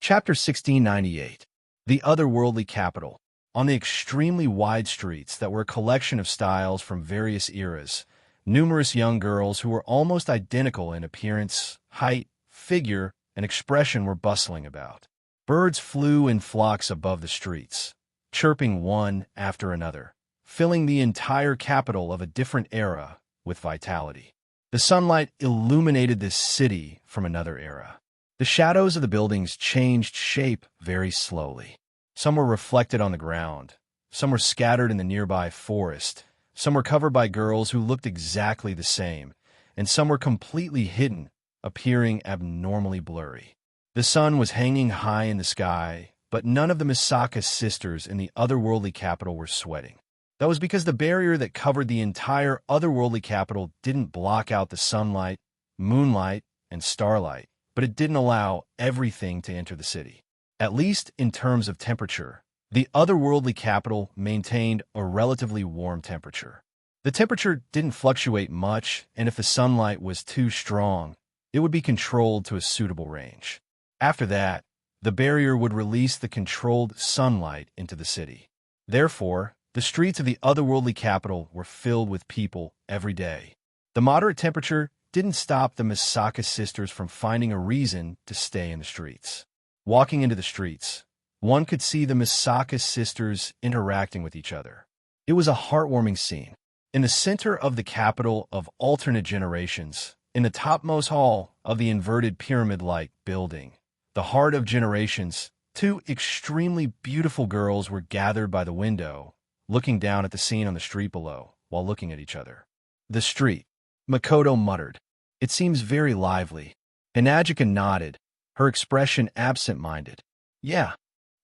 Chapter 1698. The Otherworldly Capital. On the extremely wide streets that were a collection of styles from various eras, numerous young girls who were almost identical in appearance, height, figure, and expression were bustling about. Birds flew in flocks above the streets, chirping one after another, filling the entire capital of a different era with vitality. The sunlight illuminated this city from another era. The shadows of the buildings changed shape very slowly. Some were reflected on the ground, some were scattered in the nearby forest, some were covered by girls who looked exactly the same, and some were completely hidden, appearing abnormally blurry. The sun was hanging high in the sky, but none of the Misaka sisters in the otherworldly capital were sweating. That was because the barrier that covered the entire otherworldly capital didn't block out the sunlight, moonlight, and starlight, but it didn't allow everything to enter the city. At least in terms of temperature, the otherworldly capital maintained a relatively warm temperature. The temperature didn't fluctuate much, and if the sunlight was too strong, it would be controlled to a suitable range. After that, the barrier would release the controlled sunlight into the city. Therefore, the streets of the otherworldly capital were filled with people every day. The moderate temperature didn't stop the Misaka sisters from finding a reason to stay in the streets. Walking into the streets, one could see the Misaka sisters interacting with each other. It was a heartwarming scene. In the center of the capital of alternate generations, in the topmost hall of the inverted pyramid-like building, the heart of generations, two extremely beautiful girls were gathered by the window, looking down at the scene on the street below, while looking at each other. The street. Makoto muttered. It seems very lively. Hinajika nodded, her expression absent-minded. Yeah,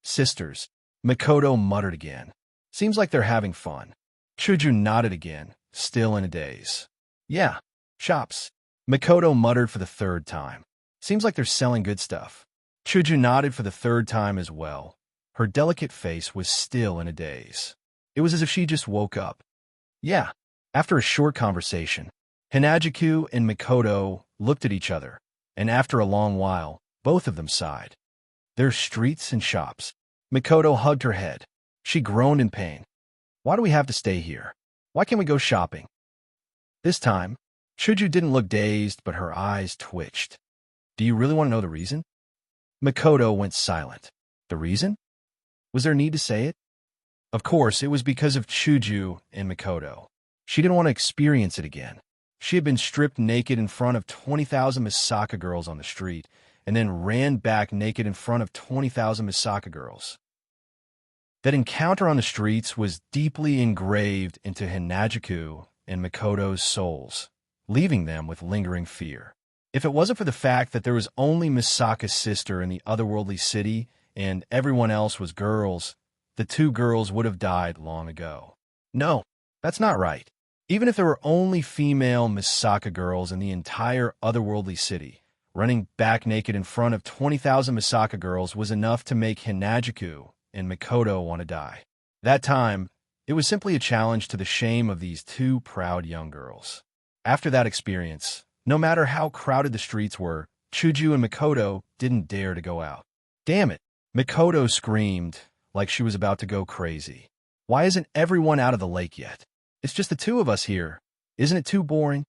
sisters. Makoto muttered again. Seems like they're having fun. Chuju nodded again, still in a daze. Yeah, shops. Makoto muttered for the third time. Seems like they're selling good stuff. Chuju nodded for the third time as well. Her delicate face was still in a daze. It was as if she just woke up. Yeah. After a short conversation, Hinajiku and Makoto looked at each other, and after a long while, both of them sighed. There's streets and shops. Makoto hugged her head. She groaned in pain. Why do we have to stay here? Why can't we go shopping? This time, Chuju didn't look dazed, but her eyes twitched. Do you really want to know the reason? Makoto went silent. The reason? Was there need to say it? Of course, it was because of Chuju and Makoto. She didn't want to experience it again. She had been stripped naked in front of 20,000 Misaka girls on the street, and then ran back naked in front of 20,000 Misaka girls. That encounter on the streets was deeply engraved into Hinajiku and Makoto's souls, leaving them with lingering fear. If it wasn't for the fact that there was only Misaka's sister in the otherworldly city and everyone else was girls, the two girls would have died long ago. No, that's not right. Even if there were only female Misaka girls in the entire otherworldly city, running back naked in front of 20,000 Misaka girls was enough to make Hinajiku and Makoto want to die. That time, it was simply a challenge to the shame of these two proud young girls. After that experience, no matter how crowded the streets were, Chuju and Makoto didn't dare to go out. Damn it! Makoto screamed like she was about to go crazy. Why isn't everyone out of the lake yet? It's just the two of us here. Isn't it too boring?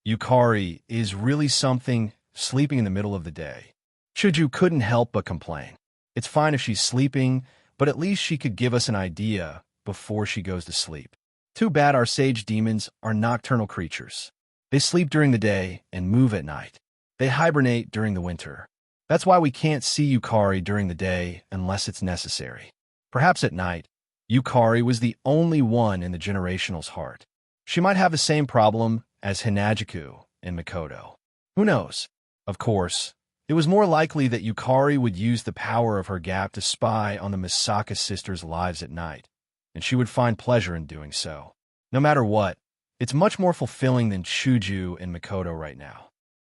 Yukari is really something, sleeping in the middle of the day. Chuju couldn't help but complain. It's fine if she's sleeping, but at least she could give us an idea before she goes to sleep. Too bad our sage demons are nocturnal creatures. They sleep during the day and move at night. They hibernate during the winter. That's why we can't see Yukari during the day unless it's necessary. Perhaps at night, Yukari was the only one in the generational's heart. She might have the same problem as Hinajiku and Makoto. Who knows? Of course, it was more likely that Yukari would use the power of her gap to spy on the Misaka sisters' lives at night, and she would find pleasure in doing so. No matter what, it's much more fulfilling than Chuju and Makoto right now.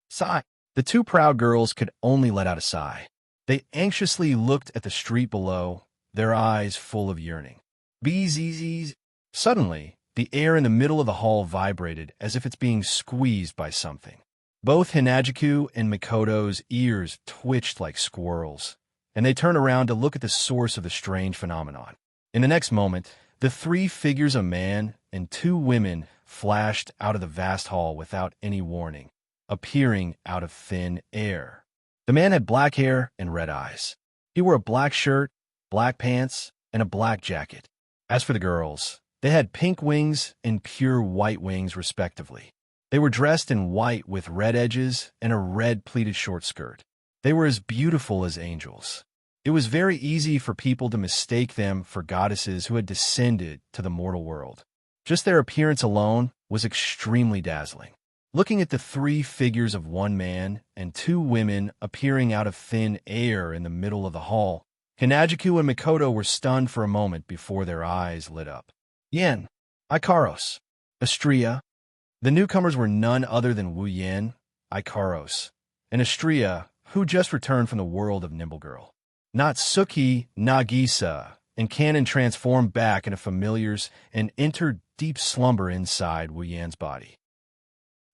Sigh. The two proud girls could only let out a sigh. They anxiously looked at the street below, their eyes full of yearning. Bzzz. Suddenly, the air in the middle of the hall vibrated as if it's being squeezed by something. Both Hinajiku and Mikoto's ears twitched like squirrels, and they turned around to look at the source of the strange phenomenon. In the next moment, the three figures of a man and two women flashed out of the vast hall without any warning, appearing out of thin air. The man had black hair and red eyes. He wore a black shirt, black pants, and a black jacket. As for the girls, they had pink wings and pure white wings, respectively. They were dressed in white with red edges and a red pleated short skirt. They were as beautiful as angels. It was very easy for people to mistake them for goddesses who had descended to the mortal world. Just their appearance alone was extremely dazzling. Looking at the three figures of one man and two women appearing out of thin air in the middle of the hall, Hinajiku and Mikoto were stunned for a moment before their eyes lit up. Yen, Ikaros, Astria. The newcomers were none other than Wu Yen, Ikaros, and Astria, who just returned from the world of Nimble Girl. Natsuki, Nagisa, and Kanon transformed back into familiars and entered deep slumber inside Wu Yan's body.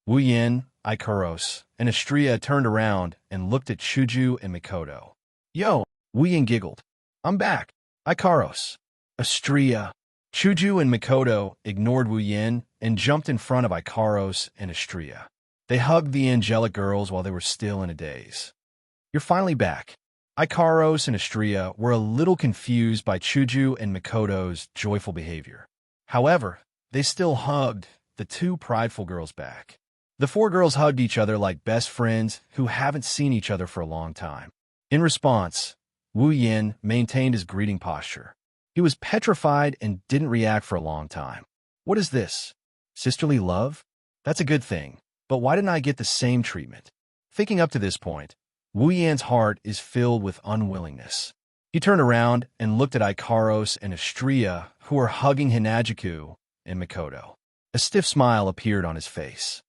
Wu Yen, Ikaros, and Astria turned around and looked at Chuju and Mikoto. Yo, Wu Yen giggled. I'm back. Ikaros. Astria. Chuju and Mikoto ignored Wu Yen and jumped in front of Ikaros and Astria. They hugged the angelic girls while they were still in a daze. You're finally back. Ikaros and Astria were a little confused by Chuju and Mikoto's joyful behavior. However, they still hugged the two prideful girls back. The four girls hugged each other like best friends who haven't seen each other for a long time. In response, Wu Yen maintained his greeting posture. He was petrified and didn't react for a long time. What is this? Sisterly love? That's a good thing, but why didn't I get the same treatment? Thinking up to this point, Wu Yan's heart is filled with unwillingness. He turned around and looked at Ikaros and Astria, who were hugging Hinajiku and Mikoto. A stiff smile appeared on his face.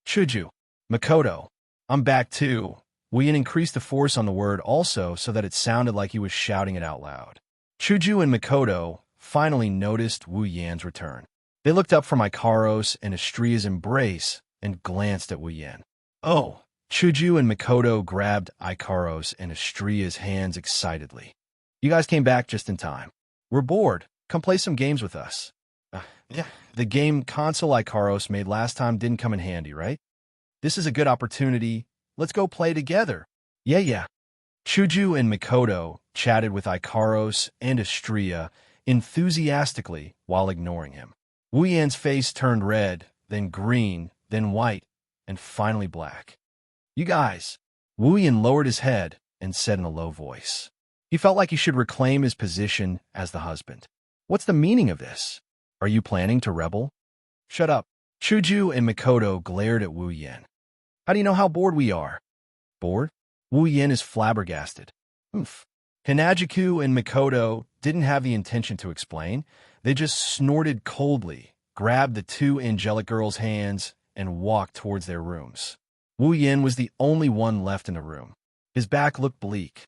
Chuju, Mikoto, I'm back too. Wu Yan increased the force on the word also so that it sounded like he was shouting it out loud. Chuju and Mikoto finally noticed Wu Yan's return. They looked up from Ikaros and Astria's embrace and glanced at Wu Yan. Oh! Chuju and Mikoto grabbed Ikaros and Astria's hands excitedly. You guys came back just in time. We're bored. Come play some games with us. Yeah. The game console Ikaros made last time didn't come in handy, right? This is a good opportunity. Let's go play together. Yeah. Chuju and Mikoto chatted with Ikaros and Astria enthusiastically while ignoring him. Wu Yan's face turned red, then green, then white, and finally black. You guys. Wu Yan lowered his head and said in a low voice. He felt like he should reclaim his position as the husband. What's the meaning of this? Are you planning to rebel? Shut up. Chuju and Mikoto glared at Wu Yan. How do you know how bored we are? Bored? Wu Yan is flabbergasted. Oof. Hinajiku and Mikoto didn't have the intention to explain. They just snorted coldly, grabbed the two angelic girls' hands, and walked towards their rooms. Wu Yan was the only one left in the room. His back looked bleak.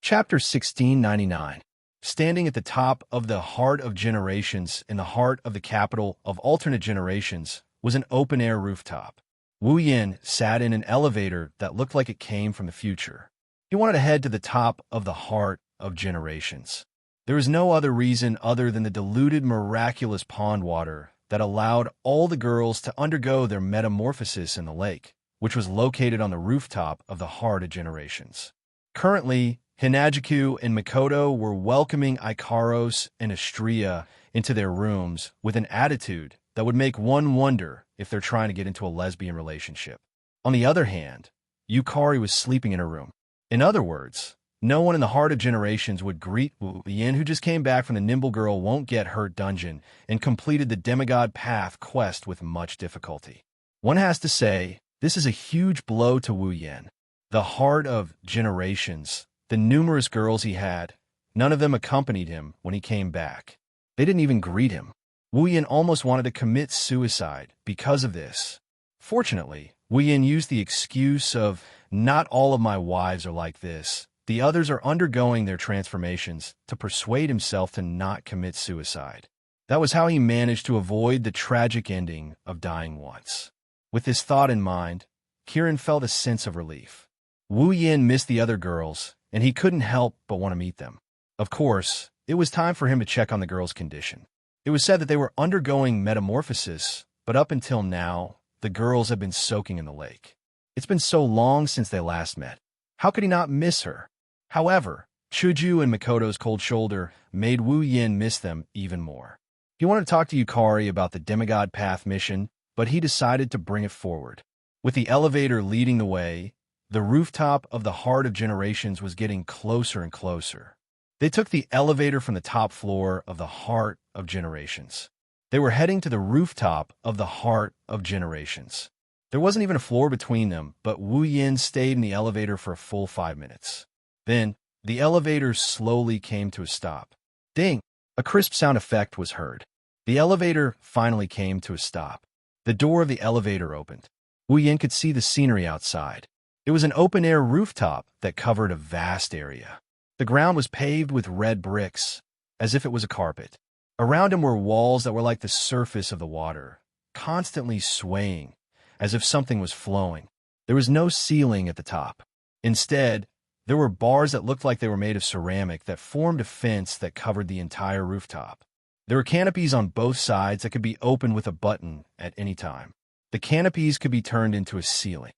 Chapter 1699. Standing at the top of the heart of generations in the heart of the capital of alternate generations was an open-air rooftop. Wu Yan sat in an elevator that looked like it came from the future. He wanted to head to the top of the heart of generations. There was no other reason other than the diluted miraculous pond water that allowed all the girls to undergo their metamorphosis in the lake, which was located on the rooftop of the heart of generations. Currently, Hinajiku and Mikoto were welcoming Ikaros and Astria into their rooms with an attitude that would make one wonder if they're trying to get into a lesbian relationship. On the other hand, Yukari was sleeping in her room. In other words, no one in the heart of generations would greet Wu Yan, who just came back from the Nimble Girl Won't Get Hurt dungeon and completed the Demigod Path quest with much difficulty. One has to say, this is a huge blow to Wu Yan. The heart of generations, the numerous girls he had, none of them accompanied him when he came back. They didn't even greet him. Wu Yan almost wanted to commit suicide because of this. Fortunately, Wu Yan used the excuse of, not all of my wives are like this. The others are undergoing their transformations to persuade himself to not commit suicide. That was how he managed to avoid the tragic ending of dying once. With this thought in mind, Kieran felt a sense of relief. Wu Yin missed the other girls, and he couldn't help but want to meet them. Of course, it was time for him to check on the girls' condition. It was said that they were undergoing metamorphosis, but up until now, the girls had been soaking in the lake. It's been so long since they last met. How could he not miss her? However, Chuju and Makoto's cold shoulder made Wu Yin miss them even more. He wanted to talk to Yukari about the Demigod Path mission, but he decided to bring it forward. With the elevator leading the way, the rooftop of the Heart of Generations was getting closer and closer. They took the elevator from the top floor of the Heart of Generations. They were heading to the rooftop of the Heart of Generations. There wasn't even a floor between them, but Wu Yin stayed in the elevator for a full 5 minutes. Then, the elevator slowly came to a stop. Ding! A crisp sound effect was heard. The elevator finally came to a stop. The door of the elevator opened. Wu Yin could see the scenery outside. It was an open-air rooftop that covered a vast area. The ground was paved with red bricks, as if it was a carpet. Around him were walls that were like the surface of the water, constantly swaying, as if something was flowing. There was no ceiling at the top. Instead, there were bars that looked like they were made of ceramic that formed a fence that covered the entire rooftop. There were canopies on both sides that could be opened with a button at any time. The canopies could be turned into a ceiling.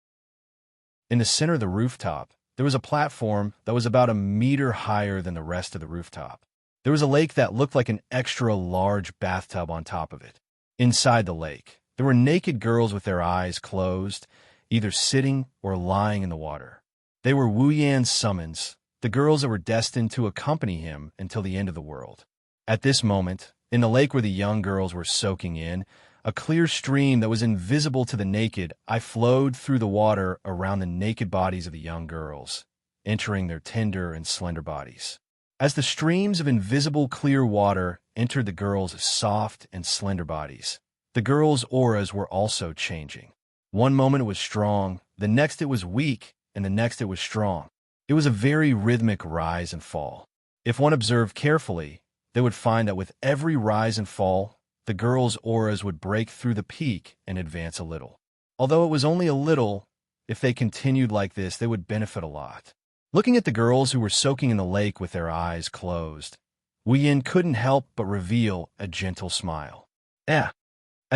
In the center of the rooftop, there was a platform that was about 1 meter higher than the rest of the rooftop. There was a lake that looked like an extra large bathtub on top of it. Inside the lake, there were naked girls with their eyes closed, either sitting or lying in the water. They were Wu Yan's summons, the girls that were destined to accompany him until the end of the world. At this moment, in the lake where the young girls were soaking in, a clear stream that was invisible to the naked eye flowed through the water around the naked bodies of the young girls, entering their tender and slender bodies. As the streams of invisible clear water entered the girls' soft and slender bodies, the girls' auras were also changing. One moment it was strong, the next it was weak, and the next it was strong. It was a very rhythmic rise and fall. If one observed carefully, they would find that with every rise and fall, the girls' auras would break through the peak and advance a little. Although it was only a little, if they continued like this, they would benefit a lot. Looking at the girls who were soaking in the lake with their eyes closed, Wu Yin couldn't help but reveal a gentle smile. At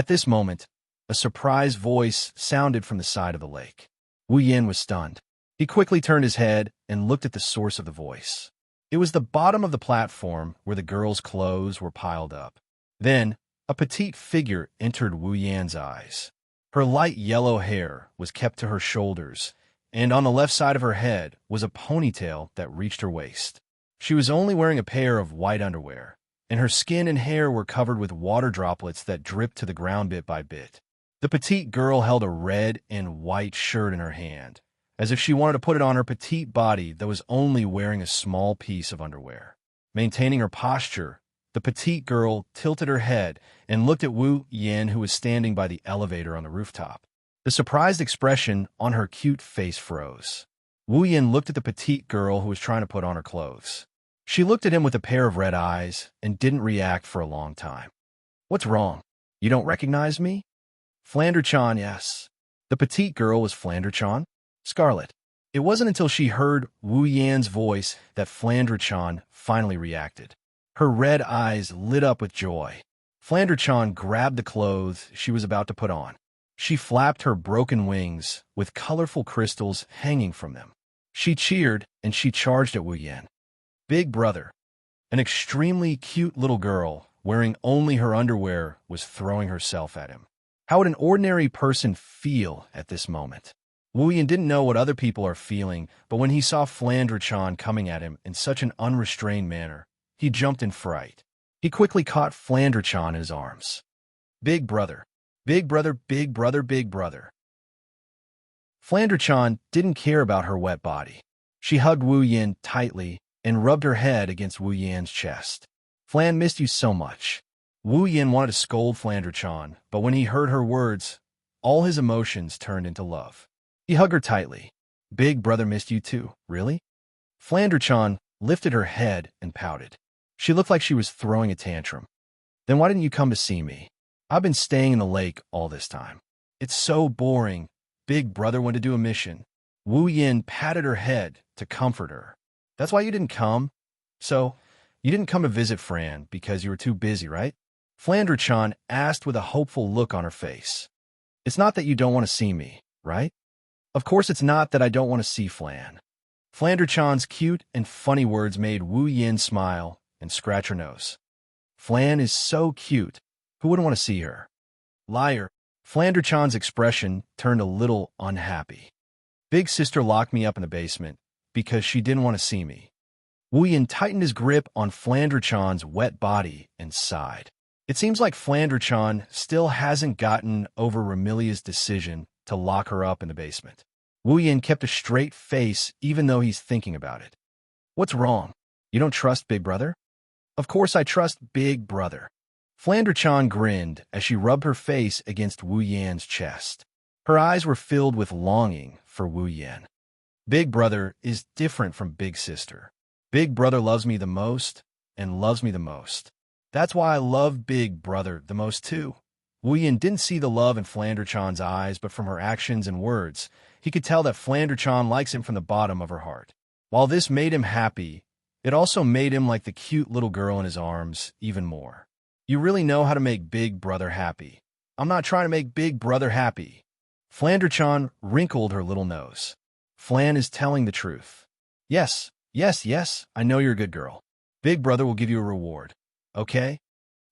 this moment, a surprised voice sounded from the side of the lake. Wu Yin was stunned. He quickly turned his head and looked at the source of the voice. It was the bottom of the platform where the girls' clothes were piled up. Then, a petite figure entered Wu Yan's eyes. Her light yellow hair was kept to her shoulders, and on the left side of her head was a ponytail that reached her waist. She was only wearing a pair of white underwear, and her skin and hair were covered with water droplets that dripped to the ground bit by bit. The petite girl held a red and white shirt in her hand, as if she wanted to put it on her petite body that was only wearing a small piece of underwear. Maintaining her posture, the petite girl tilted her head and looked at Wu Yin, who was standing by the elevator on the rooftop. The surprised expression on her cute face froze. Wu Yin looked at the petite girl who was trying to put on her clothes. She looked at him with a pair of red eyes and didn't react for a long time. "What's wrong? You don't recognize me?" "Flander-chan, yes." The petite girl was Flander-chan? Scarlet. It wasn't until she heard Wu Yan's voice that Flander-chan finally reacted. Her red eyes lit up with joy. Flander-chan grabbed the clothes she was about to put on. She flapped her broken wings with colorful crystals hanging from them. She cheered and she charged at Wu Yan. Big brother. An extremely cute little girl, wearing only her underwear, was throwing herself at him. How would an ordinary person feel at this moment? Wu Yan didn't know what other people are feeling, but when he saw Flander-chan coming at him in such an unrestrained manner, he jumped in fright. He quickly caught Flander-chan in his arms. Big brother. Big brother, big brother, big brother. Flander-chan didn't care about her wet body. She hugged Wu Yan tightly and rubbed her head against Wu Yan's chest. Flan missed you so much. Wu Yan wanted to scold Flander-chan, but when he heard her words, all his emotions turned into love. He hugged her tightly. Big brother missed you too, really? Flander-chan lifted her head and pouted. She looked like she was throwing a tantrum. Then why didn't you come to see me? I've been staying in the lake all this time. It's so boring. Big brother went to do a mission. Wu Yin patted her head to comfort her. That's why you didn't come? So, you didn't come to visit Fran because you were too busy, right? Flandre-chan asked with a hopeful look on her face. It's not that you don't want to see me, right? Of course it's not that I don't want to see Flan. Flandre-chan's cute and funny words made Wu Yin smile and scratch her nose. Flan is so cute. Who wouldn't want to see her? Liar. Flandre-chan's expression turned a little unhappy. Big sister locked me up in the basement because she didn't want to see me. Wu Yin tightened his grip on Flandre-chan's wet body and sighed. It seems like Flandre-chan still hasn't gotten over Remilia's decision to lock her up in the basement. Wu Yin kept a straight face even though he's thinking about it. What's wrong? You don't trust Big Brother? Of course I trust Big Brother. Flandre-chan grinned as she rubbed her face against Wu Yan's chest. Her eyes were filled with longing for Wu Yan. Big Brother is different from Big Sister. Big Brother loves me the most and loves me the most. That's why I love Big Brother the most too. Wu Yan didn't see the love in Flandre-chan's eyes, but from her actions and words, he could tell that Flandre-chan likes him from the bottom of her heart. While this made him happy, it also made him like the cute little girl in his arms even more. You really know how to make Big Brother happy. I'm not trying to make Big Brother happy. Flandre-chan wrinkled her little nose. Flan is telling the truth. Yes, I know you're a good girl. Big Brother will give you a reward. Okay?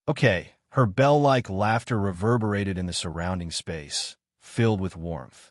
Okay. Her bell-like laughter reverberated in the surrounding space, filled with warmth.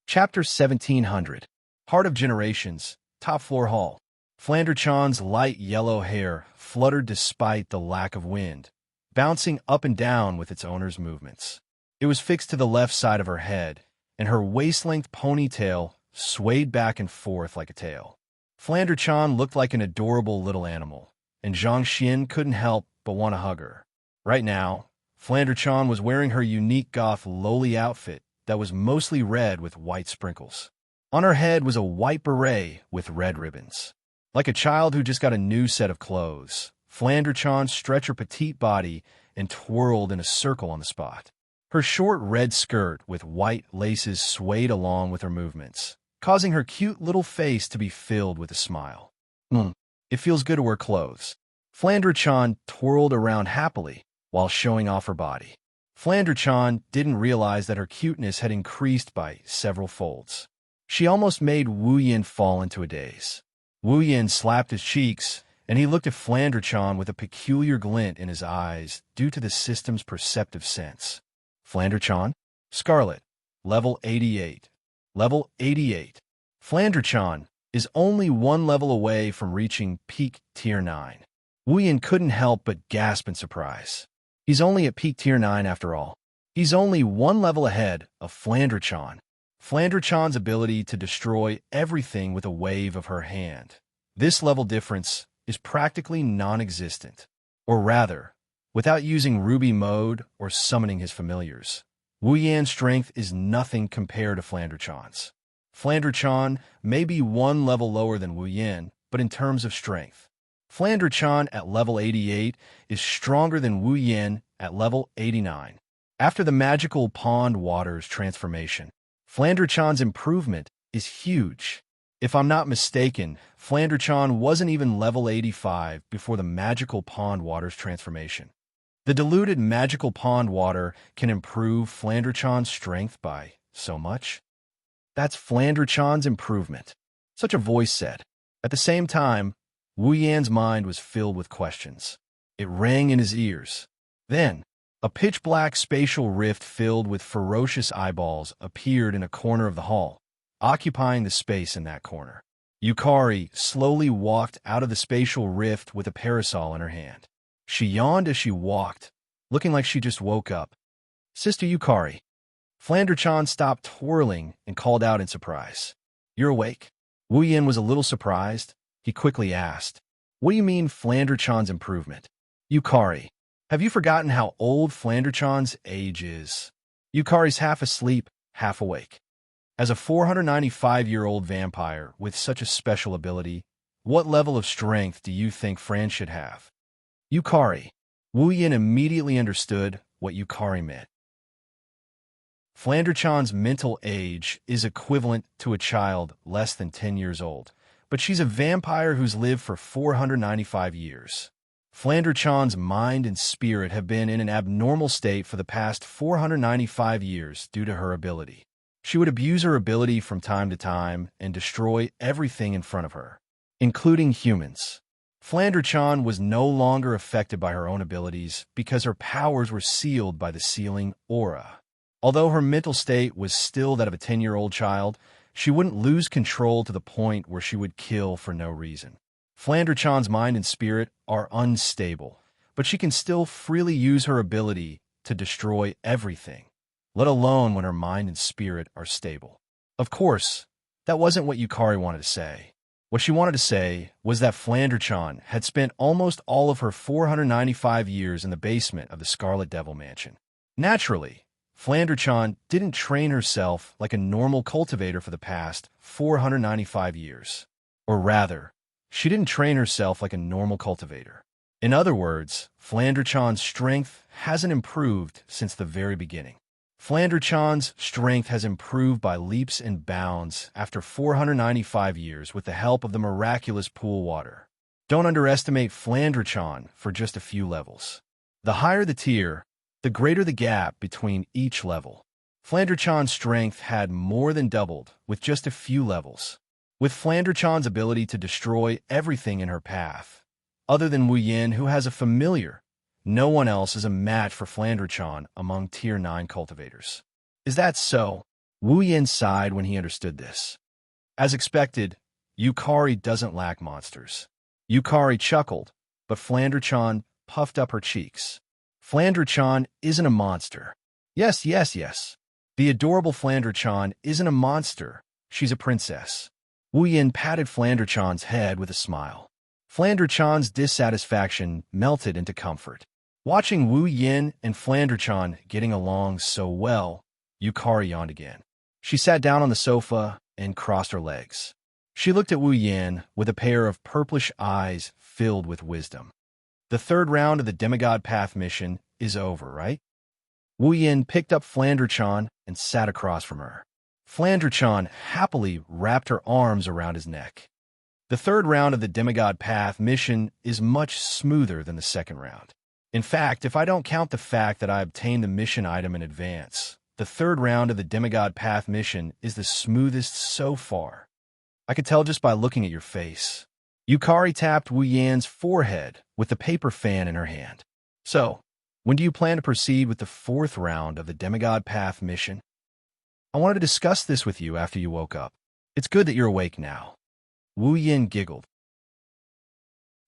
Chapter 1700. Heart of Generations, Top Floor Hall. Flandre-chan's light yellow hair fluttered despite the lack of wind, bouncing up and down with its owner's movements. It was fixed to the left side of her head, and her waist-length ponytail swayed back and forth like a tail. Flandre-chan looked like an adorable little animal, and Xianxia couldn't help but want to hug her. Right now, Flandre-chan was wearing her unique goth lowly outfit that was mostly red with white sprinkles. On her head was a white beret with red ribbons. Like a child who just got a new set of clothes, Flandre-chan stretched her petite body and twirled in a circle on the spot. Her short red skirt with white laces swayed along with her movements, causing her cute little face to be filled with a smile. It feels good to wear clothes. Flandre-chan twirled around happily while showing off her body. Flandre-chan didn't realize that her cuteness had increased by several folds. She almost made Wu Yin fall into a daze. Wu Yin slapped his cheeks, and he looked at Flandre-chan with a peculiar glint in his eyes due to the system's perceptive sense. Flandre-chan? Scarlet. Level 88. Level 88. Flandre-chan is only one level away from reaching peak Tier 9. Wu Yin couldn't help but gasp in surprise. He's only at peak Tier 9 after all. He's only one level ahead of Flandre-chan. Flandre-chan's ability to destroy everything with a wave of her hand. This level difference is practically non-existent. Or rather, without using Ruby mode or summoning his familiars, Wu Yan's strength is nothing compared to Flandre-chan's. Flandre-chan may be one level lower than Wu Yan, but in terms of strength, Flandre-chan at level 88 is stronger than Wu Yan at level 89. After the magical pond waters transformation, Flandre-chan's improvement is huge. If I'm not mistaken, Flandre-chan wasn't even level 85 before the magical pond waters transformation. The diluted magical pond water can improve Flandre-chan's strength by so much. That's Flandre-chan's improvement, such a voice said. At the same time, Wu Yan's mind was filled with questions. It rang in his ears. Then, a pitch-black spatial rift filled with ferocious eyeballs appeared in a corner of the hall, occupying the space in that corner. Yukari slowly walked out of the spatial rift with a parasol in her hand. She yawned as she walked, looking like she just woke up. Sister Yukari. Flandre-chan stopped twirling and called out in surprise. You're awake? Wu Yan was a little surprised. He quickly asked, What do you mean Flandre-chan's improvement? Yukari. Have you forgotten how old Flandre-chan's age is? Yukari's half asleep, half awake. As a 495-year-old vampire with such a special ability, what level of strength do you think Fran should have? Yukari. Wu Yan immediately understood what Yukari meant. Flanderchan's mental age is equivalent to a child less than 10 years old, but she's a vampire who's lived for 495 years. Flanderchan's mind and spirit have been in an abnormal state for the past 495 years due to her ability. She would abuse her ability from time to time and destroy everything in front of her, including humans. Flanderchan was no longer affected by her own abilities because her powers were sealed by the sealing aura. Although her mental state was still that of a 10-year-old child, she wouldn't lose control to the point where she would kill for no reason. Flanderchan's mind and spirit are unstable, but she can still freely use her ability to destroy everything, let alone when her mind and spirit are stable. Of course, that wasn't what Yukari wanted to say. What she wanted to say was that Flanderchan had spent almost all of her 495 years in the basement of the Scarlet Devil Mansion. Naturally, Flanderchan didn't train herself like a normal cultivator for the past 495 years. Or rather, she didn't train herself like a normal cultivator. In other words, Flanderchan's strength hasn't improved since the very beginning. Flanderchan's strength has improved by leaps and bounds after 495 years with the help of the miraculous pool water. Don't underestimate Flanderchan for just a few levels. The higher the tier, the greater the gap between each level. Flanderchan's strength had more than doubled with just a few levels. With Flanderchan's ability to destroy everything in her path, other than Wu Yin, who has a familiar, no one else is a match for Flanderchan among Tier 9 cultivators. Is that so? Wu Yin sighed when he understood this. As expected, Yukari doesn't lack monsters. Yukari chuckled, but Flanderchan puffed up her cheeks. Flanderchan isn't a monster. Yes. The adorable Flanderchan isn't a monster. She's a princess. Wu Yin patted Flanderchan's head with a smile. Flanderchan's dissatisfaction melted into comfort. Watching Wu Yin and Flanderchan getting along so well, Yukari yawned again. She sat down on the sofa and crossed her legs. She looked at Wu Yin with a pair of purplish eyes filled with wisdom. The third round of the Demigod Path mission is over, right? Wu Yin picked up Flanderchan and sat across from her. Flanderchan happily wrapped her arms around his neck. The third round of the Demigod Path mission is much smoother than the second round. In fact, if I don't count the fact that I obtained the mission item in advance, the third round of the Demigod Path mission is the smoothest so far. I could tell just by looking at your face. Yukari tapped Wu Yan's forehead with the paper fan in her hand. So, when do you plan to proceed with the fourth round of the Demigod Path mission? I wanted to discuss this with you after you woke up. It's good that you're awake now. Wu Yin giggled.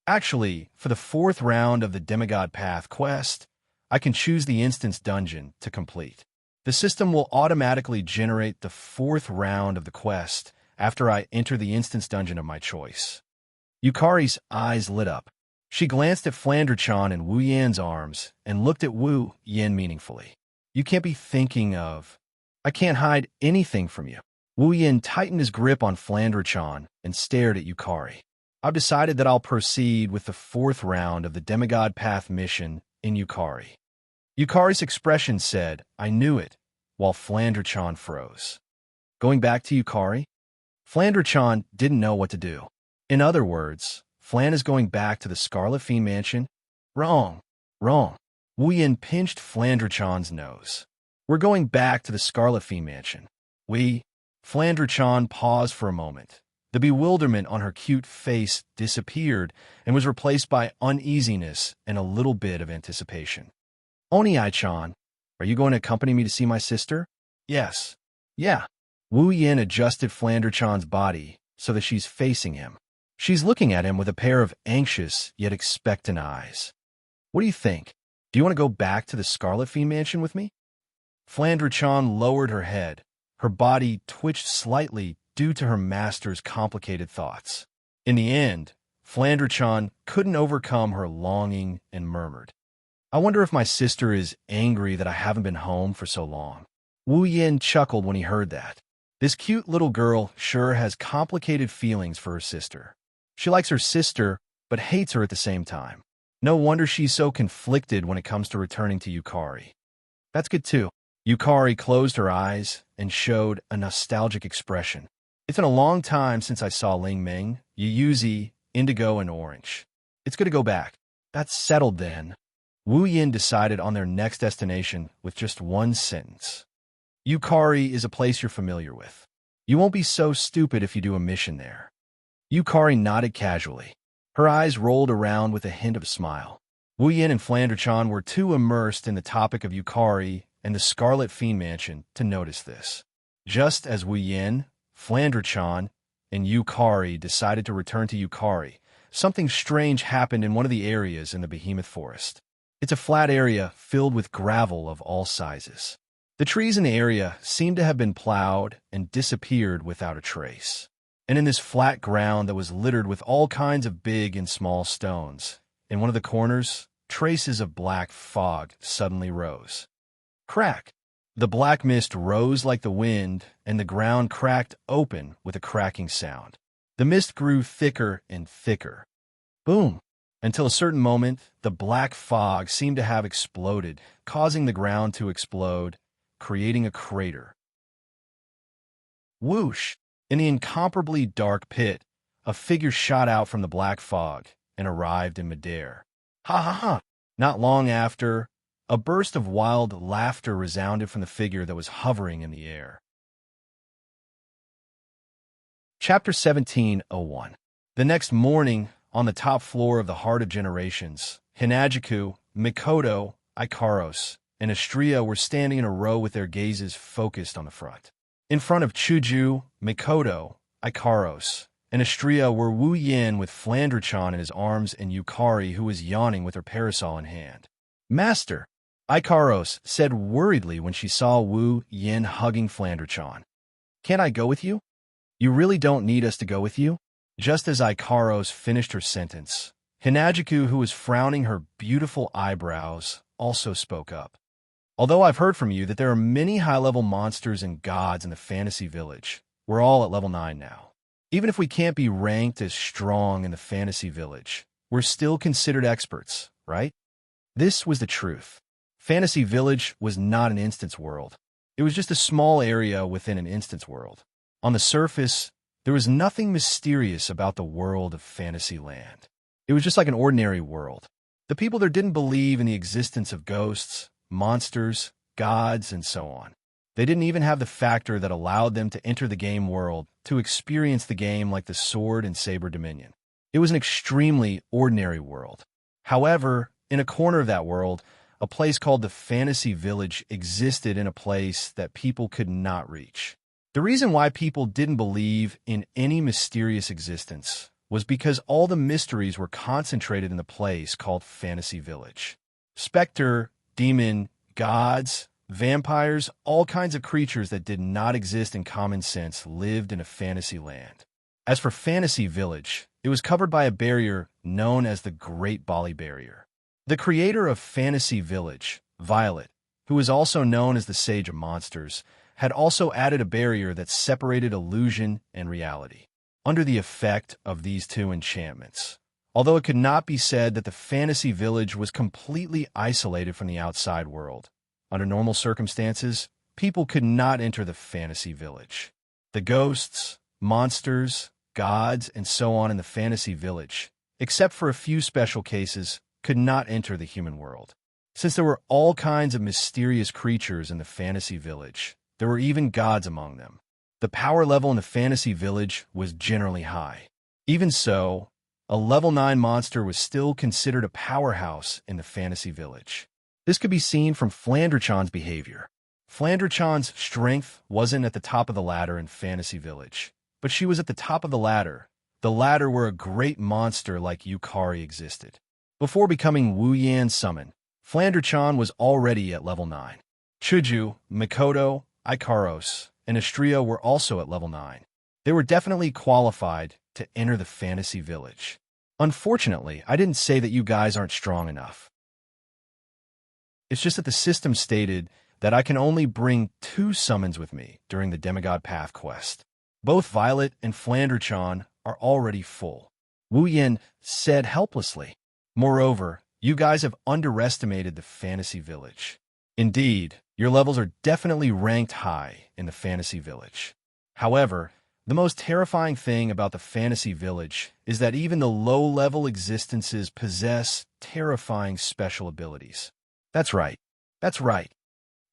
Actually, for the fourth round of the Demigod Path quest, I can choose the instance dungeon to complete. The system will automatically generate the fourth round of the quest after I enter the instance dungeon of my choice. Yukari's eyes lit up. She glanced at Flanderchan and Wu Yan's arms and looked at Wu Yin meaningfully. You can't be thinking of... I can't hide anything from you. Wu Yin tightened his grip on Flanderchan and stared at Yukari. I've decided that I'll proceed with the fourth round of the Demigod Path mission in Yukari. Yukari's expression said, I knew it, while Flanderchan froze. Going back to Yukari? Flanderchan didn't know what to do. In other words, Flan is going back to the Scarlet Fiend Mansion? Wrong. Wu Yin pinched Flanderchan's nose. We're going back to the Scarlet Fiend Mansion. Flanderchan paused for a moment. The bewilderment on her cute face disappeared and was replaced by uneasiness and a little bit of anticipation. Oni-chan, are you going to accompany me to see my sister? Yes. Yeah. Wu Yin adjusted Flanderchan's body so that she's facing him. She's looking at him with a pair of anxious yet expectant eyes. What do you think? Do you want to go back to the Scarlet Fiend Mansion with me? Flanderchan lowered her head. Her body twitched slightly due to her master's complicated thoughts. In the end, Flanderchan couldn't overcome her longing and murmured, I wonder if my sister is angry that I haven't been home for so long. Wu Yin chuckled when he heard that. This cute little girl sure has complicated feelings for her sister. She likes her sister, but hates her at the same time. No wonder she's so conflicted when it comes to returning to Yukari. That's good too. Yukari closed her eyes and showed a nostalgic expression. It's been a long time since I saw Ling Ming, Yuzi, Indigo, and Orange. It's good to go back. That's settled then. Wu Yin decided on their next destination with just one sentence. Yukari is a place you're familiar with. You won't be so stupid if you do a mission there. Yukari nodded casually. Her eyes rolled around with a hint of a smile. Wu Yin and Flandre-chan were too immersed in the topic of Yukari and the Scarlet Fiend Mansion to notice this. Just as Wu Yin, Flandre-chan, and Yukari decided to return to Yukari, something strange happened in one of the areas in the Behemoth Forest. It's a flat area filled with gravel of all sizes. The trees in the area seemed to have been plowed and disappeared without a trace. And in this flat ground that was littered with all kinds of big and small stones, in one of the corners, traces of black fog suddenly rose. Crack! The black mist rose like the wind, and the ground cracked open with a cracking sound. The mist grew thicker and thicker. Boom! Until a certain moment, the black fog seemed to have exploded, causing the ground to explode, creating a crater. Whoosh! In the incomparably dark pit, a figure shot out from the black fog and arrived in midair. Ha ha ha! Not long after, a burst of wild laughter resounded from the figure that was hovering in the air. Chapter 17:01. The next morning, on the top floor of the Heart of Generations, Hinajiku, Mikoto, Ikaros, and Astria were standing in a row with their gazes focused on the front. In front of Chuju, Mikoto, Ikaros, and Astria were Wu Yin with Flandre-chan in his arms and Yukari, who was yawning with her parasol in hand. "Master," Ikaros said worriedly when she saw Wu Yin hugging Flandre-chan. "Can't I go with you?" "You really don't need us to go with you?" Just as Ikaros finished her sentence, Hinajiku, who was frowning her beautiful eyebrows, also spoke up. "Although I've heard from you that there are many high-level monsters and gods in the fantasy village, we're all at level 9 now. Even if we can't be ranked as strong in the fantasy village, we're still considered experts, right?" This was the truth. Fantasy Village was not an instance world. It was just a small area within an instance world. On the surface, there was nothing mysterious about the world of Fantasyland. It was just like an ordinary world. The people there didn't believe in the existence of ghosts, monsters, gods, and so on. They didn't even have the factor that allowed them to enter the game world to experience the game like the Sword and Saber Dominion. It was an extremely ordinary world. However, in a corner of that world, a place called the Fantasy Village existed in a place that people could not reach. The reason why people didn't believe in any mysterious existence was because all the mysteries were concentrated in the place called Fantasy Village. Spectre, demon, gods, vampires, all kinds of creatures that did not exist in common sense lived in a fantasy land. As for Fantasy Village, it was covered by a barrier known as the Great Bali Barrier. The creator of Fantasy Village, Violet, who is also known as the Sage of Monsters, had also added a barrier that separated illusion and reality. Under the effect of these two enchantments, although it could not be said that the Fantasy Village was completely isolated from the outside world, under normal circumstances, people could not enter the Fantasy Village. The ghosts, monsters, gods, and so on in the Fantasy Village, except for a few special cases, could not enter the human world. Since there were all kinds of mysterious creatures in the Fantasy Village, there were even gods among them. The power level in the Fantasy Village was generally high. Even so, a level 9 monster was still considered a powerhouse in the Fantasy Village. This could be seen from Flandre-chan's behavior. Flandre-chan's strength wasn't at the top of the ladder in Fantasy Village, but she was at the top of the ladder where a great monster like Yukari existed. Before becoming Wu Yan summoned, Flandre-chan was already at level 9. Chuju, Mikoto, Ikaros, and Astria were also at level 9. They were definitely qualified to enter the Fantasy Village. Unfortunately, I didn't say that you guys aren't strong enough. It's just that the system stated that I can only bring 2 summons with me during the Demigod Path quest. Both Violet and Flandre-chan are already full. Wu Yin said helplessly. Moreover, you guys have underestimated the Fantasy Village. Indeed, Your levels are definitely ranked high in the fantasy village. However, the most terrifying thing about the fantasy village is that even the low-level existences possess terrifying special abilities. That's right. That's right.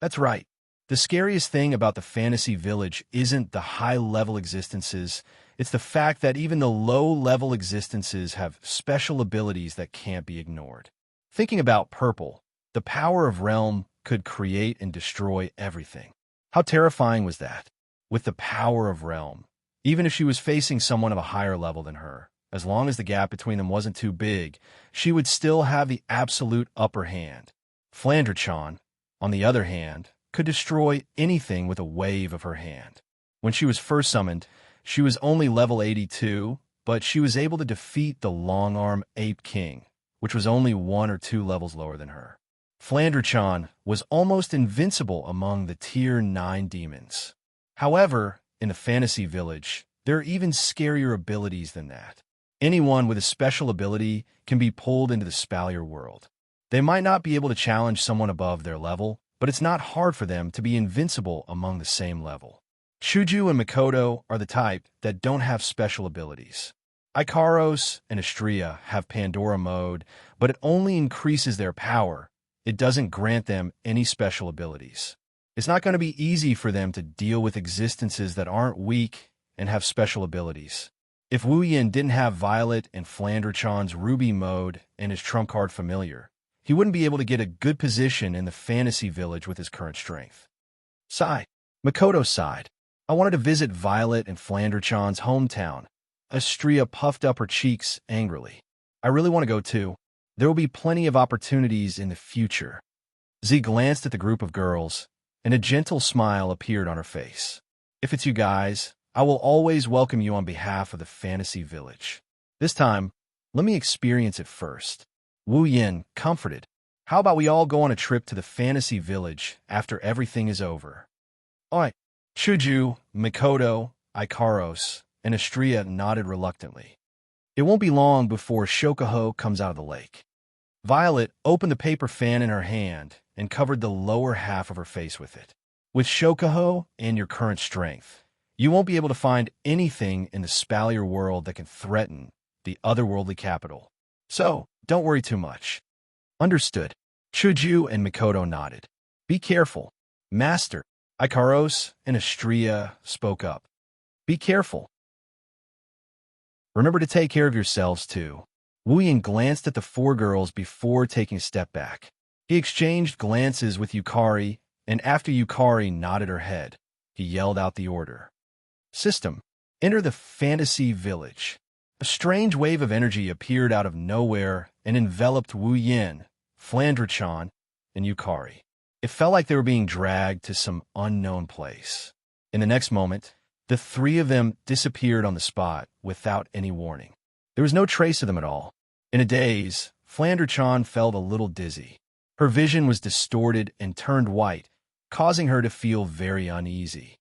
That's right. The scariest thing about the fantasy village isn't the high-level existences, it's the fact that even the low-level existences have special abilities that can't be ignored. Thinking about Purple, the power of Realm could create and destroy everything. How terrifying was that? With the power of Realm, even if she was facing someone of a higher level than her, as long as the gap between them wasn't too big, she would still have the absolute upper hand. Flandre-chan, on the other hand, could destroy anything with a wave of her hand. When she was first summoned, she was only level 82, but she was able to defeat the long-arm Ape King, which was only 1 or 2 levels lower than her. Flandre-chan was almost invincible among the Tier 9 demons. However, in the fantasy village, there are even scarier abilities than that. Anyone with a special ability can be pulled into the Spalier world. They might not be able to challenge someone above their level, but it's not hard for them to be invincible among the same level. Shuju and Mikoto are the type that don't have special abilities. Ikaros and Astria have Pandora mode, but it only increases their power. It doesn't grant them any special abilities. It's not going to be easy for them to deal with existences that aren't weak and have special abilities. If Wuyin didn't have Violet and Flandre-chan's Ruby mode and his trump card Familiar, he wouldn't be able to get a good position in the fantasy village with his current strength. Sigh. Mikoto sighed. I wanted to visit Violet and Flandre-chan's hometown. Astria puffed up her cheeks angrily. I really want to go too. There will be plenty of opportunities in the future. Z glanced at the group of girls, and a gentle smile appeared on her face. If it's you guys, I will always welcome you on behalf of the fantasy village. This time, let me experience it first. Wu Yin comforted. How about we all go on a trip to the fantasy village after everything is over? Alright. Shuju, Mikoto, Ikaros, and Astria nodded reluctantly. It won't be long before Shokuho comes out of the lake. Violet opened the paper fan in her hand and covered the lower half of her face with it. With Shokuho and your current strength, you won't be able to find anything in the Spalier world that can threaten the otherworldly capital. So, don't worry too much. Understood. Chuju and Mikoto nodded. Be careful. Master, Ikaros and Astria spoke up. Be careful. Remember to take care of yourselves, too. Wuyin glanced at the 4 girls before taking a step back. He exchanged glances with Yukari, and after Yukari nodded her head, he yelled out the order. System, enter the fantasy village. A strange wave of energy appeared out of nowhere and enveloped Wu Yin, Flandre-chan, and Yukari. It felt like they were being dragged to some unknown place. In the next moment, the 3 of them disappeared on the spot without any warning. There was no trace of them at all. In a daze, Flandre-chan felt a little dizzy. Her vision was distorted and turned white, causing her to feel very uneasy.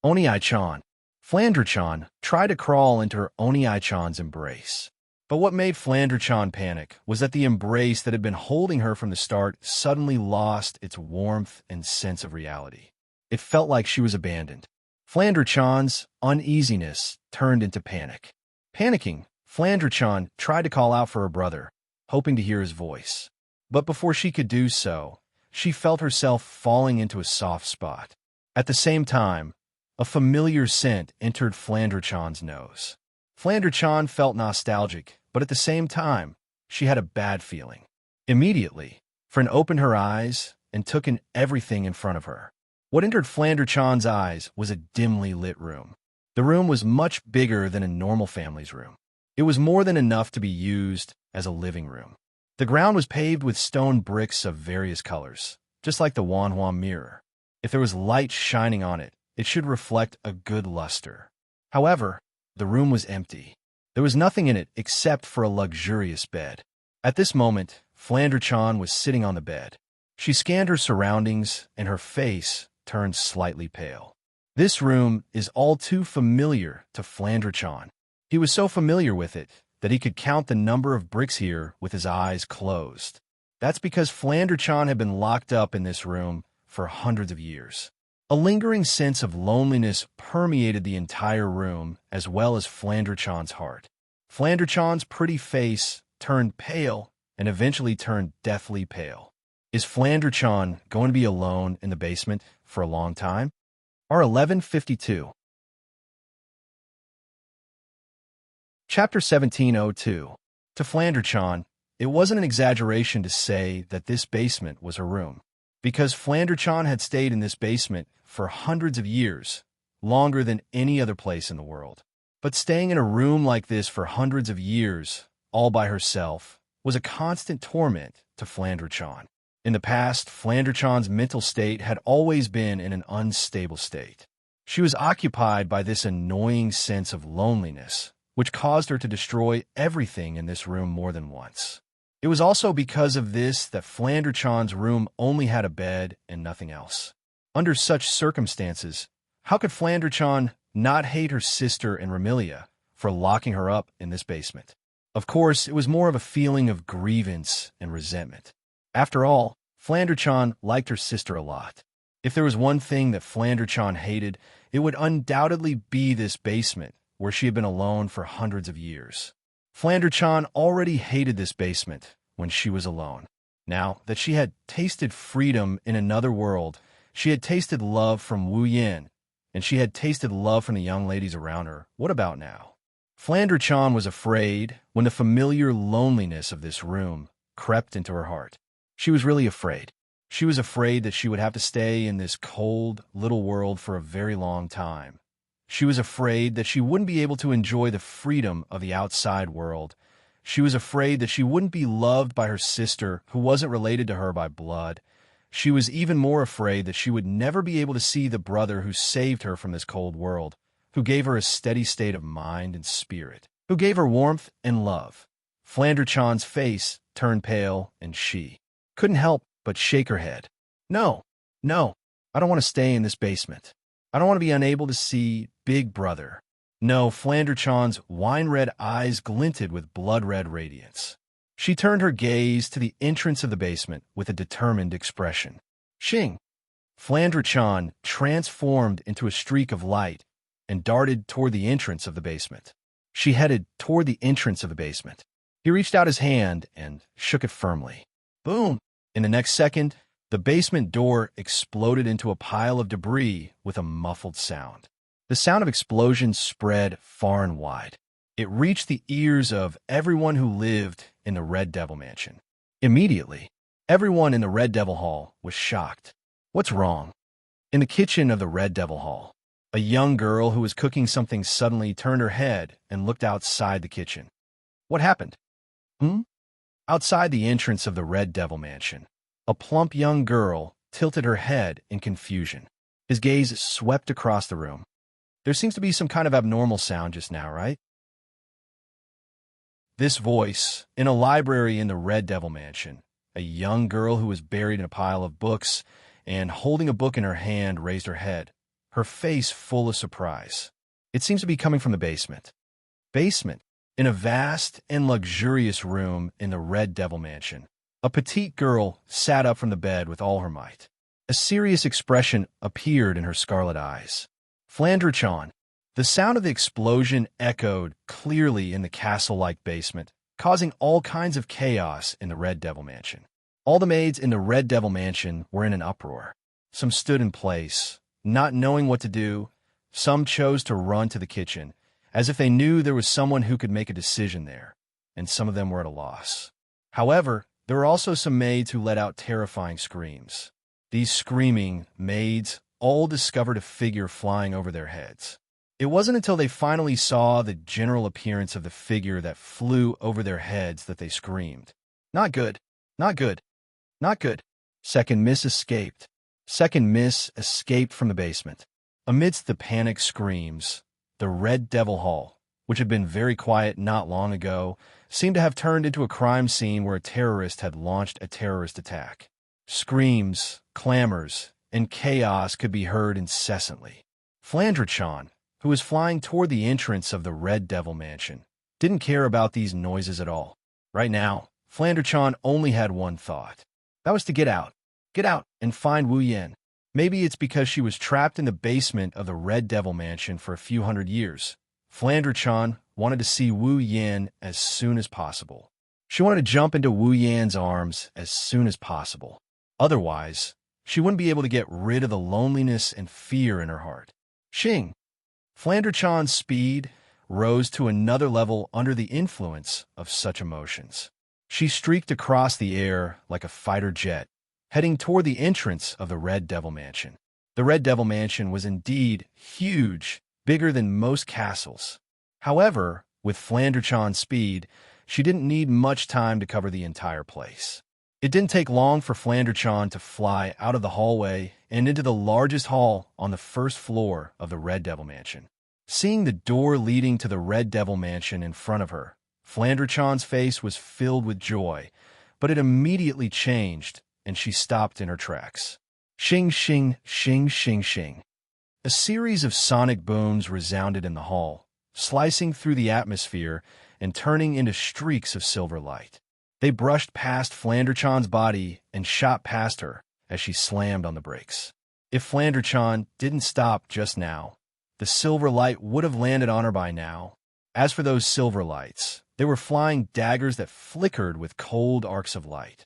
Oni-chan. Flandre-chan tried to crawl into her Oni-chan's embrace. But what made Flandre-chan panic was that the embrace that had been holding her from the start suddenly lost its warmth and sense of reality. It felt like she was abandoned. Flandre-chan's uneasiness turned into panic. Panicking, Flandre-chan tried to call out for her brother, hoping to hear his voice. But before she could do so, she felt herself falling into a soft spot. At the same time, a familiar scent entered Flandre-chan's nose. Flandre-chan felt nostalgic, but at the same time, she had a bad feeling. Immediately, Fran opened her eyes and took in everything in front of her. What entered Flandre-chan's eyes was a dimly lit room. The room was much bigger than a normal family's room. It was more than enough to be used as a living room. The ground was paved with stone bricks of various colors, just like the Wanhua mirror. If there was light shining on it, it should reflect a good luster. However, the room was empty. There was nothing in it except for a luxurious bed. At this moment, Flandre-chan was sitting on the bed. She scanned her surroundings, and her face turned slightly pale. This room is all too familiar to Flandre-chan. He was so familiar with it that he could count the number of bricks here with his eyes closed. That's because Flandre-chan had been locked up in this room for hundreds of years. A lingering sense of loneliness permeated the entire room as well as Flandrachan's heart. Flandrachan's pretty face turned pale and eventually turned deathly pale. Is Flandrachan going to be alone in the basement for a long time? R1152. Chapter 1702. To Flandrachan, it wasn't an exaggeration to say that this basement was her room, because Flandrachan had stayed in this basement for hundreds of years, longer than any other place in the world. But staying in a room like this for hundreds of years, all by herself, was a constant torment to Flandrachan. In the past, Flandrachan's mental state had always been in an unstable state. She was occupied by this annoying sense of loneliness, which caused her to destroy everything in this room more than once. It was also because of this that Flandrachan's room only had a bed and nothing else. Under such circumstances, how could Flandrachan not hate her sister and Remilia for locking her up in this basement? Of course, it was more of a feeling of grievance and resentment. After all, Flandrachan liked her sister a lot. If there was one thing that Flandrachan hated, it would undoubtedly be this basement, where she had been alone for hundreds of years. Flandrachan already hated this basement when she was alone. Now that she had tasted freedom in another world, she had tasted love from Wu Yin, and she had tasted love from the young ladies around her. What about now? Flandrachan was afraid when the familiar loneliness of this room crept into her heart. She was really afraid. She was afraid that she would have to stay in this cold little world for a very long time. She was afraid that she wouldn't be able to enjoy the freedom of the outside world. She was afraid that she wouldn't be loved by her sister, who wasn't related to her by blood. She was even more afraid that she would never be able to see the brother who saved her from this cold world, who gave her a steady state of mind and spirit, who gave her warmth and love. Flandrachan's face turned pale, and she couldn't help but shake her head. No, I don't want to stay in this basement. I don't want to be unable to see Big Brother. No, Flandrachan's wine-red eyes glinted with blood-red radiance. She turned her gaze to the entrance of the basement with a determined expression. Xing! Flandrachan transformed into a streak of light and darted toward the entrance of the basement. She headed toward the entrance of the basement. He reached out his hand and shook it firmly. Boom! In the next second, the basement door exploded into a pile of debris with a muffled sound. The sound of explosion spread far and wide. It reached the ears of everyone who lived in the Red Devil Mansion. Immediately, everyone in the Red Devil Hall was shocked. What's wrong? In the kitchen of the Red Devil Hall, a young girl who was cooking something suddenly turned her head and looked outside the kitchen. What happened? Outside the entrance of the Red Devil Mansion, a plump young girl tilted her head in confusion. His gaze swept across the room. There seems to be some kind of abnormal sound just now, right? This voice, in a library in the Red Devil Mansion, a young girl who was buried in a pile of books and holding a book in her hand raised her head, her face full of surprise. It seems to be coming from the basement. Basement. In a vast and luxurious room in the Red Devil Mansion, a petite girl sat up from the bed with all her might. A serious expression appeared in her scarlet eyes. Flandrachan. The sound of the explosion echoed clearly in the castle-like basement, causing all kinds of chaos in the Red Devil Mansion. All the maids in the Red Devil Mansion were in an uproar. Some stood in place, not knowing what to do. Some chose to run to the kitchen, as if they knew there was someone who could make a decision there, and some of them were at a loss. However, there were also some maids who let out terrifying screams. These screaming maids all discovered a figure flying over their heads. It wasn't until they finally saw the general appearance of the figure that flew over their heads that they screamed. Not good, not good, not good. Second Miss escaped. Second Miss escaped from the basement. Amidst the panic screams, the Red Devil Hall, which had been very quiet not long ago, seemed to have turned into a crime scene where a terrorist had launched a terrorist attack. Screams, clamors, and chaos could be heard incessantly. Flandrachan, who was flying toward the entrance of the Red Devil Mansion, didn't care about these noises at all. Right now, Flandrachan only had one thought. That was to get out and find Wu Yin. Maybe it's because she was trapped in the basement of the Red Devil Mansion for a few hundred years. Flandre-chan wanted to see Wu Yan as soon as possible. She wanted to jump into Wu Yan's arms as soon as possible. Otherwise, she wouldn't be able to get rid of the loneliness and fear in her heart. Xing. Flandre-chan's speed rose to another level under the influence of such emotions. She streaked across the air like a fighter jet, heading toward the entrance of the Red Devil Mansion. The Red Devil Mansion was indeed huge, bigger than most castles. However, with Flandre-chan's speed, she didn't need much time to cover the entire place. It didn't take long for Flandre-chan to fly out of the hallway and into the largest hall on the first floor of the Red Devil Mansion. Seeing the door leading to the Red Devil Mansion in front of her, Flandre-chan's face was filled with joy, but it immediately changed, and she stopped in her tracks. Xing, xing, xing, xing, xing. A series of sonic booms resounded in the hall, slicing through the atmosphere and turning into streaks of silver light. They brushed past Flandre-chan's body and shot past her as she slammed on the brakes. If Flandre-chan didn't stop just now, the silver light would have landed on her by now. As for those silver lights, they were flying daggers that flickered with cold arcs of light.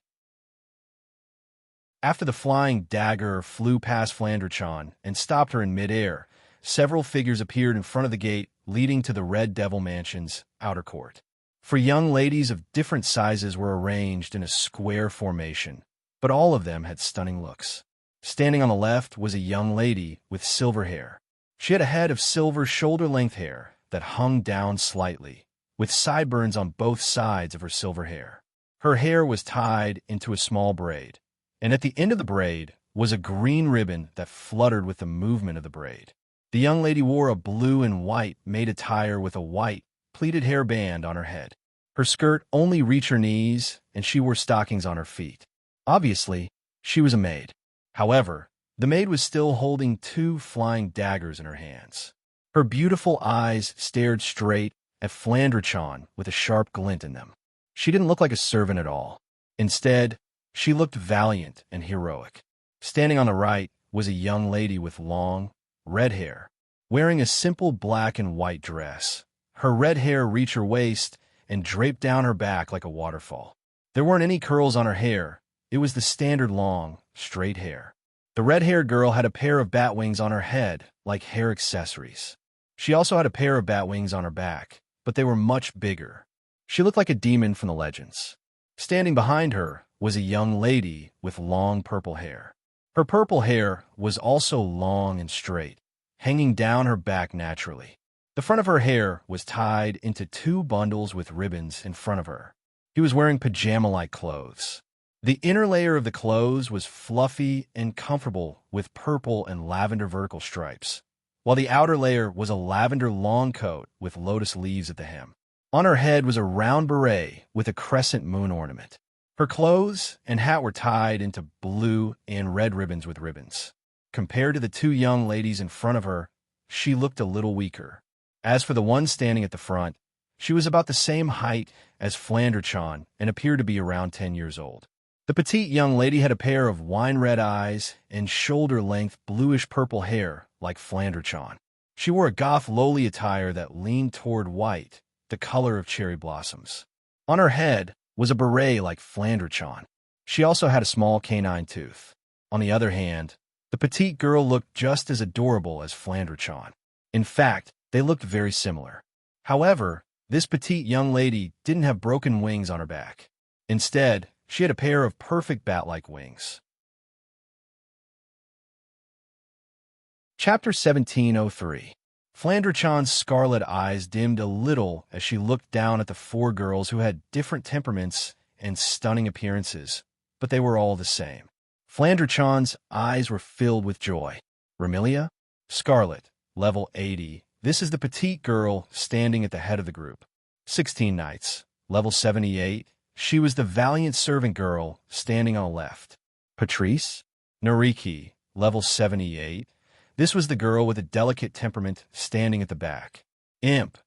After the flying dagger flew past Flandre-chan and stopped her in midair, several figures appeared in front of the gate leading to the Red Devil Mansion's outer court. For young ladies of different sizes were arranged in a square formation, but all of them had stunning looks. Standing on the left was a young lady with silver hair. She had a head of silver shoulder-length hair that hung down slightly, with sideburns on both sides of her silver hair. Her hair was tied into a small braid, and at the end of the braid was a green ribbon that fluttered with the movement of the braid. The young lady wore a blue and white maid attire with a white, pleated hairband on her head. Her skirt only reached her knees, and she wore stockings on her feet. Obviously, she was a maid. However, the maid was still holding 2 flying daggers in her hands. Her beautiful eyes stared straight at Flandre-chan with a sharp glint in them. She didn't look like a servant at all. Instead, she looked valiant and heroic. Standing on the right was a young lady with long, red hair, wearing a simple black and white dress. Her red hair reached her waist and draped down her back like a waterfall. There weren't any curls on her hair. It was the standard long, straight hair. The red-haired girl had a pair of bat wings on her head, like hair accessories. She also had a pair of bat wings on her back, but they were much bigger. She looked like a demon from the legends. Standing behind her was a young lady with long purple hair. Her purple hair was also long and straight, hanging down her back naturally. The front of her hair was tied into 2 bundles with ribbons in front of her. She was wearing pajama-like clothes. The inner layer of the clothes was fluffy and comfortable with purple and lavender vertical stripes, while the outer layer was a lavender long coat with lotus leaves at the hem. On her head was a round beret with a crescent moon ornament. Her clothes and hat were tied into blue and red ribbons with ribbons. Compared to the 2 young ladies in front of her, she looked a little weaker. As for the one standing at the front, she was about the same height as Flandre-chan and appeared to be around 10 years old. The petite young lady had a pair of wine-red eyes and shoulder-length bluish-purple hair like Flandre-chan. She wore a goth lowly attire that leaned toward white, the color of cherry blossoms. On her head was a beret like Flandre-chan. She also had a small canine tooth. On the other hand, the petite girl looked just as adorable as Flandre-chan. In fact, they looked very similar. However, this petite young lady didn't have broken wings on her back. Instead, she had a pair of perfect bat-like wings. Chapter 1703. Flandre-chan's scarlet eyes dimmed a little as she looked down at the 4 girls who had different temperaments and stunning appearances, but they were all the same. Flandre-chan's eyes were filled with joy. Remilia? Scarlet, level 80. This is the petite girl standing at the head of the group. 16 Knights, level 78. She was the valiant servant girl standing on the left. Patrice? Nariki, level 78. This was the girl with a delicate temperament standing at the back. Imp,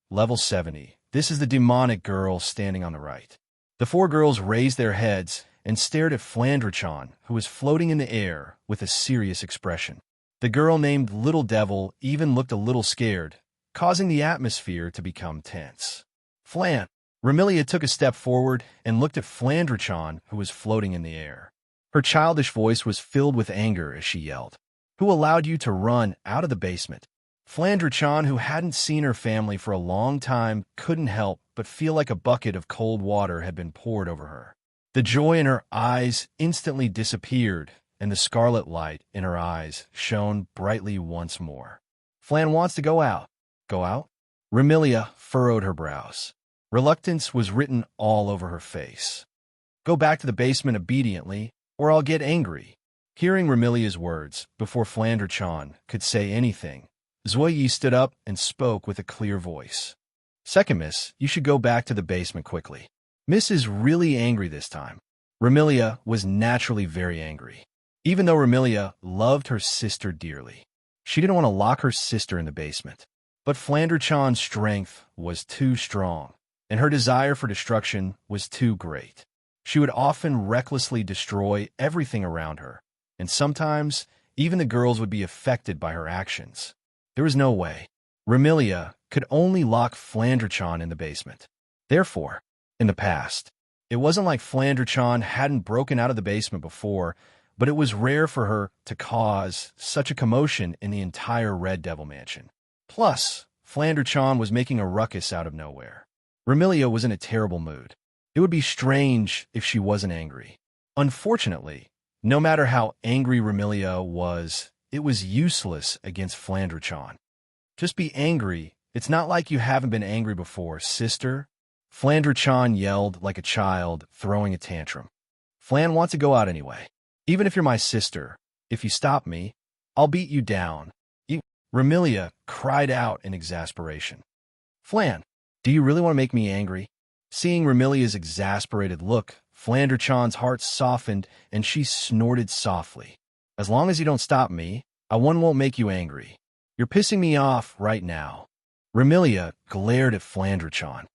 level 70. This is the demonic girl standing on the right. The 4 girls raised their heads and stared at Flandre-chan, who was floating in the air with a serious expression. The girl named Little Devil even looked a little scared, causing the atmosphere to become tense. Flan. Remilia took a step forward and looked at Flandre-chan, who was floating in the air. Her childish voice was filled with anger as she yelled, "Who allowed you to run out of the basement?" Flandre-chan, who hadn't seen her family for a long time, couldn't help but feel like a bucket of cold water had been poured over her. The joy in her eyes instantly disappeared, and the scarlet light in her eyes shone brightly once more. "Flan wants to go out." "Go out?" Remilia furrowed her brows. Reluctance was written all over her face. "Go back to the basement obediently, or I'll get angry." Hearing Remilia's words, before Flandre-chan could say anything, Zuoyi stood up and spoke with a clear voice. "Second miss, you should go back to the basement quickly. Miss is really angry this time." Remilia was naturally very angry. Even though Remilia loved her sister dearly, she didn't want to lock her sister in the basement. But Flandre-chan's strength was too strong, and her desire for destruction was too great. She would often recklessly destroy everything around her, and sometimes even the girls would be affected by her actions. There was no way. Remilia could only lock Flandre-chan in the basement. Therefore, in the past, it wasn't like Flandre-chan hadn't broken out of the basement before, but it was rare for her to cause such a commotion in the entire Red Devil Mansion. Plus, Flandre-chan was making a ruckus out of nowhere. Remilia was in a terrible mood. It would be strange if she wasn't angry. Unfortunately, no matter how angry Remilia was, it was useless against Flandre-chan. "Just be angry. It's not like you haven't been angry before, sister." Flandre-chan yelled like a child throwing a tantrum. "Flan wants to go out anyway. Even if you're my sister, if you stop me, I'll beat you down." Remilia cried out in exasperation. "Flan, do you really want to make me angry?" Seeing Remilia's exasperated look, Flandre-chan's heart softened and she snorted softly. "As long as you don't stop me, I won't make you angry. You're pissing me off right now." Remilia glared at Flandre-chan.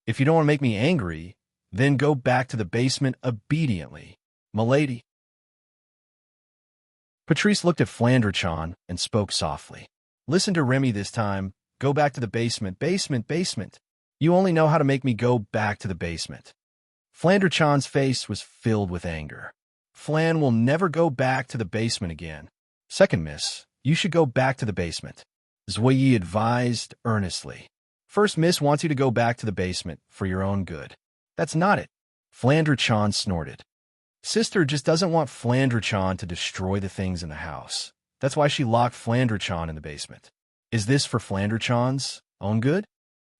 "If you don't want to make me angry, then go back to the basement obediently, milady." Patrice looked at Flandre-chan and spoke softly. "Listen to Remy this time. Go back to the basement, basement. You only know how to make me go back to the basement." Flandre-chan's face was filled with anger. "Flan will never go back to the basement again. Second miss, you should go back to the basement," Zuoyi advised earnestly. "First miss wants you to go back to the basement for your own good." "That's not it," Flandre-chan snorted. "Sister just doesn't want Flandre-chan to destroy the things in the house. That's why she locked Flandre-chan in the basement. Is this for Flandre-chan's own good?"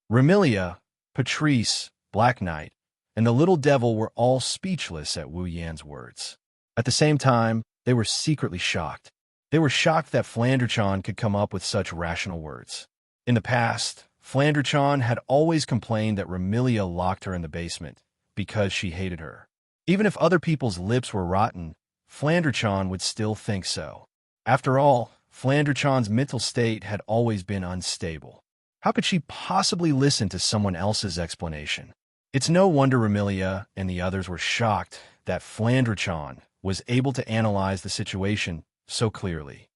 Remilia, Patrice, Black Knight, and the Little Devil were all speechless at Wu Yan's words. At the same time, they were secretly shocked. They were shocked that Flandre-chan could come up with such rational words. In the past, Flandre-chan had always complained that Remilia locked her in the basement because she hated her. Even if other people's lips were rotten, Flandre-chan would still think so. After all, Flandre-chan's mental state had always been unstable. How could she possibly listen to someone else's explanation? It's no wonder Remilia and the others were shocked that Flandre-chan was able to analyze the situation so clearly.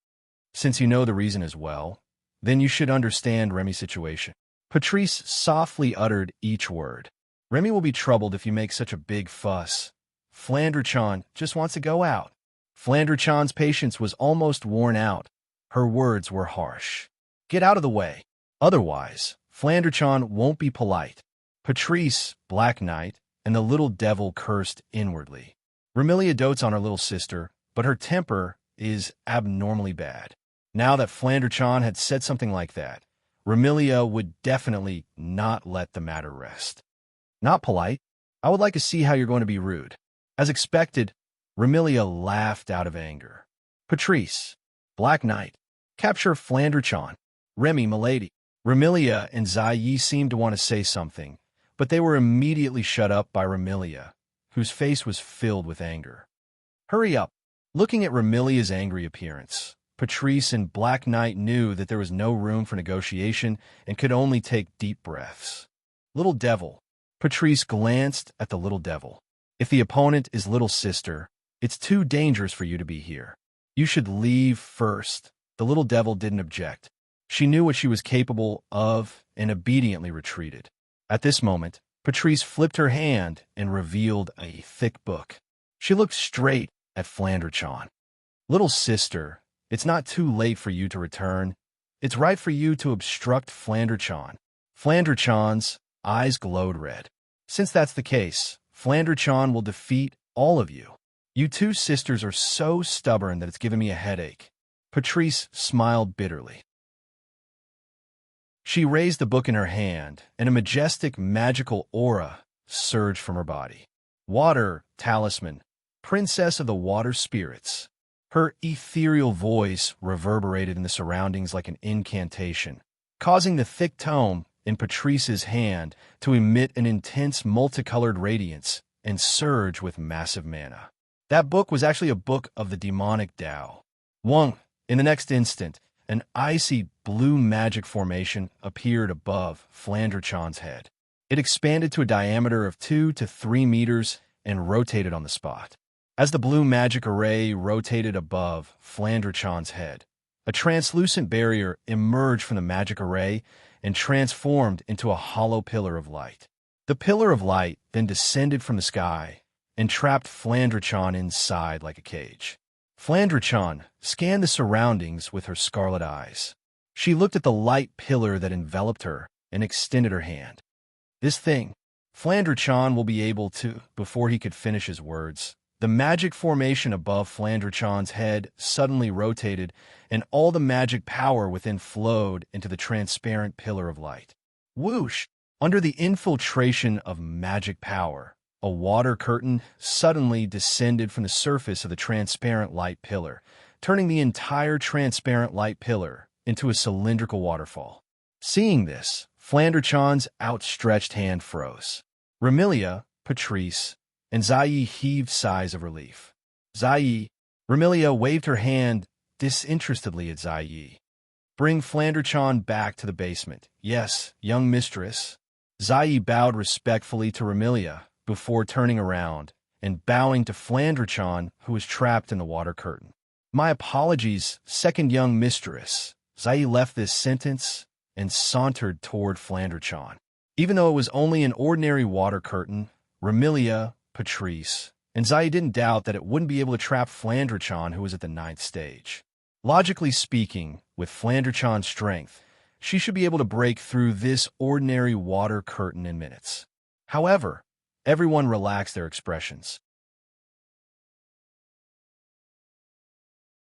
Since you know the reason as well, then you should understand Remy's situation. Patrice softly uttered each word. "Remy will be troubled if you make such a big fuss. Flandre-chan just wants to go out." Flandre-chan's patience was almost worn out. Her words were harsh. "Get out of the way. Otherwise, Flandre-chan won't be polite." Patrice, Black Knight, and the Little Devil cursed inwardly. Remilia dotes on her little sister, but her temper is abnormally bad. Now that Flandre-chan had said something like that, Remilia would definitely not let the matter rest. "Not polite? I would like to see how you're going to be rude." As expected, Remilia laughed out of anger. "Patrice, Black Knight, capture Flandre-chan. Remy, milady." Remilia and Ziyi seemed to want to say something, but they were immediately shut up by Remilia, whose face was filled with anger. "Hurry up." Looking at Remilia's angry appearance, Patrice and Black Knight knew that there was no room for negotiation and could only take deep breaths. "Little Devil." Patrice glanced at the Little Devil. If the opponent is little sister, it's too dangerous for you to be here. You should leave first. The little devil didn't object. She knew what she was capable of and obediently retreated. At this moment, Patrice flipped her hand and revealed a thick book. She looked straight at Flanderchan. Little sister, it's not too late for you to return. It's right for you to obstruct Flanderchan. Flanderchan's eyes glowed red. Since that's the case, Flanderchan will defeat all of you. You two sisters are so stubborn that it's given me a headache. Patrice smiled bitterly. She raised the book in her hand, and a majestic magical aura surged from her body. Water Talisman, Princess of the Water Spirits. Her ethereal voice reverberated in the surroundings like an incantation, causing the thick tome in Patrice's hand to emit an intense multicolored radiance and surge with massive mana. That book was actually a book of the demonic Tao. In the next instant, an icy blue magic formation appeared above Flanderchan's head. It expanded to a diameter of 2 to 3 meters and rotated on the spot. As the blue magic array rotated above Flanderchan's head, a translucent barrier emerged from the magic array and transformed into a hollow pillar of light. The pillar of light then descended from the sky and trapped Flanderchan inside like a cage. Flanderchan scanned the surroundings with her scarlet eyes. She looked at the light pillar that enveloped her and extended her hand. This thing, Flanderchan will be able to, before he could finish his words. The magic formation above Flanderchan's head suddenly rotated, and all the magic power within flowed into the transparent pillar of light. Whoosh! Under the infiltration of magic power, a water curtain suddenly descended from the surface of the transparent light pillar, turning the entire transparent light pillar into a cylindrical waterfall. Seeing this, Flanderchan's outstretched hand froze. Remilia, Patrice, and Zai heaved sighs of relief. Remilia waved her hand disinterestedly at Zai. Bring Flanderchan back to the basement. Yes, young mistress. Zai bowed respectfully to Remilia before turning around and bowing to Flanderchan, who was trapped in the water curtain. My apologies, second young mistress. Zai left this sentence and sauntered toward Flanderchan. Even though it was only an ordinary water curtain, Remilia, Patrice, and Zai didn't doubt that it wouldn't be able to trap Flanderchan, who was at the 9th stage. Logically speaking, with Flanderchan's strength, she should be able to break through this ordinary water curtain in minutes. However, everyone relaxed their expressions.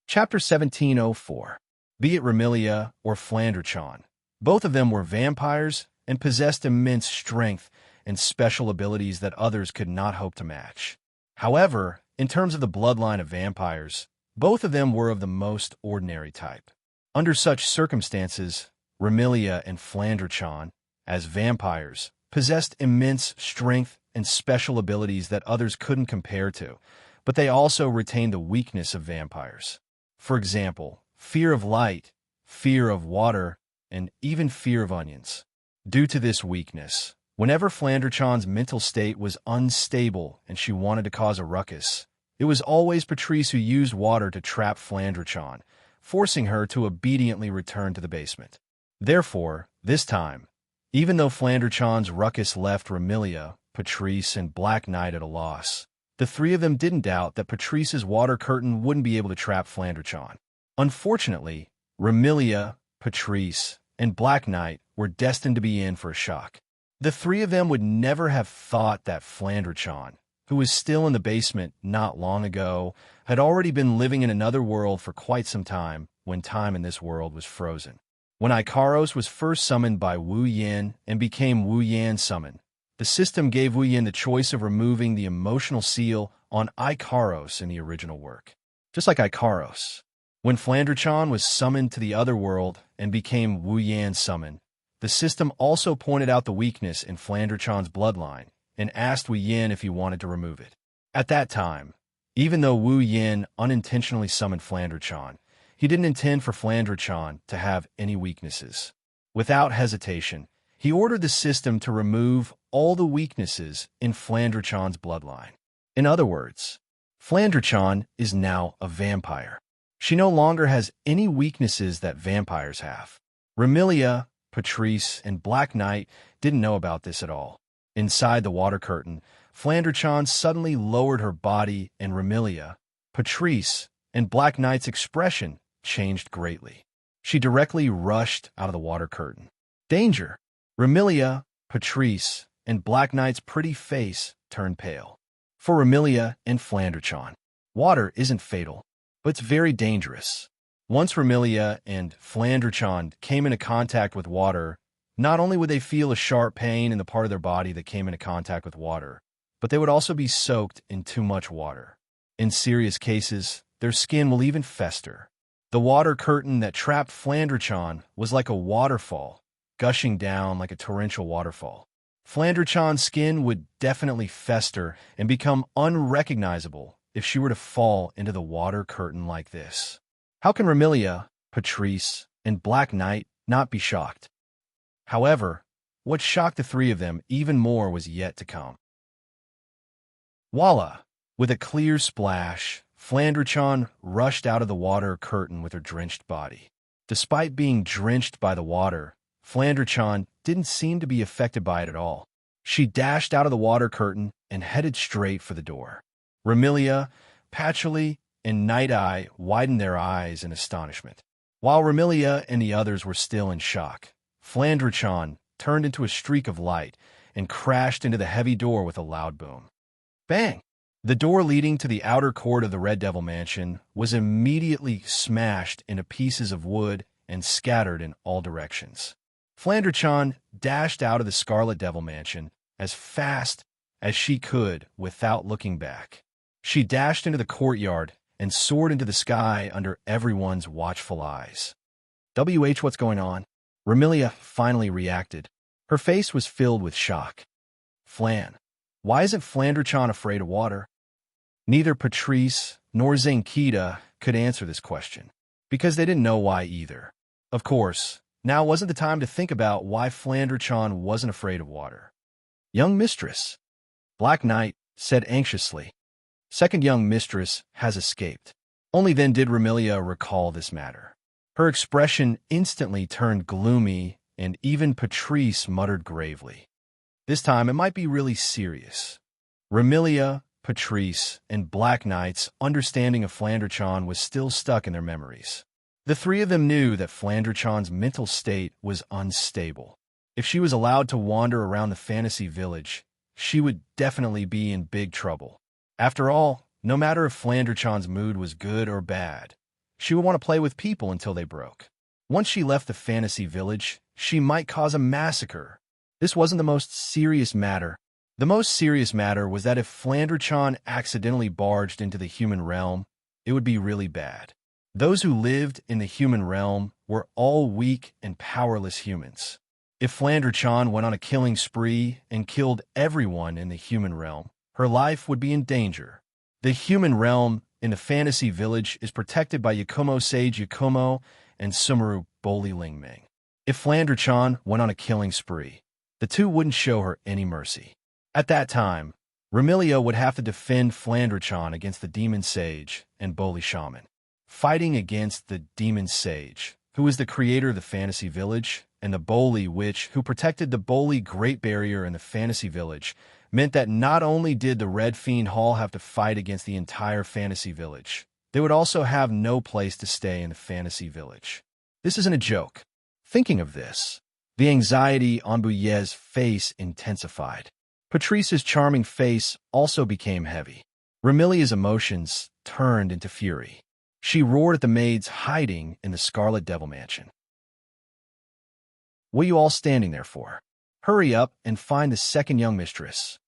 Chapter 1704. Be it Remilia or Flanderchan, both of them were vampires and possessed immense strength and special abilities that others could not hope to match. However, in terms of the bloodline of vampires, both of them were of the most ordinary type. Under such circumstances, Remilia and Flanderchan, as vampires, possessed immense strength and special abilities that others couldn't compare to, but they also retained the weakness of vampires. For example, fear of light, fear of water, and even fear of onions. Due to this weakness, whenever Flanderchan's mental state was unstable and she wanted to cause a ruckus, it was always Patrice who used water to trap Flanderchan, forcing her to obediently return to the basement. Therefore, this time, even though Flanderchan's ruckus left Remilia, Patrice, and Black Knight at a loss, the three of them didn't doubt that Patrice's water curtain wouldn't be able to trap Flanderchan. Unfortunately, Remilia, Patrice, and Black Knight were destined to be in for a shock. The three of them would never have thought that Flanderchan, who was still in the basement not long ago, had already been living in another world for quite some time when time in this world was frozen. When Ikaros was first summoned by Wu Yin and became Wu Yan summoned, the system gave Wu Yin the choice of removing the emotional seal on Ikaros in the original work. Just like Ikaros, when Flanderchan was summoned to the other world and became Wu Yan summoned, the system also pointed out the weakness in Flanderchan's bloodline and asked Wu Yin if he wanted to remove it. At that time, even though Wu Yin unintentionally summoned Flanderchan, he didn't intend for Flanderchan to have any weaknesses. Without hesitation, he ordered the system to remove all the weaknesses in Flanderchan's bloodline. In other words, Flandre is now a vampire. She no longer has any weaknesses that vampires have. Remilia, Patrice, and Black Knight didn't know about this at all. Inside the water curtain, Flandre suddenly lowered her body, and Remilia, Patrice, and Black Knight's expression changed greatly. She directly rushed out of the water curtain. Danger! Remilia, Patrice, and Black Knight's pretty face turned pale. For Remilia and Flandre, water isn't fatal, but it's very dangerous. Once Remilia and Flandre came into contact with water, not only would they feel a sharp pain in the part of their body that came into contact with water, but they would also be soaked in too much water. In serious cases, their skin will even fester. The water curtain that trapped Flandre was like a waterfall, gushing down like a torrential waterfall. Flandre skin would definitely fester and become unrecognizable if she were to fall into the water curtain like this. How can Remilia, Patrice, and Black Knight not be shocked? However, what shocked the three of them even more was yet to come. Voila! With a clear splash, Flandre rushed out of the water curtain with her drenched body. Despite being drenched by the water, Flandre didn't seem to be affected by it at all. She dashed out of the water curtain and headed straight for the door. Remilia, Patchouli, and Night Eye widened their eyes in astonishment. While Remilia and the others were still in shock, Flandre turned into a streak of light and crashed into the heavy door with a loud boom. Bang! The door leading to the outer court of the Red Devil Mansion was immediately smashed into pieces of wood and scattered in all directions. Flandre dashed out of the Scarlet Devil Mansion as fast as she could without looking back. She dashed into the courtyard and soared into the sky under everyone's watchful eyes. What's going on? Remilia finally reacted. Her face was filled with shock. Flan, why isn't Flandre afraid of water? Neither Patrice nor Xianxia could answer this question, because they didn't know why either. Of course, now wasn't the time to think about why Flandre wasn't afraid of water. Young mistress, Black Knight said anxiously. Second young mistress has escaped. Only then did Remilia recall this matter. Her expression instantly turned gloomy, and even Patrice muttered gravely. This time it might be really serious. Remilia, Patrice, and Black Knight's understanding of Flandre was still stuck in their memories. The three of them knew that Flandre mental state was unstable. If she was allowed to wander around the fantasy village, she would definitely be in big trouble. After all, no matter if Flandre mood was good or bad, she would want to play with people until they broke. Once she left the fantasy village, she might cause a massacre. This wasn't the most serious matter. The most serious matter was that if Flandre accidentally barged into the human realm, it would be really bad. Those who lived in the human realm were all weak and powerless humans. If Flandre went on a killing spree and killed everyone in the human realm, her life would be in danger. The human realm in the fantasy village is protected by Yakumo Sage Yakumo and Sumeru Boli Lingming. If Flandre went on a killing spree, the two wouldn't show her any mercy. At that time, Remilia would have to defend Flandre against the Demon Sage and Boli Shaman. Fighting against the Demon Sage, who was the creator of the fantasy village, and the Boli Witch, who protected the Boli Great Barrier in the fantasy village, meant that not only did the Red Fiend Hall have to fight against the entire fantasy village, they would also have no place to stay in the fantasy village. This isn't a joke. Thinking of this, the anxiety on Bouillet's face intensified. Patrice's charming face also became heavy. Remilia's emotions turned into fury. She roared at the maids hiding in the Scarlet Devil Mansion. What are you all standing there for? Hurry up and find the second young mistress.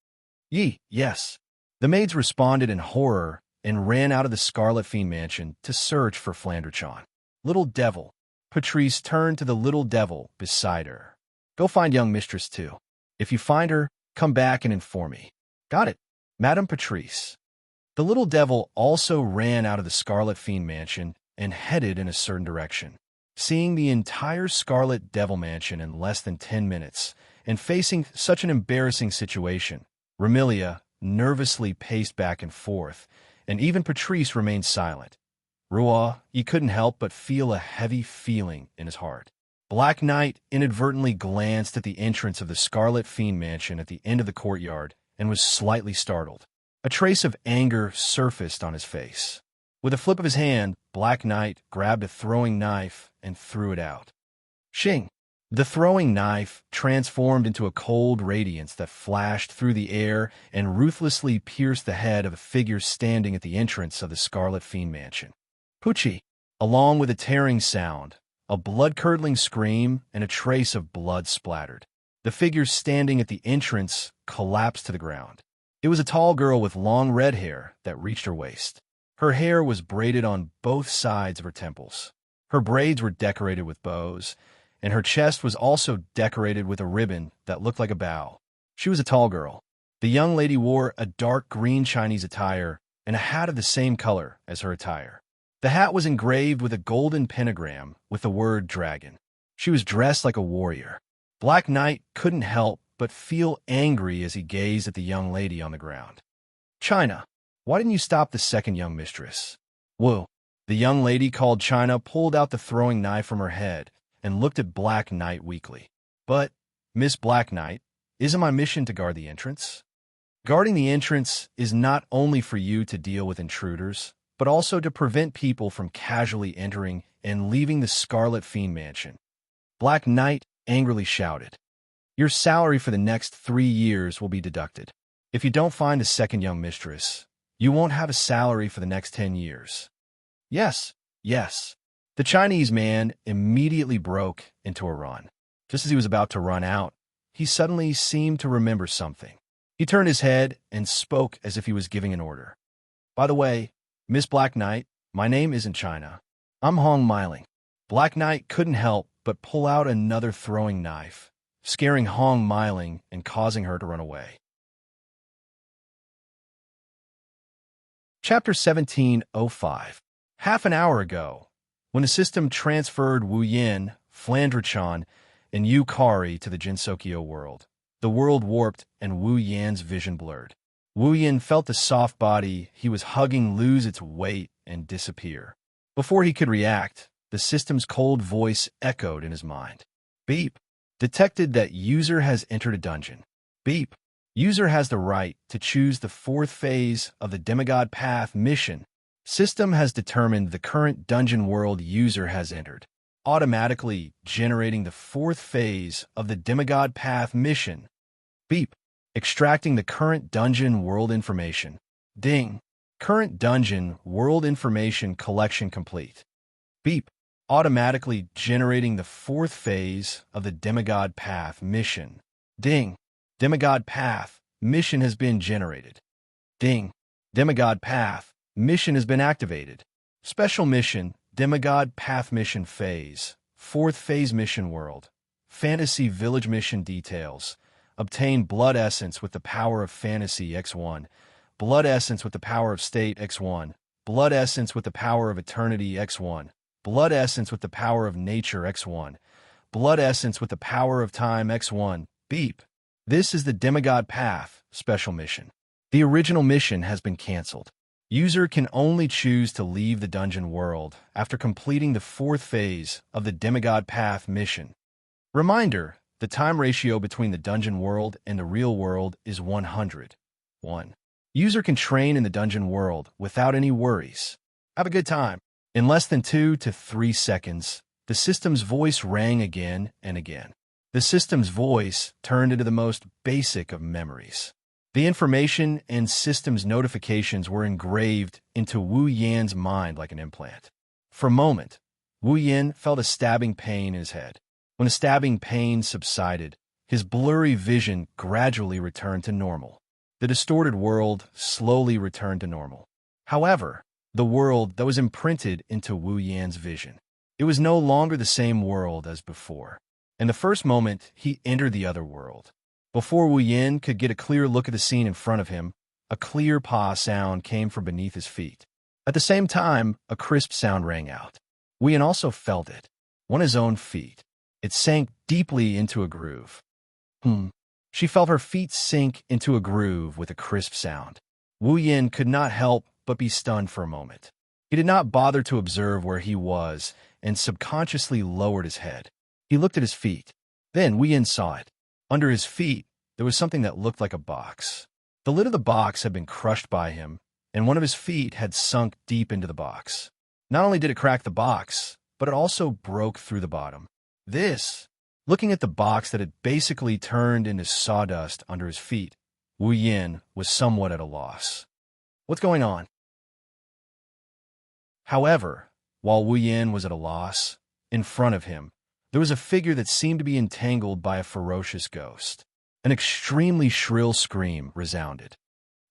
Yes. The maids responded in horror and ran out of the Scarlet Fiend Mansion to search for Flandre. Little devil. Patrice turned to the little devil beside her. Go find young mistress too. If you find her, come back and inform me. Got it, Madame Patrice. The little devil also ran out of the Scarlet Fiend Mansion and headed in a certain direction. Seeing the entire Scarlet Devil Mansion in less than 10 minutes and facing such an embarrassing situation, Remilia, nervously paced back and forth, and even Patrice remained silent. Rua, he couldn't help but feel a heavy feeling in his heart. Black Knight inadvertently glanced at the entrance of the Scarlet Fiend mansion at the end of the courtyard and was slightly startled. A trace of anger surfaced on his face. With a flip of his hand, Black Knight grabbed a throwing knife and threw it out. Shing! The throwing knife transformed into a cold radiance that flashed through the air and ruthlessly pierced the head of a figure standing at the entrance of the Scarlet Fiend mansion. Pucci! Along with a tearing sound, a blood-curdling scream, and a trace of blood splattered. The figure standing at the entrance collapsed to the ground. It was a tall girl with long red hair that reached her waist. Her hair was braided on both sides of her temples. Her braids were decorated with bows, and her chest was also decorated with a ribbon that looked like a bow. She was a tall girl. The young lady wore a dark green Chinese attire and a hat of the same color as her attire. The hat was engraved with a golden pentagram with the word dragon. She was dressed like a warrior. Black Knight couldn't help but feel angry as he gazed at the young lady on the ground. China, why didn't you stop the second young mistress? Wu. The young lady called China pulled out the throwing knife from her head and looked at Black Knight weakly. But, Miss Black Knight, isn't my mission to guard the entrance? Guarding the entrance is not only for you to deal with intruders, but also to prevent people from casually entering and leaving the Scarlet Fiend mansion. Black Knight angrily shouted. Your salary for the next 3 years will be deducted. If you don't find a second young mistress, you won't have a salary for the next 10 years. Yes, yes. The Chinese man immediately broke into a run. Just as he was about to run out, he suddenly seemed to remember something. He turned his head and spoke as if he was giving an order. By the way, Miss Black Knight, my name isn't China. I'm Hong Miling. Black Knight couldn't help but pull out another throwing knife, scaring Hong Miling and causing her to run away. Chapter 1705. Half an hour ago, when the system transferred Wu Yin, Flandrachon, and Yu Kari to the Jinsokyo world, the world warped and Wu Yan's vision blurred. Wu Yin felt the soft body he was hugging lose its weight and disappear. Before he could react, the system's cold voice echoed in his mind. Beep. Detected that user has entered a dungeon. Beep. User has the right to choose the 4th phase of the Demigod Path mission. System has determined the current dungeon world user has entered, automatically generating the 4th phase of the Demigod Path mission. Beep. Extracting the current dungeon world information. Ding. Current dungeon world information collection complete. Beep. Automatically generating the 4th phase of the Demigod Path mission. Ding. Demigod Path mission has been generated. Ding. Demigod Path mission has been activated. Special mission, Demigod Path mission phase. 4th phase mission world. Fantasy village mission details. Obtain blood essence with the power of fantasy X1. Blood essence with the power of state X1. Blood essence with the power of eternity X1. Blood essence with the power of nature X1. Blood essence with the power of time X1. Beep. This is the Demigod Path special mission. The original mission has been cancelled. User can only choose to leave the dungeon world after completing the 4th phase of the Demigod Path mission. Reminder, the time ratio between the dungeon world and the real world is 100. 1. User can train in the dungeon world without any worries. Have a good time. In less than 2 to 3 seconds, the system's voice rang again and again. The system's voice turned into the most basic of memories. The information and system's notifications were engraved into Wu Yan's mind like an implant. For a moment, Wu Yan felt a stabbing pain in his head. When the stabbing pain subsided, his blurry vision gradually returned to normal. The distorted world slowly returned to normal. However, the world that was imprinted into Wu Yan's vision, it was no longer the same world as before. In the first moment, he entered the other world. Before Wu Yan could get a clear look at the scene in front of him, a clear paw sound came from beneath his feet. At the same time, a crisp sound rang out. Wu Yan also felt it, on his own feet. It sank deeply into a groove. She felt her feet sink into a groove with a crisp sound. Wu Yin could not help but be stunned for a moment. He did not bother to observe where he was and subconsciously lowered his head. He looked at his feet. Then Wu Yin saw it. Under his feet, there was something that looked like a box. The lid of the box had been crushed by him, and one of his feet had sunk deep into the box. Not only did it crack the box, but it also broke through the bottom. Looking at the box that had basically turned into sawdust under his feet, Wu Yin was somewhat at a loss. What's going on? However, while Wu Yin was at a loss, in front of him, there was a figure that seemed to be entangled by a ferocious ghost. An extremely shrill scream resounded.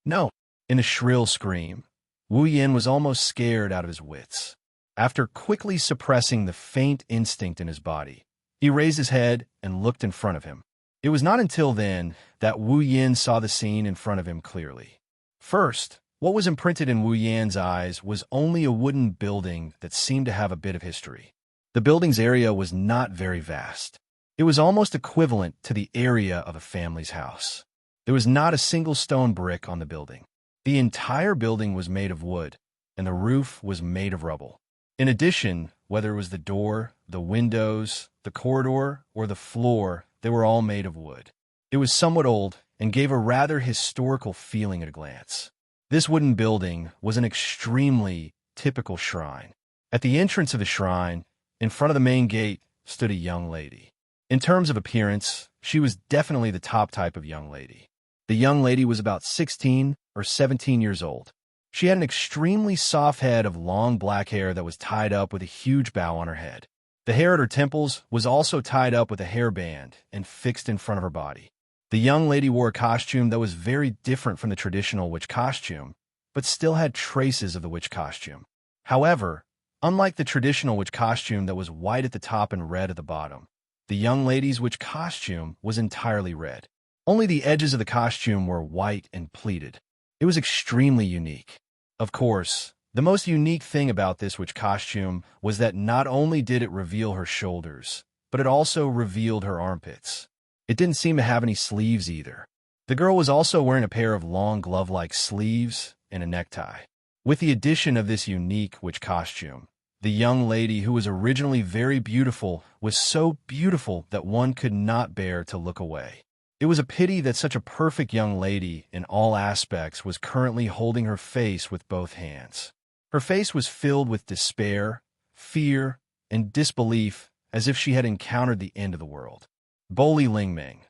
No! In a shrill scream, Wu Yin was almost scared out of his wits. After quickly suppressing the faint instinct in his body, he raised his head and looked in front of him. It was not until then that Wu Yin saw the scene in front of him clearly. First, what was imprinted in Wu Yin's eyes was only a wooden building that seemed to have a bit of history. The building's area was not very vast. It was almost equivalent to the area of a family's house. There was not a single stone brick on the building. The entire building was made of wood, and the roof was made of rubble. In addition, whether it was the door, the windows, the corridor, or the floor, they were all made of wood. It was somewhat old and gave a rather historical feeling at a glance. This wooden building was an extremely typical shrine. At the entrance of the shrine, in front of the main gate, stood a young lady. In terms of appearance, she was definitely the top type of young lady. The young lady was about 16 or 17 years old. She had an extremely soft head of long black hair that was tied up with a huge bow on her head. The hair at her temples was also tied up with a hairband and fixed in front of her body. The young lady wore a costume that was very different from the traditional witch costume, but still had traces of the witch costume. However, unlike the traditional witch costume that was white at the top and red at the bottom, the young lady's witch costume was entirely red. Only the edges of the costume were white and pleated. It was extremely unique. Of course, the most unique thing about this witch costume was that not only did it reveal her shoulders, but it also revealed her armpits. It didn't seem to have any sleeves either. The girl was also wearing a pair of long glove-like sleeves and a necktie. With the addition of this unique witch costume, the young lady, who was originally very beautiful, was so beautiful that one could not bear to look away. It was a pity that such a perfect young lady in all aspects was currently holding her face with both hands. Her face was filled with despair, fear, and disbelief, as if she had encountered the end of the world. Boli Lingming,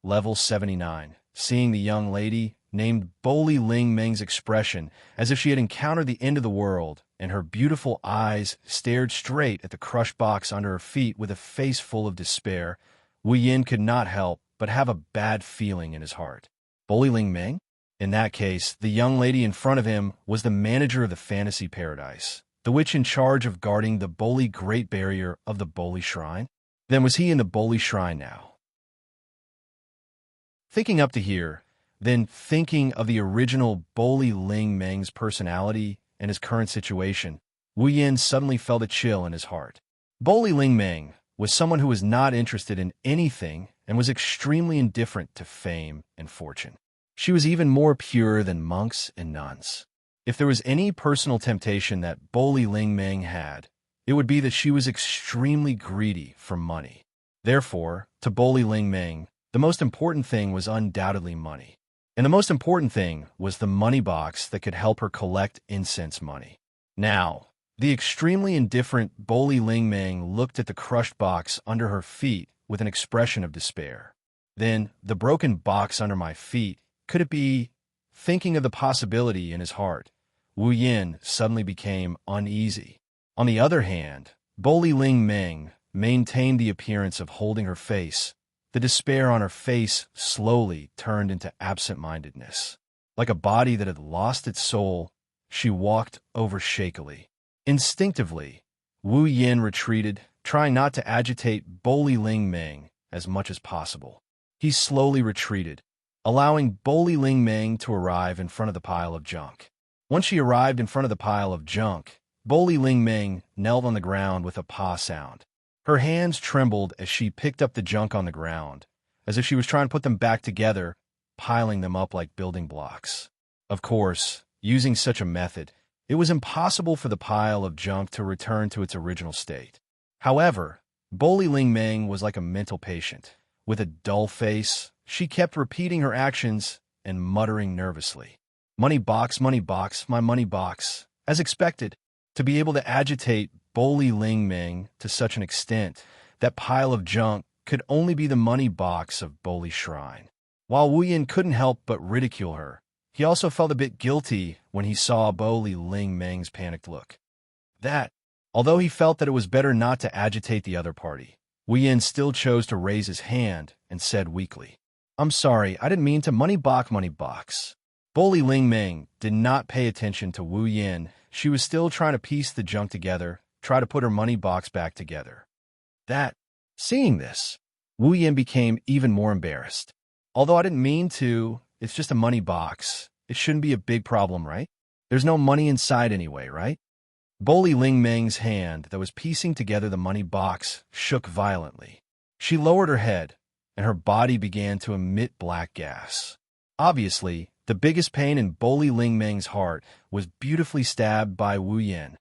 level 79, seeing the young lady, named Boli Lingming's expression as if she had encountered the end of the world, and her beautiful eyes stared straight at the crushed box under her feet with a face full of despair, Wu Yin could not help but have a bad feeling in his heart. Boli Lingming? In that case, the young lady in front of him was the manager of the Fantasy Paradise, the witch in charge of guarding the Boli Great Barrier of the Boli Shrine. Then was he in the Boli Shrine now? Thinking up to here, then thinking of the original Boli Lingming's personality and his current situation, Wu Yin suddenly felt a chill in his heart. Boli Lingming was someone who was not interested in anything and was extremely indifferent to fame and fortune. She was even more pure than monks and nuns. If there was any personal temptation that Boli Lingming had, it would be that she was extremely greedy for money. Therefore, to Boli Lingming, the most important thing was undoubtedly money. And the most important thing was the money box that could help her collect incense money. Now, the extremely indifferent Boli Lingming looked at the crushed box under her feet with an expression of despair. Then, the broken box under my feet, could it be? Thinking of the possibility in his heart, Wu Yin suddenly became uneasy. On the other hand, Boli Lingming maintained the appearance of holding her face. The despair on her face slowly turned into absent-mindedness. Like a body that had lost its soul, she walked over shakily. Instinctively, Wu Yin retreated, trying not to agitate Boli Lingming as much as possible. He slowly retreated, allowing Boli Lingming to arrive in front of the pile of junk. Once she arrived in front of the pile of junk, Boli Lingming knelt on the ground with a paw sound. Her hands trembled as she picked up the junk on the ground, as if she was trying to put them back together, piling them up like building blocks. Of course, using such a method, it was impossible for the pile of junk to return to its original state. However, Boli Lingmeng was like a mental patient. With a dull face, she kept repeating her actions and muttering nervously, money box, my money box." As expected, to be able to agitate Boli Lingmeng to such an extent, that pile of junk could only be the money box of Boli's shrine. While Wu Yin couldn't help but ridicule her, he also felt a bit guilty when he saw Boli Lingmeng's panicked look. Although he felt that it was better not to agitate the other party, Wu Yin still chose to raise his hand and said weakly, "I'm sorry, I didn't mean to money box." Boli Lingmeng did not pay attention to Wu Yin. She was still trying to piece the junk together, try to put her money box back together. Seeing this, Wu Yin became even more embarrassed. "Although I didn't mean to, it's just a money box. It shouldn't be a big problem, right? There's no money inside anyway, right?" Boli Lingmeng's hand that was piecing together the money box shook violently. She lowered her head, and her body began to emit black gas. Obviously, the biggest pain in Boli Lingmeng's heart was beautifully stabbed by Wu Yin.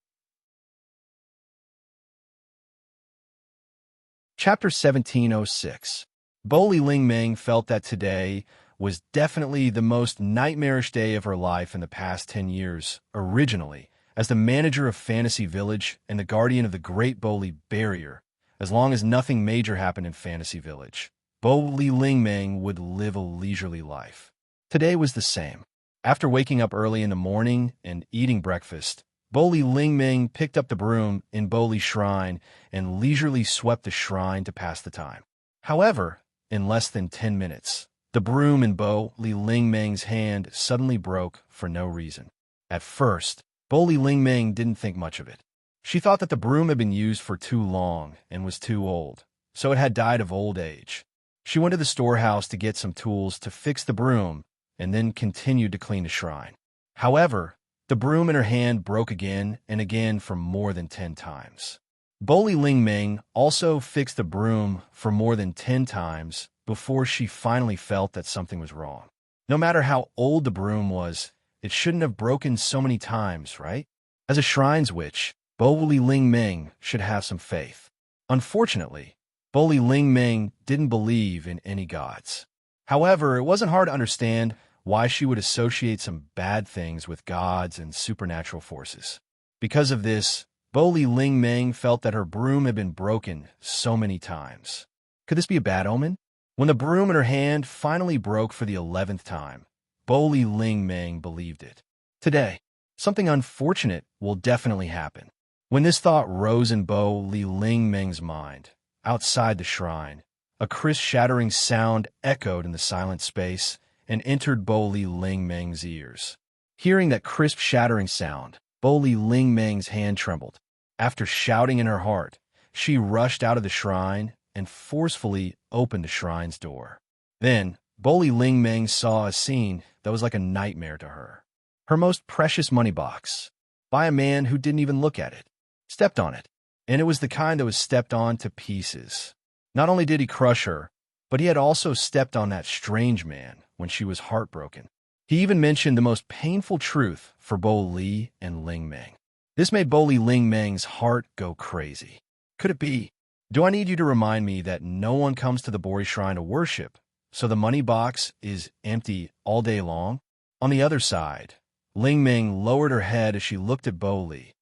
Chapter 1706. Boli Lingmeng felt that today was definitely the most nightmarish day of her life in the past 10 years. Originally, as the manager of Fantasy Village and the guardian of the Great Boli Barrier, as long as nothing major happened in Fantasy Village, Boli Lingmeng would live a leisurely life. Today was the same. After waking up early in the morning and eating breakfast, Boli Lingmeng picked up the broom in Boli's shrine and leisurely swept the shrine to pass the time. However, in less than 10 minutes, the broom in Boli Lingmeng's hand suddenly broke for no reason. At first, Boli Lingmeng didn't think much of it. She thought that the broom had been used for too long and was too old, so it had died of old age. She went to the storehouse to get some tools to fix the broom and then continued to clean the shrine. However, the broom in her hand broke again and again for more than 10 times. Boli Lingmeng also fixed the broom for more than 10 times before she finally felt that something was wrong. No matter how old the broom was, it shouldn't have broken so many times, right? As a shrine's witch, Boli Lingmeng should have some faith. Unfortunately, Boli Lingmeng didn't believe in any gods. However, it wasn't hard to understand why she would associate some bad things with gods and supernatural forces. Because of this, Boli Lingmeng felt that her broom had been broken so many times. Could this be a bad omen? When the broom in her hand finally broke for the 11th time, Boli Lingmeng believed it. Today, something unfortunate will definitely happen. When this thought rose in Boli Lingmeng's mind, outside the shrine, a crisp shattering sound echoed in the silent space and entered Boli Lingmeng's ears. Hearing that crisp shattering sound, Boli Lingmeng's hand trembled. After shouting in her heart, she rushed out of the shrine and forcefully opened the shrine's door. Then, Boli Lingmeng saw a scene that was like a nightmare to her. Her most precious money box, by a man who didn't even look at it, stepped on it, and it was the kind that was stepped on to pieces. Not only did he crush her, but he had also stepped on that strange man when she was heartbroken. He even mentioned the most painful truth for Boli and Lingmeng. This made Boli Lingmeng's heart go crazy. Could it be? Do I need you to remind me that no one comes to the Bori Shrine to worship, so the money box is empty all day long? On the other side, Lingmeng lowered her head as she looked at Boli.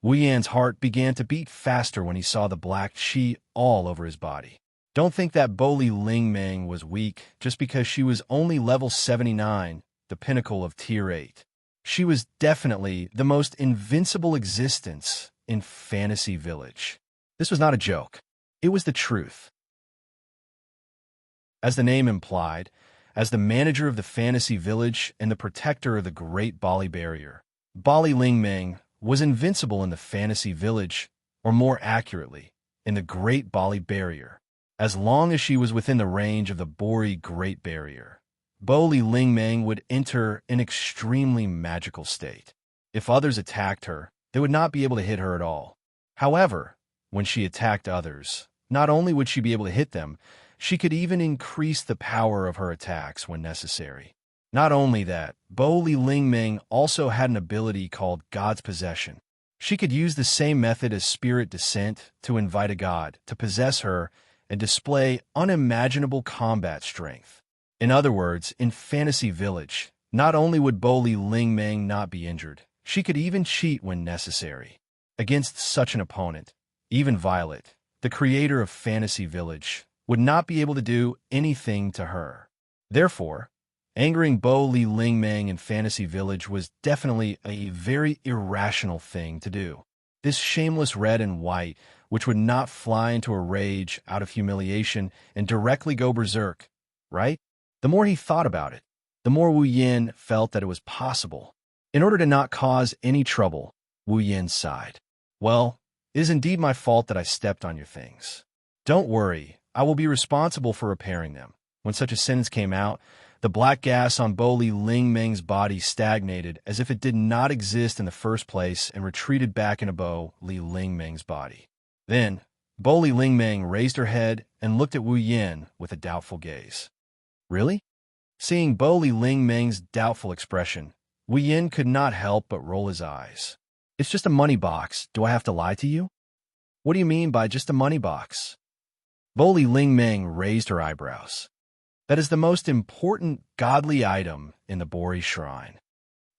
Wu Yan's heart began to beat faster when he saw the black chi all over his body. Don't think that Boli Lingmeng was weak just because she was only level 79, the pinnacle of Tier 8. She was definitely the most invincible existence in Fantasy Village. This was not a joke. It was the truth. As the name implied, as the manager of the Fantasy Village and the protector of the Great Bali Barrier, Boli Lingmeng was invincible in the Fantasy Village, or more accurately, in the Great Bali Barrier, as long as she was within the range of the Bori Great Barrier. Boli Lingmeng would enter an extremely magical state. If others attacked her, they would not be able to hit her at all. However, when she attacked others, not only would she be able to hit them, She could even increase the power of her attacks when necessary. Not only that, Bo Li Lingming also had an ability called God's Possession. She could use the same method as spirit descent to invite a god to possess her and display unimaginable combat strength. In other words, in Fantasy Village, not only would Bo Li Lingming not be injured, she could even cheat when necessary. Against such an opponent, even Violet, the creator of Fantasy Village, would not be able to do anything to her. Therefore, angering Bo Li Lingming in Fantasy Village was definitely a very irrational thing to do. This shameless red and white, which would not fly into a rage out of humiliation and directly go berserk, right? The more he thought about it, the more Wu Yin felt that it was possible. In order to not cause any trouble, Wu Yin sighed. Well, it is indeed my fault that I stepped on your things. Don't worry, I will be responsible for repairing them. When such a sentence came out, the black gas on Bo Li Lingming's body stagnated as if it did not exist in the first place and retreated back into Bo Li Lingming's body. Then, Bo Li Lingming raised her head and looked at Wu Yin with a doubtful gaze. Really? Seeing Bo Li Lingming's doubtful expression, Wu Yin could not help but roll his eyes. It's just a money box. Do I have to lie to you? What do you mean by just a money box? Bo Li Lingming raised her eyebrows. That is the most important godly item in the Bori Shrine.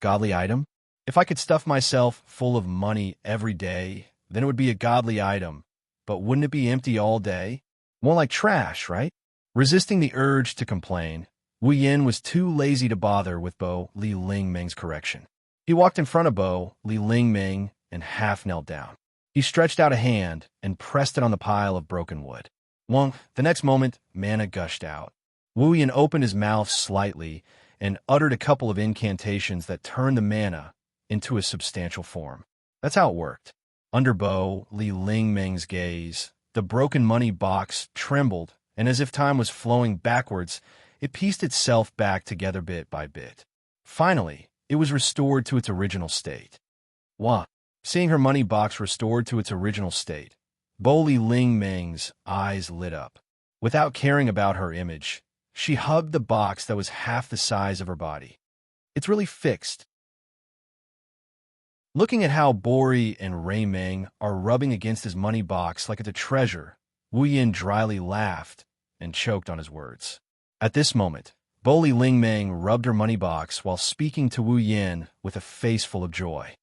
Godly item? If I could stuff myself full of money every day, then it would be a godly item. But wouldn't it be empty all day? More like trash, right? Resisting the urge to complain, Wu Yin was too lazy to bother with Bo Li Lingming's correction. He walked in front of Bo Li Lingming and half knelt down. He stretched out a hand and pressed it on the pile of broken wood. The next moment, mana gushed out. Wu Yin opened his mouth slightly and uttered a couple of incantations that turned the mana into a substantial form. That's how it worked. Under Bo Li Lingming's gaze, the broken money box trembled, and as if time was flowing backwards, it pieced itself back together bit by bit. Finally, it was restored to its original state. Seeing her money box restored to its original state, Bo Li Lingming's eyes lit up. Without caring about her image, she hugged the box that was half the size of her body. It's really fixed. Looking at how Bori and Rei Ming are rubbing against his money box like it's a treasure, Wu Yin dryly laughed and choked on his words. At this moment, Bo Li Lingming rubbed her money box while speaking to Wu Yin with a face full of joy.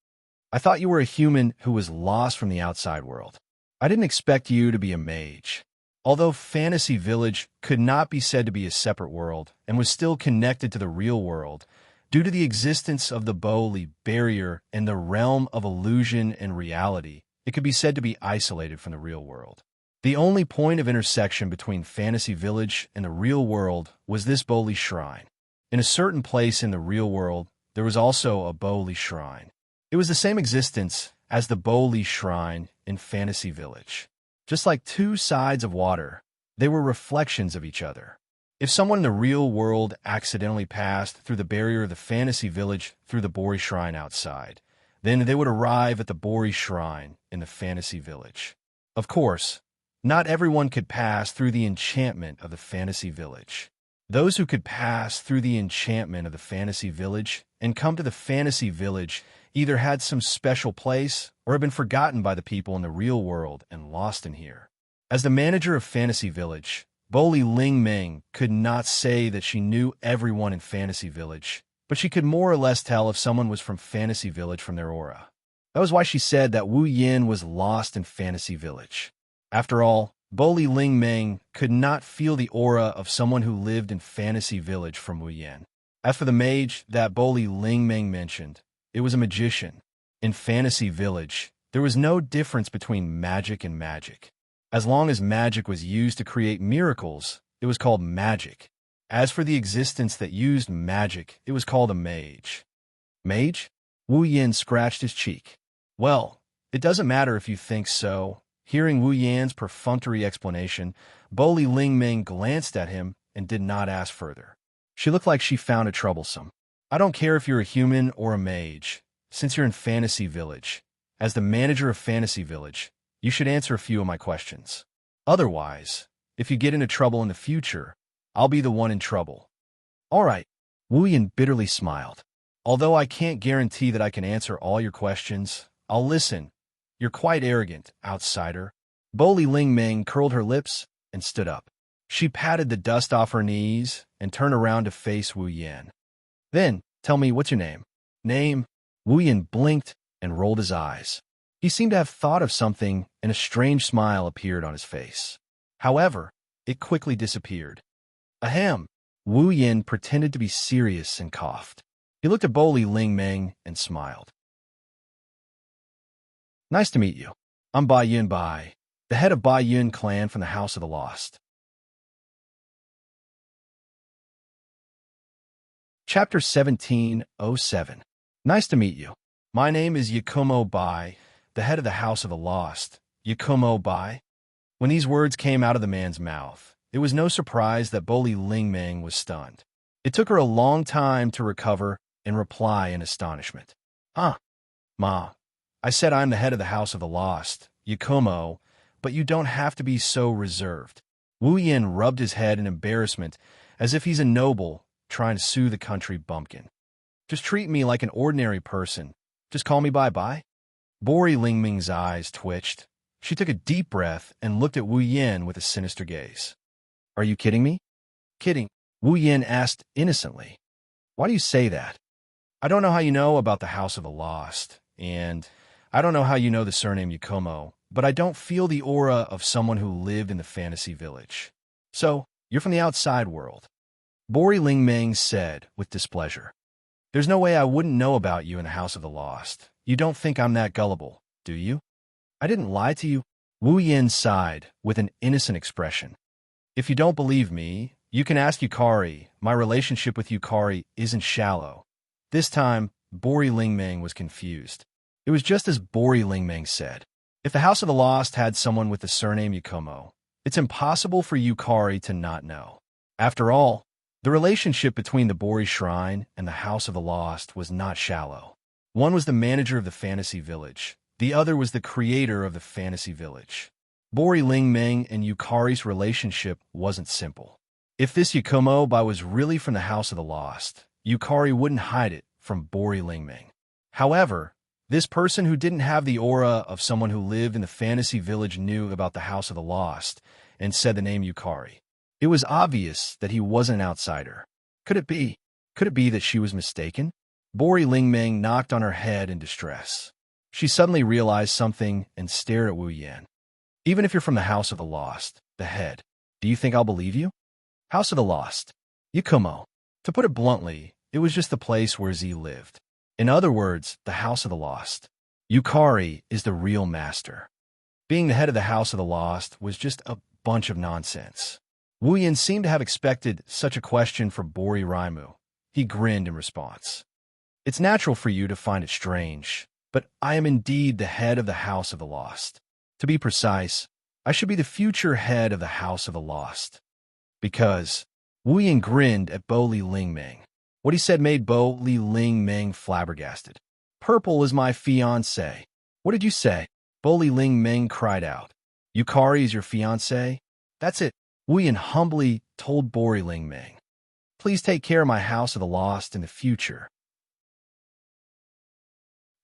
I thought you were a human who was lost from the outside world. I didn't expect you to be a mage. Although Fantasy Village could not be said to be a separate world and was still connected to the real world, due to the existence of the Bo Li barrier and the realm of illusion and reality, it could be said to be isolated from the real world. The only point of intersection between Fantasy Village and the real world was this Bo Li shrine. In a certain place in the real world, there was also a Bo Li shrine. It was the same existence as the Bo Li shrine in Fantasy Village. Just like two sides of water, they were reflections of each other. If someone in the real world accidentally passed through the barrier of the Fantasy Village through the Bori Shrine outside, then they would arrive at the Bori Shrine in the Fantasy Village. Of course, not everyone could pass through the enchantment of the Fantasy Village. Those who could pass through the enchantment of the Fantasy Village and come to the Fantasy Village either had some special place or had been forgotten by the people in the real world and lost in here. As the manager of Fantasy Village, Bo Li Lingming could not say that she knew everyone in Fantasy Village, but she could more or less tell if someone was from Fantasy Village from their aura. That was why she said that Wu Yin was lost in Fantasy Village. After all, Bo Li Lingming could not feel the aura of someone who lived in Fantasy Village from Wu Yin. As for the mage that Bo Li Lingming mentioned, it was a magician. In Fantasy Village, there was no difference between magic and magic. As long as magic was used to create miracles, it was called magic. As for the existence that used magic, it was called a mage. Mage? Wu Yin scratched his cheek. Well, it doesn't matter if you think so. Hearing Wu Yan's perfunctory explanation, Bo Li Lingming glanced at him and did not ask further. She looked like she found it troublesome. I don't care if you're a human or a mage, since you're in Fantasy Village. As the manager of Fantasy Village, you should answer a few of my questions. Otherwise, If you get into trouble in the future, I'll be the one in trouble. All right, Wu Yin bitterly smiled. Although I can't guarantee that I can answer all your questions, I'll listen. You're quite arrogant, outsider. Bo Ling Ming curled her lips and stood up. She patted the dust off her knees and turned around to face Wu Yan. Then, tell me, what's your name? Name? Wu Yan blinked and rolled his eyes. He seemed to have thought of something, and a strange smile appeared on his face. However, it quickly disappeared. Ahem. Wu Yan pretended to be serious and coughed. He looked at Bo Ling Ming and smiled. Nice to meet you. I'm Bai Yun Bai, the head of Bai Yun clan from the House of the Lost. Chapter 1707. Nice to meet you. My name is Yakumo Bai, the head of the House of the Lost. Yakumo Bai? When these words came out of the man's mouth, it was no surprise that Bo Ling Ming was stunned. It took her a long time to recover and reply in astonishment. Ma, I said I'm the head of the House of the Lost, Yakumo, but you don't have to be so reserved. Wu Yin rubbed his head in embarrassment, as if he's a noble trying to sue the country bumpkin. Just treat me like an ordinary person. Just call me Bai. Bori Ling Ming's eyes twitched. She took a deep breath and looked at Wu Yin with a sinister gaze. Are you kidding me? Kidding, Wu Yin asked innocently. Why do you say that? I don't know how you know about the House of the Lost, and I don't know how you know the surname Yakumo, but I don't feel the aura of someone who lived in the fantasy village. So, you're from the outside world. Bori Ling Ming said with displeasure. There's no way I wouldn't know about you in the House of the Lost. You don't think I'm that gullible, do you? I didn't lie to you. Wu Yin sighed with an innocent expression. If you don't believe me, you can ask Yukari. My relationship with Yukari isn't shallow. This time, Bori Ling Ming was confused. It was just as Bori Ling Ming said. If the House of the Lost had someone with the surname Yakumo, it's impossible for Yukari to not know. After all, the relationship between the Bori Shrine and the House of the Lost was not shallow. One was the manager of the fantasy village. The other was the creator of the fantasy village. Bori Ling Ming and Yukari's relationship wasn't simple. If this Yakumo Bai was really from the House of the Lost, Yukari wouldn't hide it from Bori Ling Ming. However, this person who didn't have the aura of someone who lived in the fantasy village knew about the House of the Lost and said the name Yukari. It was obvious that he wasn't an outsider. Could it be? Could it be that she was mistaken? Bori Ling Ming knocked on her head in distress. She suddenly realized something and stared at Wu Yan. Even if you're from the House of the Lost, the head, do you think I'll believe you? House of the Lost. Yakumo. To put it bluntly, it was just the place where Z lived. In other words, the House of the Lost. Yukari is the real master. Being the head of the House of the Lost was just a bunch of nonsense. Wu Yin seemed to have expected such a question from Bori Raimu. He grinned in response. It's natural for you to find it strange, but I am indeed the head of the House of the Lost. To be precise, I should be the future head of the House of the Lost. Because Wu Yin grinned at Bo Ling Ming. What he said made Bo Ling Ming flabbergasted. Purple is my fiancé. What did you say? Bo Ling Ming cried out. Yukari is your fiancé? That's it. Wu Yin humbly told Bori Ling Ming. Please take care of my House of the Lost in the future.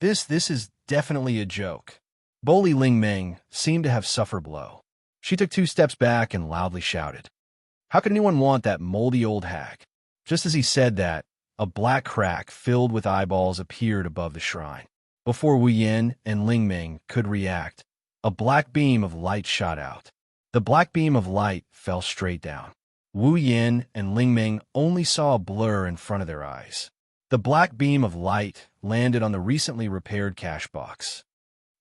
This is definitely a joke. Bo Ling Ming seemed to have suffered a blow. She took 2 steps back and loudly shouted. How could anyone want that moldy old hag? Just as he said that, a black crack filled with eyeballs appeared above the shrine. Before Wu Yin and Ling Ming could react, a black beam of light shot out. The black beam of light fell straight down. Wu Yin and Ling Ming only saw a blur in front of their eyes. The black beam of light landed on the recently repaired cash box.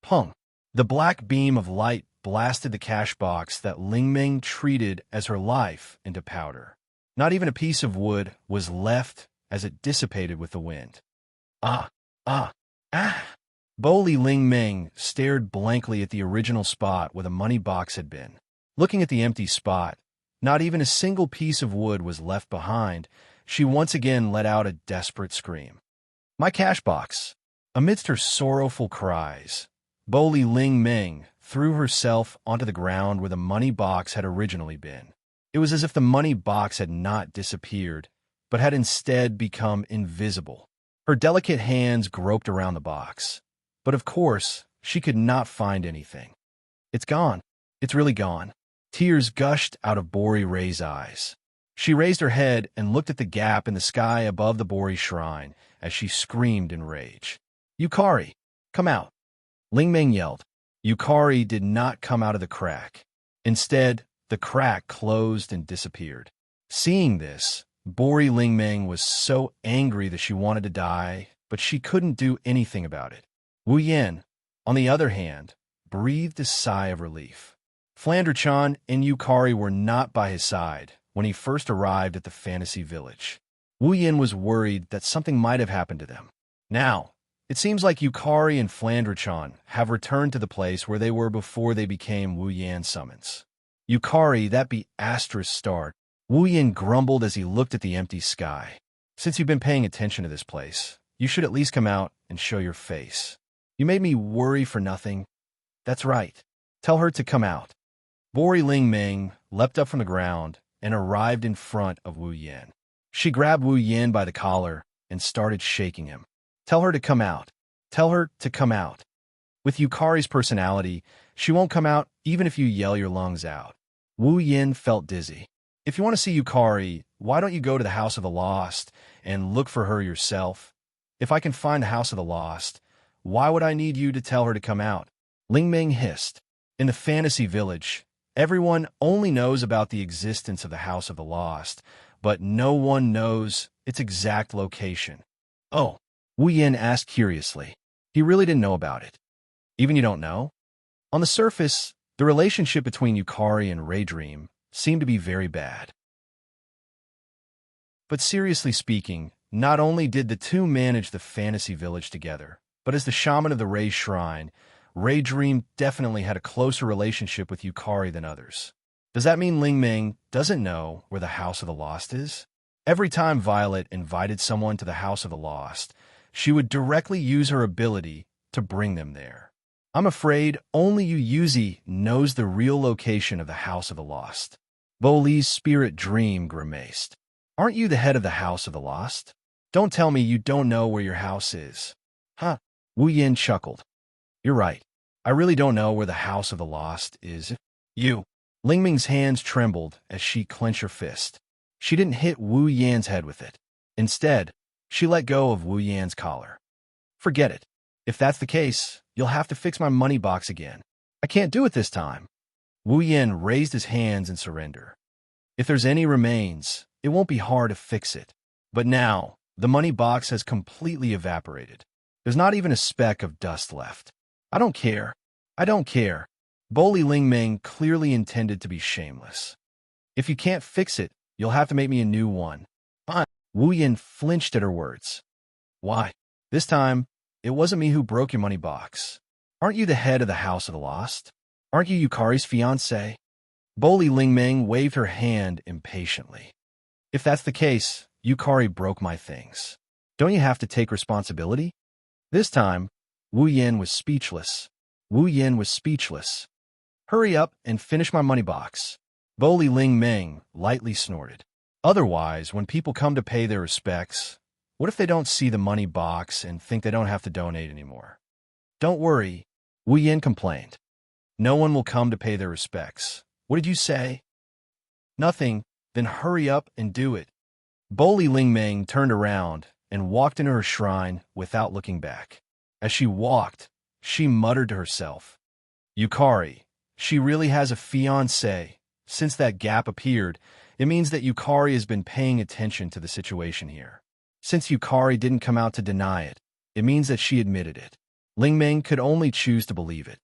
Pung! The black beam of light blasted the cash box that Ling Ming treated as her life into powder. Not even a piece of wood was left as it dissipated with the wind. Ah! Bo Ling Ming stared blankly at the original spot where the money box had been. Looking at the empty spot, not even a single piece of wood was left behind. She once again let out a desperate scream. My cash box! Amidst her sorrowful cries, Bo Ling Ming threw herself onto the ground where the money box had originally been. It was as if the money box had not disappeared, but had instead become invisible. Her delicate hands groped around the box. But of course, she could not find anything. It's gone. It's really gone. Tears gushed out of Bori Ray's eyes. She raised her head and looked at the gap in the sky above the Bori shrine as she screamed in rage. Yukari, come out. Lingmeng yelled. Yukari did not come out of the crack. Instead, the crack closed and disappeared. Seeing this, Bori Lingmeng was so angry that she wanted to die, but she couldn't do anything about it. Wu Yan, on the other hand, breathed a sigh of relief. Flandre-chan and Yukari were not by his side when he first arrived at the fantasy village. Wu Yan was worried that something might have happened to them. Now, it seems like Yukari and Flandre-chan have returned to the place where they were before they became Wu Yan summons. Yukari, that be asterisk start. Wu Yan grumbled as he looked at the empty sky. Since you've been paying attention to this place, you should at least come out and show your face. You made me worry for nothing. That's right. Tell her to come out. Bori Lingmeng leapt up from the ground and arrived in front of Wu Yan. She grabbed Wu Yan by the collar and started shaking him. Tell her to come out. Tell her to come out. With Yukari's personality, she won't come out even if you yell your lungs out. Wu Yan felt dizzy. If you want to see Yukari, why don't you go to the House of the Lost and look for her yourself? If I can find the House of the Lost, why would I need you to tell her to come out? Lingmeng hissed. In the fantasy village, everyone only knows about the existence of the House of the Lost, but no one knows its exact location. Oh, Wu Yan asked curiously. He really didn't know about it. Even you don't know? On the surface, the relationship between Yukari and Raydream seemed to be very bad. But seriously speaking, not only did the two manage the fantasy village together, but as the shaman of the Ray Shrine, Raydream definitely had a closer relationship with Yukari than others. Does that mean Lingmeng doesn't know where the House of the Lost is? Every time Violet invited someone to the House of the Lost, she would directly use her ability to bring them there. I'm afraid only Yuzi knows the real location of the House of the Lost. Boli's spirit dream grimaced. Aren't you the head of the House of the Lost? Don't tell me you don't know where your house is. Huh? Wu Yan chuckled. You're right. I really don't know where the House of the Lost is. You. Lingming's hands trembled as she clenched her fist. She didn't hit Wu Yan's head with it. Instead, she let go of Wu Yan's collar. Forget it. If that's the case, you'll have to fix my money box again. I can't do it this time. Wu Yan raised his hands in surrender. If there's any remains, it won't be hard to fix it. But now, the money box has completely evaporated. There's not even a speck of dust left. I don't care. I don't care. Boli Lingmeng clearly intended to be shameless. If you can't fix it, you'll have to make me a new one. Fine. Wu Yan flinched at her words. Why? This time, it wasn't me who broke your money box. Aren't you the head of the House of the Lost? Aren't you Yukari's fiancé? Boli Lingmeng waved her hand impatiently. If that's the case, Yukari broke my things. Don't you have to take responsibility? This time, Wu Yan was speechless. Wu Yan was speechless. Hurry up and finish my money box. Boli Lingmeng lightly snorted. Otherwise, when people come to pay their respects, what if they don't see the money box and think they don't have to donate anymore? Don't worry, Wu Yan complained. No one will come to pay their respects. What did you say? Nothing. Then hurry up and do it. Boli Lingmeng turned around and walked into her shrine without looking back. As she walked, she muttered to herself, Yukari, she really has a fiancé. Since that gap appeared, it means that Yukari has been paying attention to the situation here. Since Yukari didn't come out to deny it, it means that she admitted it. Lingmeng could only choose to believe it.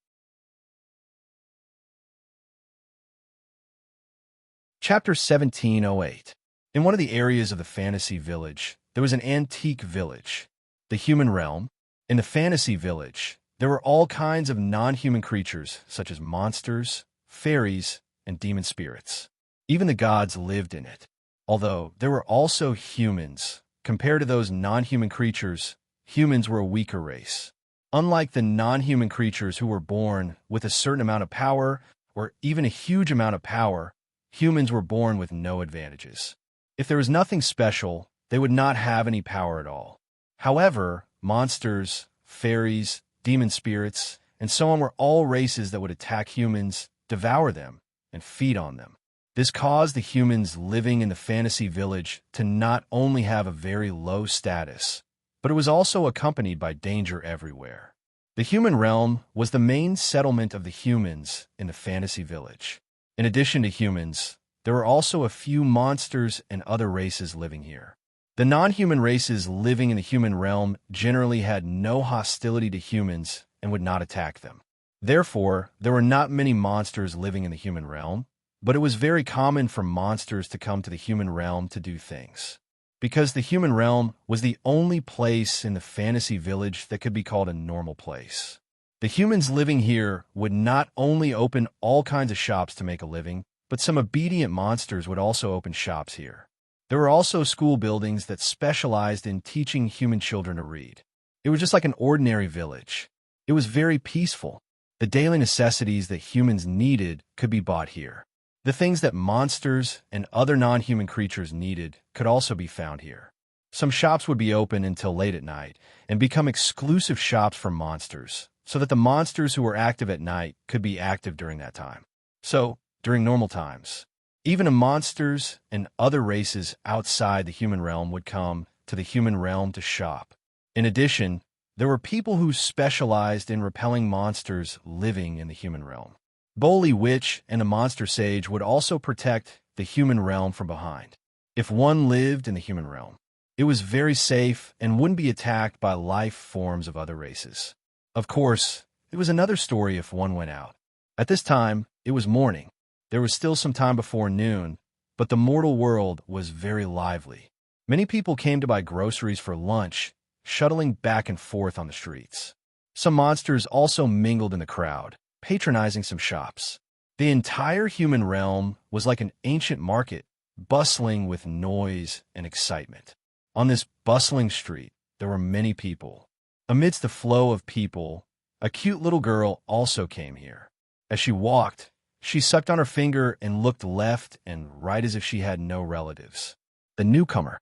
Chapter 1708. In one of the areas of the fantasy village, there was an antique village, the human realm. In the fantasy village, there were all kinds of non-human creatures, such as monsters, fairies, and demon spirits. Even the gods lived in it. Although there were also humans, compared to those non-human creatures, humans were a weaker race. Unlike the non-human creatures who were born with a certain amount of power, or even a huge amount of power, humans were born with no advantages. If there was nothing special, they would not have any power at all. However, monsters, fairies, demon spirits, and so on were all races that would attack humans, devour them, and feed on them. This caused the humans living in the fantasy village to not only have a very low status, but it was also accompanied by danger everywhere. The human realm was the main settlement of the humans in the fantasy village. In addition to humans, there were also a few monsters and other races living here. The non-human races living in the human realm generally had no hostility to humans and would not attack them. Therefore, there were not many monsters living in the human realm, but it was very common for monsters to come to the human realm to do things. Because the human realm was the only place in the fantasy village that could be called a normal place. The humans living here would not only open all kinds of shops to make a living, but some obedient monsters would also open shops here. There were also school buildings that specialized in teaching human children to read. It was just like an ordinary village. It was very peaceful. The daily necessities that humans needed could be bought here. The things that monsters and other non-human creatures needed could also be found here. Some shops would be open until late at night and become exclusive shops for monsters, so that the monsters who were active at night could be active during that time. So, during normal times, even the monsters and other races outside the human realm would come to the human realm to shop. In addition, there were people who specialized in repelling monsters living in the human realm. Bowley Witch and a monster sage would also protect the human realm from behind. If one lived in the human realm, it was very safe and wouldn't be attacked by life forms of other races. Of course, it was another story if one went out. At this time, it was morning. There was still some time before noon, but the mortal world was very lively. Many people came to buy groceries for lunch, shuttling back and forth on the streets. Some monsters also mingled in the crowd, patronizing some shops. The entire human realm was like an ancient market, bustling with noise and excitement. On this bustling street, there were many people. Amidst the flow of people, a cute little girl also came here. As she walked, she sucked on her finger and looked left and right as if she had no relatives. The newcomer.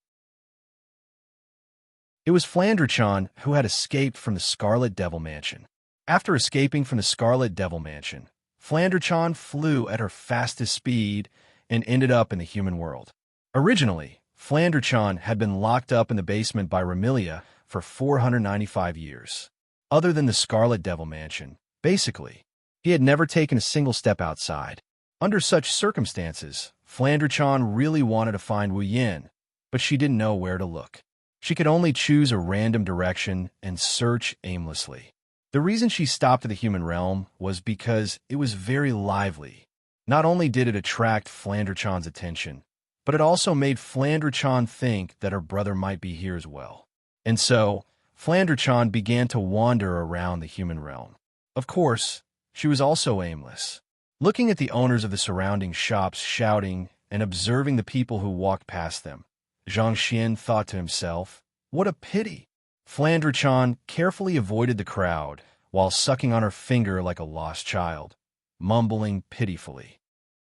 It was Flandre-chan who had escaped from the Scarlet Devil Mansion. After escaping from the Scarlet Devil Mansion, Flandre-chan flew at her fastest speed and ended up in the human world. Originally, Flandre-chan had been locked up in the basement by Remilia for 495 years. Other than the Scarlet Devil Mansion, basically, he had never taken a single step outside. Under such circumstances, Flandre-chan really wanted to find Wu Yin, but she didn't know where to look. She could only choose a random direction and search aimlessly. The reason she stopped at the human realm was because it was very lively. Not only did it attract Flandre-chan's attention, but it also made Flandre-chan think that her brother might be here as well. And so, Flandre-chan began to wander around the human realm. Of course, she was also aimless. Looking at the owners of the surrounding shops shouting and observing the people who walked past them, Xianxia thought to himself, "What a pity!" Flandre-chan carefully avoided the crowd while sucking on her finger like a lost child, mumbling pitifully,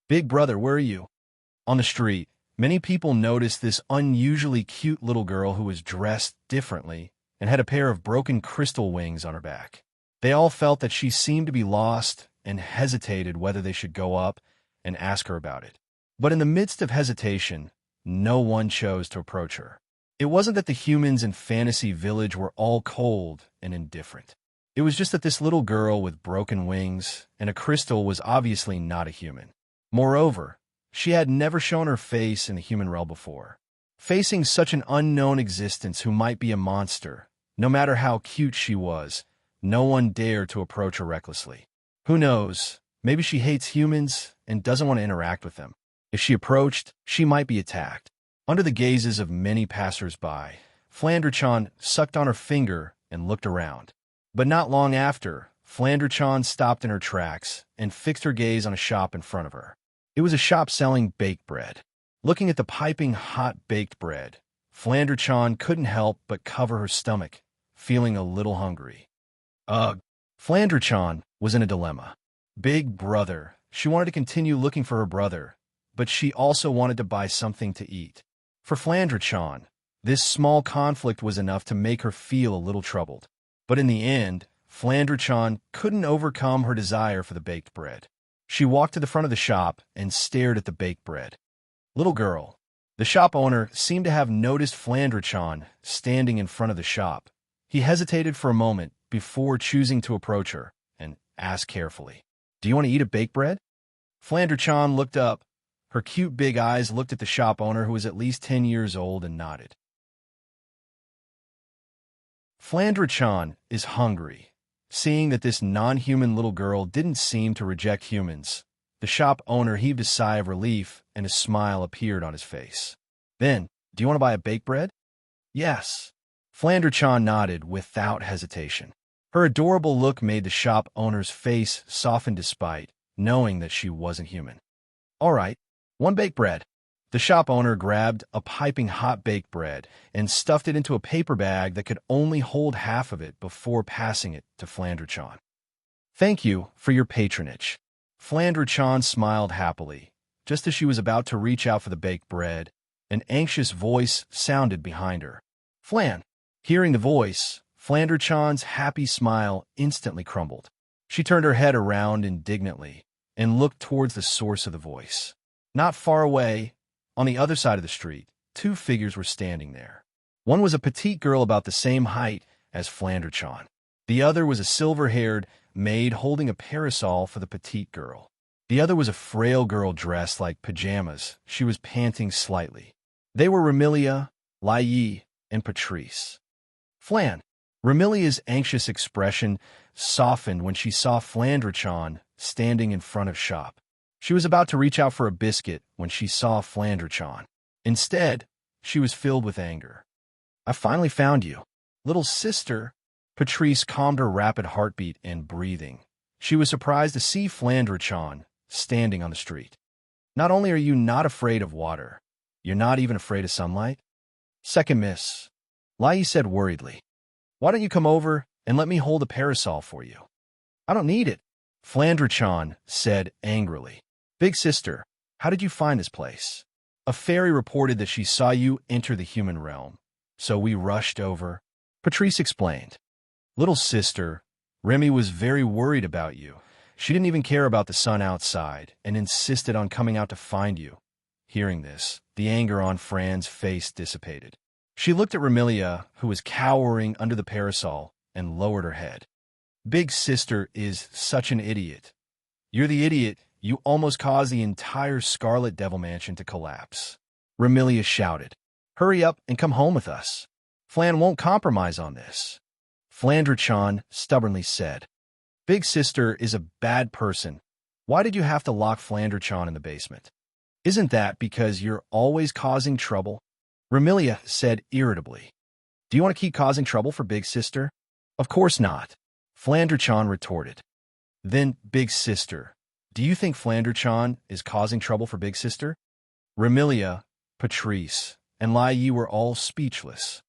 "Big brother, where are you?" On the street, many people noticed this unusually cute little girl who was dressed differently and had a pair of broken crystal wings on her back. They all felt that she seemed to be lost and hesitated whether they should go up and ask her about it. But in the midst of hesitation, no one chose to approach her. It wasn't that the humans in Fantasy Village were all cold and indifferent. It was just that this little girl with broken wings and a crystal was obviously not a human. Moreover, she had never shown her face in the human realm before. Facing such an unknown existence who might be a monster, no matter how cute she was, no one dared to approach her recklessly. Who knows, maybe she hates humans and doesn't want to interact with them. If she approached, she might be attacked. Under the gazes of many passers-by, Flandre-chan sucked on her finger and looked around. But not long after, Flandre-chan stopped in her tracks and fixed her gaze on a shop in front of her. It was a shop selling baked bread. Looking at the piping hot baked bread, Flandre-chan couldn't help but cover her stomach, feeling a little hungry. Ugh. Flandre-chan was in a dilemma. Big brother. She wanted to continue looking for her brother, but she also wanted to buy something to eat. For Flandre-chan, this small conflict was enough to make her feel a little troubled. But in the end, Flandre-chan couldn't overcome her desire for the baked bread. She walked to the front of the shop and stared at the baked bread. Little girl. The shop owner seemed to have noticed Flandre-chan standing in front of the shop. He hesitated for a moment before choosing to approach her and asked carefully, "Do you want to eat a baked bread?" Flandre-chan looked up. Her cute big eyes looked at the shop owner, who was at least 10 years old, and nodded. Flandre-chan is hungry. Seeing that this non-human little girl didn't seem to reject humans, the shop owner heaved a sigh of relief and a smile appeared on his face. "Then, do you want to buy a baked bread?" "Yes." Flandre-chan nodded without hesitation. Her adorable look made the shop owner's face soften despite knowing that she wasn't human. "All right, one baked bread." The shop owner grabbed a piping hot baked bread and stuffed it into a paper bag that could only hold half of it before passing it to Flandre-chan. "Thank you for your patronage." Flandre-chan smiled happily. Just as she was about to reach out for the baked bread, an anxious voice sounded behind her. "Flan!" Hearing the voice, Flandre-chan's happy smile instantly crumbled. She turned her head around indignantly and looked towards the source of the voice. Not far away, on the other side of the street, two figures were standing there. One was a petite girl about the same height as Flandre-chan. The other was a silver-haired maid holding a parasol for the petite girl. The other was a frail girl dressed like pajamas. She was panting slightly. They were Remilia, Lai, and Patrice. "Flan." Remilia's anxious expression softened when she saw Flandre-chan standing in front of shop. She was about to reach out for a biscuit when she saw Flandre-chan. Instead, she was filled with anger. "I finally found you." "Little sister." Patrice calmed her rapid heartbeat and breathing. She was surprised to see Flandre-chan standing on the street. "Not only are you not afraid of water, you're not even afraid of sunlight?" "Second miss," Lai said worriedly. "Why don't you come over and let me hold a parasol for you?" "I don't need it," Flandre-chan said angrily. "Big sister, how did you find this place?" "A fairy reported that she saw you enter the human realm, so we rushed over," Patrice explained. "Little sister, Remy was very worried about you. She didn't even care about the sun outside and insisted on coming out to find you." Hearing this, the anger on Fran's face dissipated. She looked at Remilia, who was cowering under the parasol, and lowered her head. "Big sister is such an idiot. You're the idiot. You almost caused the entire Scarlet Devil Mansion to collapse." Remilia shouted. "Hurry up and come home with us. Flan won't compromise on this." Flandre-chan stubbornly said. "Big sister is a bad person. Why did you have to lock Flandre-chan in the basement?" "Isn't that because you're always causing trouble?" Remilia said irritably. "Do you want to keep causing trouble for Big Sister?" "Of course not," Flandre-chan retorted. "Then, Big Sister, do you think Flandre-chan is causing trouble for Big Sister?" Remilia, Patrice, and Lai were all speechless.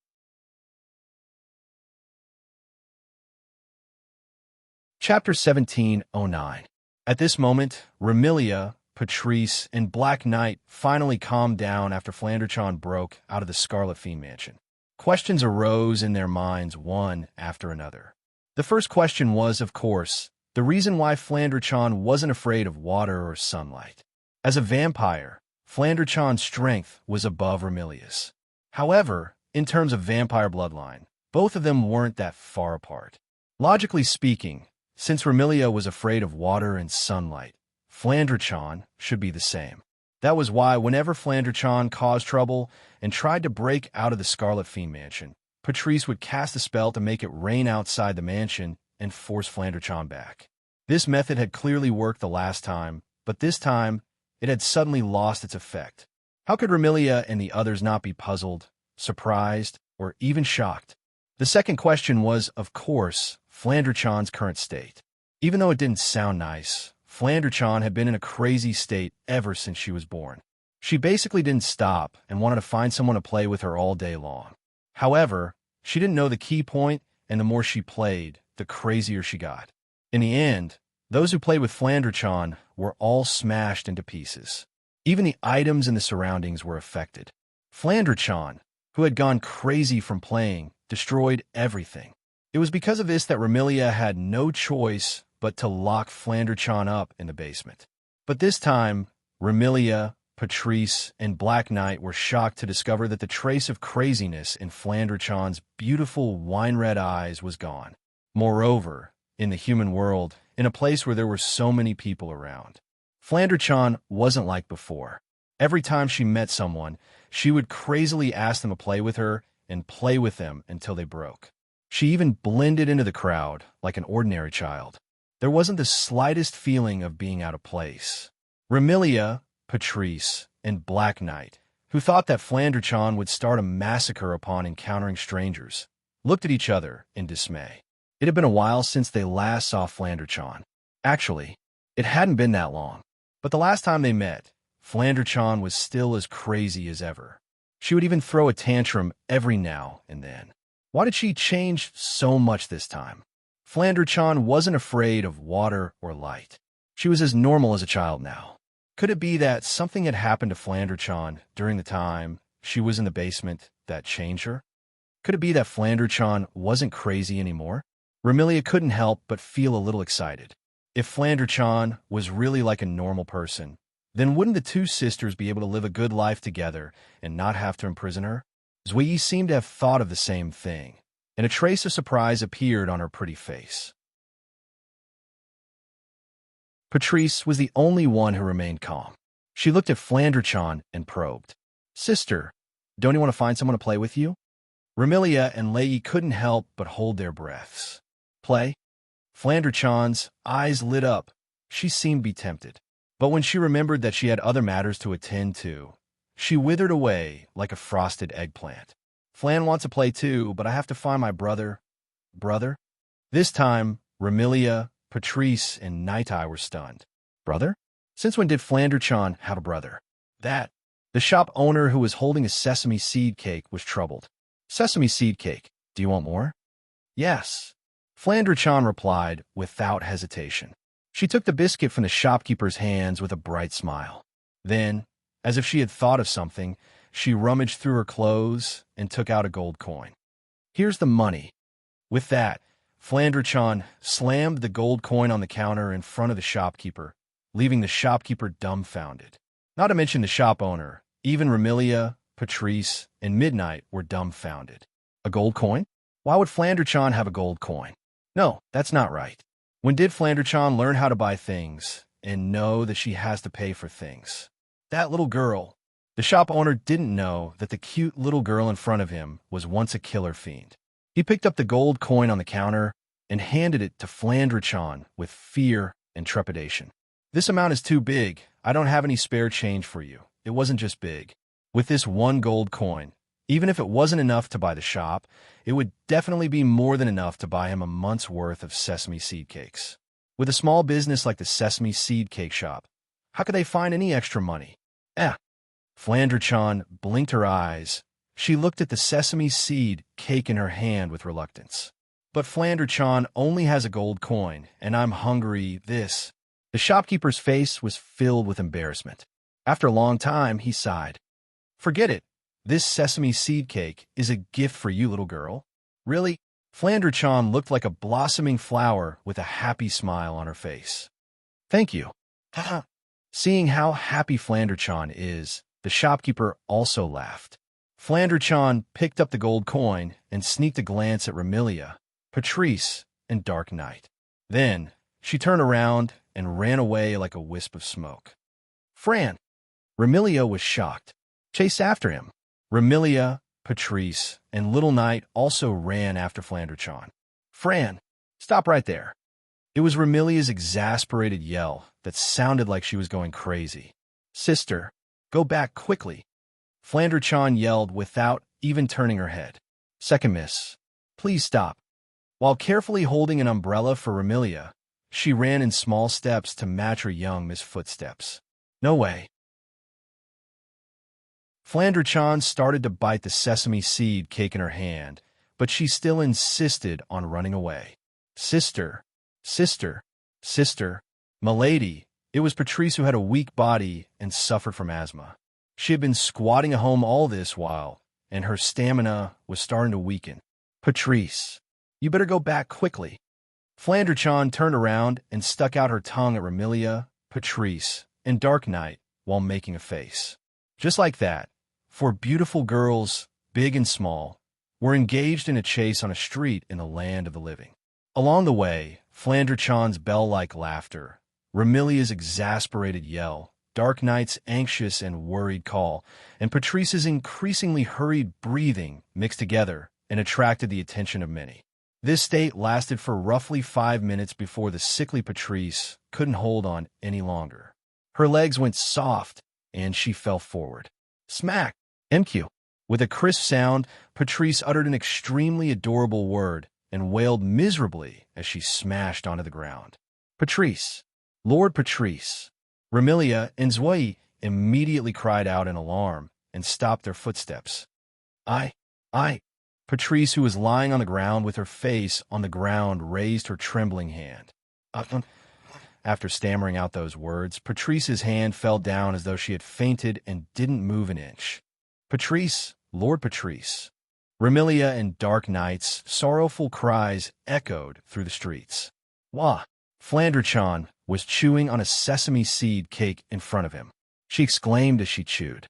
Chapter 1709. At this moment, Remilia, Patrice, and Black Knight finally calmed down after Flandre-chan broke out of the Scarlet Fiend Mansion. Questions arose in their minds one after another. The first question was, of course, the reason why Flandre-chan wasn't afraid of water or sunlight. As a vampire, Flandre-chan's strength was above Remilia's. However, in terms of vampire bloodline, both of them weren't that far apart. Logically speaking, since Remilia was afraid of water and sunlight, Flandre-chan should be the same. That was why whenever Flandre-chan caused trouble and tried to break out of the Scarlet Fiend Mansion, Patrice would cast a spell to make it rain outside the mansion and force Flandre-chan back. This method had clearly worked the last time, but this time, it had suddenly lost its effect. How could Remilia and the others not be puzzled, surprised, or even shocked? The second question was, of course, Flandre-chan's current state. Even though it didn't sound nice, Flandre-chan had been in a crazy state ever since she was born. She basically didn't stop and wanted to find someone to play with her all day long. However, she didn't know the key point, and the more she played, the crazier she got. In the end, those who played with Flandrachan were all smashed into pieces. Even the items in the surroundings were affected. Flandrachan, who had gone crazy from playing, destroyed everything. It was because of this that Remilia had no choice but to lock Flandrachan up in the basement. But this time, Remilia, Patrice, and Black Knight were shocked to discover that the trace of craziness in Flandrachan's beautiful wine-red eyes was gone. Moreover, in the human world, in a place where there were so many people around, Flandrachan wasn't like before. Every time she met someone, she would crazily ask them to play with her and play with them until they broke. She even blended into the crowd like an ordinary child. There wasn't the slightest feeling of being out of place. Remilia, Patrice, and Black Knight, who thought that Flandrachan would start a massacre upon encountering strangers, looked at each other in dismay. It had been a while since they last saw Flandrachan. Actually, it hadn't been that long. But the last time they met, Flandrachan was still as crazy as ever. She would even throw a tantrum every now and then. Why did she change so much this time? Flandrachan wasn't afraid of water or light. She was as normal as a child now. Could it be that something had happened to Flandrachan during the time she was in the basement that changed her? Could it be that Flandrachan wasn't crazy anymore? Remilia couldn't help but feel a little excited. If Flandrachan was really like a normal person, then wouldn't the two sisters be able to live a good life together and not have to imprison her? Zui seemed to have thought of the same thing, and a trace of surprise appeared on her pretty face. Patrice was the only one who remained calm. She looked at Flandrachan and probed. "Sister, don't you want to find someone to play with you?" Remilia and Lei couldn't help but hold their breaths. Play? Flandrachan's eyes lit up. She seemed to be tempted. But when she remembered that she had other matters to attend to, she withered away like a frosted eggplant. "Flan wants to play too, but I have to find my brother." "Brother?" This time, Remilia, Patrice, and Night Eye were stunned. "Brother? Since when did Flandrachan have a brother?" "That." The shop owner, who was holding a sesame seed cake, was troubled. "Sesame seed cake. Do you want more?" "Yes." Flandrachan replied without hesitation. She took the biscuit from the shopkeeper's hands with a bright smile. Then, as if she had thought of something, she rummaged through her clothes and took out a gold coin. "Here's the money." With that, Flandrachan slammed the gold coin on the counter in front of the shopkeeper, leaving the shopkeeper dumbfounded. Not to mention the shop owner, even Remilia, Patrice, and Midnight were dumbfounded. A gold coin? Why would Flandrachan have a gold coin? No, that's not right. When did Flandrachan learn how to buy things and know that she has to pay for things? That little girl. The shop owner didn't know that the cute little girl in front of him was once a killer fiend. He picked up the gold coin on the counter and handed it to Flandrachan with fear and trepidation. "This amount is too big. I don't have any spare change for you." It wasn't just big. With this one gold coin, even if it wasn't enough to buy the shop, it would definitely be more than enough to buy him a month's worth of sesame seed cakes. With a small business like the Sesame Seed Cake Shop, how could they find any extra money? Flandrachan blinked her eyes. She looked at the sesame seed cake in her hand with reluctance. "But Flandrachan only has a gold coin, and I'm hungry." The shopkeeper's face was filled with embarrassment. After a long time, he sighed. "Forget it. This sesame seed cake is a gift for you, little girl." "Really?" Flandrachan looked like a blossoming flower with a happy smile on her face. "Thank you." Seeing how happy Flandrachan is, the shopkeeper also laughed. Flandrachan picked up the gold coin and sneaked a glance at Remilia, Patrice, and Dark Knight. Then, she turned around and ran away like a wisp of smoke. "Fran!" Remilia was shocked. "Chase after him." Remilia, Patrice, and Little Knight also ran after Flandrachan. "Fran, stop right there." It was Remilia's exasperated yell that sounded like she was going crazy. "Sister, go back quickly." Flandrachan yelled without even turning her head. "Second miss, please stop." While carefully holding an umbrella for Remilia, she ran in small steps to match her young miss footsteps. "No way." Flandrachan started to bite the sesame seed cake in her hand, but she still insisted on running away. Sister, sister, sister, milady. It was Patrice who had a weak body and suffered from asthma. She had been squatting at home all this while, and her stamina was starting to weaken. Patrice, you better go back quickly. Flandre-chan turned around and stuck out her tongue at Remilia, Patrice, and Dark Knight while making a face. Just like that, four beautiful girls, big and small, were engaged in a chase on a street in the land of the living. Along the way, Flandre-chan's bell-like laughter, Remilia's exasperated yell, Dark Knight's anxious and worried call, and Patrice's increasingly hurried breathing mixed together and attracted the attention of many. This state lasted for roughly 5 minutes before the sickly Patrice couldn't hold on any longer. Her legs went soft, and she fell forward. Smack! MQ. With a crisp sound, Patrice uttered an extremely adorable word and wailed miserably as she smashed onto the ground. Patrice! Lord Patrice! Remilia and Zwei immediately cried out in alarm and stopped their footsteps. I. Patrice, who was lying on the ground with her face on the ground, raised her trembling hand. After stammering out those words, Patrice's hand fell down as though she had fainted and didn't move an inch. Patrice, Lord Patrice. Remilia and Dark Knight's sorrowful cries echoed through the streets. Wah! Flandre-chan was chewing on a sesame seed cake in front of him. She exclaimed as she chewed.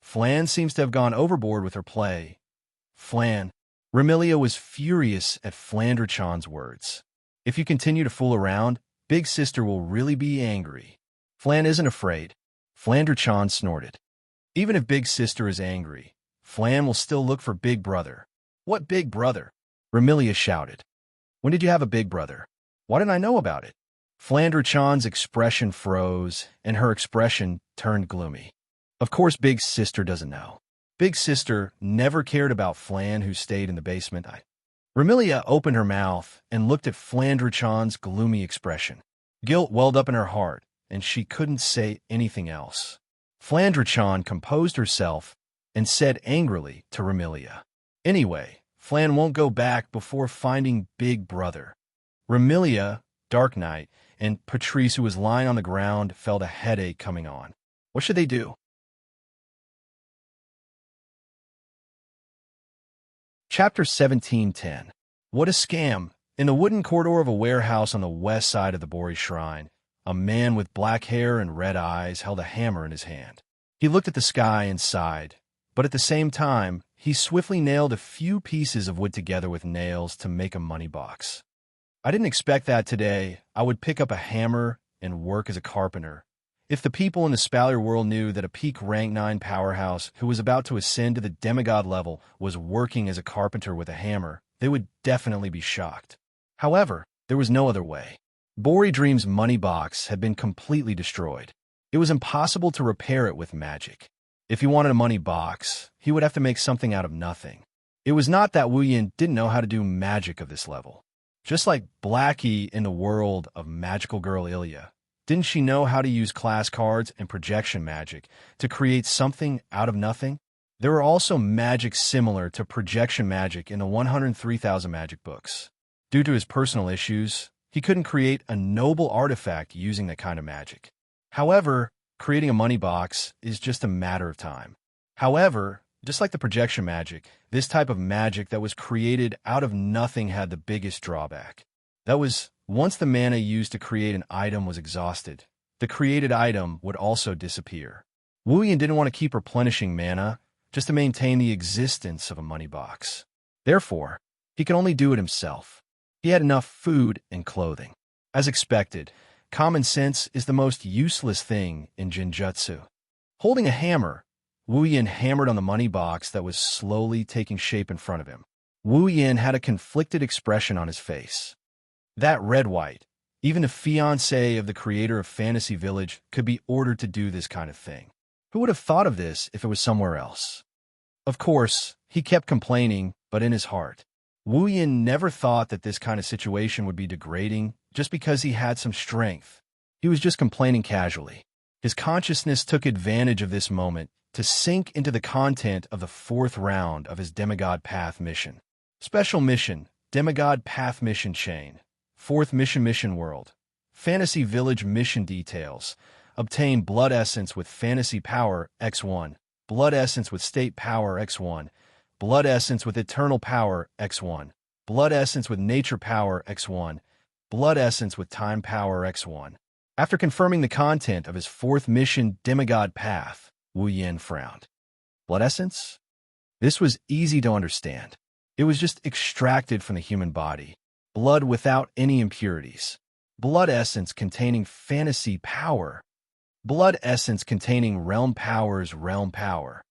Flan seems to have gone overboard with her play. Flan. Remilia was furious at Flandre-chan's words. If you continue to fool around, Big Sister will really be angry. Flan isn't afraid. Flandre-chan snorted. Even if Big Sister is angry, Flan will still look for Big Brother. What Big Brother? Remilia shouted. When did you have a big brother? Why didn't I know about it? Flandre-chan's expression froze, and her expression turned gloomy. Of course Big Sister doesn't know. Big Sister never cared about Flan, who stayed in the basement. Remilia opened her mouth and looked at Flandre-chan's gloomy expression. Guilt welled up in her heart, and she couldn't say anything else. Flandre-chan composed herself and said angrily to Remilia, Anyway, Flan won't go back before finding Big Brother. Remilia, Dark Knight, and Patrice, who was lying on the ground, felt a headache coming on. What should they do? Chapter 17:10. What a scam! In the wooden corridor of a warehouse on the west side of the Bori Shrine, a man with black hair and red eyes held a hammer in his hand. He looked at the sky and sighed, but at the same time, he swiftly nailed a few pieces of wood together with nails to make a money box. I didn't expect that today I would pick up a hammer and work as a carpenter. If the people in the Spalier world knew that a peak rank 9 powerhouse who was about to ascend to the demigod level was working as a carpenter with a hammer, they would definitely be shocked. However, there was no other way. Bori Dream's money box had been completely destroyed. It was impossible to repair it with magic. If he wanted a money box, he would have to make something out of nothing. It was not that Wu Yin didn't know how to do magic of this level. Just like Blackie in the world of Magical Girl Ilya, didn't she know how to use class cards and projection magic to create something out of nothing? There were also magic similar to projection magic in the 103,000 magic books. Due to his personal issues, he couldn't create a noble artifact using that kind of magic. However, creating a money box is just a matter of time. However, just like the projection magic, this type of magic that was created out of nothing had the biggest drawback. That was, once the mana used to create an item was exhausted, the created item would also disappear. Wu Yin didn't want to keep replenishing mana just to maintain the existence of a money box. Therefore, he could only do it himself. He had enough food and clothing. As expected, common sense is the most useless thing in Jinjutsu. Holding a hammer, Wu Yin hammered on the money box that was slowly taking shape in front of him. Wu Yin had a conflicted expression on his face. That red-white, even the fiancé of the creator of Fantasy Village, could be ordered to do this kind of thing. Who would have thought of this if it was somewhere else? Of course, he kept complaining, but in his heart, Wu Yin never thought that this kind of situation would be degrading just because he had some strength. He was just complaining casually. His consciousness took advantage of this moment to sink into the content of the 4th round of his Demigod Path mission. Special mission, Demigod Path Mission Chain. Fourth mission world. Fantasy Village mission details. Obtain blood essence with fantasy power X1. Blood essence with state power X1. Blood essence with eternal power X1. Blood essence with nature power X1. Blood essence with time power X1. After confirming the content of his fourth mission demigod path, Wu Yin frowned. Blood essence? This was easy to understand. It was just extracted from the human body. Blood without any impurities. Blood essence containing fantasy power. Blood essence containing realm powers, realm power.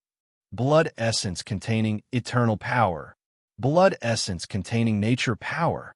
Blood essence containing eternal power. Blood essence containing nature power.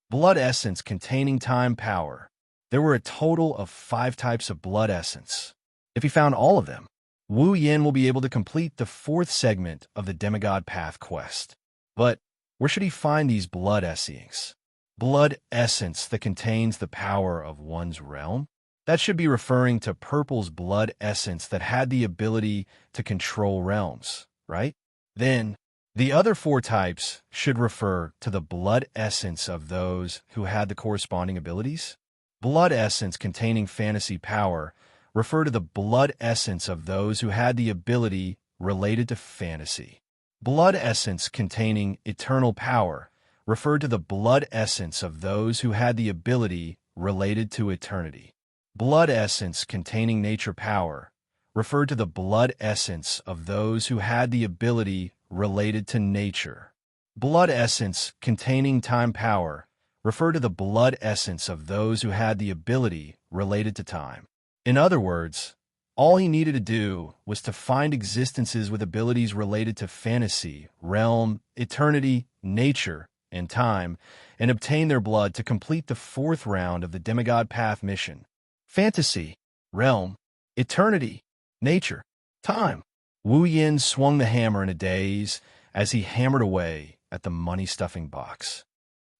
Blood essence containing time power. There were a total of 5 types of blood essence. If he found all of them, Wu Yin will be able to complete the 4th segment of the Demigod Path quest. But where should he find these blood essence? Blood essence that contains the power of one's realm? That should be referring to Purple's blood essence that had the ability to control realms, right? Then, the other 4 types should refer to the blood essence of those who had the corresponding abilities. Blood essence containing fantasy power refer to the blood essence of those who had the ability related to fantasy. Blood essence containing eternal power referred to the blood essence of those who had the ability related to eternity. Blood essence containing nature power referred to the blood essence of those who had the ability related to nature. Blood essence containing time power referred to the blood essence of those who had the ability related to time. In other words, all he needed to do was to find existences with abilities related to fantasy, realm, eternity, nature, and time, and obtain their blood to complete the 4th round of the Demigod Path mission. Fantasy, realm, eternity, nature, time. Wu Yin swung the hammer in a daze as he hammered away at the money-stuffing box.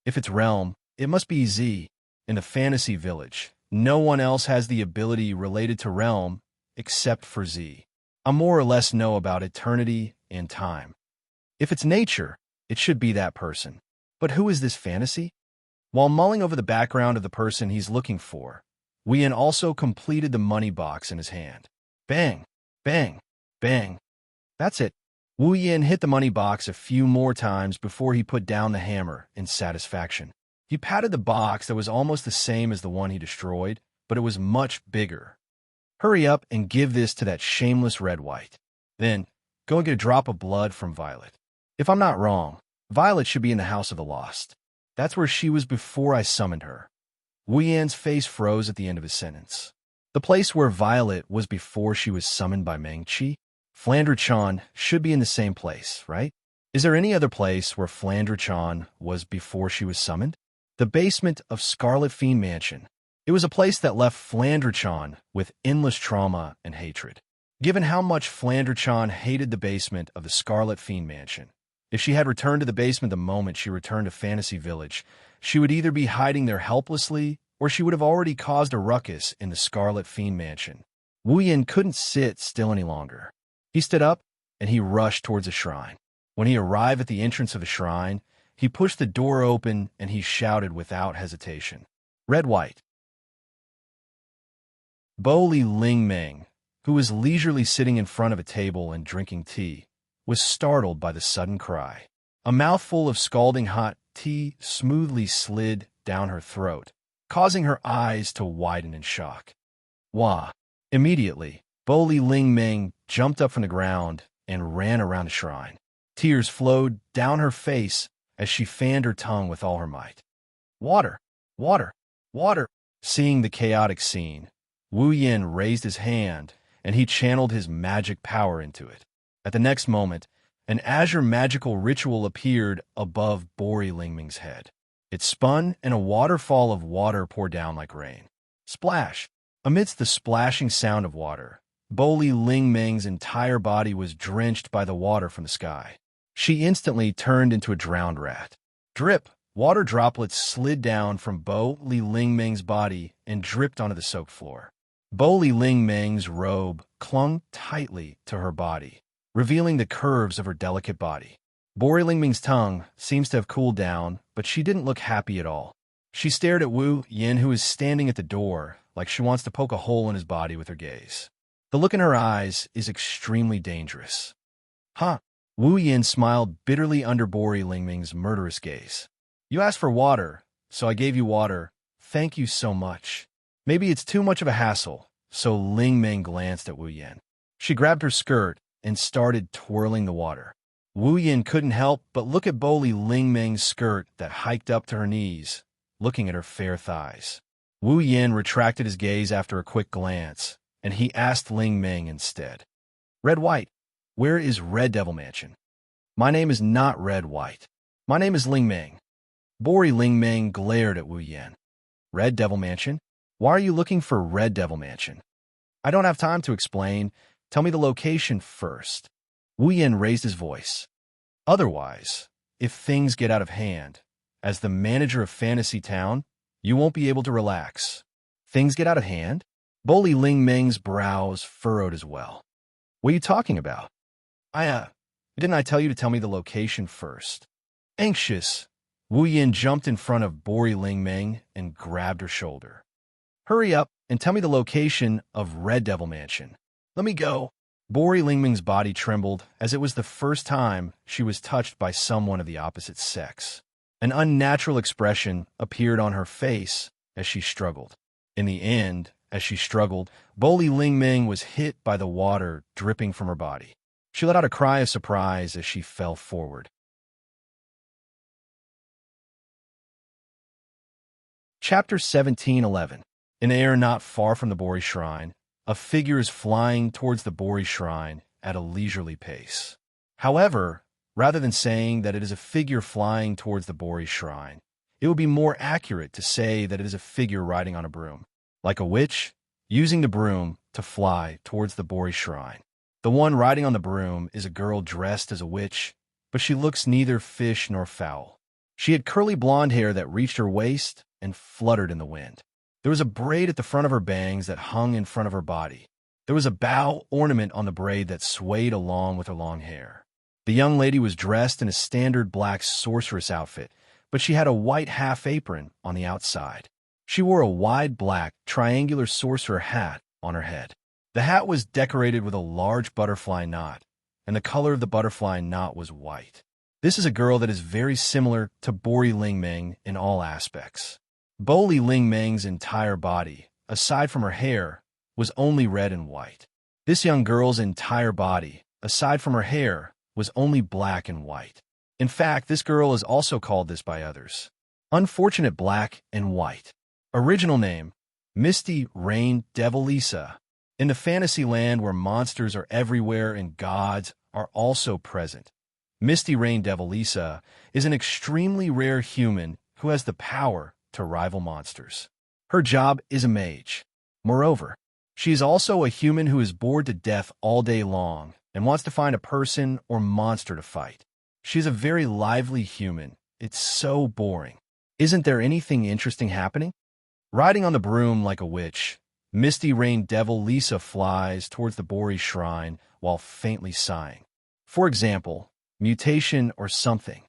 If it's realm, it must be Z. In the fantasy village, no one else has the ability related to realm except for Z. I more or less know about eternity and time. If it's nature, it should be that person. But who is this fantasy? While mulling over the background of the person he's looking for, Wu Yin also completed the money box in his hand. Bang, bang, bang. That's it. Wu Yin hit the money box a few more times before he put down the hammer in satisfaction. He patted the box that was almost the same as the one he destroyed, but it was much bigger. Hurry up and give this to that shameless red-white. Then, go and get a drop of blood from Violet. If I'm not wrong, Violet should be in the House of the Lost. That's where she was before I summoned her. Wu Yin's face froze at the end of his sentence. The place where Violet was before she was summoned by Mengqi? Flandre-chan should be in the same place, right? Is there any other place where Flandre-chan was before she was summoned? The basement of Scarlet Fiend Mansion. It was a place that left Flandre-chan with endless trauma and hatred. Given how much Flandre-chan hated the basement of the Scarlet Fiend Mansion, if she had returned to the basement the moment she returned to Fantasy Village, she would either be hiding there helplessly or she would have already caused a ruckus in the Scarlet Fiend Mansion. Wu Yin couldn't sit still any longer. He stood up and he rushed towards the shrine. When he arrived at the entrance of the shrine, he pushed the door open and he shouted without hesitation. Red-white. Bo Li Lingmeng, who was leisurely sitting in front of a table and drinking tea, was startled by the sudden cry. A mouthful of scalding hot tea smoothly slid down her throat, causing her eyes to widen in shock. Wah! Immediately, Bo Li Lingmeng jumped up from the ground and ran around the shrine. Tears flowed down her face as she fanned her tongue with all her might. Water! Water! Water! Seeing the chaotic scene, Wu Yin raised his hand and he channeled his magic power into it. At the next moment, an azure magical ritual appeared above Bo Li Lingmeng's head. It spun and a waterfall of water poured down like rain. Splash! Amidst the splashing sound of water, Bo Li Lingmeng's entire body was drenched by the water from the sky. She instantly turned into a drowned rat. Drip! Water droplets slid down from Bo Li Lingmeng's body and dripped onto the soaked floor. Bo Li Lingmeng's robe clung tightly to her body, revealing the curves of her delicate body. Bori Lingming's tongue seems to have cooled down, but she didn't look happy at all. She stared at Wu Yin, who is standing at the door, like she wants to poke a hole in his body with her gaze. The look in her eyes is extremely dangerous. Huh? Wu Yin smiled bitterly under Bori Lingming's murderous gaze. You asked for water, so I gave you water. Thank you so much. Maybe it's too much of a hassle, so Lingming glanced at Wu Yin. She grabbed her skirt and started twirling the water. Wu Yin couldn't help but look at Boli Lingming's skirt that hiked up to her knees, looking at her fair thighs. Wu Yin retracted his gaze after a quick glance, and he asked Lingming instead. Red White, where is Red Devil Mansion? My name is not Red White. My name is Lingming. Bori Lingming glared at Wu Yin. Red Devil Mansion? Why are you looking for Red Devil Mansion? I don't have time to explain. Tell me the location first. Wu Yin raised his voice. Otherwise, if things get out of hand, as the manager of Fantasy Town, you won't be able to relax. Things get out of hand? Boli Lingming's brows furrowed as well. What are you talking about? Didn't I tell you to tell me the location first? Anxious, Wu Yin jumped in front of Bori Lingming and grabbed her shoulder. Hurry up and tell me the location of Red Devil Mansion. Let me go. Bori Lingming's body trembled as it was the first time she was touched by someone of the opposite sex. An unnatural expression appeared on her face as she struggled. In the end, as she struggled, Boli Lingming was hit by the water dripping from her body. She let out a cry of surprise as she fell forward. Chapter 17:11. In the air not far from the Bori Shrine, a figure is flying towards the Bori Shrine at a leisurely pace. However, rather than saying that it is a figure flying towards the Bori Shrine, it would be more accurate to say that it is a figure riding on a broom, like a witch, using the broom to fly towards the Bori Shrine. The one riding on the broom is a girl dressed as a witch, but she looks neither fish nor fowl. She had curly blonde hair that reached her waist and fluttered in the wind. There was a braid at the front of her bangs that hung in front of her body. There was a bow ornament on the braid that swayed along with her long hair. The young lady was dressed in a standard black sorceress outfit, but she had a white half apron on the outside. She wore a wide black triangular sorcerer hat on her head. The hat was decorated with a large butterfly knot, and the color of the butterfly knot was white. This is a girl that is very similar to Bori Lingming in all aspects. Boli Lingming's entire body, aside from her hair, was only red and white. This young girl's entire body, aside from her hair, was only black and white. In fact, this girl is also called this by others. Unfortunate Black and White. Original name, Misty Rain Devilisa. In the fantasy land where monsters are everywhere and gods are also present, Misty Rain Devilisa is an extremely rare human who has the power to rival monsters. Her job is a mage. Moreover, she is also a human who is bored to death all day long and wants to find a person or monster to fight. She is a very lively human. It's so boring. Isn't there anything interesting happening? Riding on the broom like a witch, Misty Rain Devil Lisa flies towards the Bori Shrine while faintly sighing. For example, mutation or something.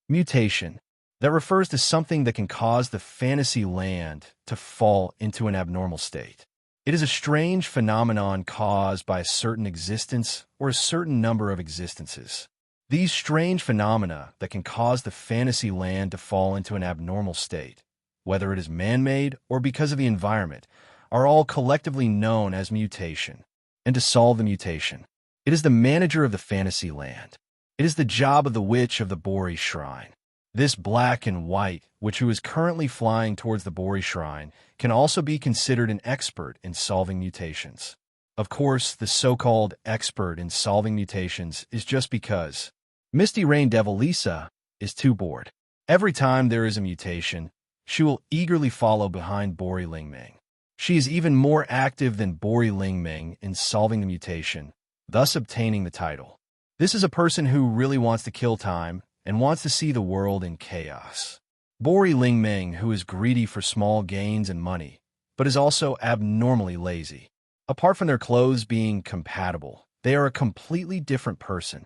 Mutation. That refers to something that can cause the fantasy land to fall into an abnormal state. It is a strange phenomenon caused by a certain existence or a certain number of existences. These strange phenomena that can cause the fantasy land to fall into an abnormal state, whether it is man-made or because of the environment, are all collectively known as mutation. And to solve the mutation, it is the manager of the fantasy land. It is the job of the witch of the Bori Shrine. This black and white, which who is currently flying towards the Bori Shrine, can also be considered an expert in solving mutations. Of course, the so-called expert in solving mutations is just because Misty Rain Devil Lisa is too bored. Every time there is a mutation, she will eagerly follow behind Bori Lingming. She is even more active than Bori Lingming in solving the mutation, thus obtaining the title. This is a person who really wants to kill time and wants to see the world in chaos. Bori Lingming, who is greedy for small gains and money, but is also abnormally lazy. Apart from their clothes being compatible, they are a completely different person.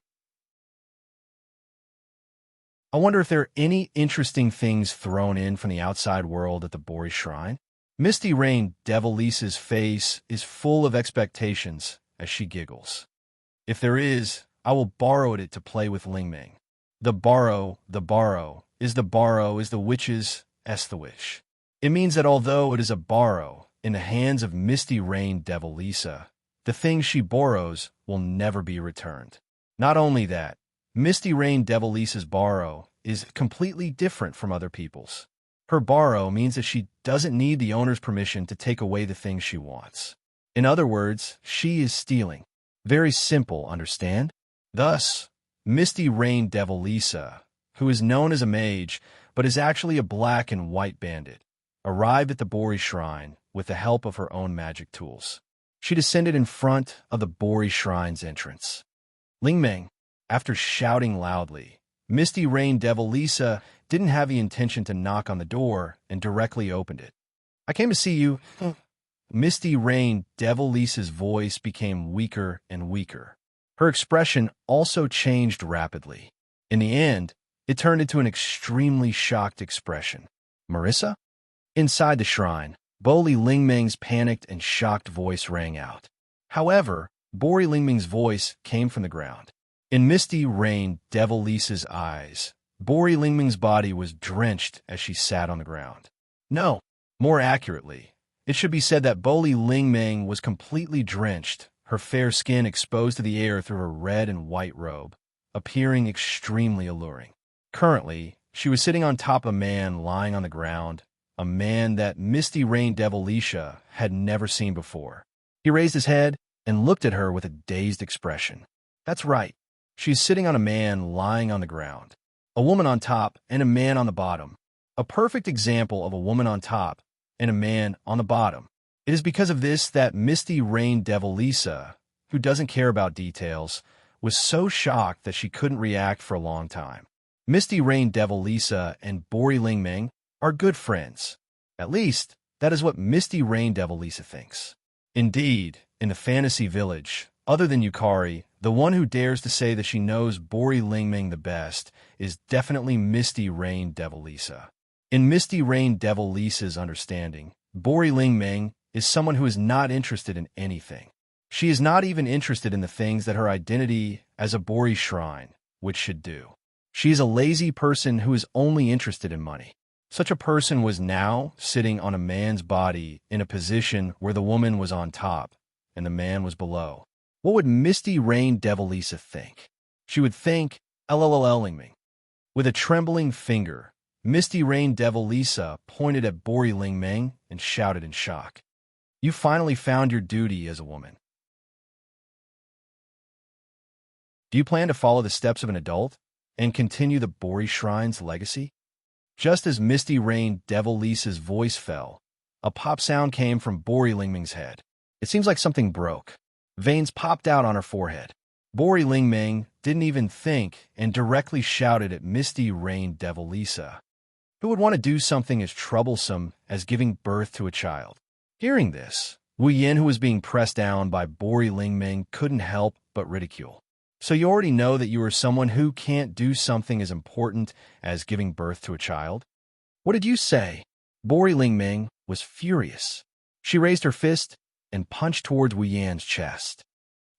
I wonder if there are any interesting things thrown in from the outside world at the Bori Shrine. Misty Rain Devilisa's face is full of expectations as she giggles. If there is, I will borrow it to play with Lingming. The borrow is the witch's the wish. It means that although it is a borrow in the hands of Misty Rain Devilisa, the thing she borrows will never be returned. Not only that, Misty Rain Devilisa's borrow is completely different from other people's. Her borrow means that she doesn't need the owner's permission to take away the things she wants. In other words, she is stealing. Very simple, understand? Thus, Misty Rain Devilisa, who is known as a mage but is actually a black and white bandit, arrived at the Bori Shrine with the help of her own magic tools. She descended in front of the Bori Shrine's entrance. Lingming, after shouting loudly, Misty Rain Devilisa didn't have the intention to knock on the door and directly opened it. "I came to see you." Misty Rain Devilisa's voice became weaker and weaker. Her expression also changed rapidly. In the end, it turned into an extremely shocked expression. "Marissa?" Inside the shrine, Bori Lingming's panicked and shocked voice rang out. However, Bori Lingming's voice came from the ground. In Misty Rain Devilisa's eyes, Bori Lingming's body was drenched as she sat on the ground. No, more accurately, it should be said that Bori Lingming was completely drenched, her fair skin exposed to the air through her red and white robe, appearing extremely alluring. Currently, she was sitting on top of a man lying on the ground, a man that Misty Rain Devilisa had never seen before. He raised his head and looked at her with a dazed expression. That's right. She's sitting on a man lying on the ground, a woman on top and a man on the bottom. A perfect example of a woman on top and a man on the bottom. It is because of this that Misty Rain Devilisa, who doesn't care about details, was so shocked that she couldn't react for a long time. Misty Rain Devilisa and Bori Lingming are good friends. At least, that is what Misty Rain Devilisa thinks. Indeed, in the fantasy village, other than Yukari, the one who dares to say that she knows Bori Lingming the best is definitely Misty Rain Devilisa. In Misty Rain Devilisa's understanding, Bori Lingming is someone who is not interested in anything. She is not even interested in the things that her identity as a Bori shrine, which should do. She is a lazy person who is only interested in money. Such a person was now sitting on a man's body in a position where the woman was on top and the man was below. What would Misty Rain Devilisa think? She would think, LLLing. With a trembling finger, Misty Rain Devilisa pointed at Bori Lingming and shouted in shock. You finally found your duty as a woman. Do you plan to follow the steps of an adult and continue the Bori Shrine's legacy? Just as Misty Rain Devilisa's voice fell, a pop sound came from Bori Lingming's head. It seems like something broke. Veins popped out on her forehead. Bori Lingming didn't even think and directly shouted at Misty Rain Devilisa. Who would want to do something as troublesome as giving birth to a child? Hearing this, Wu Yin, who was being pressed down by Bori Lingming, couldn't help but ridicule. So you already know that you are someone who can't do something as important as giving birth to a child? What did you say? Bori Lingming was furious. She raised her fist and punched towards Wu Yan's chest.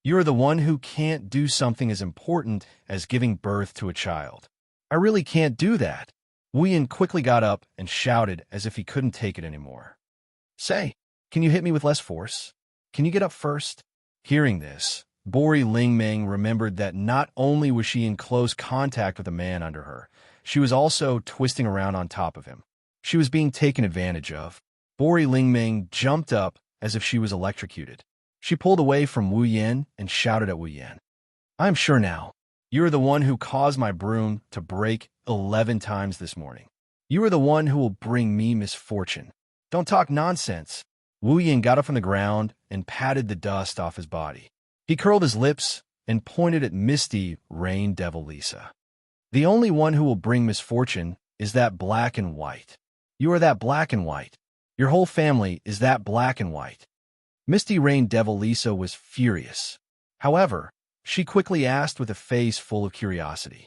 You are the one who can't do something as important as giving birth to a child. I really can't do that. Wu Yan quickly got up and shouted as if he couldn't take it anymore. Say, can you hit me with less force? Can you get up first? Hearing this, Bori Lingming remembered that not only was she in close contact with the man under her, she was also twisting around on top of him. She was being taken advantage of. Bori Lingming jumped up as if she was electrocuted. She pulled away from Wu Yan and shouted at Wu Yan. I am sure now. You are the one who caused my broom to break 11 times this morning. You are the one who will bring me misfortune. Don't talk nonsense. Wu Yan got up from the ground and patted the dust off his body. He curled his lips and pointed at Misty Rain Devilisa. The only one who will bring misfortune is that black and white. You are that black and white. Your whole family is that black and white. Misty Rain Devilisa was furious. However, she quickly asked with a face full of curiosity.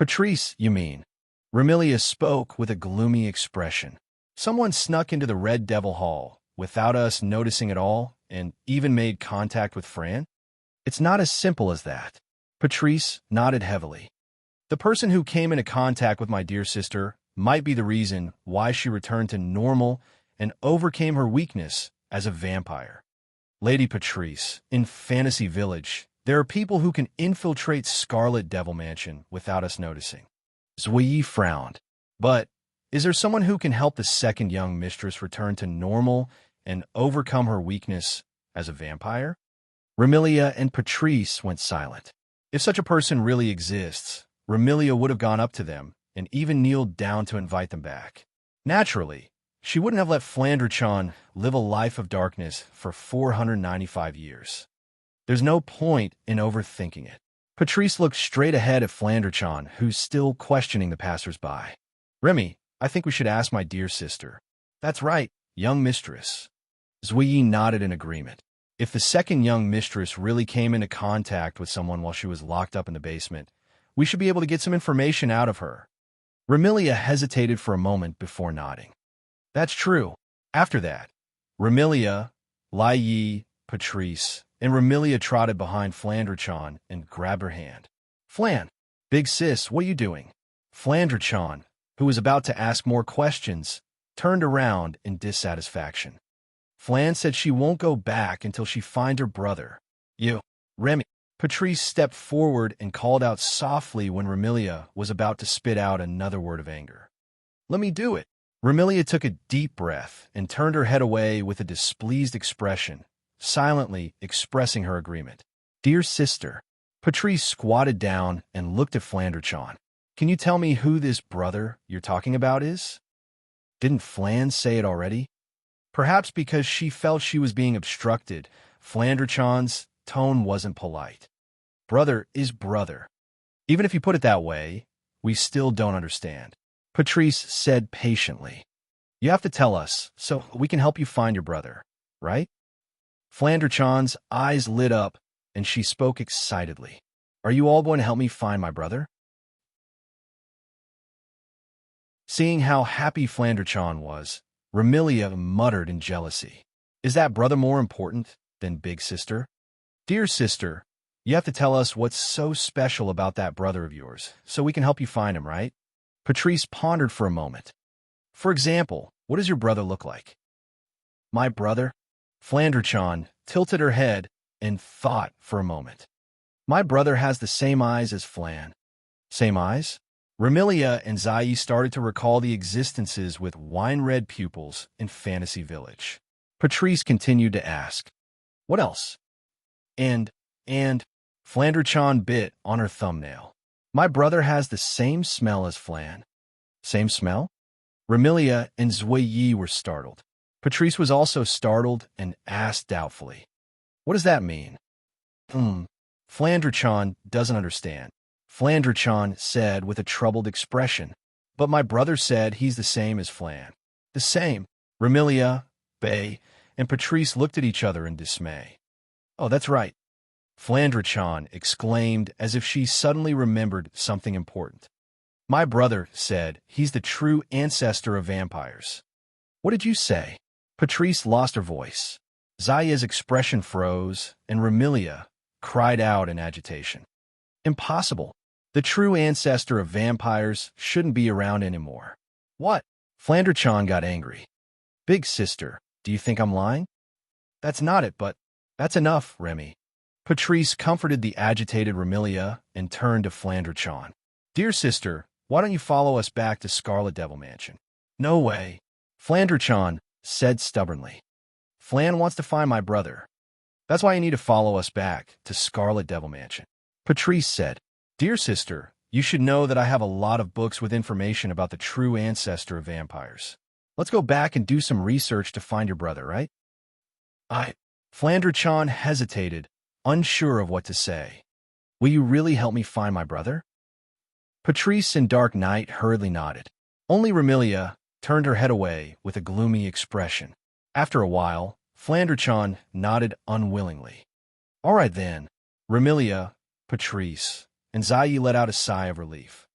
Patrice, you mean? Remilia spoke with a gloomy expression. Someone snuck into the Red Devil Hall without us noticing at all and even made contact with Fran? It's not as simple as that. Patrice nodded heavily. The person who came into contact with my dear sister might be the reason why she returned to normal and overcame her weakness as a vampire. Lady Patrice, in Fantasy Village, there are people who can infiltrate Scarlet Devil Mansion without us noticing. Zui frowned. But is there someone who can help the second young mistress return to normal and overcome her weakness as a vampire? Remilia and Patrice went silent. If such a person really exists, Remilia would have gone up to them and even kneeled down to invite them back. Naturally, she wouldn't have let Flandre-chan live a life of darkness for 495 years. There's no point in overthinking it. Patrice looked straight ahead at Flandre-chan, who's still questioning the passers-by. Remy, I think we should ask my dear sister. That's right, young mistress. Zui nodded in agreement. If the second young mistress really came into contact with someone while she was locked up in the basement, we should be able to get some information out of her. Remilia hesitated for a moment before nodding. That's true. After that, Remilia, Lai Yi, Patrice, and Remilia trotted behind Flandre-chan and grabbed her hand. Flan, big sis, what are you doing? Flandre-chan, who was about to ask more questions, turned around in dissatisfaction. Flan said she won't go back until she finds her brother. You, Remy. Patrice stepped forward and called out softly when Remilia was about to spit out another word of anger. Let me do it. Remilia took a deep breath and turned her head away with a displeased expression, silently expressing her agreement. Dear sister. Patrice squatted down and looked at Flandre-chan. Can you tell me who this brother you're talking about is? Didn't Flan say it already? Perhaps because she felt she was being obstructed, Flandre-chan's tone wasn't polite. Brother is brother. Even if you put it that way, we still don't understand. Patrice said patiently. You have to tell us, so we can help you find your brother, right? Flandre-chan's eyes lit up, and she spoke excitedly. Are you all going to help me find my brother? Seeing how happy Flandre-chan was, Remilia muttered in jealousy. Is that brother more important than big sister? Dear sister, you have to tell us what's so special about that brother of yours, so we can help you find him, right? Patrice pondered for a moment. For example, what does your brother look like? My brother? Flandre-chan tilted her head and thought for a moment. My brother has the same eyes as Flan. Same eyes? Remilia and Zai started to recall the existences with wine-red pupils in Fantasy Village. Patrice continued to ask, what else? And Flandre-chan bit on her thumbnail. My brother has the same smell as Flan. Same smell? Remilia and Zui were startled. Patrice was also startled and asked doubtfully, what does that mean? Flandre-chan doesn't understand. Flandre-chan said with a troubled expression, but my brother said he's the same as Flan. The same. Remilia, Bay, and Patrice looked at each other in dismay. Oh, that's right. Flandre-chan exclaimed as if she suddenly remembered something important. My brother said he's the true ancestor of vampires. What did you say? Patrice lost her voice. Zaya's expression froze, and Remilia cried out in agitation. Impossible. The true ancestor of vampires shouldn't be around anymore. What? Flandre-chan got angry. Big sister, do you think I'm lying? That's not it, but that's enough, Remy. Patrice comforted the agitated Remilia and turned to Flandre-chan. Dear sister, why don't you follow us back to Scarlet Devil Mansion? No way. Flandre-chan said stubbornly. Flan wants to find my brother. That's why you need to follow us back to Scarlet Devil Mansion. Patrice said, Dear sister, you should know that I have a lot of books with information about the true ancestor of vampires. Let's go back and do some research to find your brother, right? Flandre-chan hesitated, unsure of what to say. Will you really help me find my brother? Patrice and Dark Knight hurriedly nodded. Only Remilia turned her head away with a gloomy expression. After a while, Flandre-chan nodded unwillingly. All right then. Remilia, Patrice, and Zai let out a sigh of relief.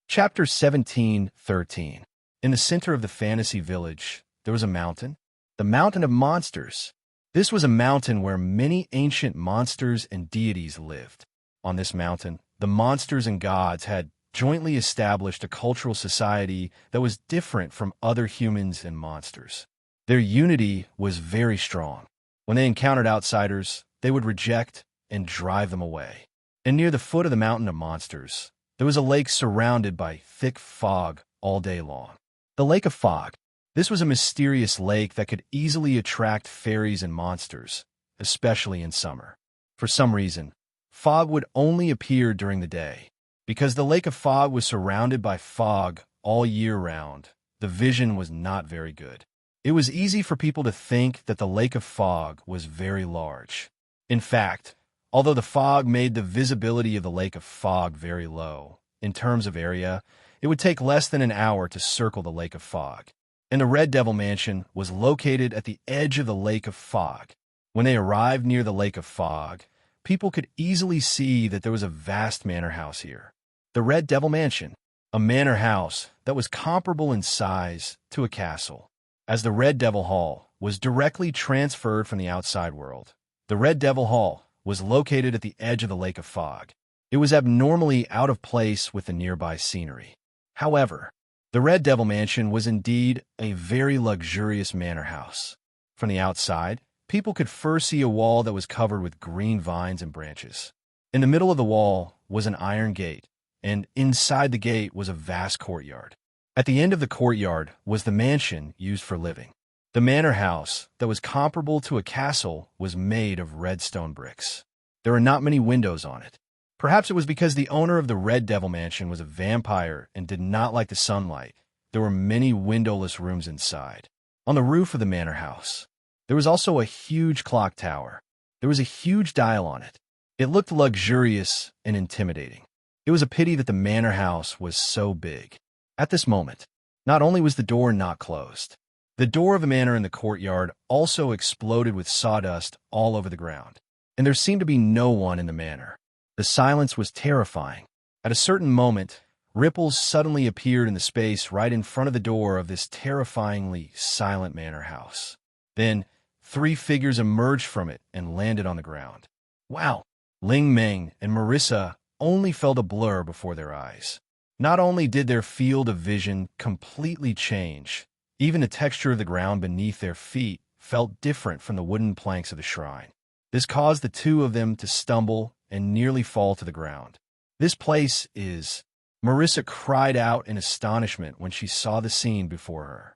Chapter 17:13. In the center of the fantasy village, there was a mountain, the Mountain of Monsters. This was a mountain where many ancient monsters and deities lived. On this mountain, the monsters and gods had jointly established a cultural society that was different from other humans and monsters. Their unity was very strong. When they encountered outsiders, they would reject and drive them away. And near the foot of the Mountain of Monsters, there was a lake surrounded by thick fog all day long. The Lake of Fog. This was a mysterious lake that could easily attract fairies and monsters, especially in summer. For some reason, fog would only appear during the day. Because the Lake of Fog was surrounded by fog all year round, the vision was not very good. It was easy for people to think that the Lake of Fog was very large. In fact, although the fog made the visibility of the Lake of Fog very low, in terms of area, it would take less than an hour to circle the Lake of Fog. And the Red Devil Mansion was located at the edge of the Lake of Fog. When they arrived near the Lake of Fog, people could easily see that there was a vast manor house here. The Red Devil Mansion, a manor house that was comparable in size to a castle. As the Red Devil Hall was directly transferred from the outside world, the Red Devil Hall was located at the edge of the Lake of Fog. It was abnormally out of place with the nearby scenery. However, the Red Devil Mansion was indeed a very luxurious manor house. From the outside, people could first see a wall that was covered with green vines and branches. In the middle of the wall was an iron gate, and inside the gate was a vast courtyard. At the end of the courtyard was the mansion used for living. The manor house, that was comparable to a castle, was made of red stone bricks. There were not many windows on it. Perhaps it was because the owner of the Red Devil Mansion was a vampire and did not like the sunlight. There were many windowless rooms inside. On the roof of the manor house, there was also a huge clock tower. There was a huge dial on it. It looked luxurious and intimidating. It was a pity that the manor house was so big. At this moment, not only was the door not closed, the door of the manor in the courtyard also exploded with sawdust all over the ground, and there seemed to be no one in the manor. The silence was terrifying. At a certain moment, ripples suddenly appeared in the space right in front of the door of this terrifyingly silent manor house. Then, 3 figures emerged from it and landed on the ground. Wow! Ling Meng and Marissa only felt a blur before their eyes. Not only did their field of vision completely change, even the texture of the ground beneath their feet felt different from the wooden planks of the shrine. This caused the two of them to stumble and nearly fall to the ground. This place is... Marissa cried out in astonishment when she saw the scene before her.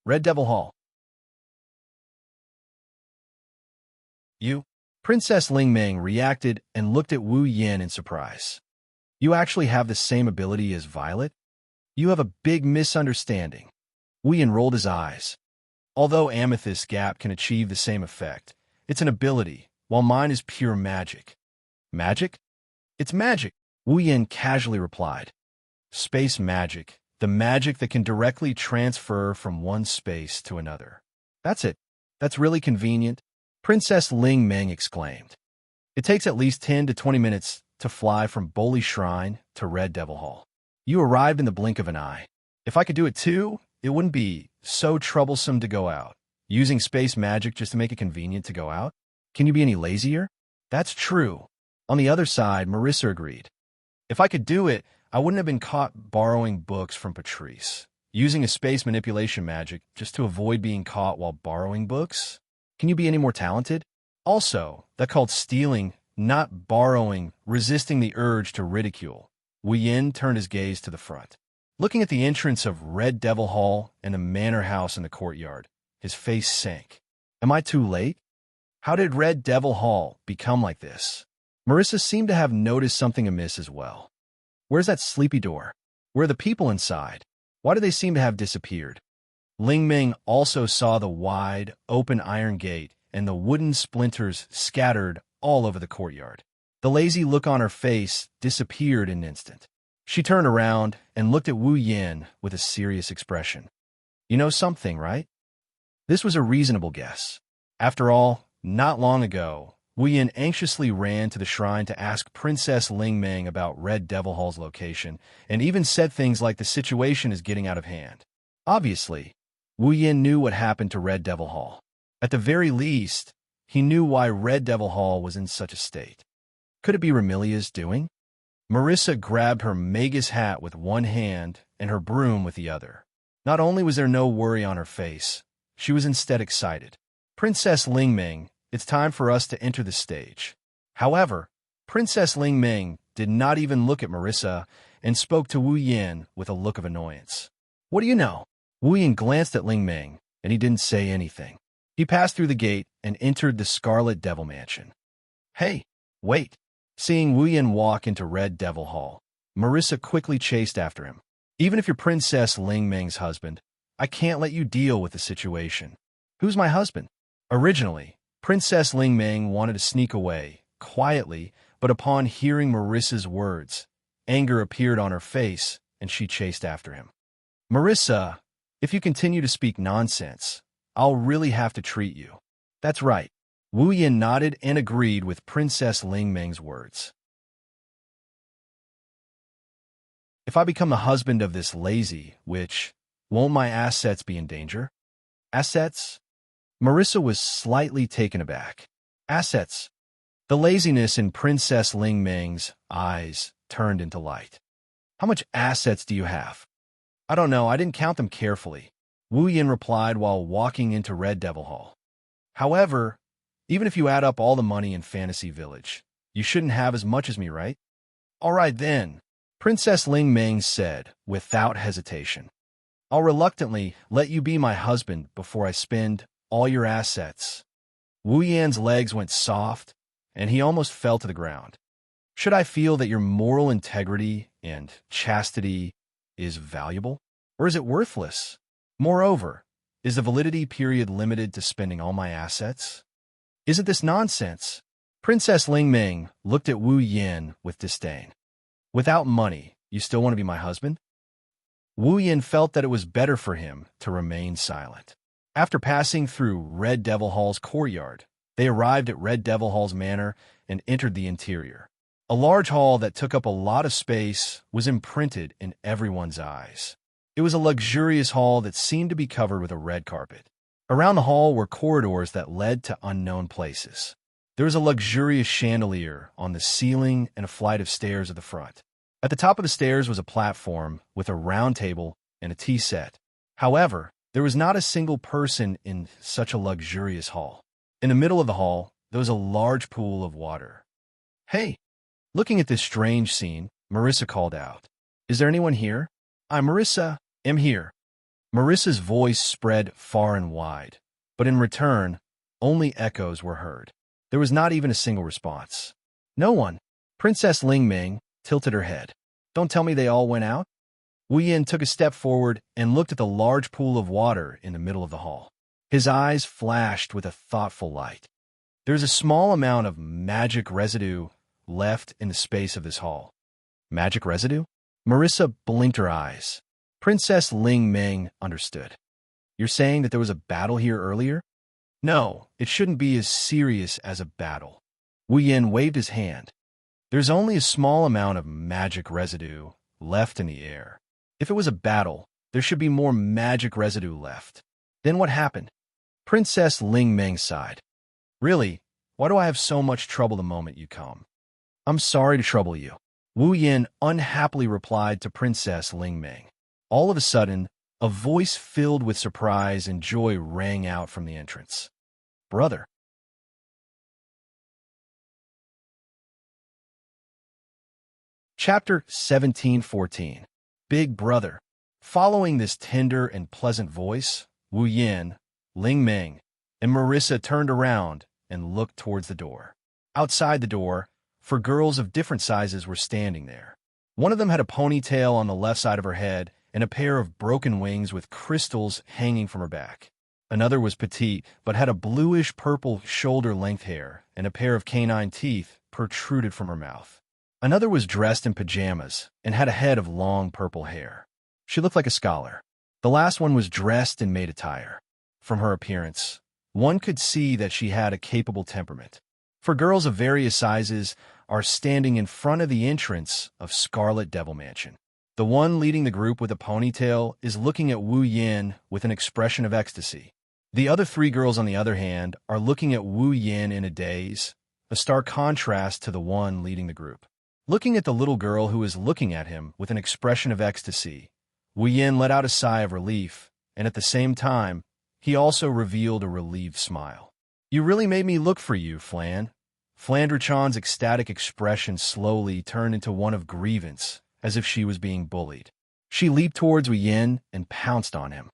Red Devil Hall. You? Princess Ling Meng reacted and looked at Wu Yin in surprise. You actually have the same ability as Violet? You have a big misunderstanding. Wu Yin rolled his eyes. Although Amethyst Gap can achieve the same effect, it's an ability, while mine is pure magic. Magic? It's magic, Wu Yin casually replied. Space magic, the magic that can directly transfer from one space to another. That's it. That's really convenient, Princess Ling Meng exclaimed. It takes at least 10 to 20 minutes to fly from Boli Shrine to Red Devil Hall. You arrived in the blink of an eye. If I could do it too, it wouldn't be so troublesome to go out. Using space magic just to make it convenient to go out? Can you be any lazier? That's true. On the other side, Marissa agreed. If I could do it, I wouldn't have been caught borrowing books from Patrice. Using a space manipulation magic just to avoid being caught while borrowing books? Can you be any more talented? Also, that's called stealing, not borrowing, resisting the urge to ridicule. Wu Yin turned his gaze to the front. Looking at the entrance of Red Devil Hall and the manor house in the courtyard, his face sank. Am I too late? How did Red Devil Hall become like this? Marissa seemed to have noticed something amiss as well. Where's that sleepy door? Where are the people inside? Why do they seem to have disappeared? Ling Ming also saw the wide, open iron gate and the wooden splinters scattered all over the courtyard. The lazy look on her face disappeared in an instant. She turned around and looked at Wu Yin with a serious expression. You know something, right? This was a reasonable guess. After all, not long ago, Wuyan anxiously ran to the shrine to ask Princess Ling Ming about Red Devil Hall's location, and even said things like the situation is getting out of hand. Obviously, Wuyan knew what happened to Red Devil Hall. At the very least, he knew why Red Devil Hall was in such a state. Could it be Remilia's doing? Marissa grabbed her Magus hat with one hand and her broom with the other. Not only was there no worry on her face, she was instead excited. Princess Ling Ming, it's time for us to enter the stage. However, Princess Ling Ming did not even look at Marissa and spoke to Wu Yin with a look of annoyance. What do you know? Wu Yin glanced at Ling Ming, and he didn't say anything. He passed through the gate and entered the Scarlet Devil Mansion. Hey, wait. Seeing Wu Yin walk into Red Devil Hall, Marissa quickly chased after him. Even if you're Princess Ling Ming's husband, I can't let you deal with the situation. Who's my husband? Originally, Princess Ling Ming wanted to sneak away, quietly, but upon hearing Marissa's words, anger appeared on her face, and she chased after him. Marissa, if you continue to speak nonsense, I'll really have to treat you. That's right. Wu Yin nodded and agreed with Princess Ling Ming's words. If I become the husband of this lazy witch, won't my assets be in danger? Assets? Marissa was slightly taken aback. Assets? The laziness in Princess Ling Ming's eyes turned into light. How much assets do you have? I don't know, I didn't count them carefully, Wu Yin replied while walking into Red Devil Hall. However, even if you add up all the money in Fantasy Village, you shouldn't have as much as me, right? All right then, Princess Ling Ming said without hesitation. I'll reluctantly let you be my husband before I spend all your assets. Wu Yan's legs went soft, and he almost fell to the ground. Should I feel that your moral integrity and chastity is valuable, or is it worthless? Moreover, is the validity period limited to spending all my assets? Isn't this nonsense? Princess Ling Ming looked at Wu Yin with disdain. Without money, you still want to be my husband? Wu Yin felt that it was better for him to remain silent. After passing through Red Devil Hall's courtyard, they arrived at Red Devil Hall's manor and entered the interior. A large hall that took up a lot of space was imprinted in everyone's eyes. It was a luxurious hall that seemed to be covered with a red carpet. Around the hall were corridors that led to unknown places. There was a luxurious chandelier on the ceiling and a flight of stairs at the front. At the top of the stairs was a platform with a round table and a tea set. However, there was not a single person in such a luxurious hall. In the middle of the hall, there was a large pool of water. Hey! Looking at this strange scene, Marissa called out, Is there anyone here? I'm Marissa. Am here. Marissa's voice spread far and wide, but in return, only echoes were heard. There was not even a single response. No one. Princess Ling Ming tilted her head. Don't tell me they all went out? Wu Yin took a step forward and looked at the large pool of water in the middle of the hall. His eyes flashed with a thoughtful light. There's a small amount of magic residue left in the space of this hall. Magic residue? Marissa blinked her eyes. Princess Ling Ming understood. You're saying that there was a battle here earlier? No, it shouldn't be as serious as a battle. Wu Yin waved his hand. There's only a small amount of magic residue left in the air. If it was a battle, there should be more magic residue left. Then what happened? Princess Ling Ming sighed. Really, why do I have so much trouble the moment you come? I'm sorry to trouble you. Wu Yin unhappily replied to Princess Ling Ming. All of a sudden, a voice filled with surprise and joy rang out from the entrance. Brother. Chapter 17:14. Big Brother. Following this tender and pleasant voice, Wu Yin, Ling Ming, and Marissa turned around and looked towards the door. Outside the door, four girls of different sizes were standing there. One of them had a ponytail on the left side of her head and a pair of broken wings with crystals hanging from her back. Another was petite, but had a bluish-purple shoulder-length hair, and a pair of canine teeth protruded from her mouth. Another was dressed in pajamas and had a head of long purple hair. She looked like a scholar. The last one was dressed in maid attire. From her appearance, one could see that she had a capable temperament. for girls of various sizes are standing in front of the entrance of Scarlet Devil Mansion. The one leading the group with a ponytail is looking at Wu Yin with an expression of ecstasy. The other three girls, on the other hand, are looking at Wu Yin in a daze, a stark contrast to the one leading the group. Looking at the little girl who is looking at him with an expression of ecstasy, Wu Yin let out a sigh of relief, and at the same time, he also revealed a relieved smile. "You really made me look for you, Flan." Flandre-chan's ecstatic expression slowly turned into one of grievance, as if she was being bullied. She leaped towards Wu Yin and pounced on him.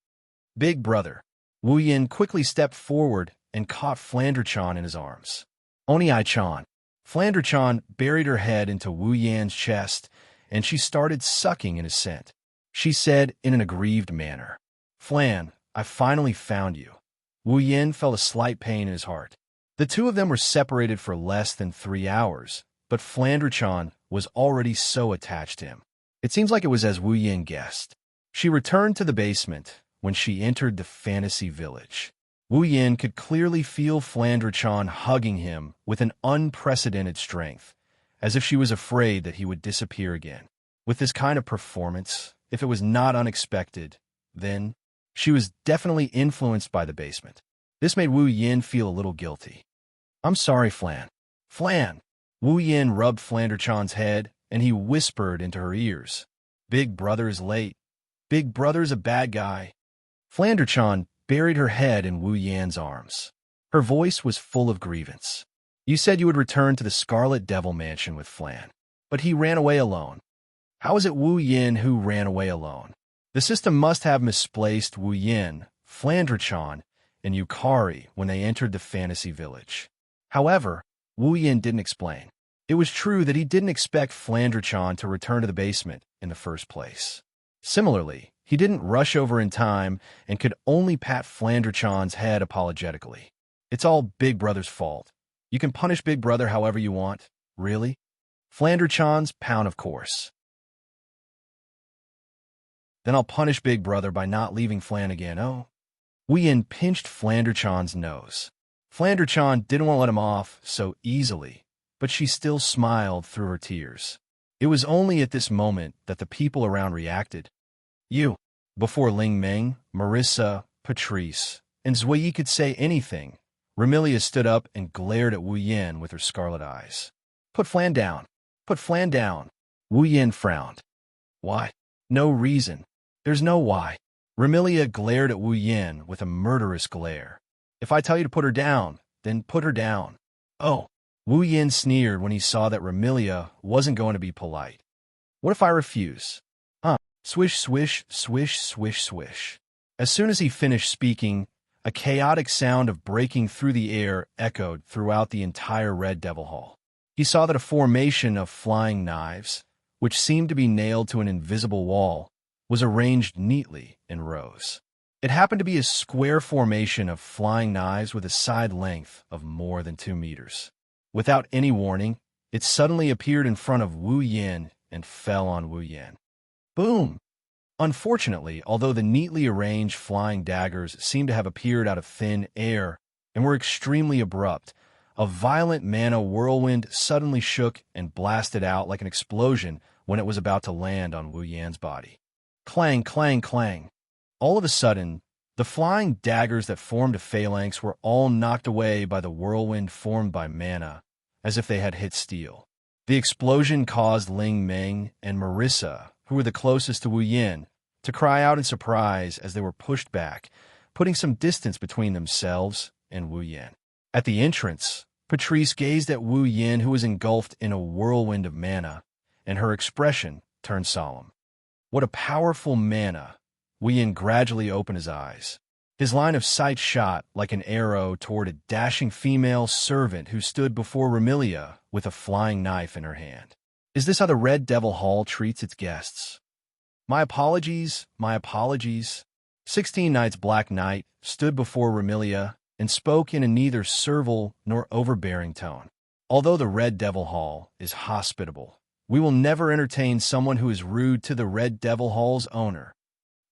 "Big brother." Wu Yin quickly stepped forward and caught Flandre-chan in his arms. "Oni-chan." Flandre-chan buried her head into Wu Yan's chest, and she started sucking in his scent. She said in an aggrieved manner, "Flan, I finally found you." Wu Yin felt a slight pain in his heart. The two of them were separated for less than 3 hours, but Flandre-chan was already so attached to him. It seems like it was as Wu Yin guessed. She returned to the basement when she entered the fantasy village. Wu Yin could clearly feel Flandre-chan hugging him with an unprecedented strength, as if she was afraid that he would disappear again. With this kind of performance, if it was not unexpected, then she was definitely influenced by the basement. This made Wu Yin feel a little guilty. "I'm sorry, Flan." "Flan!" Wu Yin rubbed Flandre-chan's head, and he whispered into her ears, "Big brother is late. Big brother's a bad guy." Flandre-chan buried her head in Wu Yan's arms. Her voice was full of grievance. "You said you would return to the Scarlet Devil Mansion with Flan, but he ran away alone." "How is it Wu Yin who ran away alone?" The system must have misplaced Wu Yin, Flandre-chan, and Yukari when they entered the fantasy village. However, Wu Yin didn't explain. It was true that he didn't expect Flandre-chan to return to the basement in the first place. Similarly, he didn't rush over in time and could only pat Flandre-chan's head apologetically. "It's all Big Brother's fault. You can punish Big Brother however you want." "Really?" Flandre-chan's pound, of course. "Then I'll punish Big Brother by not leaving Flan again." "Oh." Wu Yin pinched Flandre-chan's nose. Flandre-chan didn't want to let him off so easily, but she still smiled through her tears. It was only at this moment that the people around reacted. "You." Before Ling Meng, Marissa, Patrice, and Zui could say anything, Remilia stood up and glared at Wu Yin with her scarlet eyes. "Put Flan down. Put Flan down." Wu Yin frowned. "Why?" "No reason. There's no why." Remilia glared at Wu Yin with a murderous glare. "If I tell you to put her down, then put her down." "Oh." Wu Yin sneered when he saw that Remilia wasn't going to be polite. "What if I refuse?" Swish, swish, swish, swish, swish. As soon as he finished speaking, a chaotic sound of breaking through the air echoed throughout the entire Red Devil Hall. He saw that a formation of flying knives, which seemed to be nailed to an invisible wall, was arranged neatly in rows. It happened to be a square formation of flying knives with a side length of more than 2 meters. Without any warning, it suddenly appeared in front of Wu Yin and fell on Wu Yin. Boom! Unfortunately, although the neatly arranged flying daggers seemed to have appeared out of thin air and were extremely abrupt, a violent mana whirlwind suddenly shook and blasted out like an explosion when it was about to land on Wu Yan's body. Clang, clang, clang. All of a sudden, the flying daggers that formed a phalanx were all knocked away by the whirlwind formed by mana, as if they had hit steel. The explosion caused Ling Meng and Marissa, who were the closest to Wu Yin, to cry out in surprise as they were pushed back, putting some distance between themselves and Wu Yin. At the entrance, Patrice gazed at Wu Yin, who was engulfed in a whirlwind of mana, and her expression turned solemn. What a powerful mana! Wu Yin gradually opened his eyes. His line of sight shot like an arrow toward a dashing female servant who stood before Remilia with a flying knife in her hand. Is this how the Red Devil Hall treats its guests? My apologies, my apologies. 16 Knight's Black Knight stood before Remilia and spoke in a neither servile nor overbearing tone. Although the Red Devil Hall is hospitable, we will never entertain someone who is rude to the Red Devil Hall's owner.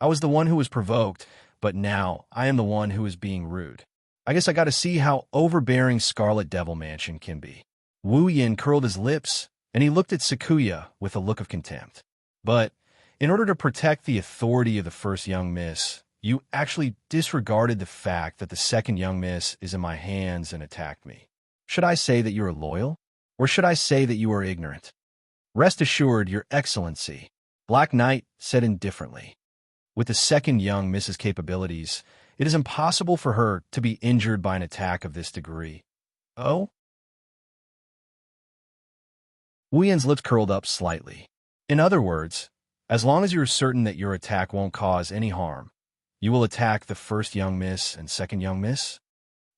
I was the one who was provoked, but now I am the one who is being rude. I guess I gotta see how overbearing Scarlet Devil Mansion can be. Wu Yin curled his lips, and he looked at Sakuya with a look of contempt. But in order to protect the authority of the first young miss, you actually disregarded the fact that the second young miss is in my hands and attacked me. Should I say that you are loyal? Or should I say that you are ignorant? Rest assured, Your Excellency, Black Knight said indifferently. With the second young miss's capabilities, it is impossible for her to be injured by an attack of this degree. Oh? Wu Yin's lips curled up slightly. In other words, as long as you're certain that your attack won't cause any harm, you will attack the first young miss and second young miss?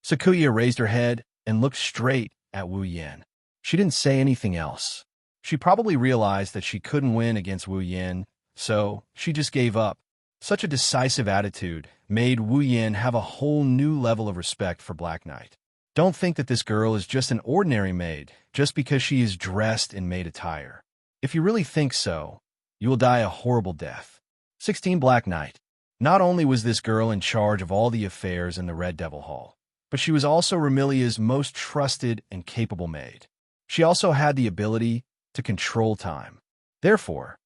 Sakuya raised her head and looked straight at Wu Yin. She didn't say anything else. She probably realized that she couldn't win against Wu Yin, so she just gave up. Such a decisive attitude made Wu Yin have a whole new level of respect for Black Knight. Don't think that this girl is just an ordinary maid just because she is dressed in maid attire. If you really think so, you will die a horrible death. 16 Black Knight. Not only was this girl in charge of all the affairs in the Red Devil Hall, but she was also Remilia's most trusted and capable maid. She also had the ability to control time. Therefore,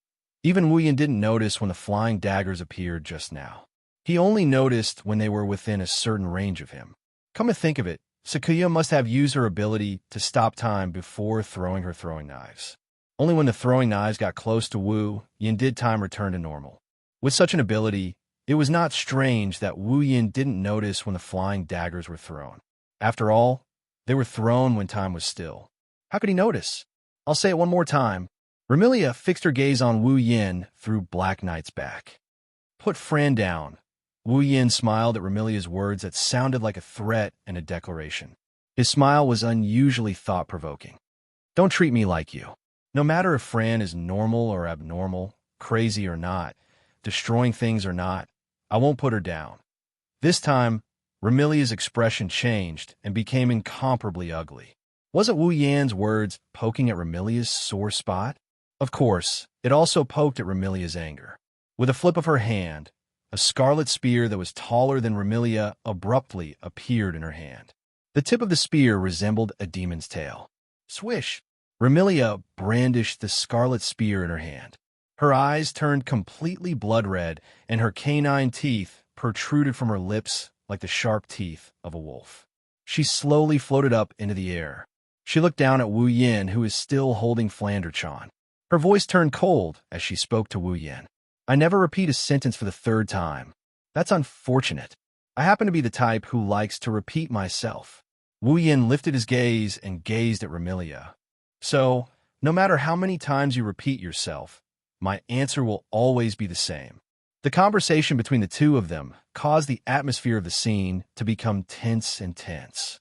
even Wu Yin didn't notice when the flying daggers appeared just now. He only noticed when they were within a certain range of him. Come to think of it, Sakuya must have used her ability to stop time before throwing her throwing knives. Only when the throwing knives got close to Wu Yin did time return to normal. With such an ability, it was not strange that Wu Yin didn't notice when the flying daggers were thrown. After all, they were thrown when time was still. How could he notice? I'll say it one more time. Remilia fixed her gaze on Wu Yin through Black Knight's back. Put Fran down. Wu Yin smiled at Remilia's words that sounded like a threat and a declaration. His smile was unusually thought-provoking. Don't treat me like you. No matter if Fran is normal or abnormal, crazy or not, destroying things or not, I won't put her down. This time, Remilia's expression changed and became incomparably ugly. Wasn't Wu Yan's words poking at Remilia's sore spot? Of course, it also poked at Remilia's anger. With a flip of her hand, a scarlet spear that was taller than Remilia abruptly appeared in her hand. The tip of the spear resembled a demon's tail. Swish! Remilia brandished the scarlet spear in her hand. Her eyes turned completely blood red, and her canine teeth protruded from her lips like the sharp teeth of a wolf. She slowly floated up into the air. She looked down at Wu Yin, who is still holding Flanderchan. Her voice turned cold as she spoke to Wu Yin. I never repeat a sentence for the third time. That's unfortunate. I happen to be the type who likes to repeat myself. Wu Yin lifted his gaze and gazed at Remilia. So, no matter how many times you repeat yourself, my answer will always be the same. The conversation between the two of them caused the atmosphere of the scene to become tense and tense.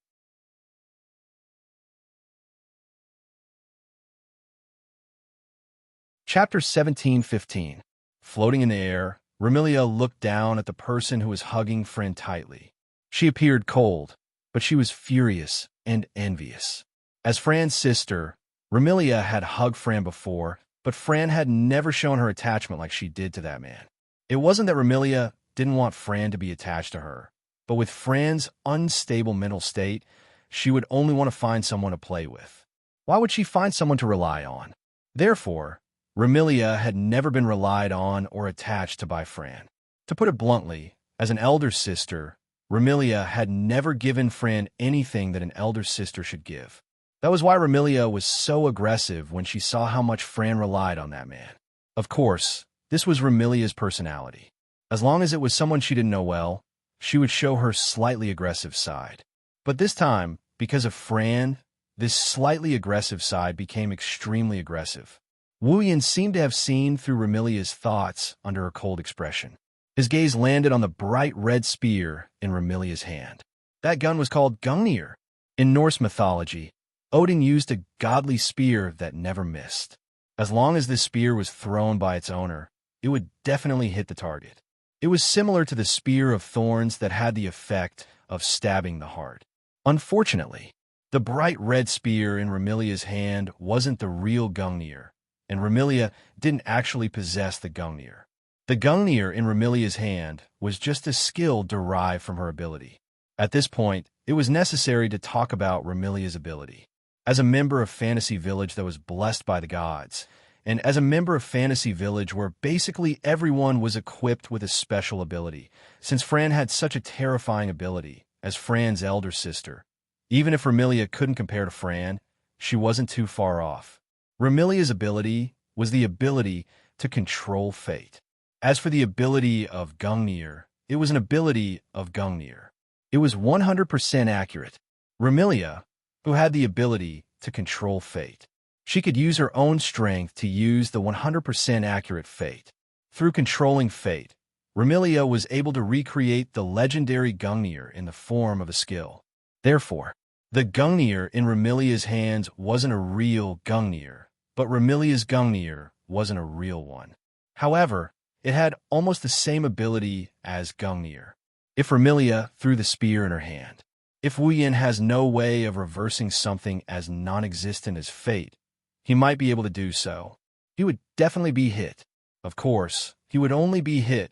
Chapter 17:15. Floating in the air, Remilia looked down at the person who was hugging Fran tightly. She appeared cold, but she was furious and envious. As Fran's sister, Remilia had hugged Fran before, but Fran had never shown her attachment like she did to that man. It wasn't that Remilia didn't want Fran to be attached to her, but with Fran's unstable mental state, she would only want to find someone to play with. Why would she find someone to rely on? Therefore, Remilia had never been relied on or attached to by Fran. To put it bluntly, as an elder sister, Remilia had never given Fran anything that an elder sister should give. That was why Remilia was so aggressive when she saw how much Fran relied on that man. Of course, this was Remilia's personality. As long as it was someone she didn't know well, she would show her slightly aggressive side. But this time, because of Fran, this slightly aggressive side became extremely aggressive. Wu Yin seemed to have seen through Remilia's thoughts under her cold expression. His gaze landed on the bright red spear in Remilia's hand. That gun was called Gungnir. In Norse mythology, Odin used a godly spear that never missed. As long as this spear was thrown by its owner, it would definitely hit the target. It was similar to the spear of thorns that had the effect of stabbing the heart. Unfortunately, the bright red spear in Remilia's hand wasn't the real Gungnir, and Remilia didn't actually possess the Gungnir. The Gungnir in Remilia's hand was just a skill derived from her ability. At this point, it was necessary to talk about Remilia's ability. As a member of Fantasy Village that was blessed by the gods, and as a member of Fantasy Village where basically everyone was equipped with a special ability, since Fran had such a terrifying ability, as Fran's elder sister. Even if Remilia couldn't compare to Fran, she wasn't too far off. Remilia's ability was the ability to control fate. As for the ability of Gungnir, it was an ability of Gungnir. It was 100% accurate. Remilia, who had the ability to control fate. She could use her own strength to use the 100% accurate fate. Through controlling fate, Remilia was able to recreate the legendary Gungnir in the form of a skill. Therefore, the Gungnir in Remilia's hands wasn't a real Gungnir, but Remilia's Gungnir wasn't a real one. However, it had almost the same ability as Gungnir. If Remilia threw the spear in her hand, if Wuyin has no way of reversing something as non-existent as fate, he might be able to do so. He would definitely be hit. Of course, he would only be hit.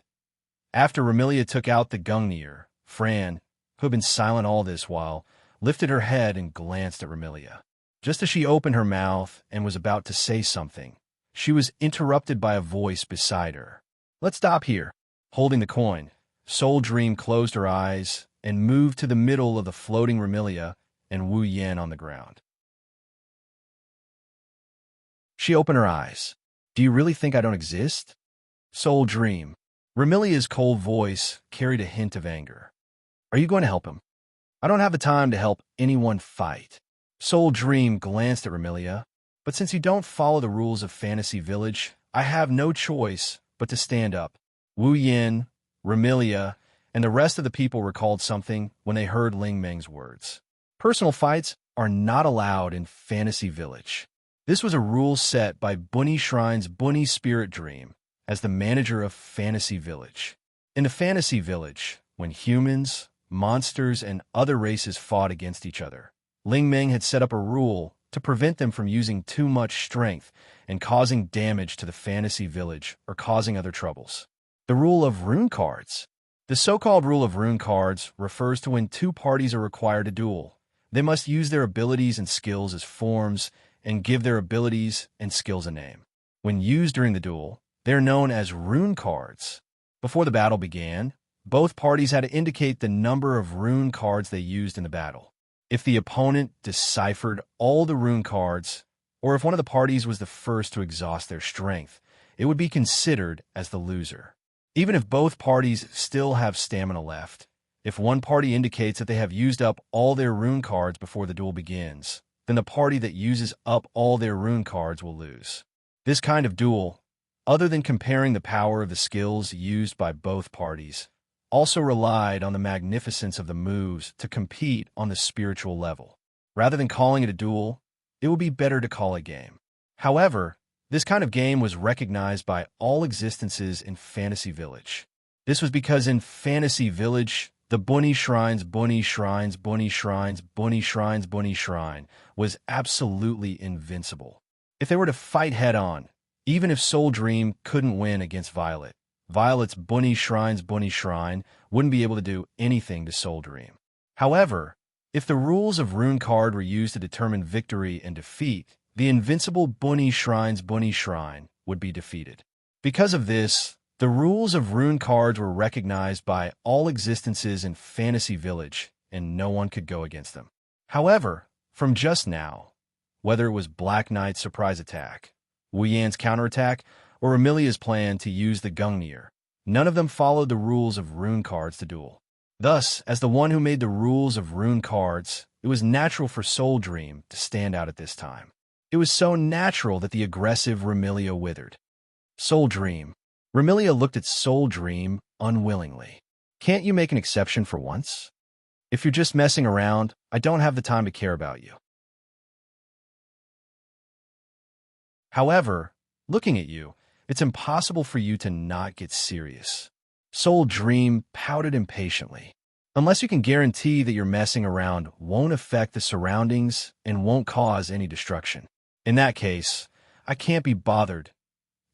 After Remilia took out the Gungnir, Fran, who had been silent all this while, lifted her head and glanced at Remilia. Just as she opened her mouth and was about to say something, she was interrupted by a voice beside her. "Let's stop here." Holding the coin, Soul Dream closed her eyes and moved to the middle of the floating Remilia and Wu Yan on the ground. She opened her eyes. "Do you really think I don't exist?" Soul Dream. Remilia's cold voice carried a hint of anger. "Are you going to help him?" "I don't have the time to help anyone fight." Soul Dream glanced at Remilia. "But since you don't follow the rules of Fantasy Village, I have no choice but to stand up." Wu Yin, Remilia, and the rest of the people recalled something when they heard Ling Meng's words. Personal fights are not allowed in Fantasy Village. This was a rule set by Bunny Shrine's Bunny Spirit Dream as the manager of Fantasy Village. In the Fantasy Village, when humans, monsters, and other races fought against each other, Ling Meng had set up a rule to prevent them from using too much strength and causing damage to the Fantasy Village or causing other troubles. The rule of rune cards. The so-called rule of rune cards refers to when two parties are required to duel. They must use their abilities and skills as forms and give their abilities and skills a name. When used during the duel, they are known as rune cards. Before the battle began, both parties had to indicate the number of rune cards they used in the battle. If the opponent deciphered all the rune cards, or if one of the parties was the first to exhaust their strength, it would be considered as the loser. Even if both parties still have stamina left, if one party indicates that they have used up all their rune cards before the duel begins, then the party that uses up all their rune cards will lose. This kind of duel, other than comparing the power of the skills used by both parties, also relied on the magnificence of the moves to compete on the spiritual level. Rather than calling it a duel, it would be better to call it a game. However, this kind of game was recognized by all existences in Fantasy Village. This was because in Fantasy Village, the Bunny Shrine's Bunny Shrine's Bunny Shrine's Bunny Shrine's Bunny Shrine was absolutely invincible. If they were to fight head-on, even if Soul Dream couldn't win against Violet, Violet's Bunny Shrine's Bunny Shrine wouldn't be able to do anything to Soul Dream. However, if the rules of Rune Card were used to determine victory and defeat, the invincible Bunny Shrine's Bunny Shrine would be defeated. Because of this, the rules of Rune Cards were recognized by all existences in Fantasy Village, and no one could go against them. However, from just now, whether it was Black Knight's surprise attack, Wu Yan's counterattack, or Emilia's plan to use the Gungnir, none of them followed the rules of Rune Cards to duel. Thus, as the one who made the rules of Rune Cards, it was natural for Soul Dream to stand out at this time. It was so natural that the aggressive Remilia withered. Soul Dream. Remilia looked at Soul Dream unwillingly. "Can't you make an exception for once? If you're just messing around, I don't have the time to care about you." However, looking at you, it's impossible for you to not get serious. Soul Dream pouted impatiently. "Unless you can guarantee that your messing around won't affect the surroundings and won't cause any destruction. In that case, I can't be bothered."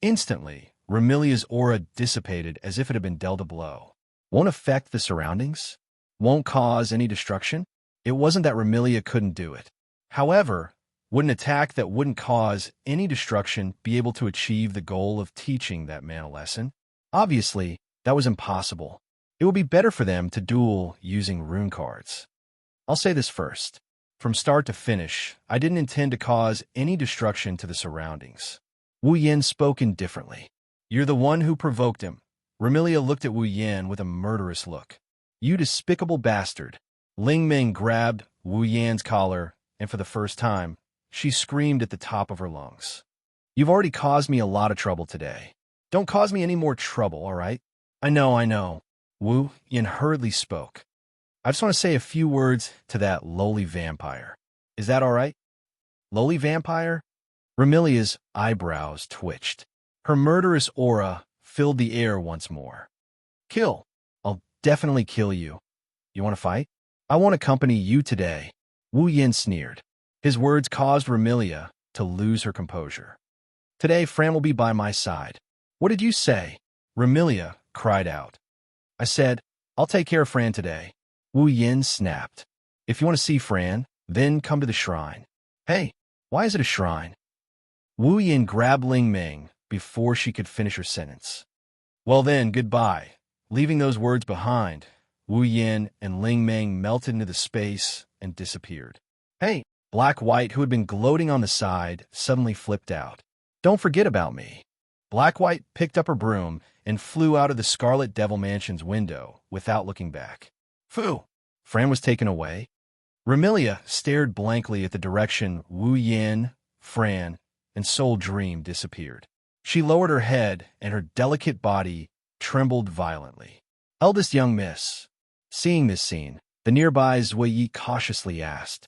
Instantly, Remilia's aura dissipated as if it had been dealt a blow. "Won't affect the surroundings? won't cause any destruction? It wasn't that Remilia couldn't do it. However, would an attack that wouldn't cause any destruction be able to achieve the goal of teaching that man a lesson? Obviously, that was impossible. It would be better for them to duel using rune cards. I'll say this first. From start to finish, I didn't intend to cause any destruction to the surroundings. Wu Yin spoke indifferently. You're the one who provoked him. Remilia looked at Wu Yin with a murderous look. You despicable bastard. Ling Ming grabbed Wu Yan's collar, and for the first time, she screamed at the top of her lungs. You've already caused me a lot of trouble today. Don't cause me any more trouble, all right? I know. Wu Yin hurriedly spoke. I just want to say a few words to that lowly vampire. Is that all right? Lowly vampire? Remilia's eyebrows twitched. Her murderous aura filled the air once more. Kill. I'll definitely kill you. You want to fight? I want to accompany you today. Wu Yin sneered. His words caused Remilia to lose her composure. Today, Fran will be by my side. What did you say? Remilia cried out. I said, I'll take care of Fran today. Wu Yin snapped. If you want to see Fran, then come to the shrine. Hey, why is it a shrine? Wu Yin grabbed Ling Ming before she could finish her sentence. Well then, goodbye. Leaving those words behind, Wu Yin and Ling Ming melted into the space and disappeared. Hey, Black White, who had been gloating on the side, suddenly flipped out. Don't forget about me. Black White picked up her broom and flew out of the Scarlet Devil Mansion's window without looking back. Phew! Fran was taken away. Remilia stared blankly at the direction Wu Yin, Fran, and Soul Dream disappeared. She lowered her head, and her delicate body trembled violently. Eldest young miss. Seeing this scene, the nearby Zui Yi cautiously asked,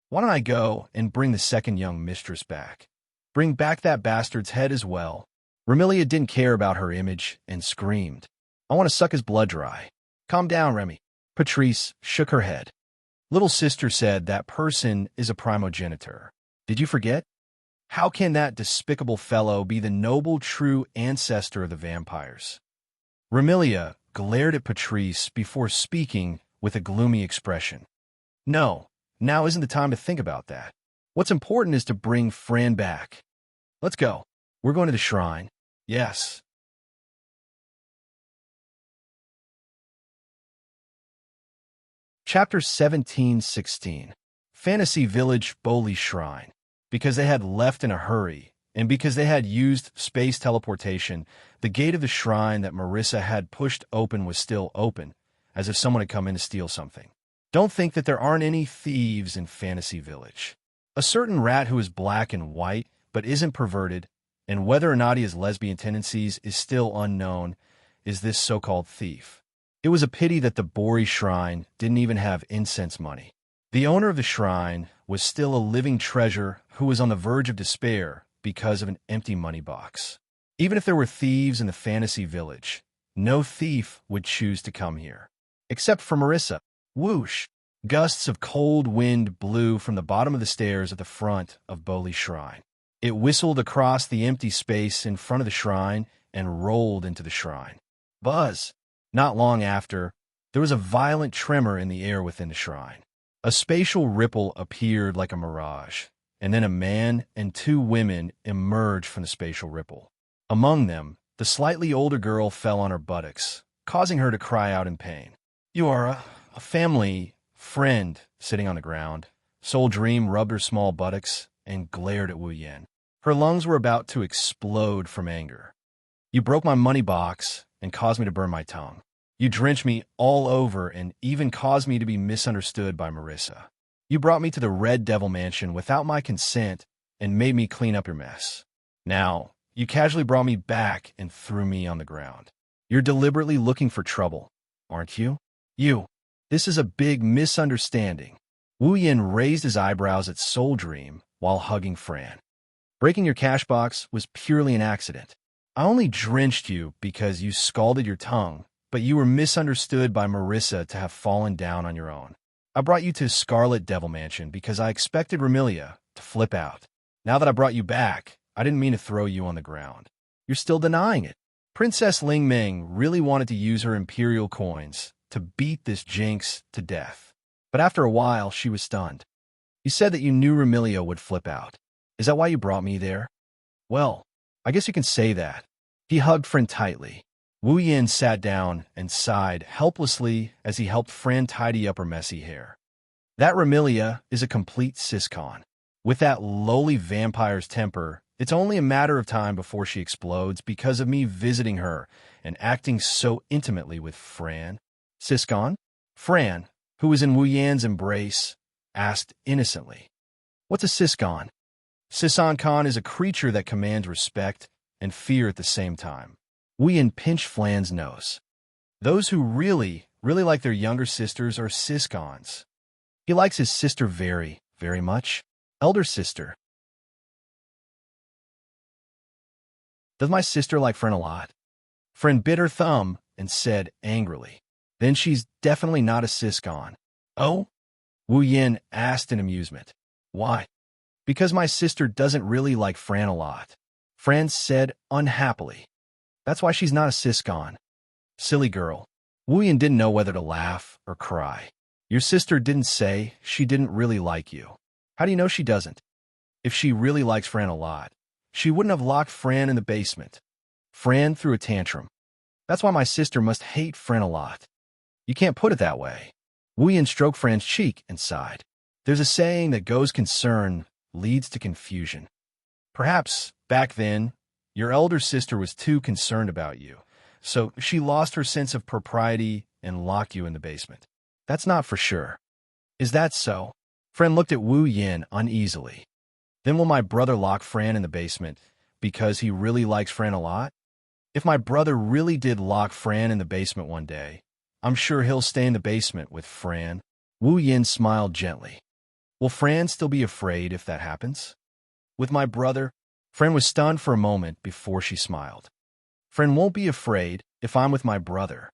Why don't I go and bring the second young mistress back? Bring back that bastard's head as well. Remilia didn't care about her image and screamed, I want to suck his blood dry. Calm down, Remy. Patrice shook her head. Little sister said that person is a primogenitor. Did you forget? How can that despicable fellow be the noble true ancestor of the vampires? Remilia glared at Patrice before speaking with a gloomy expression. No, now isn't the time to think about that. What's important is to bring Fran back. Let's go. We're going to the shrine. Yes. Chapter 17:16. Fantasy Village Boli Shrine. Because they had left in a hurry, and because they had used space teleportation, the gate of the shrine that Marissa had pushed open was still open, as if someone had come in to steal something. Don't think that there aren't any thieves in Fantasy Village. A certain rat who is black and white, but isn't perverted, and whether or not he has lesbian tendencies is still unknown, is this so-called thief. It was a pity that the Bori shrine didn't even have incense money. The owner of the shrine was still a living treasure who was on the verge of despair because of an empty money box. Even if there were thieves in the Fantasy Village, no thief would choose to come here. Except for Marissa. Whoosh! Gusts of cold wind blew from the bottom of the stairs at the front of Boli Shrine. It whistled across the empty space in front of the shrine and rolled into the shrine. Buzz! Not long after, there was a violent tremor in the air within the shrine. A spatial ripple appeared like a mirage, and then a man and two women emerged from the spatial ripple. Among them, the slightly older girl fell on her buttocks, causing her to cry out in pain. You are a family friend, sitting on the ground. Soul Dream rubbed her small buttocks and glared at Wu Yin. Her lungs were about to explode from anger. You broke my money box and caused me to burn my tongue. You drenched me all over and even caused me to be misunderstood by Marissa. You brought me to the Red Devil Mansion without my consent and made me clean up your mess. Now, you casually brought me back and threw me on the ground. You're deliberately looking for trouble, aren't you? This is a big misunderstanding. Wu Yin raised his eyebrows at Soul Dream while hugging Fran. Breaking your cash box was purely an accident. I only drenched you because you scalded your tongue, but you were misunderstood by Marissa to have fallen down on your own. I brought you to Scarlet Devil Mansion because I expected Remilia to flip out. Now that I brought you back, I didn't mean to throw you on the ground. You're still denying it. Princess Ling Ming really wanted to use her imperial coins to beat this jinx to death. But after a while, she was stunned. You said that you knew Remilio would flip out. Is that why you brought me there? Well, I guess you can say that. He hugged Fran tightly. Wu Yin sat down and sighed helplessly as he helped Fran tidy up her messy hair. That Remilia is a complete siscon. With that lowly vampire's temper, it's only a matter of time before she explodes because of me visiting her and acting so intimately with Fran. Siscon? Fran, who was in Wu Yan's embrace, asked innocently. What's a siscon? Siscon is a creature that commands respect and fear at the same time. Wu Yan pinched Fran's nose. Those who really like their younger sisters are siscons. He likes his sister very, very much. Elder sister. Does my sister like Fran a lot? Fran bit her thumb and said angrily. Then she's definitely not a siscon. Oh? Wu Yin asked in amusement. Why? Because my sister doesn't really like Fran a lot. Fran said unhappily. That's why she's not a siscon. Silly girl. Wu Yin didn't know whether to laugh or cry. Your sister didn't say she didn't really like you. How do you know she doesn't? If she really likes Fran a lot, she wouldn't have locked Fran in the basement. Fran threw a tantrum. That's why my sister must hate Fran a lot. You can't put it that way. Wu Yin stroked Fran's cheek and sighed. There's a saying that goes concern leads to confusion. Perhaps, back then, your elder sister was too concerned about you, so she lost her sense of propriety and locked you in the basement. That's not for sure. Is that so? Fran looked at Wu Yin uneasily. Then will my brother lock Fran in the basement because he really likes Fran a lot? If my brother really did lock Fran in the basement one day, I'm sure he'll stay in the basement with Fran. Wu Yin smiled gently. Will Fran still be afraid if that happens? With my brother? Fran was stunned for a moment before she smiled. Fran won't be afraid if I'm with my brother.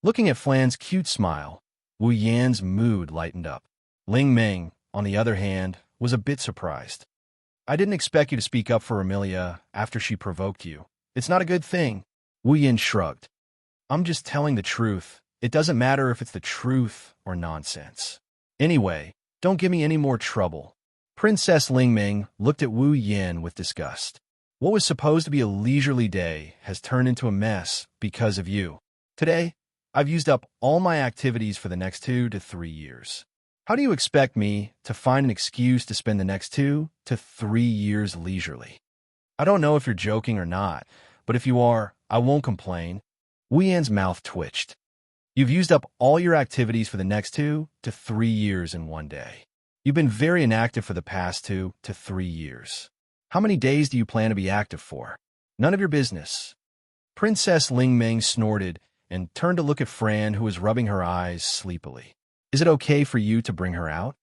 Looking at Fran's cute smile, Wu Yan's mood lightened up. Ling Ming, on the other hand, was a bit surprised. I didn't expect you to speak up for Amelia after she provoked you. It's not a good thing. Wu Yin shrugged. I'm just telling the truth. It doesn't matter if it's the truth or nonsense. Anyway, don't give me any more trouble. Princess Ling Ming looked at Wu Yin with disgust. What was supposed to be a leisurely day has turned into a mess because of you. Today, I've used up all my activities for the next 2 to 3 years. How do you expect me to find an excuse to spend the next 2 to 3 years leisurely? I don't know if you're joking or not, but if you are, I won't complain. Wu Yan's mouth twitched. You've used up all your activities for the next 2 to 3 years in one day. You've been very inactive for the past 2 to 3 years. How many days do you plan to be active for? None of your business. Princess Ling Ming snorted and turned to look at Fran, who was rubbing her eyes sleepily. Is it okay for you to bring her out?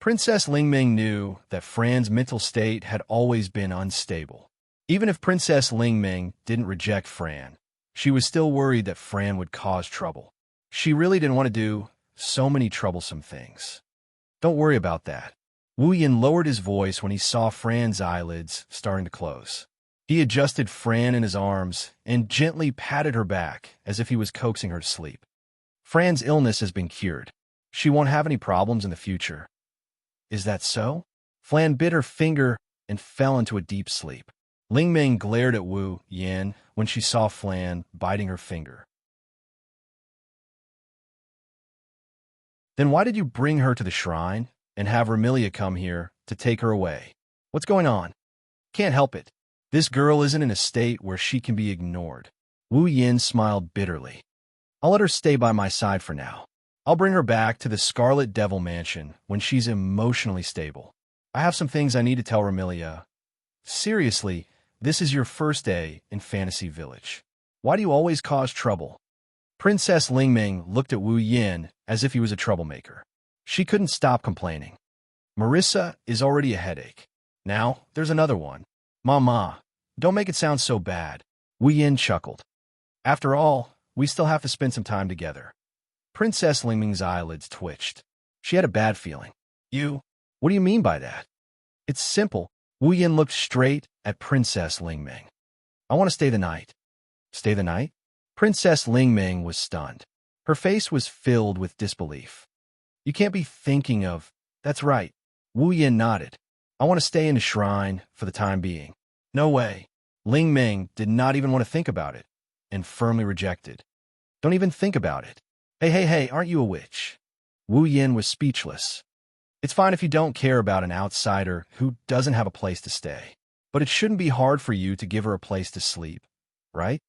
Princess Ling Ming knew that Fran's mental state had always been unstable. Even if Princess Ling Ming didn't reject Fran, she was still worried that Fran would cause trouble. She really didn't want to do so many troublesome things. Don't worry about that. Wu Yin lowered his voice when he saw Fran's eyelids starting to close. He adjusted Fran in his arms and gently patted her back as if he was coaxing her to sleep. Fran's illness has been cured. She won't have any problems in the future. Is that so? Fran bit her finger and fell into a deep sleep. Ling Ming glared at Wu Yin when she saw Fran biting her finger. Then why did you bring her to the shrine and have Remilia come here to take her away? What's going on? Can't help it. This girl isn't in a state where she can be ignored. Wu Yin smiled bitterly. I'll let her stay by my side for now. I'll bring her back to the Scarlet Devil Mansion when she's emotionally stable. I have some things I need to tell Remilia. Seriously, this is your first day in Fantasy Village. Why do you always cause trouble? Princess Ling Ming looked at Wu Yin as if he was a troublemaker. She couldn't stop complaining. Marissa is already a headache. Now, there's another one. Mama, don't make it sound so bad. Wu Yin chuckled. After all, we still have to spend some time together. Princess Ling Ming's eyelids twitched. She had a bad feeling. What do you mean by that? It's simple. Wu Yin looked straight at Princess Ling Ming. I want to stay the night. Stay the night? Princess Ling Ming was stunned. Her face was filled with disbelief. You can't be thinking of... That's right. Wu Yin nodded. I want to stay in the shrine for the time being. No way. Ling Ming did not even want to think about it, and firmly rejected. Don't even think about it. Hey, aren't you a witch? Wu Yin was speechless. It's fine if you don't care about an outsider who doesn't have a place to stay. But it shouldn't be hard for you to give her a place to sleep, right?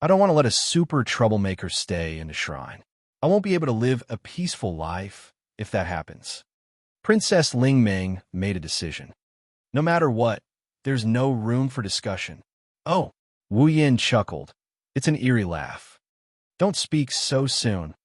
I don't want to let a super troublemaker stay in the shrine. I won't be able to live a peaceful life if that happens. Princess Ling Ming made a decision. No matter what, there's no room for discussion. Oh, Wu Yin chuckled. It's an eerie laugh. Don't speak so soon.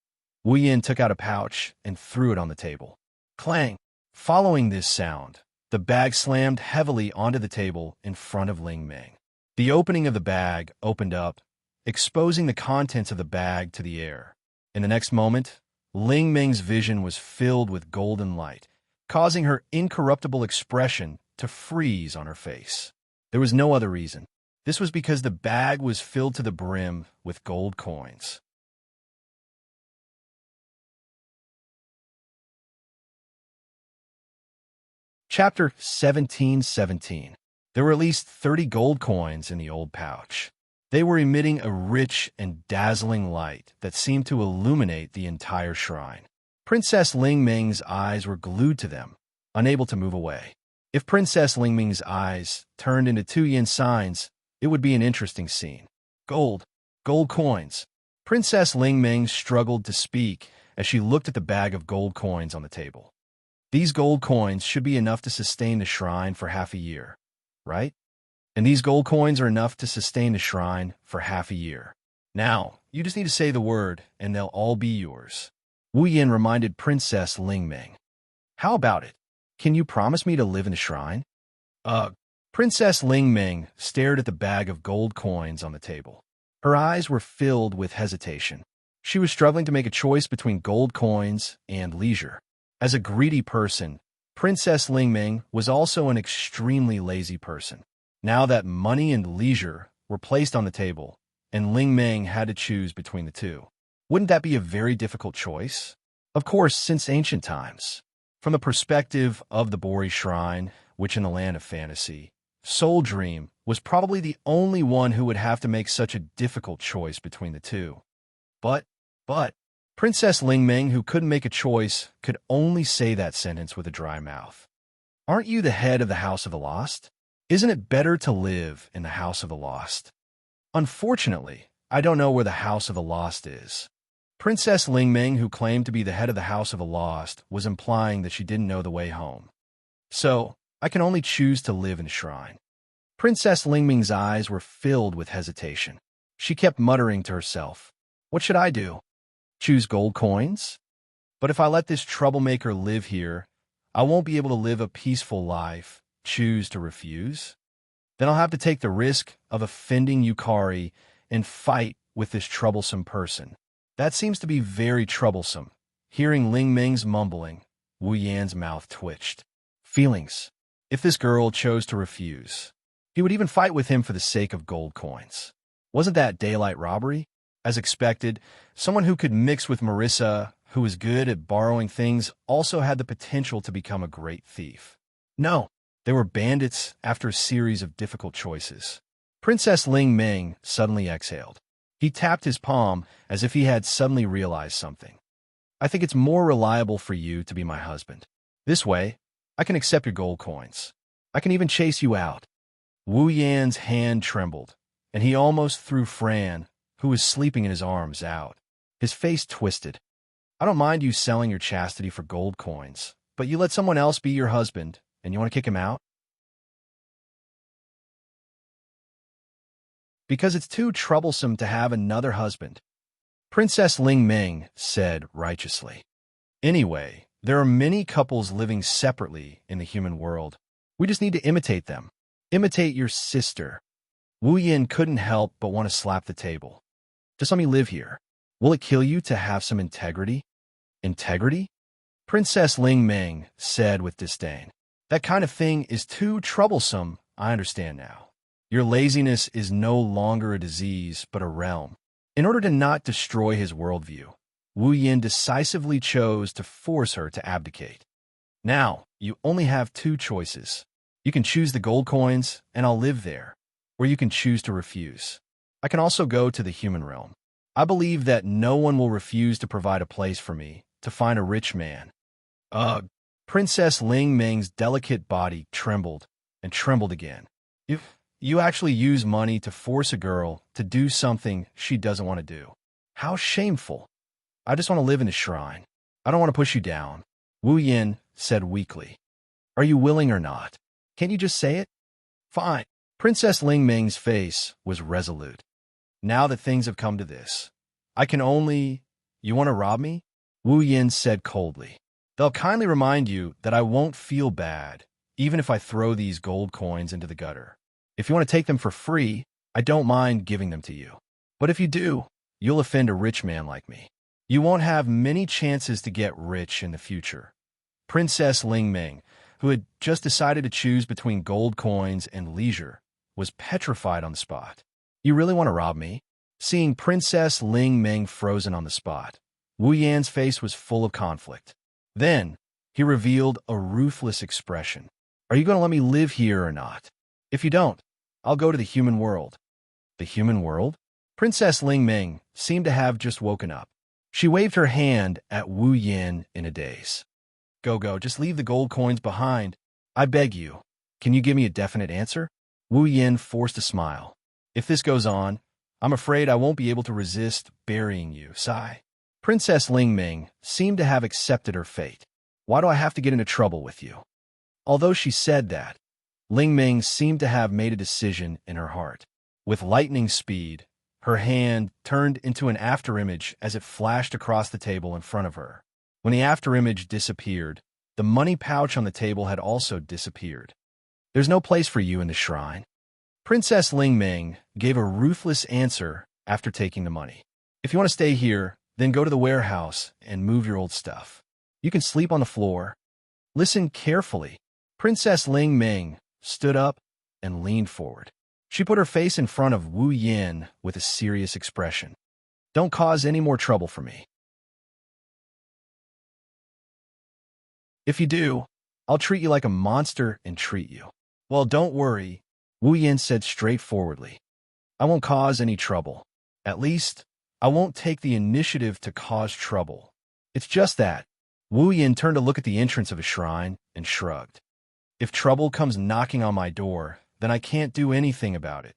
Wu Yin took out a pouch and threw it on the table. Clang! Following this sound, the bag slammed heavily onto the table in front of Ling Ming. The opening of the bag opened up, exposing the contents of the bag to the air. In the next moment, Ling Ming's vision was filled with golden light, causing her incorruptible expression to freeze on her face. There was no other reason. This was because the bag was filled to the brim with gold coins. Chapter 1717. There were at least 30 gold coins in the old pouch. They were emitting a rich and dazzling light that seemed to illuminate the entire shrine. Princess Ling Ming's eyes were glued to them, unable to move away. If Princess Ling Ming's eyes turned into 2 yin signs, it would be an interesting scene. Gold coins. Princess Ling Ming struggled to speak as she looked at the bag of gold coins on the table. These gold coins should be enough to sustain the shrine for half a year, right? And these gold coins are enough to sustain the shrine for half a year. Now, you just need to say the word, and they'll all be yours. Wu Yin reminded Princess Ling Ming. How about it? Can you promise me to live in the shrine? Princess Ling Ming stared at the bag of gold coins on the table. Her eyes were filled with hesitation. She was struggling to make a choice between gold coins and leisure. As a greedy person, Princess Ling Ming was also an extremely lazy person. Now that money and leisure were placed on the table, and Ling Ming had to choose between the two, wouldn't that be a very difficult choice? Of course, since ancient times. From the perspective of the Bori Shrine, which in the land of fantasy, Soul Dream was probably the only one who would have to make such a difficult choice between the two. But, Princess Ling Ming, who couldn't make a choice, could only say that sentence with a dry mouth. Aren't you the head of the House of the Lost? Isn't it better to live in the House of the Lost? Unfortunately, I don't know where the House of the Lost is. Princess Ling Ming, who claimed to be the head of the House of the Lost, was implying that she didn't know the way home. So, I can only choose to live in the shrine. Princess Ling Ming's eyes were filled with hesitation. She kept muttering to herself, what should I do? Choose gold coins? But if I let this troublemaker live here, I won't be able to live a peaceful life. Choose to refuse? Then I'll have to take the risk of offending Yukari and fight with this troublesome person. That seems to be very troublesome. Hearing Ling Ming's mumbling, Wu Yan's mouth twitched. Feelings. If this girl chose to refuse, he would even fight with him for the sake of gold coins. Wasn't that daylight robbery? As expected, someone who could mix with Marissa, who was good at borrowing things, also had the potential to become a great thief. No, they were bandits after a series of difficult choices. Princess Ling Ming suddenly exhaled. He tapped his palm as if he had suddenly realized something. I think it's more reliable for you to be my husband. This way, I can accept your gold coins. I can even chase you out. Wu Yan's hand trembled, and he almost threw Fran, who was sleeping in his arms, out. His face twisted. I don't mind you selling your chastity for gold coins, but you let someone else be your husband, and you want to kick him out? Because it's too troublesome to have another husband, Princess Ling Ming said righteously. Anyway, there are many couples living separately in the human world. We just need to imitate them. Imitate your sister. Wu Yin couldn't help but want to slap the table. Just let me live here. Will it kill you to have some integrity? Integrity? Princess Ling Ming said with disdain. That kind of thing is too troublesome. I understand now. Your laziness is no longer a disease, but a realm. In order to not destroy his worldview, Wu Yin decisively chose to force her to abdicate. Now, you only have two choices. You can choose the gold coins, and I'll live there, or you can choose to refuse. I can also go to the human realm. I believe that no one will refuse to provide a place for me to find a rich man. Ugh. Princess Ling Ming's delicate body trembled and trembled again. If you actually use money to force a girl to do something she doesn't want to do. How shameful. I just want to live in a shrine. I don't want to push you down. Wu Yin said weakly. Are you willing or not? Can't you just say it? Fine. Princess Ling Ming's face was resolute. Now that things have come to this, I can only... You want to rob me? Wu Yin said coldly. They'll kindly remind you that I won't feel bad, even if I throw these gold coins into the gutter. If you want to take them for free, I don't mind giving them to you. But if you do, you'll offend a rich man like me. You won't have many chances to get rich in the future. Princess Ling Ming, who had just decided to choose between gold coins and leisure, was petrified on the spot. You really want to rob me? Seeing Princess Ling Ming frozen on the spot, Wu Yan's face was full of conflict. Then, he revealed a ruthless expression. Are you going to let me live here or not? If you don't, I'll go to the human world. The human world? Princess Ling Ming seemed to have just woken up. She waved her hand at Wu Yin in a daze. Go, just leave the gold coins behind. I beg you. Can you give me a definite answer? Wu Yin forced a smile. If this goes on, I'm afraid I won't be able to resist burying you, sigh. Princess Ling Ming seemed to have accepted her fate. Why do I have to get into trouble with you? Although she said that, Ling Ming seemed to have made a decision in her heart. With lightning speed, her hand turned into an afterimage as it flashed across the table in front of her. When the afterimage disappeared, the money pouch on the table had also disappeared. There's no place for you in the shrine. Princess Ling Ming gave a ruthless answer after taking the money. If you want to stay here, then go to the warehouse and move your old stuff. You can sleep on the floor. Listen carefully. Princess Ling Ming stood up and leaned forward. She put her face in front of Wu Yin with a serious expression. Don't cause any more trouble for me. If you do, I'll treat you like a monster and treat you. Well, don't worry, Wu Yin said straightforwardly. I won't cause any trouble. At least, I won't take the initiative to cause trouble. It's just that. Wu Yin turned to look at the entrance of a shrine and shrugged. If trouble comes knocking on my door, then I can't do anything about it.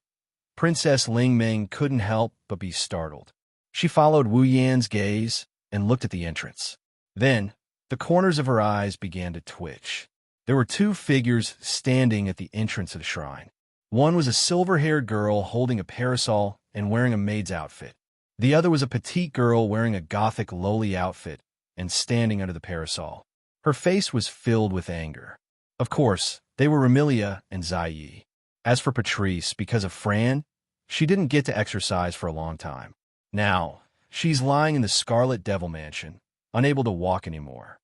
Princess Ling Ming couldn't help but be startled. She followed Wu Yan's gaze and looked at the entrance. Then, the corners of her eyes began to twitch. There were two figures standing at the entrance of the shrine. One was a silver-haired girl holding a parasol and wearing a maid's outfit. The other was a petite girl wearing a gothic lowly outfit and standing under the parasol. Her face was filled with anger. Of course, they were Remilia and Ziyi. As for Patrice, because of Fran, she didn't get to exercise for a long time. Now, she's lying in the Scarlet Devil Mansion, unable to walk anymore.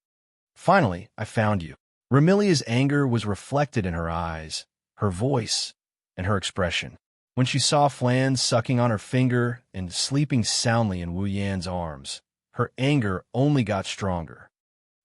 Finally, I found you. Remilia's anger was reflected in her eyes, her voice, and her expression. When she saw Flan sucking on her finger and sleeping soundly in Wu Yan's arms, her anger only got stronger.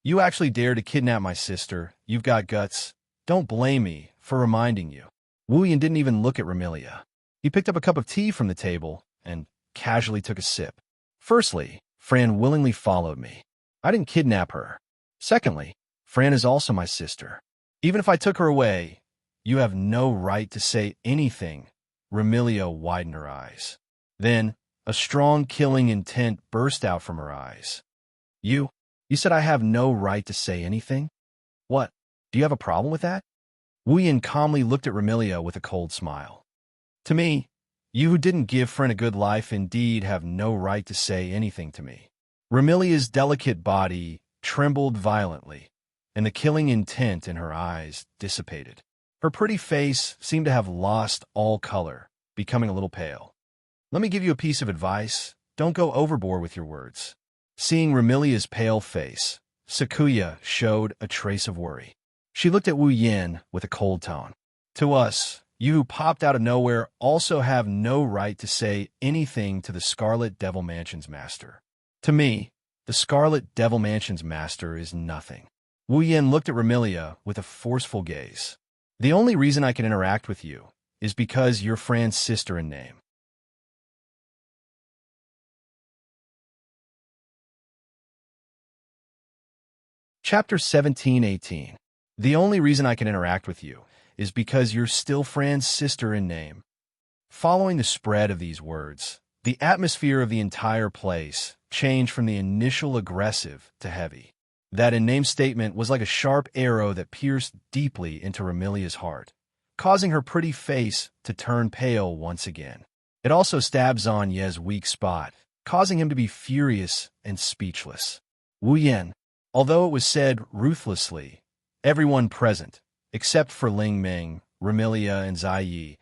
You actually dared to kidnap my sister. You've got guts. Don't blame me for reminding you. Wu Yan didn't even look at Remilia. He picked up a cup of tea from the table and casually took a sip. Firstly, Fran willingly followed me. I didn't kidnap her. Secondly, Fran is also my sister. Even if I took her away, you have no right to say anything. Remilia widened her eyes. Then, a strong killing intent burst out from her eyes. You said I have no right to say anything? What? Do you have a problem with that? Wu Yan calmly looked at Remilia with a cold smile. To me, you who didn't give Fran a good life indeed have no right to say anything to me. Remilia's delicate body trembled violently, and the killing intent in her eyes dissipated. Her pretty face seemed to have lost all color, becoming a little pale. Let me give you a piece of advice. Don't go overboard with your words. Seeing Remilia's pale face, Sakuya showed a trace of worry. She looked at Wu Yan with a cold tone. To us, you who popped out of nowhere also have no right to say anything to the Scarlet Devil Mansion's master. To me, The Scarlet Devil Mansion's master is nothing. Wu Yan looked at Remilia with a forceful gaze. The only reason I can interact with you is because you're Fran's sister in name. Chapter 17:18. The only reason I can interact with you is because you're still Fran's sister in name. Following the spread of these words, the atmosphere of the entire place changed from the initial aggressive to heavy. That in-name statement was like a sharp arrow that pierced deeply into Remilia's heart, causing her pretty face to turn pale once again. It also stabbed Xianxia's weak spot, causing him to be furious and speechless. Wu Yan, although it was said ruthlessly, everyone present, except for Ling Ming, Remilia, and Zai Yi,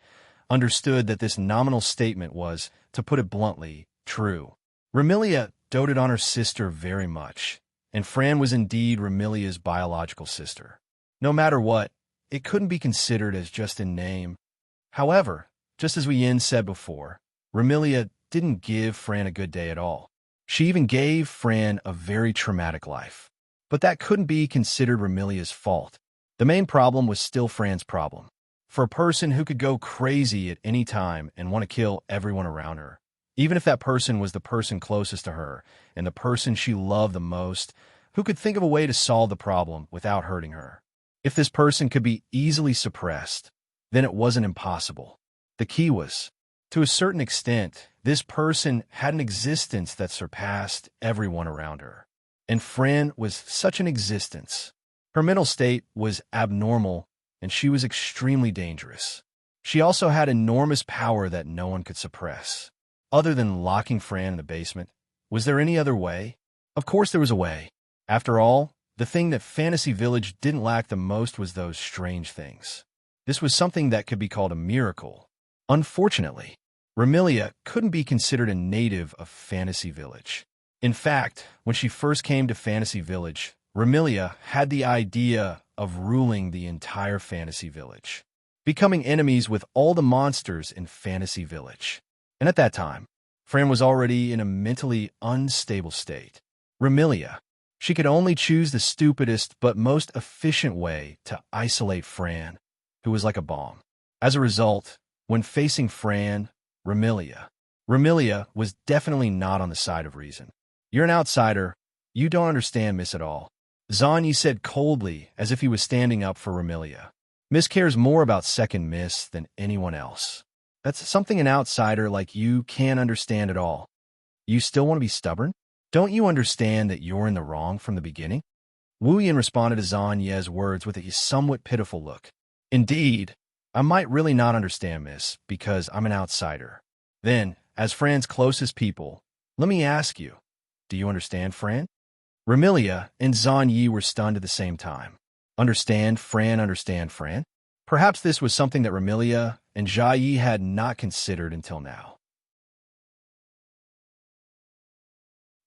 understood that this nominal statement was, to put it bluntly, true. Remilia doted on her sister very much, and Fran was indeed Remilia's biological sister. No matter what, it couldn't be considered as just in name. However, just as Wu Yan said before, Remilia didn't give Fran a good day at all. She even gave Fran a very traumatic life. But that couldn't be considered Remilia's fault. The main problem was still Fran's problem. For a person who could go crazy at any time and want to kill everyone around her, even if that person was the person closest to her and the person she loved the most, who could think of a way to solve the problem without hurting her. If this person could be easily suppressed, then it wasn't impossible. The key was, to a certain extent, this person had an existence that surpassed everyone around her. And Fran was such an existence. Her mental state was abnormal, and she was extremely dangerous. She also had enormous power that no one could suppress. Other than locking Fran in the basement, was there any other way? Of course there was a way. After all, the thing that Fantasy Village didn't lack the most was those strange things. This was something that could be called a miracle. Unfortunately, Remilia couldn't be considered a native of Fantasy Village. In fact, when she first came to Fantasy Village, Remilia had the idea of ruling the entire Fantasy Village, becoming enemies with all the monsters in Fantasy Village. And at that time, Fran was already in a mentally unstable state. Remilia, she could only choose the stupidest but most efficient way to isolate Fran, who was like a bomb. As a result, when facing Fran, Remilia was definitely not on the side of reason. You're an outsider. You don't understand Miss at all. Xianxia said coldly, as if he was standing up for Remilia. Miss cares more about second Miss than anyone else. That's something an outsider like you can't understand at all. You still want to be stubborn? Don't you understand that you're in the wrong from the beginning? Wu Yan responded to Xianxia's words with a somewhat pitiful look. Indeed, I might really not understand, Miss, because I'm an outsider. Then, as Fran's closest people, let me ask you, do you understand Fran? Remilia and Xianxia were stunned at the same time. Understand Fran? Perhaps this was something that Remilia and Zai Yi had not considered until now.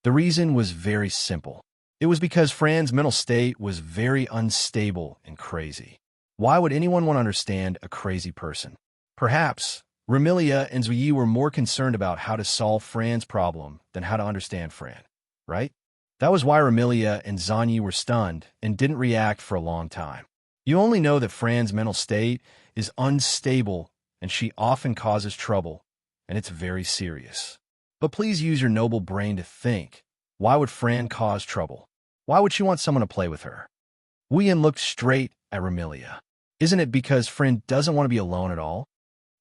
The reason was very simple. It was because Fran's mental state was very unstable and crazy. Why would anyone want to understand a crazy person? Perhaps Remilia and Zai Yi were more concerned about how to solve Fran's problem than how to understand Fran, right? That was why Remilia and Xianxia were stunned and didn't react for a long time. You only know that Fran's mental state is unstable and she often causes trouble, and it's very serious. But please use your noble brain to think. Why would Fran cause trouble? Why would she want someone to play with her? Wu Yan looked straight at Remilia. Isn't it because Fran doesn't want to be alone at all?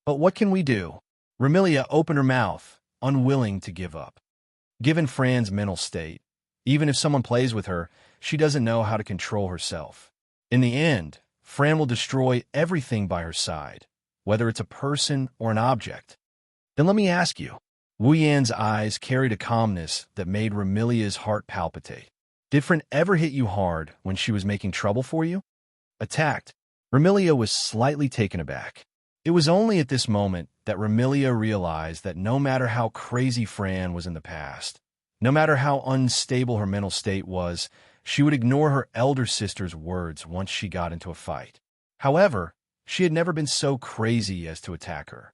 But what can we do? Remilia opened her mouth, unwilling to give up. Given Fran's mental state, even if someone plays with her, she doesn't know how to control herself. In the end, Fran will destroy everything by her side, whether it's a person or an object. Then let me ask you, Wu Yan's eyes carried a calmness that made Remilia's heart palpitate. Did Fran ever hit you hard when she was making trouble for you? Attacked, Remilia was slightly taken aback. It was only at this moment that Remilia realized that no matter how crazy Fran was in the past, no matter how unstable her mental state was, she would ignore her elder sister's words once she got into a fight. However, she had never been so crazy as to attack her.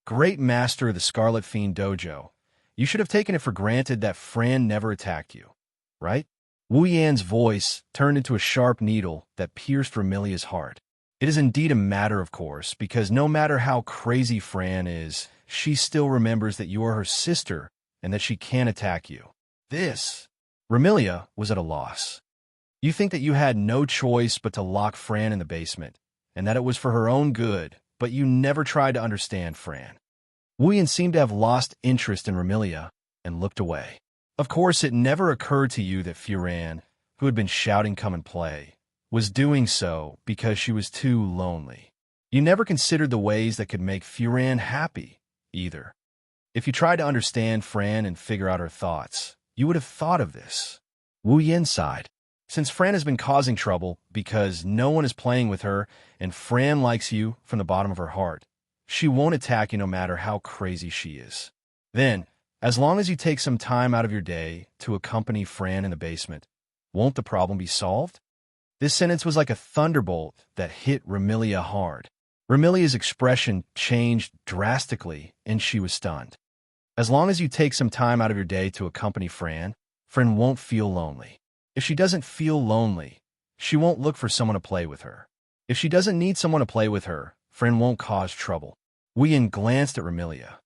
Great master of the Scarlet Fiend Dojo, you should have taken it for granted that Fran never attacked you. right? Wu Yan's voice turned into a sharp needle that pierced Remilia's heart. It is indeed a matter of course, because no matter how crazy Fran is, she still remembers that you are her sister and that she can attack you. This. Remilia was at a loss. You think that you had no choice but to lock Fran in the basement, and that it was for her own good, but you never tried to understand Fran. Wu Yan seemed to have lost interest in Remilia and looked away. Of course, it never occurred to you that Furan, who had been shouting "come and play," was doing so because she was too lonely. You never considered the ways that could make Furan happy, either. If you tried to understand Fran and figure out her thoughts, you would have thought of this. Wu Yan sighed. Since Fran has been causing trouble because no one is playing with her and Fran likes you from the bottom of her heart, she won't attack you no matter how crazy she is. Then, as long as you take some time out of your day to accompany Fran in the basement, won't the problem be solved? This sentence was like a thunderbolt that hit Remilia hard. Remilia's expression changed drastically, and she was stunned. As long as you take some time out of your day to accompany Fran, Fran won't feel lonely. If she doesn't feel lonely, she won't look for someone to play with her. If she doesn't need someone to play with her, Fran won't cause trouble. Wu Yan glanced at Remilia.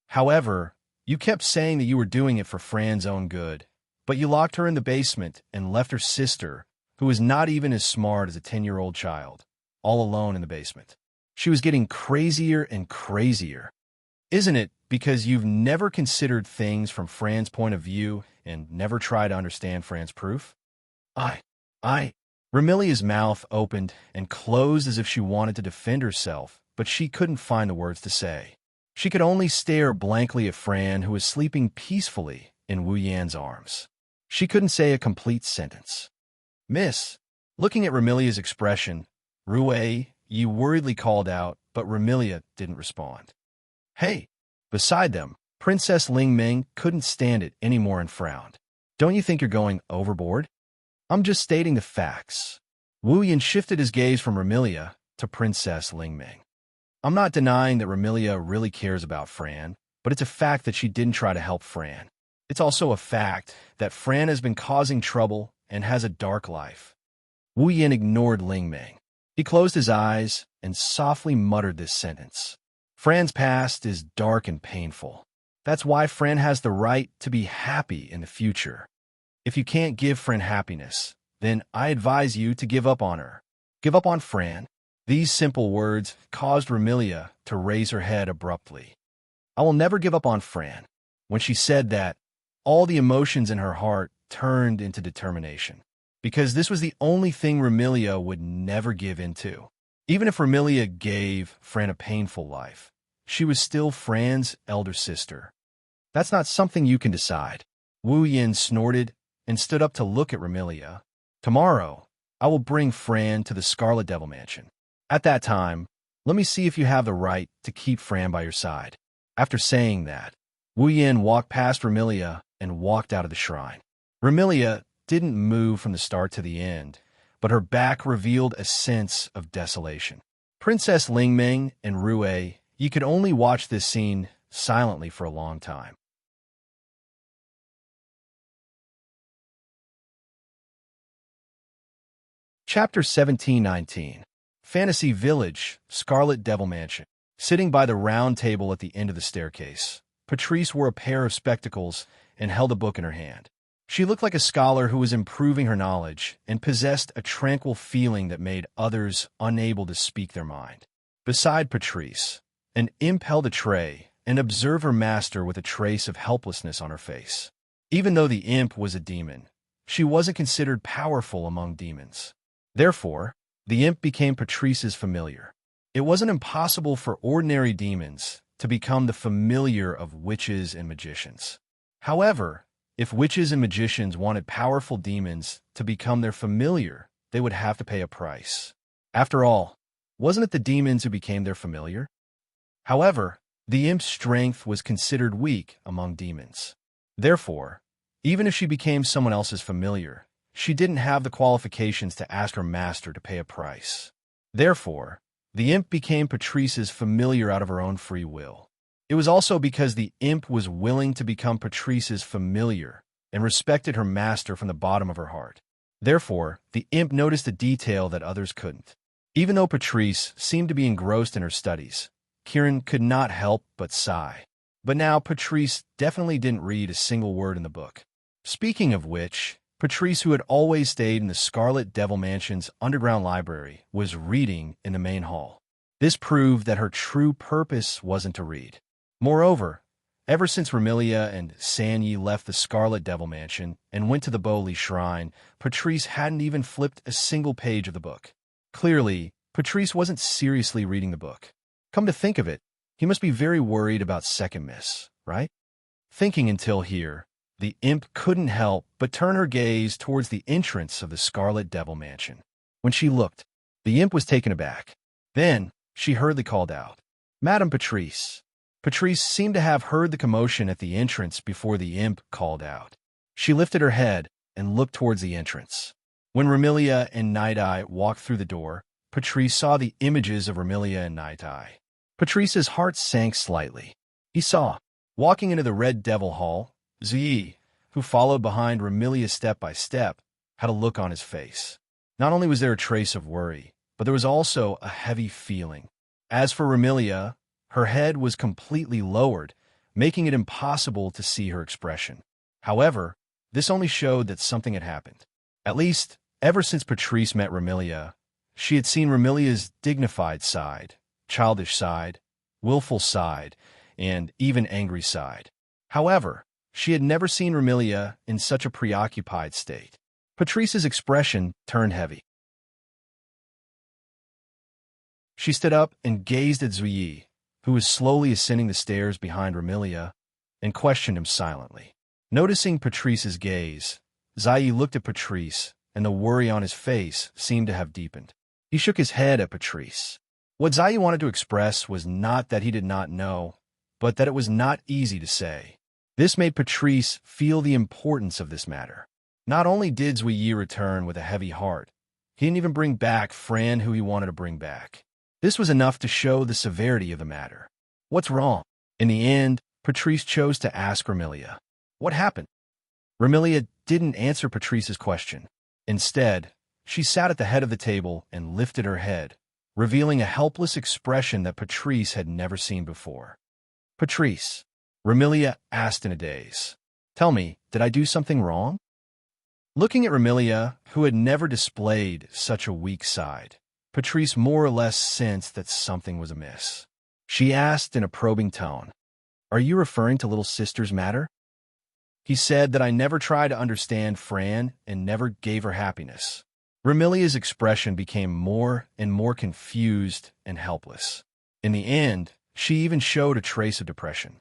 However, you kept saying that you were doing it for Fran's own good, but you locked her in the basement and left her sister, who is not even as smart as a 10-year-old child, all alone in the basement. She was getting crazier and crazier. Isn't it because you've never considered things from Fran's point of view and never tried to understand Fran's proof? Remilia's mouth opened and closed as if she wanted to defend herself, but she couldn't find the words to say. She could only stare blankly at Fran, who was sleeping peacefully in Wu Yan's arms. She couldn't say a complete sentence. Miss, looking at Remilia's expression, Rue, you worriedly called out, but Remilia didn't respond. Hey! Beside them, Princess Ling Ming couldn't stand it anymore and frowned. Don't you think you're going overboard? I'm just stating the facts. Wu Yan shifted his gaze from Remilia to Princess Ling Ming. I'm not denying that Remilia really cares about Fran, but it's a fact that she didn't try to help Fran. It's also a fact that Fran has been causing trouble and has a dark life. Wu Yan ignored Ling Ming. He closed his eyes and softly muttered this sentence. Fran's past is dark and painful. That's why Fran has the right to be happy in the future. If you can't give Fran happiness, then I advise you to give up on her. Give up on Fran. These simple words caused Remilia to raise her head abruptly. I will never give up on Fran. When she said that, all the emotions in her heart turned into determination, because this was the only thing Remilia would never give in to. Even if Remilia gave Fran a painful life, she was still Fran's elder sister. That's not something you can decide. Wu Yan snorted and stood up to look at Remilia. Tomorrow, I will bring Fran to the Scarlet Devil Mansion. At that time, let me see if you have the right to keep Fran by your side. After saying that, Wu Yan walked past Remilia and walked out of the shrine. Remilia didn't move from the start to the end, but her back revealed a sense of desolation. Princess Ling Ming and Rue, you could only watch this scene silently for a long time. Chapter 1719. Fantasy Village, Scarlet Devil Mansion. Sitting by the round table at the end of the staircase, Patrice wore a pair of spectacles and held a book in her hand. She looked like a scholar who was improving her knowledge and possessed a tranquil feeling that made others unable to speak their mind. Beside Patrice, an imp held a tray and observed her master with a trace of helplessness on her face. Even though the imp was a demon, she wasn't considered powerful among demons. Therefore, the imp became Patrice's familiar. It wasn't impossible for ordinary demons to become the familiar of witches and magicians. However, if witches and magicians wanted powerful demons to become their familiar, they would have to pay a price. After all, wasn't it the demons who became their familiar? However, the imp's strength was considered weak among demons. Therefore, even if she became someone else's familiar, she didn't have the qualifications to ask her master to pay a price. Therefore, the imp became Patrice's familiar out of her own free will. It was also because the imp was willing to become Patrice's familiar and respected her master from the bottom of her heart. Therefore, the imp noticed a detail that others couldn't. Even though Patrice seemed to be engrossed in her studies, Kieran could not help but sigh. But now Patrice definitely didn't read a single word in the book. Speaking of which, Patrice, who had always stayed in the Scarlet Devil Mansion's underground library, was reading in the main hall. This proved that her true purpose wasn't to read. Moreover, ever since Remilia and Xianxia left the Scarlet Devil Mansion and went to the Boli Shrine, Patrice hadn't even flipped a single page of the book. Clearly, Patrice wasn't seriously reading the book. Come to think of it, he must be very worried about Second Miss, right? Thinking until here, the imp couldn't help but turn her gaze towards the entrance of the Scarlet Devil Mansion. When she looked, the imp was taken aback. Then, she hurriedly called out, "Madame Patrice." Patrice seemed to have heard the commotion at the entrance before the imp called out. She lifted her head and looked towards the entrance. When Remilia and Night-Eye walked through the door, Patrice saw the images of Remilia and Night-Eye. Patrice's heart sank slightly. He saw, walking into the Red Devil Hall, Ziyi, who followed behind Remilia step by step, had a look on his face. Not only was there a trace of worry, but there was also a heavy feeling. As for Remilia, her head was completely lowered, making it impossible to see her expression. However, this only showed that something had happened. At least, ever since Patrice met Remilia, she had seen Remilia's dignified side, childish side, willful side, and even angry side. However, she had never seen Remilia in such a preoccupied state. Patrice's expression turned heavy. She stood up and gazed at Ziyi, who was slowly ascending the stairs behind Remilia, and questioned him silently. Noticing Patrice's gaze, Ziyi looked at Patrice, and the worry on his face seemed to have deepened. He shook his head at Patrice. What Ziyi wanted to express was not that he did not know, but that it was not easy to say. This made Patrice feel the importance of this matter. Not only did Ziyi return with a heavy heart, he didn't even bring back Fran who he wanted to bring back. This was enough to show the severity of the matter. What's wrong? In the end, Patrice chose to ask Remilia. What happened? Remilia didn't answer Patrice's question. Instead, she sat at the head of the table and lifted her head, revealing a helpless expression that Patrice had never seen before. "Patrice," Remilia asked in a daze, "tell me, did I do something wrong?" Looking at Remilia, who had never displayed such a weak side, Patrice more or less sensed that something was amiss. She asked in a probing tone, "Are you referring to little sister's matter?" He said that I never tried to understand Fran and never gave her happiness. Remilia's expression became more and more confused and helpless. In the end, she even showed a trace of depression.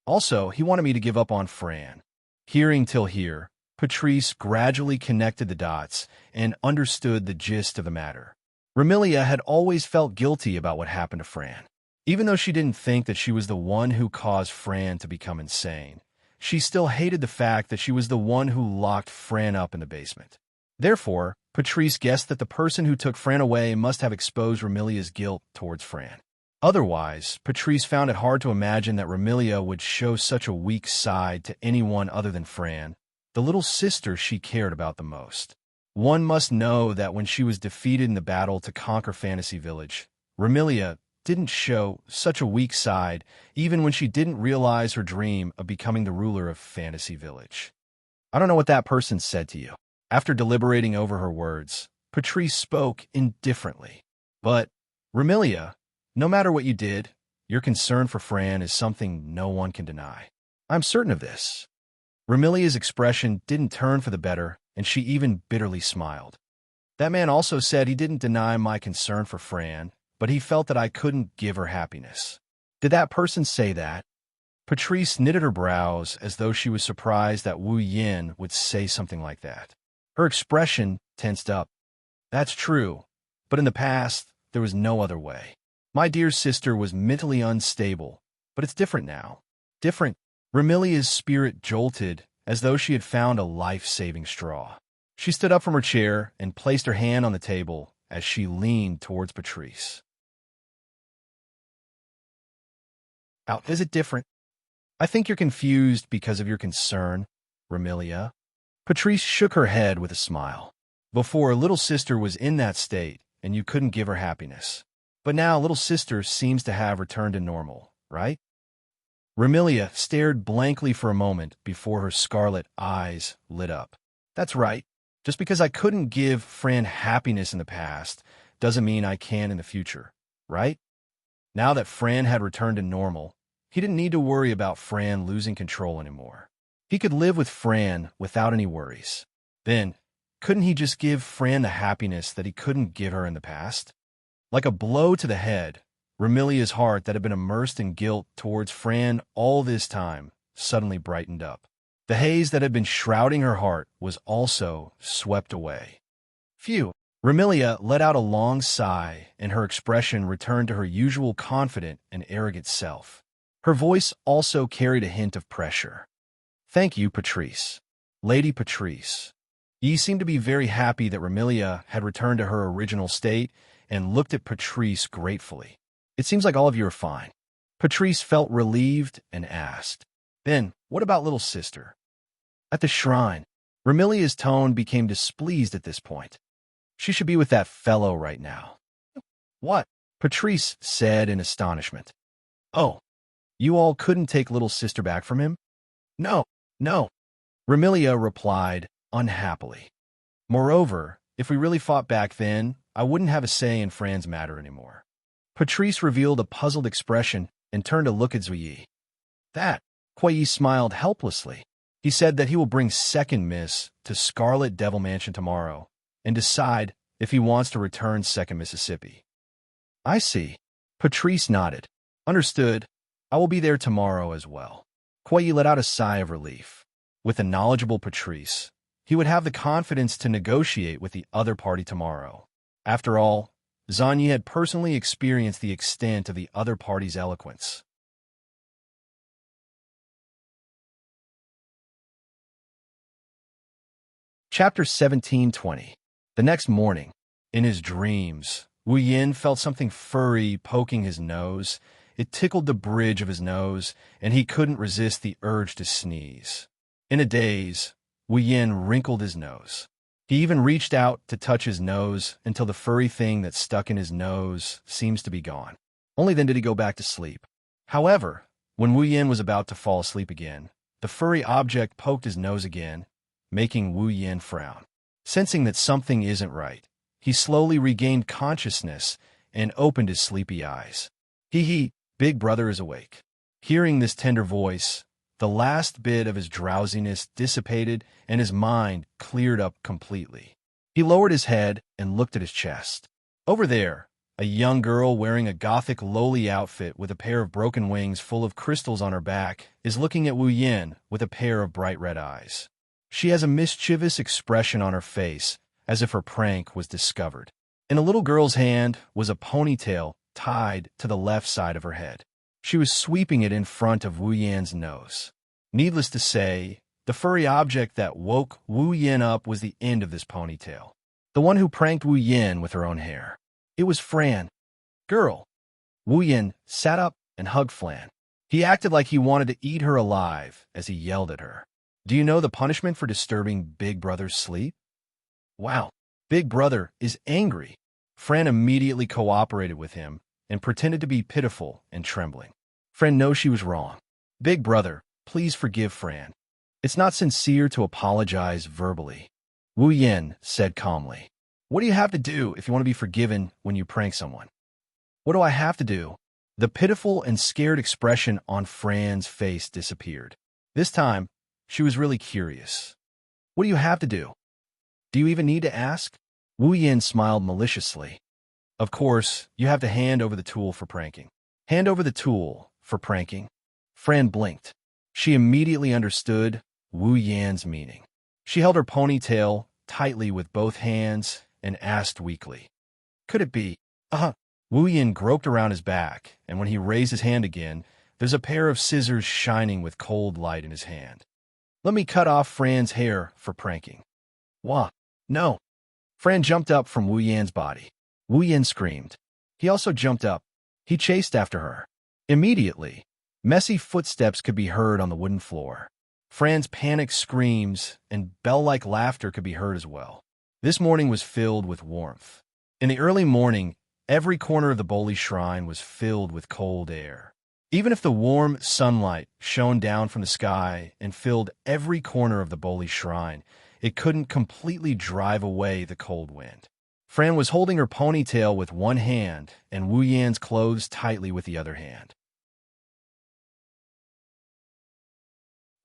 Also, he wanted me to give up on Fran. Hearing till here, Patrice gradually connected the dots and understood the gist of the matter. Remilia had always felt guilty about what happened to Fran. Even though she didn't think that she was the one who caused Fran to become insane, she still hated the fact that she was the one who locked Fran up in the basement. Therefore, Patrice guessed that the person who took Fran away must have exposed Remilia's guilt towards Fran. Otherwise, Patrice found it hard to imagine that Remilia would show such a weak side to anyone other than Fran, the little sister she cared about the most. One must know that when she was defeated in the battle to conquer Fantasy Village, Remilia didn't show such a weak side even when she didn't realize her dream of becoming the ruler of Fantasy Village. "I don't know what that person said to you." After deliberating over her words, Patrice spoke indifferently. "But, Remilia, no matter what you did, your concern for Fran is something no one can deny. I'm certain of this." Remilia's expression didn't turn for the better, and she even bitterly smiled. "That man also said he didn't deny my concern for Fran, but he felt that I couldn't give her happiness." "Did that person say that?" Patrice knitted her brows as though she was surprised that Wu Yin would say something like that. Her expression tensed up. "That's true, but in the past, there was no other way. My dear sister was mentally unstable, but it's different now." "Different?" Remilia's spirit jolted as though she had found a life-saving straw. She stood up from her chair and placed her hand on the table as she leaned towards Patrice. How is it different? I think you're confused because of your concern, Remilia. Patrice shook her head with a smile. Before, little sister was in that state, and you couldn't give her happiness. But now, little sister seems to have returned to normal, right? Remilia stared blankly for a moment before her scarlet eyes lit up. That's right. Just because I couldn't give Fran happiness in the past doesn't mean I can in the future, right? Now that Fran had returned to normal, he didn't need to worry about Fran losing control anymore. He could live with Fran without any worries. Then, couldn't he just give Fran the happiness that he couldn't give her in the past? Like a blow to the head, Remilia's heart that had been immersed in guilt towards Fran all this time suddenly brightened up. The haze that had been shrouding her heart was also swept away. Phew! Remilia let out a long sigh, and her expression returned to her usual confident and arrogant self. Her voice also carried a hint of pressure. Thank you, Patrice. Lady Patrice. Ye seemed to be very happy that Remilia had returned to her original state and looked at Patrice gratefully. It seems like all of you are fine. Patrice felt relieved and asked, Then, what about little sister? At the shrine, Remilia's tone became displeased at this point. She should be with that fellow right now. What? Patrice said in astonishment. Oh, you all couldn't take little sister back from him? No, no. Remilia replied unhappily. Moreover, if we really fought back then, I wouldn't have a say in Fran's matter anymore. Patrice revealed a puzzled expression and turned to look at Zuyi. That, Kuei smiled helplessly. He said that he will bring Second Miss to Scarlet Devil Mansion tomorrow and decide if he wants to return Second Mississippi. I see. Patrice nodded. Understood. I will be there tomorrow as well. Kuei let out a sigh of relief. With a knowledgeable Patrice, he would have the confidence to negotiate with the other party tomorrow. After all, Xianxia had personally experienced the extent of the other party's eloquence. Chapter 17:20. The next morning, in his dreams, Wu Yin felt something furry poking his nose. It tickled the bridge of his nose, and he couldn't resist the urge to sneeze. In a daze, Wu Yin wrinkled his nose. He even reached out to touch his nose until the furry thing that stuck in his nose seems to be gone. Only then did he go back to sleep. However, when Wu Yin was about to fall asleep again, the furry object poked his nose again, making Wu Yin frown. Sensing that something isn't right, he slowly regained consciousness and opened his sleepy eyes. Hee, Big Brother is awake. Hearing this tender voice, the last bit of his drowsiness dissipated and his mind cleared up completely. He lowered his head and looked at his chest. Over there, a young girl wearing a gothic lowly outfit with a pair of broken wings full of crystals on her back is looking at Wu Yin with a pair of bright red eyes. She has a mischievous expression on her face, as if her prank was discovered. In a little girl's hand was a ponytail tied to the left side of her head. She was sweeping it in front of Wu Yin's nose. Needless to say, the furry object that woke Wu Yin up was the end of this ponytail. The one who pranked Wu Yin with her own hair. It was Fran. Girl. Wu Yin sat up and hugged Fran. He acted like he wanted to eat her alive as he yelled at her. Do you know the punishment for disturbing Big Brother's sleep? Wow, Big Brother is angry. Fran immediately cooperated with him and pretended to be pitiful and trembling. Fran knows she was wrong. Big Brother, please forgive Fran. It's not sincere to apologize verbally. Wu Yin said calmly. What do you have to do if you want to be forgiven when you prank someone? What do I have to do? The pitiful and scared expression on Fran's face disappeared. This time, she was really curious. What do you have to do? Do you even need to ask? Wu Yin smiled maliciously. Of course, you have to hand over the tool for pranking. Hand over the tool for pranking. Fran blinked. She immediately understood Wu Yin's meaning. She held her ponytail tightly with both hands and asked weakly, Could it be? Wu Yin groped around his back, and when he raised his hand again, there's a pair of scissors shining with cold light in his hand. Let me cut off Fran's hair for pranking. Wah, no. Fran jumped up from Wu Yin's body. Wu Yin screamed. He also jumped up. He chased after her. Immediately, Messy footsteps could be heard on the wooden floor. Fran's panicked screams and bell-like laughter could be heard as well. This morning was filled with warmth. In the early morning, every corner of the Boli shrine was filled with cold air. Even if the warm sunlight shone down from the sky and filled every corner of the Boli shrine, it couldn't completely drive away the cold wind. Fran was holding her ponytail with one hand and Wu Yan's clothes tightly with the other hand.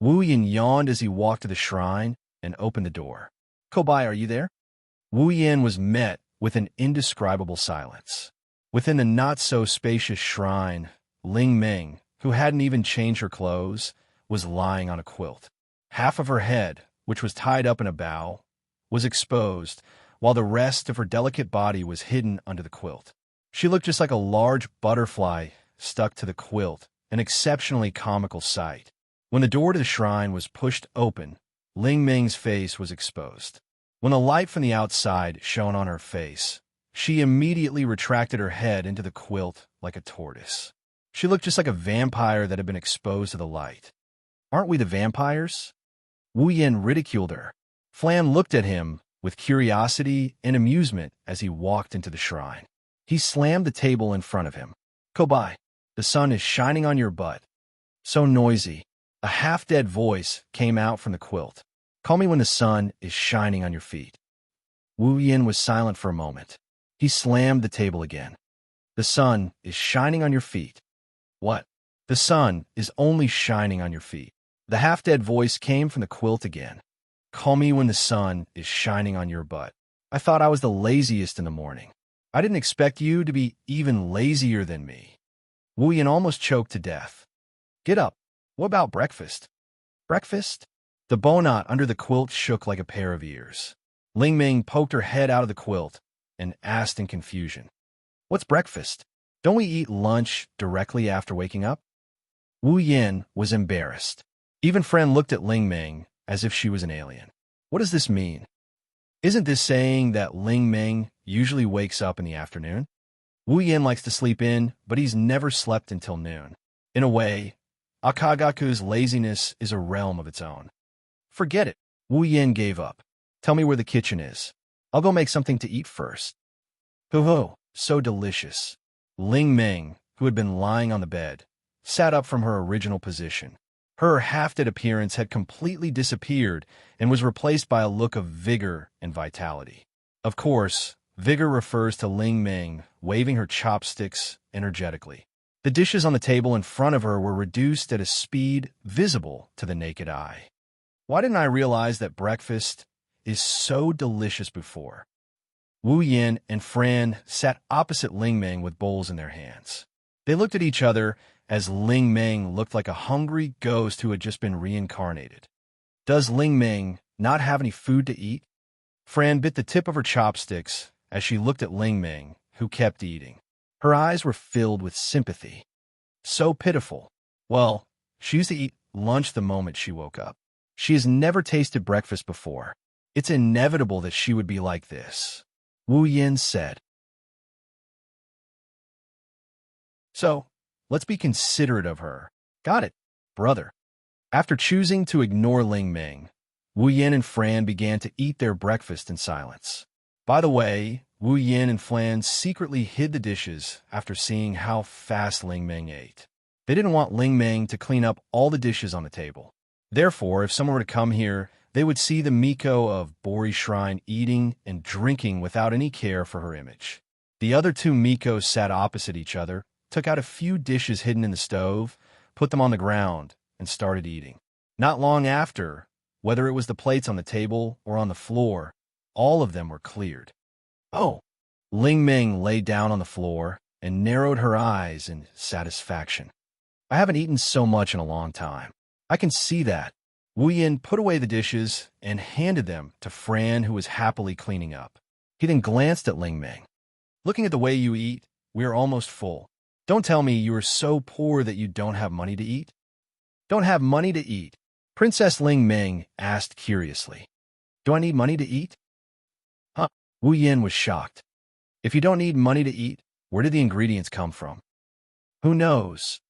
Wu Yan yawned as he walked to the shrine and opened the door. "Kobai, are you there?" Wu Yan was met with an indescribable silence. Within the not-so-spacious shrine, Ling Ming, who hadn't even changed her clothes, was lying on a quilt. Half of her head, which was tied up in a bow, was exposed, while the rest of her delicate body was hidden under the quilt. She looked just like a large butterfly stuck to the quilt, an exceptionally comical sight. When the door to the shrine was pushed open, Ling Ming's face was exposed. When the light from the outside shone on her face, she immediately retracted her head into the quilt like a tortoise. She looked just like a vampire that had been exposed to the light. "Aren't we the vampires?" Wu Yan ridiculed her. Flan looked at him with curiosity and amusement as he walked into the shrine. He slammed the table in front of him. "Kobai, the sun is shining on your butt." So noisy. A half-dead voice came out from the quilt. "Call me when the sun is shining on your feet." Wu Yan was silent for a moment. He slammed the table again. "The sun is shining on your feet." "What?" "The sun is only shining on your feet." The half-dead voice came from the quilt again. "Call me when the sun is shining on your butt." "I thought I was the laziest in the morning. I didn't expect you to be even lazier than me." Wu Yan almost choked to death. "Get up. What about breakfast?" "Breakfast?" The bowknot under the quilt shook like a pair of ears. Ling Ming poked her head out of the quilt and asked in confusion, "What's breakfast? Don't we eat lunch directly after waking up?" Wu Yan was embarrassed. Even Fran looked at Ling Ming as if she was an alien. What does this mean? Isn't this saying that Ling Ming usually wakes up in the afternoon? Wu Yan likes to sleep in, but he's never slept until noon. In a way, Akagaku's laziness is a realm of its own. "Forget it." Wu Yan gave up. "Tell me where the kitchen is. I'll go make something to eat first." "Ho-ho, so delicious." Ling Ming, who had been lying on the bed, sat up from her original position. Her half-dead appearance had completely disappeared and was replaced by a look of vigor and vitality. Of course, vigor refers to Ling Ming waving her chopsticks energetically. The dishes on the table in front of her were reduced at a speed visible to the naked eye. Why didn't I realize that breakfast is so delicious before? Wu Yan and Fran sat opposite Ling Ming with bowls in their hands. They looked at each other as Ling Ming looked like a hungry ghost who had just been reincarnated. "Does Ling Ming not have any food to eat?" Fran bit the tip of her chopsticks as she looked at Ling Ming, who kept eating. Her eyes were filled with sympathy. So pitiful. Well, she used to eat lunch the moment she woke up. She has never tasted breakfast before. It's inevitable that she would be like this, Wu Yan said. So, let's be considerate of her. Got it, brother. After choosing to ignore Ling Ming, Wu Yan and Fran began to eat their breakfast in silence. By the way, Wu Yan and Fran secretly hid the dishes after seeing how fast Ling Ming ate. They didn't want Ling Ming to clean up all the dishes on the table. Therefore, if someone were to come here, they would see the Miko of Bori Shrine eating and drinking without any care for her image. The other two Mikos sat opposite each other, took out a few dishes hidden in the stove, put them on the ground, and started eating. Not long after, whether it was the plates on the table or on the floor, all of them were cleared. Oh! Ling Ming lay down on the floor and narrowed her eyes in satisfaction. I haven't eaten so much in a long time. I can see that. Wu Yan put away the dishes and handed them to Fran, who was happily cleaning up. He then glanced at Ling Ming. Looking at the way you eat, we are almost full. Don't tell me you are so poor that you don't have money to eat. Don't have money to eat? Princess Ling Ming asked curiously. Do I need money to eat? Huh? Wu Yan was shocked. If you don't need money to eat, where did the ingredients come from? Who knows?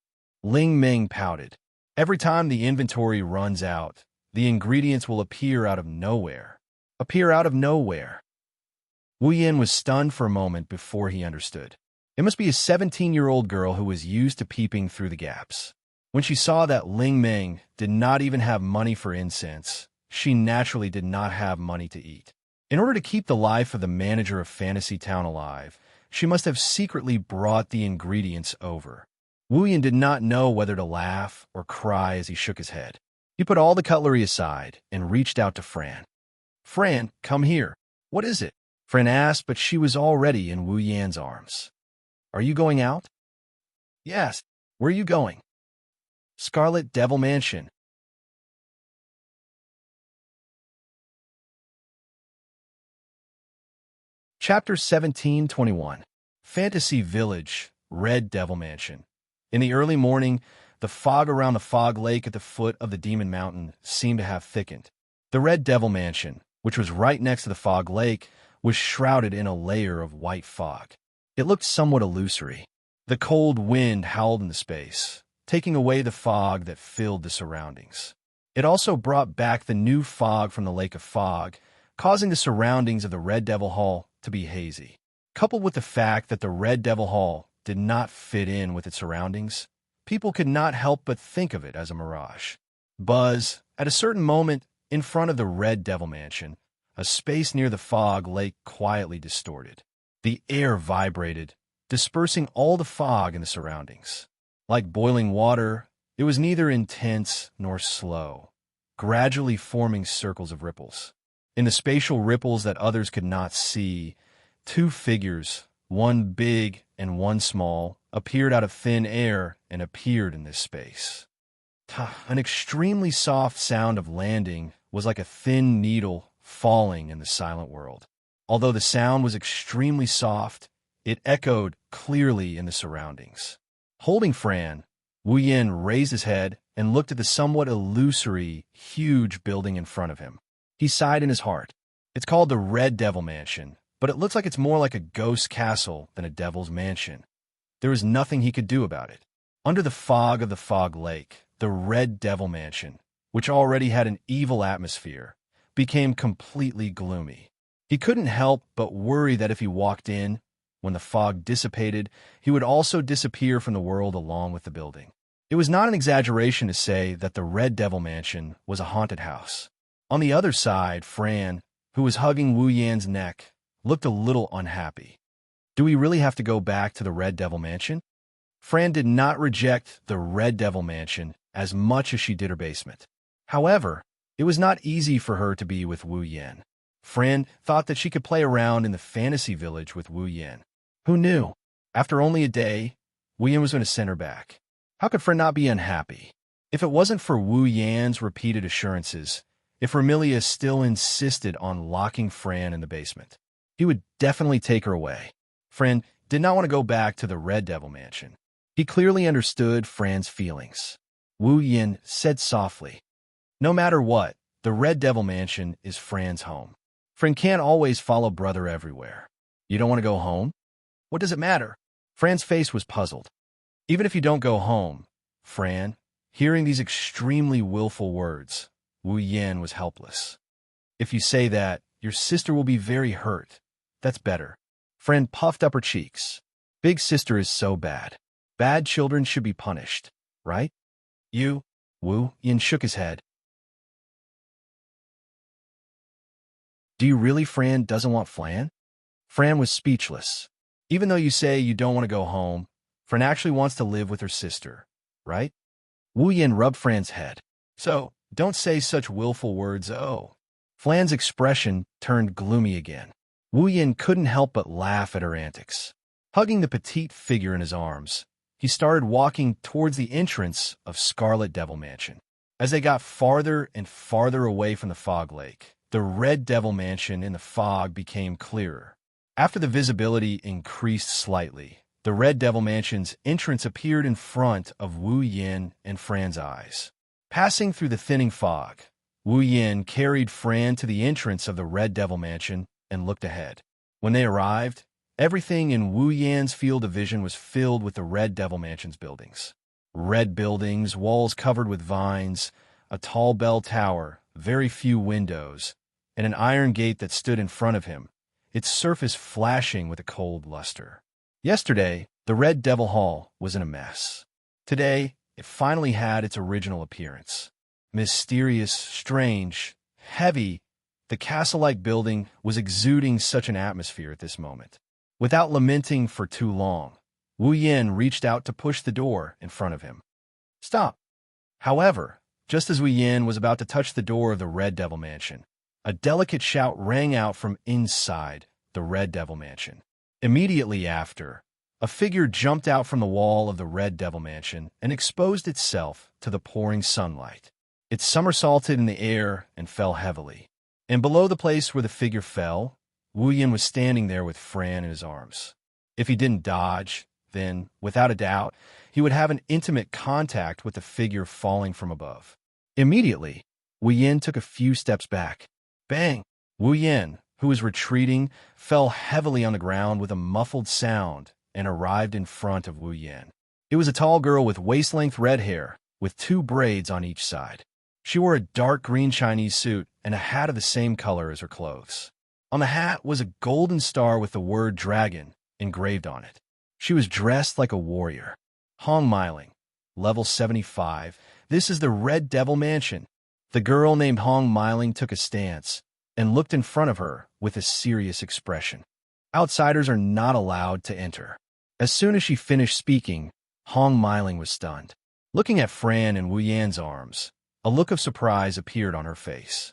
Ling Ming pouted. Every time the inventory runs out, the ingredients will appear out of nowhere. Appear out of nowhere. Wu Yin was stunned for a moment before he understood. It must be a 17-year-old girl who was used to peeping through the gaps. When she saw that Ling Ming did not even have money for incense, she naturally did not have money to eat. In order to keep the life of the manager of Fantasy Town alive, she must have secretly brought the ingredients over. Wu Yin did not know whether to laugh or cry as he shook his head. He put all the cutlery aside and reached out to Fran. "Fran, come here. What is it?" Fran asked, but she was already in Wu Yan's arms. "Are you going out?" "Yes. Where are you going?" "Scarlet Devil Mansion." Chapter 1721. Fantasy Village, Red Devil Mansion. In the early morning, the fog around the fog lake at the foot of the Demon Mountain seemed to have thickened. The Red Devil Mansion, which was right next to the fog lake, was shrouded in a layer of white fog. It looked somewhat illusory. The cold wind howled in the space, taking away the fog that filled the surroundings. It also brought back the new fog from the Lake of Fog, causing the surroundings of the Red Devil Hall to be hazy. Coupled with the fact that the Red Devil Hall did not fit in with its surroundings, people could not help but think of it as a mirage. Buzz, at a certain moment, in front of the Red Devil Mansion, a space near the fog lake quietly distorted. The air vibrated, dispersing all the fog in the surroundings. Like boiling water, it was neither intense nor slow, gradually forming circles of ripples. In the spatial ripples that others could not see, two figures, one big and one small, appeared out of thin air and appeared in this space. An extremely soft sound of landing was like a thin needle falling in the silent world. Although the sound was extremely soft, it echoed clearly in the surroundings. Holding Fran, Wu Yin raised his head and looked at the somewhat illusory, huge building in front of him. He sighed in his heart. It's called the Red Devil Mansion, but it looks like it's more like a ghost castle than a devil's mansion. There was nothing he could do about it. Under the fog of the fog lake, the Red Devil Mansion, which already had an evil atmosphere, became completely gloomy. He couldn't help but worry that if he walked in, when the fog dissipated, he would also disappear from the world along with the building. It was not an exaggeration to say that the Red Devil Mansion was a haunted house. On the other side, Fran, who was hugging Wu Yan's neck, looked a little unhappy. "Do we really have to go back to the Red Devil Mansion?" Fran did not reject the Red Devil Mansion as much as she did her basement. However, it was not easy for her to be with Wu Yan. Fran thought that she could play around in the fantasy village with Wu Yan. Who knew? After only a day, Wu Yan was going to send her back. How could Fran not be unhappy? If it wasn't for Wu Yan's repeated assurances, if Remilia still insisted on locking Fran in the basement, he would definitely take her away. Fran did not want to go back to the Red Devil Mansion. He clearly understood Fran's feelings. Wu Yin said softly, "No matter what, the Red Devil Mansion is Fran's home. Fran can't always follow brother everywhere. You don't want to go home? What does it matter?" Fran's face was puzzled. "Even if you don't go home, Fran," hearing these extremely willful words, Wu Yan was helpless. "If you say that, your sister will be very hurt. That's better." Fran puffed up her cheeks. "Big sister is so bad. Bad children should be punished, right?" Wu Yan shook his head. "Do you really Fran doesn't want Flan?" Fran was speechless. "Even though you say you don't want to go home, Fran actually wants to live with her sister, right?" Wu Yan rubbed Fran's head. "So, don't say such willful words, oh." Flan's expression turned gloomy again. Wu Yan couldn't help but laugh at her antics. Hugging the petite figure in his arms, he started walking towards the entrance of Scarlet Devil Mansion. As they got farther and farther away from the fog lake, the Red Devil Mansion in the fog became clearer. After the visibility increased slightly, the Red Devil Mansion's entrance appeared in front of Wu Yin and Fran's eyes. Passing through the thinning fog, Wu Yin carried Fran to the entrance of the Red Devil Mansion and looked ahead. When they arrived, everything in Wu Yan's field of vision was filled with the Red Devil Mansion's buildings. Red buildings, walls covered with vines, a tall bell tower, very few windows, and an iron gate that stood in front of him, its surface flashing with a cold luster. Yesterday, the Red Devil Hall was in a mess. Today, it finally had its original appearance. Mysterious, strange, heavy, the castle-like building was exuding such an atmosphere at this moment. Without lamenting for too long, Wu Yin reached out to push the door in front of him. Stop! However, just as Wu Yin was about to touch the door of the Red Devil Mansion, a delicate shout rang out from inside the Red Devil Mansion. Immediately after, a figure jumped out from the wall of the Red Devil Mansion and exposed itself to the pouring sunlight. It somersaulted in the air and fell heavily. And below the place where the figure fell, Wu Yin was standing there with Fran in his arms. If he didn't dodge, then, without a doubt, he would have an intimate contact with the figure falling from above. Immediately, Wu Yin took a few steps back. Bang! Wu Yin, who was retreating, fell heavily on the ground with a muffled sound and arrived in front of Wu Yin. It was a tall girl with waist-length red hair, with 2 braids on each side. She wore a dark green Chinese suit and a hat of the same color as her clothes. On the hat was a golden star with the word dragon engraved on it. She was dressed like a warrior. Hong Miling, level 75. This is the Red Devil Mansion. The girl named Hong Miling took a stance and looked in front of her with a serious expression. Outsiders are not allowed to enter. As soon as she finished speaking, Hong Miling was stunned. Looking at Fran in Wu Yan's arms, a look of surprise appeared on her face.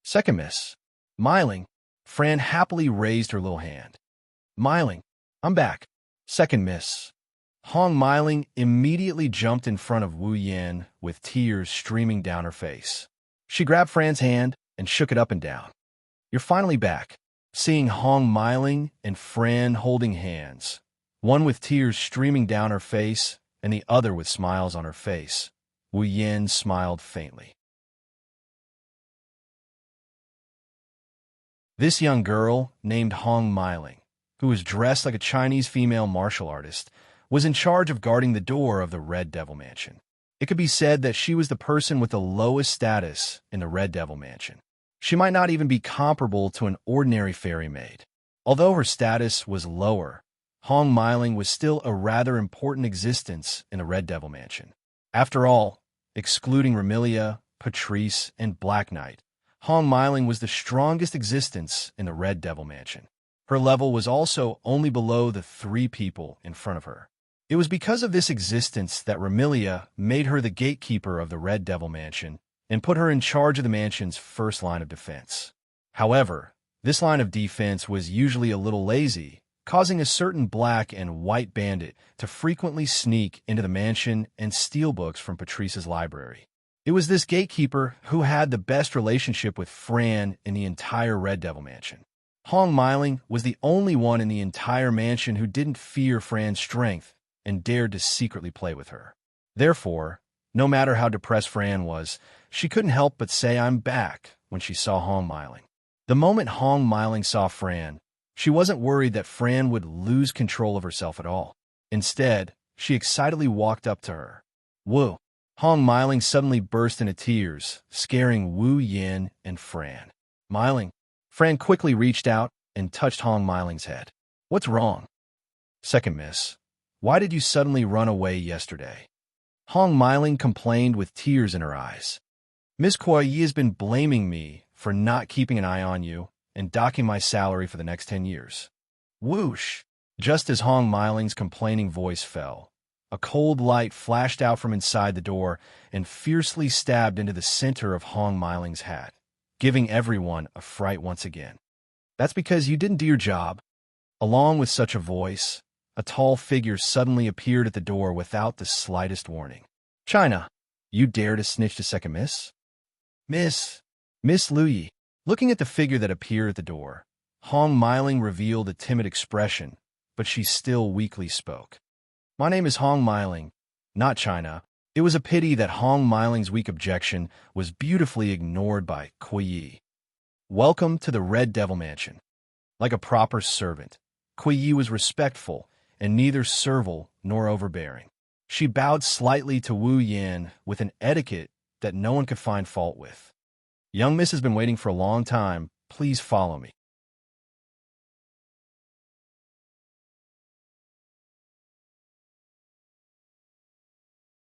Second miss. Miling. Fran happily raised her little hand. Miling, I'm back. Second miss. Hong Miling immediately jumped in front of Wu Yan with tears streaming down her face. She grabbed Fran's hand and shook it up and down. You're finally back. Seeing Hong Miling and Fran holding hands, one with tears streaming down her face and the other with smiles on her face, Wu Yan smiled faintly. This young girl, named Hong Miling, who was dressed like a Chinese female martial artist, was in charge of guarding the door of the Red Devil Mansion. It could be said that she was the person with the lowest status in the Red Devil Mansion. She might not even be comparable to an ordinary fairy maid. Although her status was lower, Hong Miling was still a rather important existence in the Red Devil Mansion. After all, excluding Remilia, Patrice, and Black Knight, Hong Miling was the strongest existence in the Red Devil Mansion. Her level was also only below the 3 people in front of her. It was because of this existence that Remilia made her the gatekeeper of the Red Devil Mansion and put her in charge of the mansion's first line of defense. However, this line of defense was usually a little lazy, causing a certain black and white bandit to frequently sneak into the mansion and steal books from Patrice's library. It was this gatekeeper who had the best relationship with Fran in the entire Red Devil Mansion. Hong Miling was the only one in the entire mansion who didn't fear Fran's strength and dared to secretly play with her. Therefore, no matter how depressed Fran was, she couldn't help but say, "I'm back," when she saw Hong Miling. The moment Hong Miling saw Fran, she wasn't worried that Fran would lose control of herself at all. Instead, she excitedly walked up to her. Wu! Hong Miling suddenly burst into tears, scaring Wu Yin and Fran. Miling. Fran quickly reached out and touched Hong Miling's head. What's wrong? Second miss. Why did you suddenly run away yesterday? Hong Miling complained with tears in her eyes. Miss Kuai has been blaming me for not keeping an eye on you and docking my salary for the next 10 years. Whoosh! Just as Hong Miling's complaining voice fell, a cold light flashed out from inside the door and fiercely stabbed into the center of Hong Miling's hat, giving everyone a fright once again. That's because you didn't do your job. Along with such a voice, a tall figure suddenly appeared at the door without the slightest warning. China, you dare to snitch to second miss? Miss Luyi. Looking at the figure that appeared at the door, Hong Miling revealed a timid expression, but she still weakly spoke. My name is Hong Miling, not China. It was a pity that Hong Miling's weak objection was beautifully ignored by Kuai. Welcome to the Red Devil Mansion. Like a proper servant, Kuai was respectful and neither servile nor overbearing. She bowed slightly to Wu Yin with an etiquette that no one could find fault with. "Young miss has been waiting for a long time. Please follow me."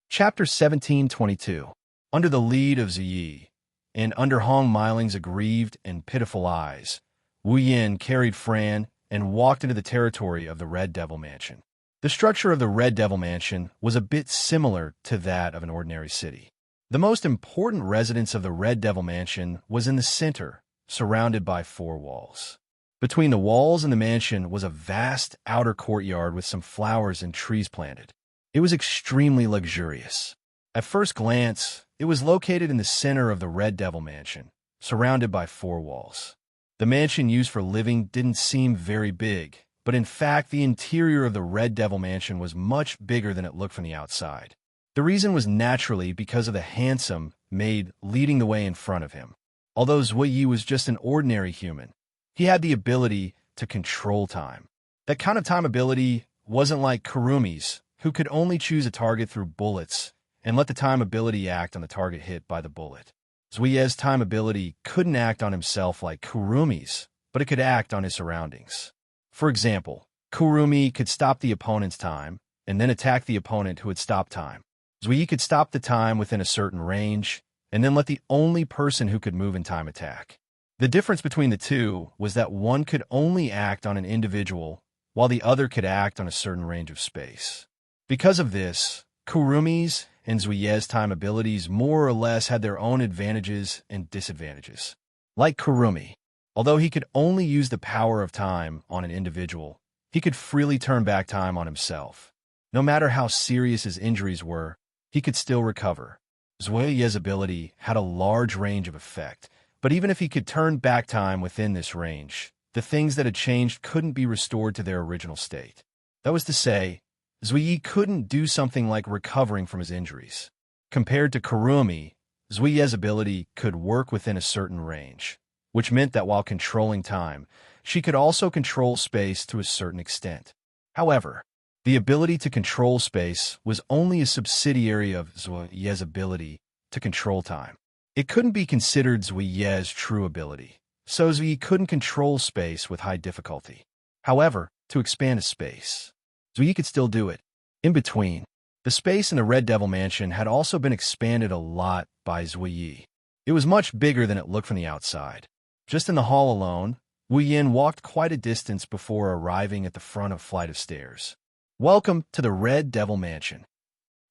Chapter 1722. Under the lead of Ziyi, and under Hong Miling's aggrieved and pitiful eyes, Wu Yin carried Fran and walked into the territory of the Red Devil Mansion. The structure of the Red Devil Mansion was a bit similar to that of an ordinary city. The most important residence of the Red Devil Mansion was in the center, surrounded by 4 walls. Between the walls and the mansion was a vast outer courtyard with some flowers and trees planted. It was extremely luxurious. At first glance, it was located in the center of the Red Devil Mansion, surrounded by 4 walls. The mansion used for living didn't seem very big, but in fact the interior of the Red Devil Mansion was much bigger than it looked from the outside. The reason was naturally because of the handsome maid leading the way in front of him. Although Ziyi was just an ordinary human, he had the ability to control time. That kind of time ability wasn't like Kurumi's, who could only choose a target through bullets and let the time ability act on the target hit by the bullet. Ziyi's time ability couldn't act on himself like Kurumi's, but it could act on his surroundings. For example, Kurumi could stop the opponent's time and then attack the opponent who had stopped time. Ziyi could stop the time within a certain range and then let the only person who could move in time attack. The difference between the two was that one could only act on an individual while the other could act on a certain range of space. Because of this, Kurumi's and Ziyi's time abilities more or less had their own advantages and disadvantages. Like Kurumi, although he could only use the power of time on an individual, he could freely turn back time on himself. No matter how serious his injuries were, he could still recover. Ziyi's ability had a large range of effect, but even if he could turn back time within this range, the things that had changed couldn't be restored to their original state. That was to say, Ziyi couldn't do something like recovering from his injuries. Compared to Kurumi, Ziyi's ability could work within a certain range, which meant that while controlling time, she could also control space to a certain extent. However, the ability to control space was only a subsidiary of Ziyi's ability to control time. It couldn't be considered Ziyi's true ability, so Ziyi couldn't control space with high difficulty. However, to expand a space, Ziyi could still do it. In between, the space in the Red Devil Mansion had also been expanded a lot by Ziyi. It was much bigger than it looked from the outside. Just in the hall alone, Wu Yin walked quite a distance before arriving at the front of a flight of stairs. "Welcome to the Red Devil Mansion."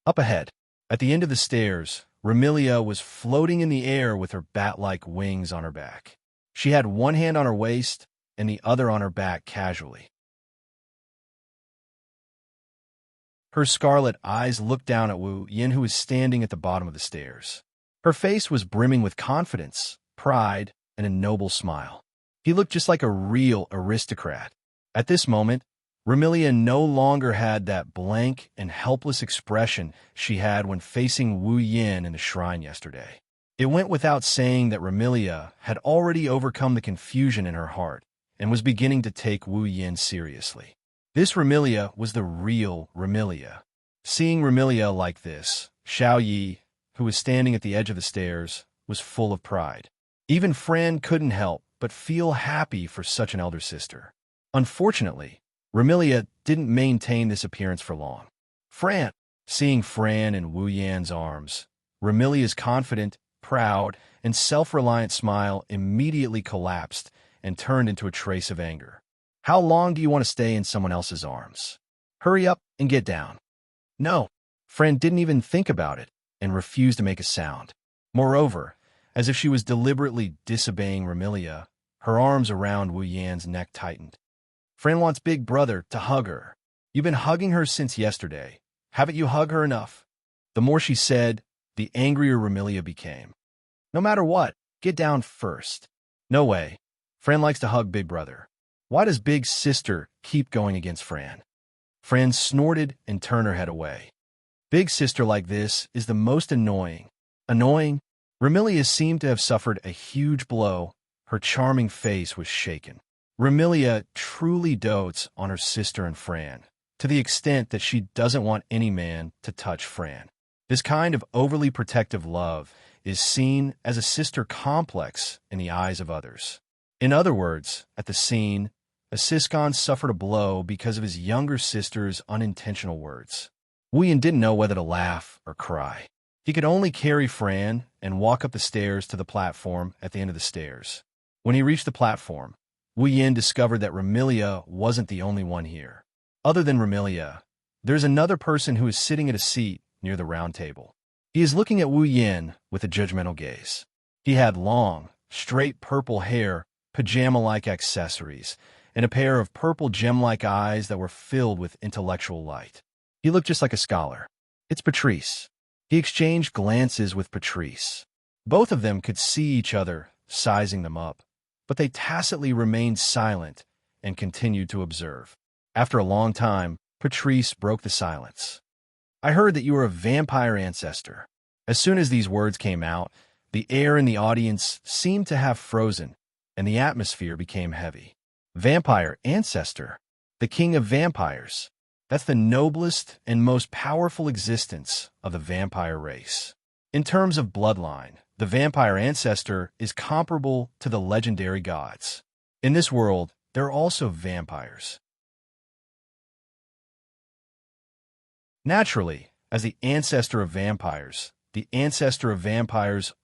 Up ahead, at the end of the stairs, Remilia was floating in the air with her bat-like wings on her back. She had one hand on her waist and the other on her back casually. Her scarlet eyes looked down at Wu Yin, who was standing at the bottom of the stairs. Her face was brimming with confidence, pride, and a noble smile. He looked just like a real aristocrat. At this moment, Remilia no longer had that blank and helpless expression she had when facing Wu Yin in the shrine yesterday. It went without saying that Remilia had already overcome the confusion in her heart and was beginning to take Wu Yin seriously. This Remilia was the real Remilia. Seeing Remilia like this, Xiao Yi, who was standing at the edge of the stairs, was full of pride. Even Fran couldn't help but feel happy for such an elder sister. Unfortunately, Remilia didn't maintain this appearance for long. Seeing Fran in Wu Yan's arms, Remilia's confident, proud, and self-reliant smile immediately collapsed and turned into a trace of anger. "How long do you want to stay in someone else's arms? Hurry up and get down." "No." Fran didn't even think about it and refused to make a sound. Moreover, as if she was deliberately disobeying Remilia, her arms around Wu Yan's neck tightened. "Fran wants Big Brother to hug her. You've been hugging her since yesterday. Haven't you hugged her enough?" The more she said, the angrier Remilia became. "No matter what, get down first." "No way. Fran likes to hug Big Brother. Why does Big Sister keep going against Fran?" Fran snorted and turned her head away. "Big Sister like this is the most annoying." Annoying? Remilia seemed to have suffered a huge blow. Her charming face was shaken. Remilia truly dotes on her sister and Fran, to the extent that she doesn't want any man to touch Fran. This kind of overly protective love is seen as a sister complex in the eyes of others. In other words, at the scene, a Siscon suffered a blow because of his younger sister's unintentional words. Wuyan didn't know whether to laugh or cry. He could only carry Fran and walk up the stairs to the platform at the end of the stairs. When he reached the platform, Wuyan discovered that Ramilia wasn't the only one here. Other than Ramilia, there's another person who is sitting at a seat near the round table. He is looking at Wu Yin with a judgmental gaze. He had long, straight purple hair, pajama-like accessories, and a pair of purple gem-like eyes that were filled with intellectual light. He looked just like a scholar. It's Patrice. He exchanged glances with Patrice. Both of them could see each other, sizing them up, but they tacitly remained silent and continued to observe. After a long time, Patrice broke the silence. I heard that you were a vampire ancestor. As soon as these words came out, the air in the audience seemed to have frozen, and the atmosphere became heavy. Vampire ancestor, the king of vampires. That's the noblest and most powerful existence of the vampire race. In terms of bloodline, the vampire ancestor is comparable to the legendary gods. In this world, there are also vampires. Naturally, as the ancestor of vampires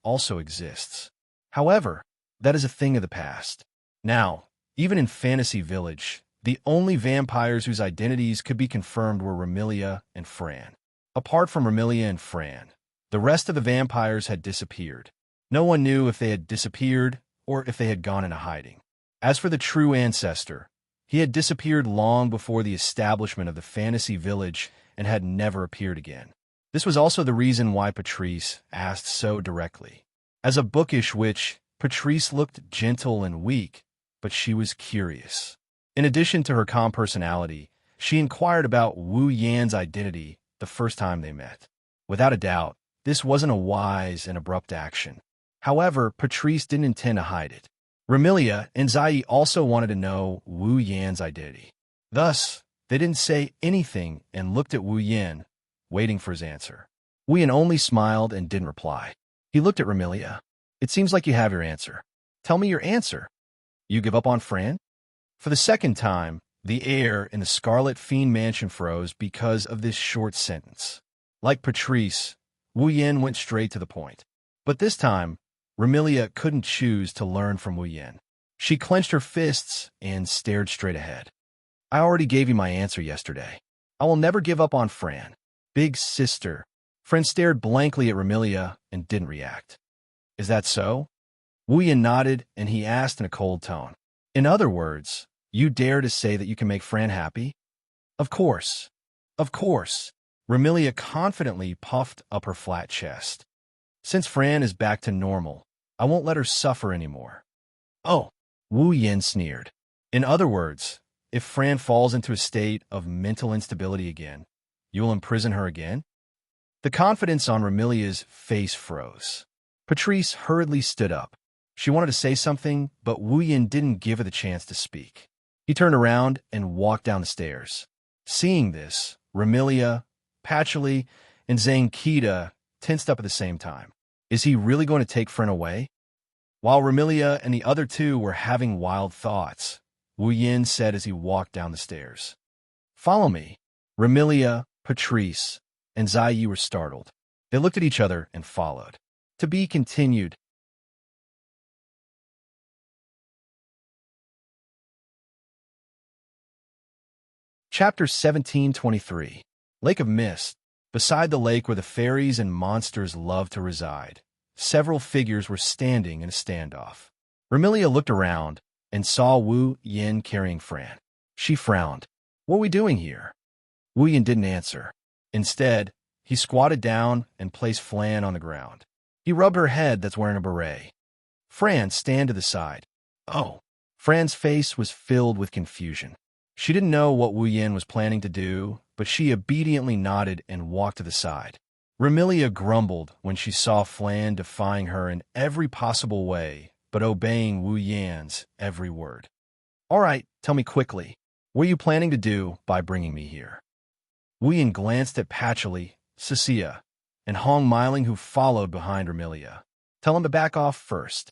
also exists. However, that is a thing of the past. Now, even in Fantasy Village, the only vampires whose identities could be confirmed were Ramilia and Fran. Apart from Ramilia and Fran, the rest of the vampires had disappeared. No one knew if they had disappeared or if they had gone into hiding. As for the true ancestor, he had disappeared long before the establishment of the Fantasy Village and had never appeared again. This was also the reason why Patrice asked so directly. As a bookish witch, Patrice looked gentle and weak, but she was curious. In addition to her calm personality, she inquired about Wu Yan's identity the first time they met. Without a doubt, this wasn't a wise and abrupt action. However, Patrice didn't intend to hide it. Ramilia and Zai also wanted to know Wu Yan's identity. Thus, they didn't say anything and looked at Wu Yan, waiting for his answer. Wu Yan only smiled and didn't reply. He looked at Ramilia. It seems like you have your answer. Tell me your answer. You give up on Fran? For the second time, the air in the Scarlet Fiend Mansion froze because of this short sentence. Like Patrice, Wu Yan went straight to the point. But this time, Ramilia couldn't choose to learn from Wu Yan. She clenched her fists and stared straight ahead. I already gave you my answer yesterday. I will never give up on Fran. Big sister. Fran stared blankly at Ramilia and didn't react. Is that so? Wu Yan nodded, and he asked in a cold tone. In other words, you dare to say that you can make Fran happy? Of course. Of course. Ramilia confidently puffed up her flat chest. Since Fran is back to normal, I won't let her suffer anymore. Oh, Wu Yan sneered. In other words, if Fran falls into a state of mental instability again, you will imprison her again? The confidence on Ramilia's face froze. Patrice hurriedly stood up. She wanted to say something, but Wu Yan didn't give her the chance to speak. He turned around and walked down the stairs. Seeing this, Ramilia, Patchouli, and Xianxia tensed up at the same time. Is he really going to take Fran away? While Ramilia and the other two were having wild thoughts, Wu Yan said as he walked down the stairs. Follow me. Ramilia, Patrice, and Zai were startled. They looked at each other and followed. To be continued. Chapter 1723. Lake of Mist. Beside the lake where the fairies and monsters love to reside, several figures were standing in a standoff. Ramilia looked around and saw Wu Yan carrying Fran. She frowned. What are we doing here? Wu Yan didn't answer. Instead, he squatted down and placed Fran on the ground. He rubbed her head that's wearing a beret. Fran, stand to the side. Oh. Fran's face was filled with confusion. She didn't know what Wu Yan was planning to do, but she obediently nodded and walked to the side. Ramilia grumbled when she saw Fran defying her in every possible way, but obeying Wu Yan's every word. All right, tell me quickly, what are you planning to do by bringing me here? Wu Yin glanced at Patchouli, Xianxia, and Hong Miling, who followed behind Remilia. Tell him to back off first.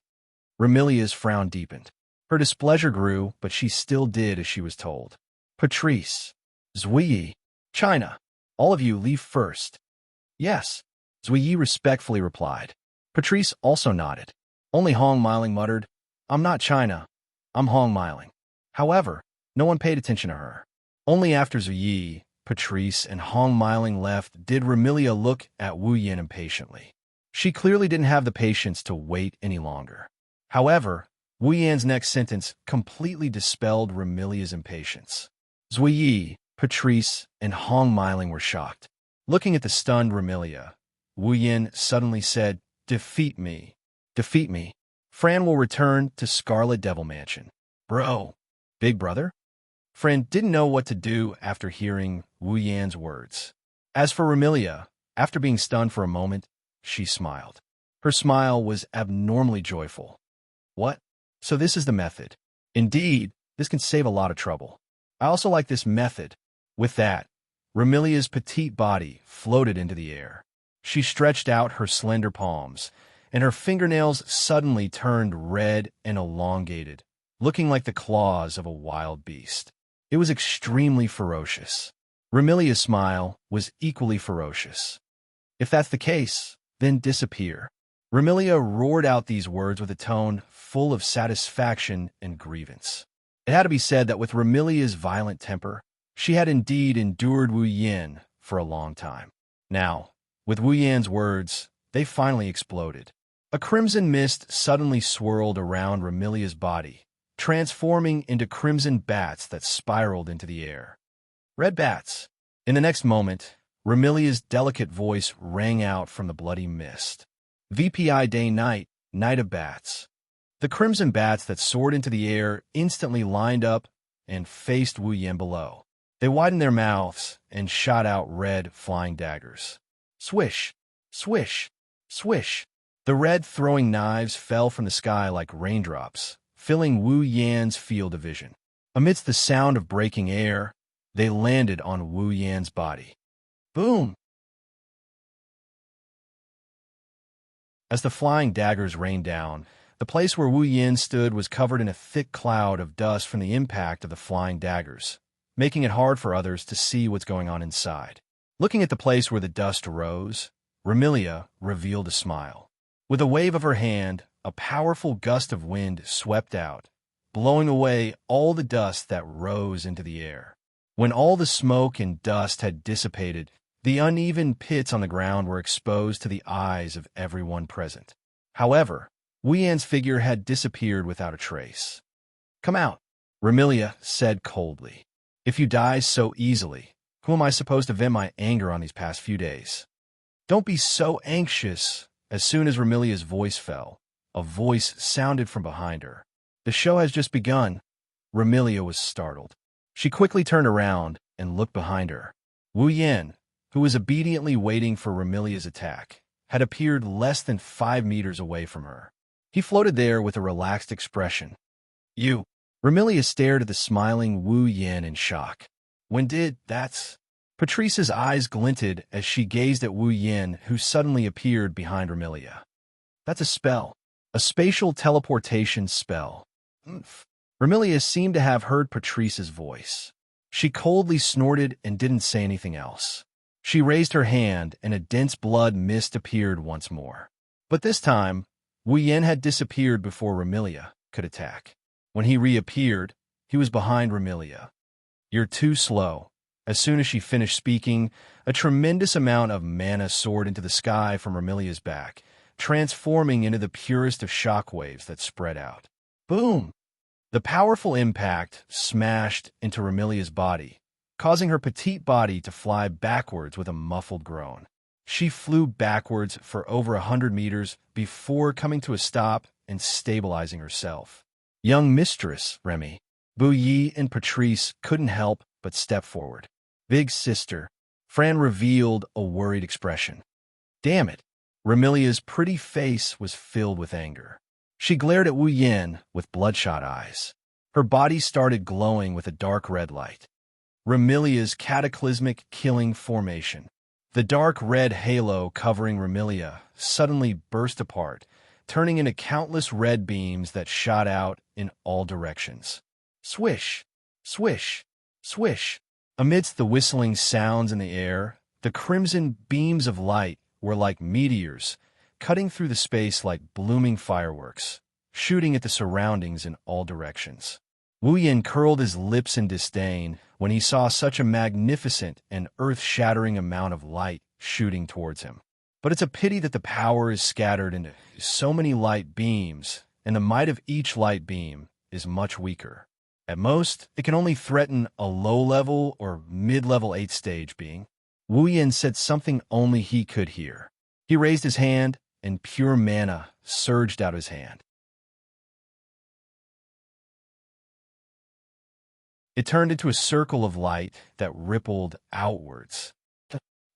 Remilia's frown deepened. Her displeasure grew, but she still did as she was told. Patrice, Zui, China, all of you leave first. Yes, Zui respectfully replied. Patrice also nodded. Only Hong Miling muttered, I'm not China, I'm Hong Miling. However, no one paid attention to her. Only after Zui, Patrice, and Hong Miling left did Remilia look at Wu Yin impatiently. She clearly didn't have the patience to wait any longer. However, Wu Yan's next sentence completely dispelled Remilia's impatience. Zui, Patrice, and Hong Miling were shocked. Looking at the stunned Remilia, Wu Yin suddenly said, Defeat me. Defeat me. Fran will return to Scarlet Devil Mansion. Bro. Big brother? Fran didn't know what to do after hearing Wu Yan's words. As for Remilia, after being stunned for a moment, she smiled. Her smile was abnormally joyful. What? So this is the method. Indeed, this can save a lot of trouble. I also like this method. With that, Remilia's petite body floated into the air. She stretched out her slender palms, and her fingernails suddenly turned red and elongated, looking like the claws of a wild beast. It was extremely ferocious. Remilia's smile was equally ferocious. If that's the case, then disappear. Remilia roared out these words with a tone full of satisfaction and grievance. It had to be said that with Remilia's violent temper, she had indeed endured Wu Yin for a long time. Now, with Wu Yan's words, they finally exploded. A crimson mist suddenly swirled around Remilia's body, transforming into crimson bats that spiraled into the air. Red bats. In the next moment, Remilia's delicate voice rang out from the bloody mist. VPI day-night, night of bats. The crimson bats that soared into the air instantly lined up and faced Wu Yin below. They widened their mouths and shot out red flying daggers. Swish, swish, swish. The red throwing knives fell from the sky like raindrops, filling Wu Yan's field of vision. Amidst the sound of breaking air, they landed on Wu Yan's body. Boom! As the flying daggers rained down, the place where Wu Yin stood was covered in a thick cloud of dust from the impact of the flying daggers, making it hard for others to see what's going on inside. Looking at the place where the dust rose, Remilia revealed a smile. With a wave of her hand, a powerful gust of wind swept out, blowing away all the dust that rose into the air. When all the smoke and dust had dissipated, the uneven pits on the ground were exposed to the eyes of everyone present. However, Wu Yan's figure had disappeared without a trace. Come out, Remilia said coldly. If you die so easily, who am I supposed to vent my anger on these past few days? Don't be so anxious. As soon as Remilia's voice fell, a voice sounded from behind her. The show has just begun. Remilia was startled. She quickly turned around and looked behind her. Wu Yin, who was obediently waiting for Remilia's attack, had appeared less than 5 meters away from her. He floated there with a relaxed expression. You. Remilia stared at the smiling Wu Yin in shock. When did that's... Patrice's eyes glinted as she gazed at Wu Yin, who suddenly appeared behind Remilia. That's a spell. A spatial teleportation spell. Remilia seemed to have heard Patrice's voice. She coldly snorted and didn't say anything else. She raised her hand, and a dense blood mist appeared once more. But this time, Wu Yin had disappeared before Remilia could attack. When he reappeared, he was behind Remilia. You're too slow. As soon as she finished speaking, a tremendous amount of mana soared into the sky from Remilia's back, transforming into the purest of shockwaves that spread out. Boom! The powerful impact smashed into Remilia's body, causing her petite body to fly backwards with a muffled groan. She flew backwards for over 100 meters before coming to a stop and stabilizing herself. Young mistress, Remy, Bu Yi and Patrice couldn't help but step forward. Big sister, Fran revealed a worried expression. Damn it! Remilia's pretty face was filled with anger. She glared at Wu Yin with bloodshot eyes. Her body started glowing with a dark red light. Remilia's cataclysmic killing formation. The dark red halo covering Remilia suddenly burst apart, turning into countless red beams that shot out in all directions. Swish, swish, swish. Amidst the whistling sounds in the air, the crimson beams of light were like meteors, cutting through the space like blooming fireworks, shooting at the surroundings in all directions. Wu Yin curled his lips in disdain when he saw such a magnificent and earth-shattering amount of light shooting towards him. But it's a pity that the power is scattered into so many light beams, and the might of each light beam is much weaker. At most, it can only threaten a low-level or mid-level 8th stage being. Wu Yin said something only he could hear. He raised his hand, and pure mana surged out of his hand. It turned into a circle of light that rippled outwards.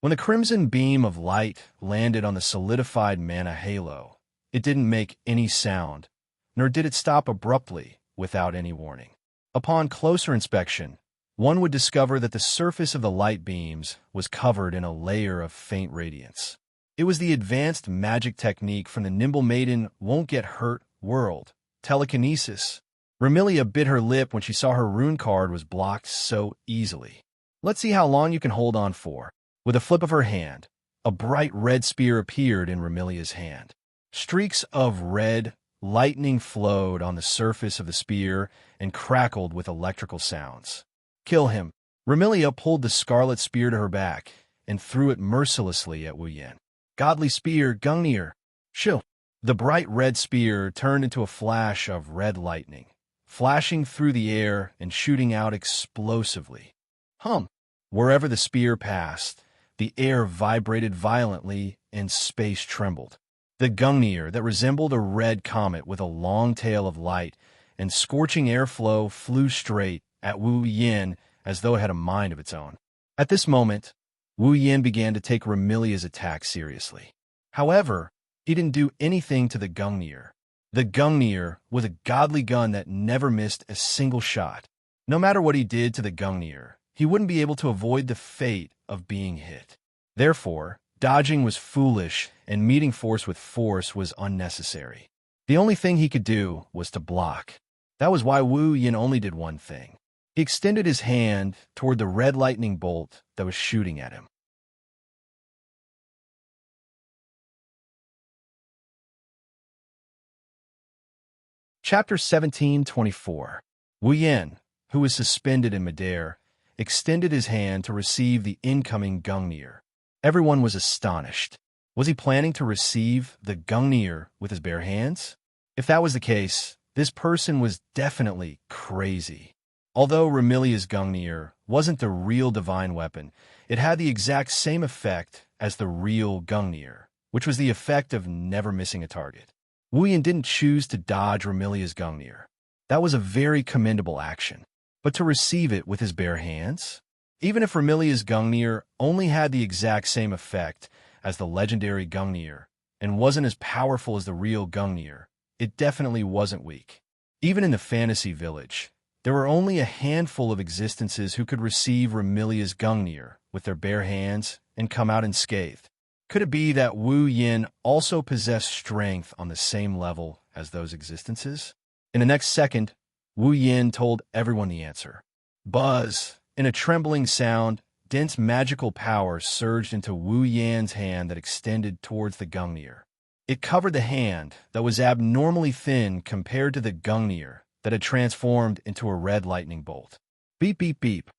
When the crimson beam of light landed on the solidified mana halo, it didn't make any sound, nor did it stop abruptly without any warning. Upon closer inspection, one would discover that the surface of the light beams was covered in a layer of faint radiance. It was the advanced magic technique from the Nimble Maiden Won't Get Hurt world, telekinesis. Remilia bit her lip when she saw her rune card was blocked so easily. Let's see how long you can hold on for. With a flip of her hand, a bright red spear appeared in Remilia's hand. Streaks of red lightning flowed on the surface of the spear and crackled with electrical sounds. Kill him. Remilia pulled the scarlet spear to her back and threw it mercilessly at Wu Yin. Godly spear, Gungnir. Shoo. The bright red spear turned into a flash of red lightning, flashing through the air and shooting out explosively. Hum! Wherever the spear passed, the air vibrated violently and space trembled. The Gungnir, that resembled a red comet with a long tail of light and scorching airflow, flew straight at Wu Yin as though it had a mind of its own. At this moment, Wu Yin began to take Remilia's attack seriously. However, he didn't do anything to the Gungnir. The Gungnir was a godly gun that never missed a single shot. No matter what he did to the Gungnir, he wouldn't be able to avoid the fate of being hit. Therefore, dodging was foolish and meeting force with force was unnecessary. The only thing he could do was to block. That was why Wu Yin only did one thing. He extended his hand toward the red lightning bolt that was shooting at him. Chapter 17:24. Wu Yin, who was suspended in midair, extended his hand to receive the incoming Gungnir. Everyone was astonished. Was he planning to receive the Gungnir with his bare hands? If that was the case, this person was definitely crazy. Although Remilia's Gungnir wasn't the real divine weapon, it had the exact same effect as the real Gungnir, which was the effect of never missing a target. Wu Yin didn't choose to dodge Remilia's Gungnir. That was a very commendable action. But to receive it with his bare hands? Even if Remilia's Gungnir only had the exact same effect as the legendary Gungnir and wasn't as powerful as the real Gungnir, it definitely wasn't weak. Even in the fantasy village, there were only a handful of existences who could receive Remilia's Gungnir with their bare hands and come out unscathed. Could it be that Wu Yin also possessed strength on the same level as those existences? In the next second, Wu Yin told everyone the answer. Buzz! In a trembling sound, dense magical power surged into Wu Yan's hand that extended towards the Gungnir. It covered the hand that was abnormally thin compared to the Gungnir that had transformed into a red lightning bolt. Beep, beep, beep.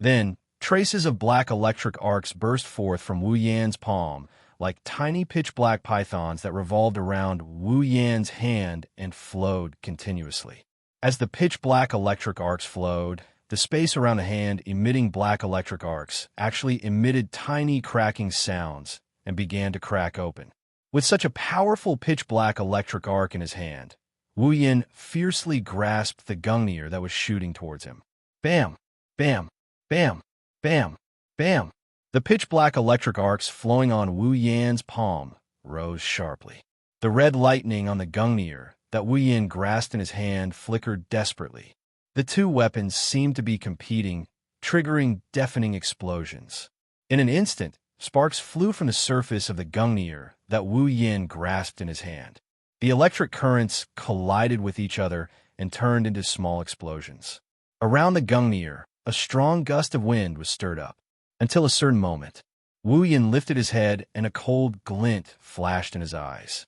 Then, traces of black electric arcs burst forth from Wu Yan's palm, like tiny pitch-black pythons that revolved around Wu Yan's hand and flowed continuously. As the pitch-black electric arcs flowed, the space around the hand emitting black electric arcs actually emitted tiny cracking sounds and began to crack open. With such a powerful pitch-black electric arc in his hand, Wu Yin fiercely grasped the Gungnir that was shooting towards him. Bam! Bam! Bam! Bam! Bam! The pitch-black electric arcs flowing on Wu Yan's palm rose sharply. The red lightning on the Gungnir that Wu Yin grasped in his hand flickered desperately. The two weapons seemed to be competing, triggering deafening explosions. In an instant, sparks flew from the surface of the gungnir that Wu Yin grasped in his hand. The electric currents collided with each other and turned into small explosions. Around the gungnir, a strong gust of wind was stirred up. Until a certain moment, Wu Yin lifted his head and a cold glint flashed in his eyes.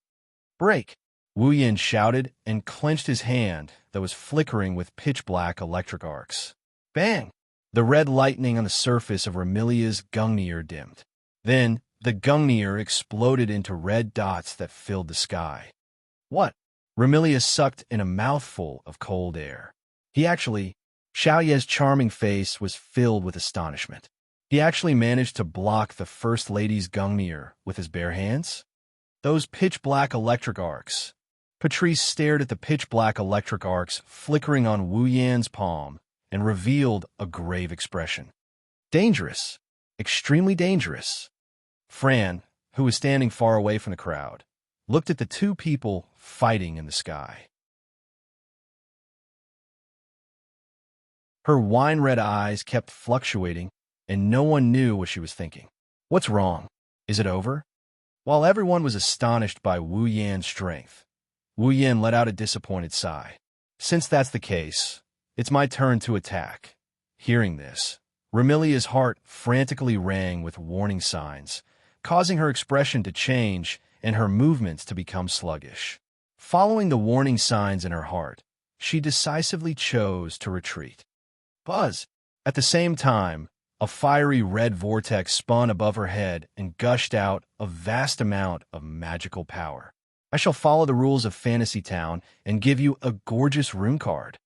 "Break!" Wu Yin shouted and clenched his hand that was flickering with pitch-black electric arcs. Bang! The red lightning on the surface of Remilia's gungnir dimmed. Then, the gungnir exploded into red dots that filled the sky. What? Remilia sucked in a mouthful of cold air. Xiaoye's charming face was filled with astonishment. He actually managed to block the First Lady's gungnir with his bare hands? Those pitch-black electric arcs. Patrice stared at the pitch-black electric arcs flickering on Wu Yan's palm and revealed a grave expression. Dangerous. Extremely dangerous. Fran, who was standing far away from the crowd, looked at the two people fighting in the sky. Her wine-red eyes kept fluctuating, and no one knew what she was thinking. What's wrong? Is it over? While everyone was astonished by Wu Yan's strength, Wu Yan let out a disappointed sigh. Since that's the case, it's my turn to attack. Hearing this, Remilia's heart frantically rang with warning signs, causing her expression to change and her movements to become sluggish. Following the warning signs in her heart, she decisively chose to retreat. Buzz! At the same time, a fiery red vortex spun above her head and gushed out a vast amount of magical power. I shall follow the rules of Fantasy Town and give you a gorgeous rune card.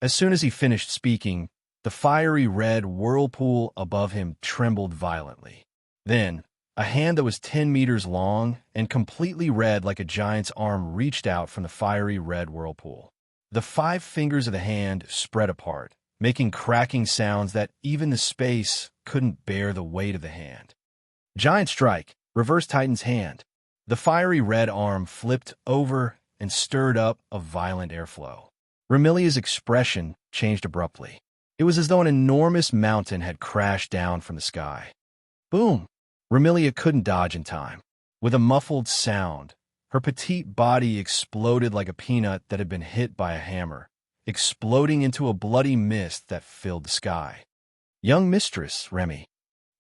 As soon as he finished speaking, the fiery red whirlpool above him trembled violently. Then, a hand that was 10 meters long and completely red like a giant's arm reached out from the fiery red whirlpool. The 5 fingers of the hand spread apart, making cracking sounds that even the space couldn't bear the weight of the hand. Giant strike, reverse Titan's hand. The fiery red arm flipped over and stirred up a violent airflow. Remilia's expression changed abruptly. It was as though an enormous mountain had crashed down from the sky. Boom! Remilia couldn't dodge in time. With a muffled sound, her petite body exploded like a peanut that had been hit by a hammer, exploding into a bloody mist that filled the sky. Young Mistress, Remy.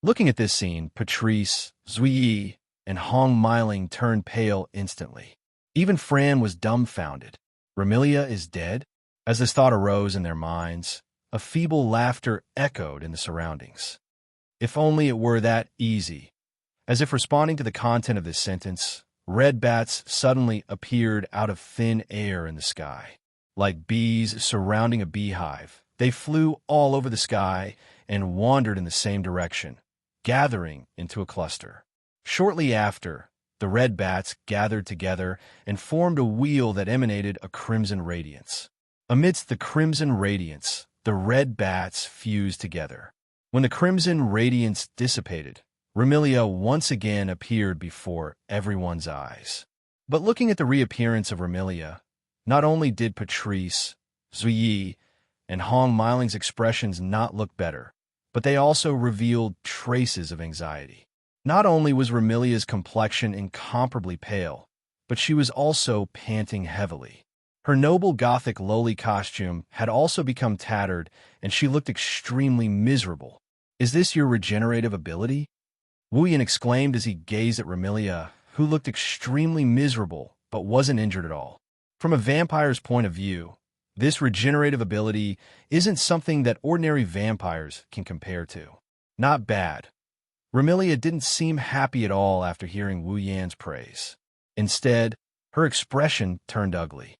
Looking at this scene, Patrice, Zuyi, and Hong Meiling turned pale instantly. Even Fran was dumbfounded. Remilia is dead? As this thought arose in their minds, a feeble laughter echoed in the surroundings. If only it were that easy. As if responding to the content of this sentence, red bats suddenly appeared out of thin air in the sky. Like bees surrounding a beehive, they flew all over the sky and wandered in the same direction, gathering into a cluster. Shortly after, the red bats gathered together and formed a wheel that emanated a crimson radiance. Amidst the crimson radiance, the red bats fused together. When the crimson radiance dissipated, Remilia once again appeared before everyone's eyes. But looking at the reappearance of Remilia, not only did Patrice, Zuyi, and Hong Meiling's expressions not look better, but they also revealed traces of anxiety. Not only was Remilia's complexion incomparably pale, but she was also panting heavily. Her noble Gothic lowly costume had also become tattered, and she looked extremely miserable. "Is this your regenerative ability?" Wu Yin exclaimed as he gazed at Remilia, who looked extremely miserable but wasn't injured at all. From a vampire's point of view, this regenerative ability isn't something that ordinary vampires can compare to. Not bad. Remilia didn't seem happy at all after hearing Wu Yan's praise. Instead, her expression turned ugly.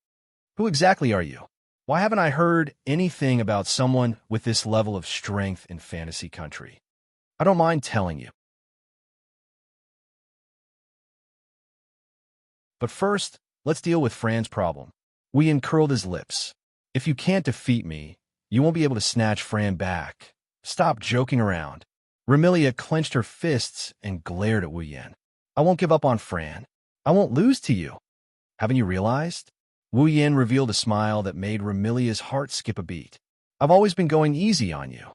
Who exactly are you? Why haven't I heard anything about someone with this level of strength in Fantasy Country? I don't mind telling you. But first, let's deal with Fran's problem. Wu Yin curled his lips. If you can't defeat me, you won't be able to snatch Fran back. Stop joking around. Remilia clenched her fists and glared at Wu Yin. I won't give up on Fran. I won't lose to you. Haven't you realized? Wu Yin revealed a smile that made Remilia's heart skip a beat. I've always been going easy on you.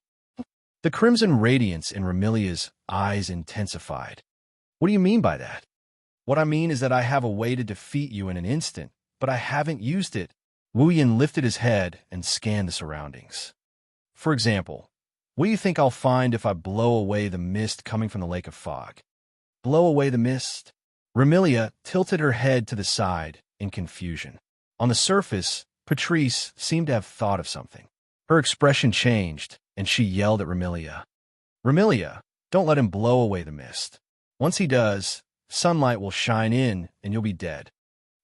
The crimson radiance in Remilia's eyes intensified. What do you mean by that? What I mean is that I have a way to defeat you in an instant, but I haven't used it. Wu Yin lifted his head and scanned the surroundings. For example, what do you think I'll find if I blow away the mist coming from the lake of fog? Blow away the mist? Remilia tilted her head to the side in confusion. On the surface, Patrice seemed to have thought of something. Her expression changed, and she yelled at Remilia. Remilia, don't let him blow away the mist. Once he does, sunlight will shine in, and you'll be dead.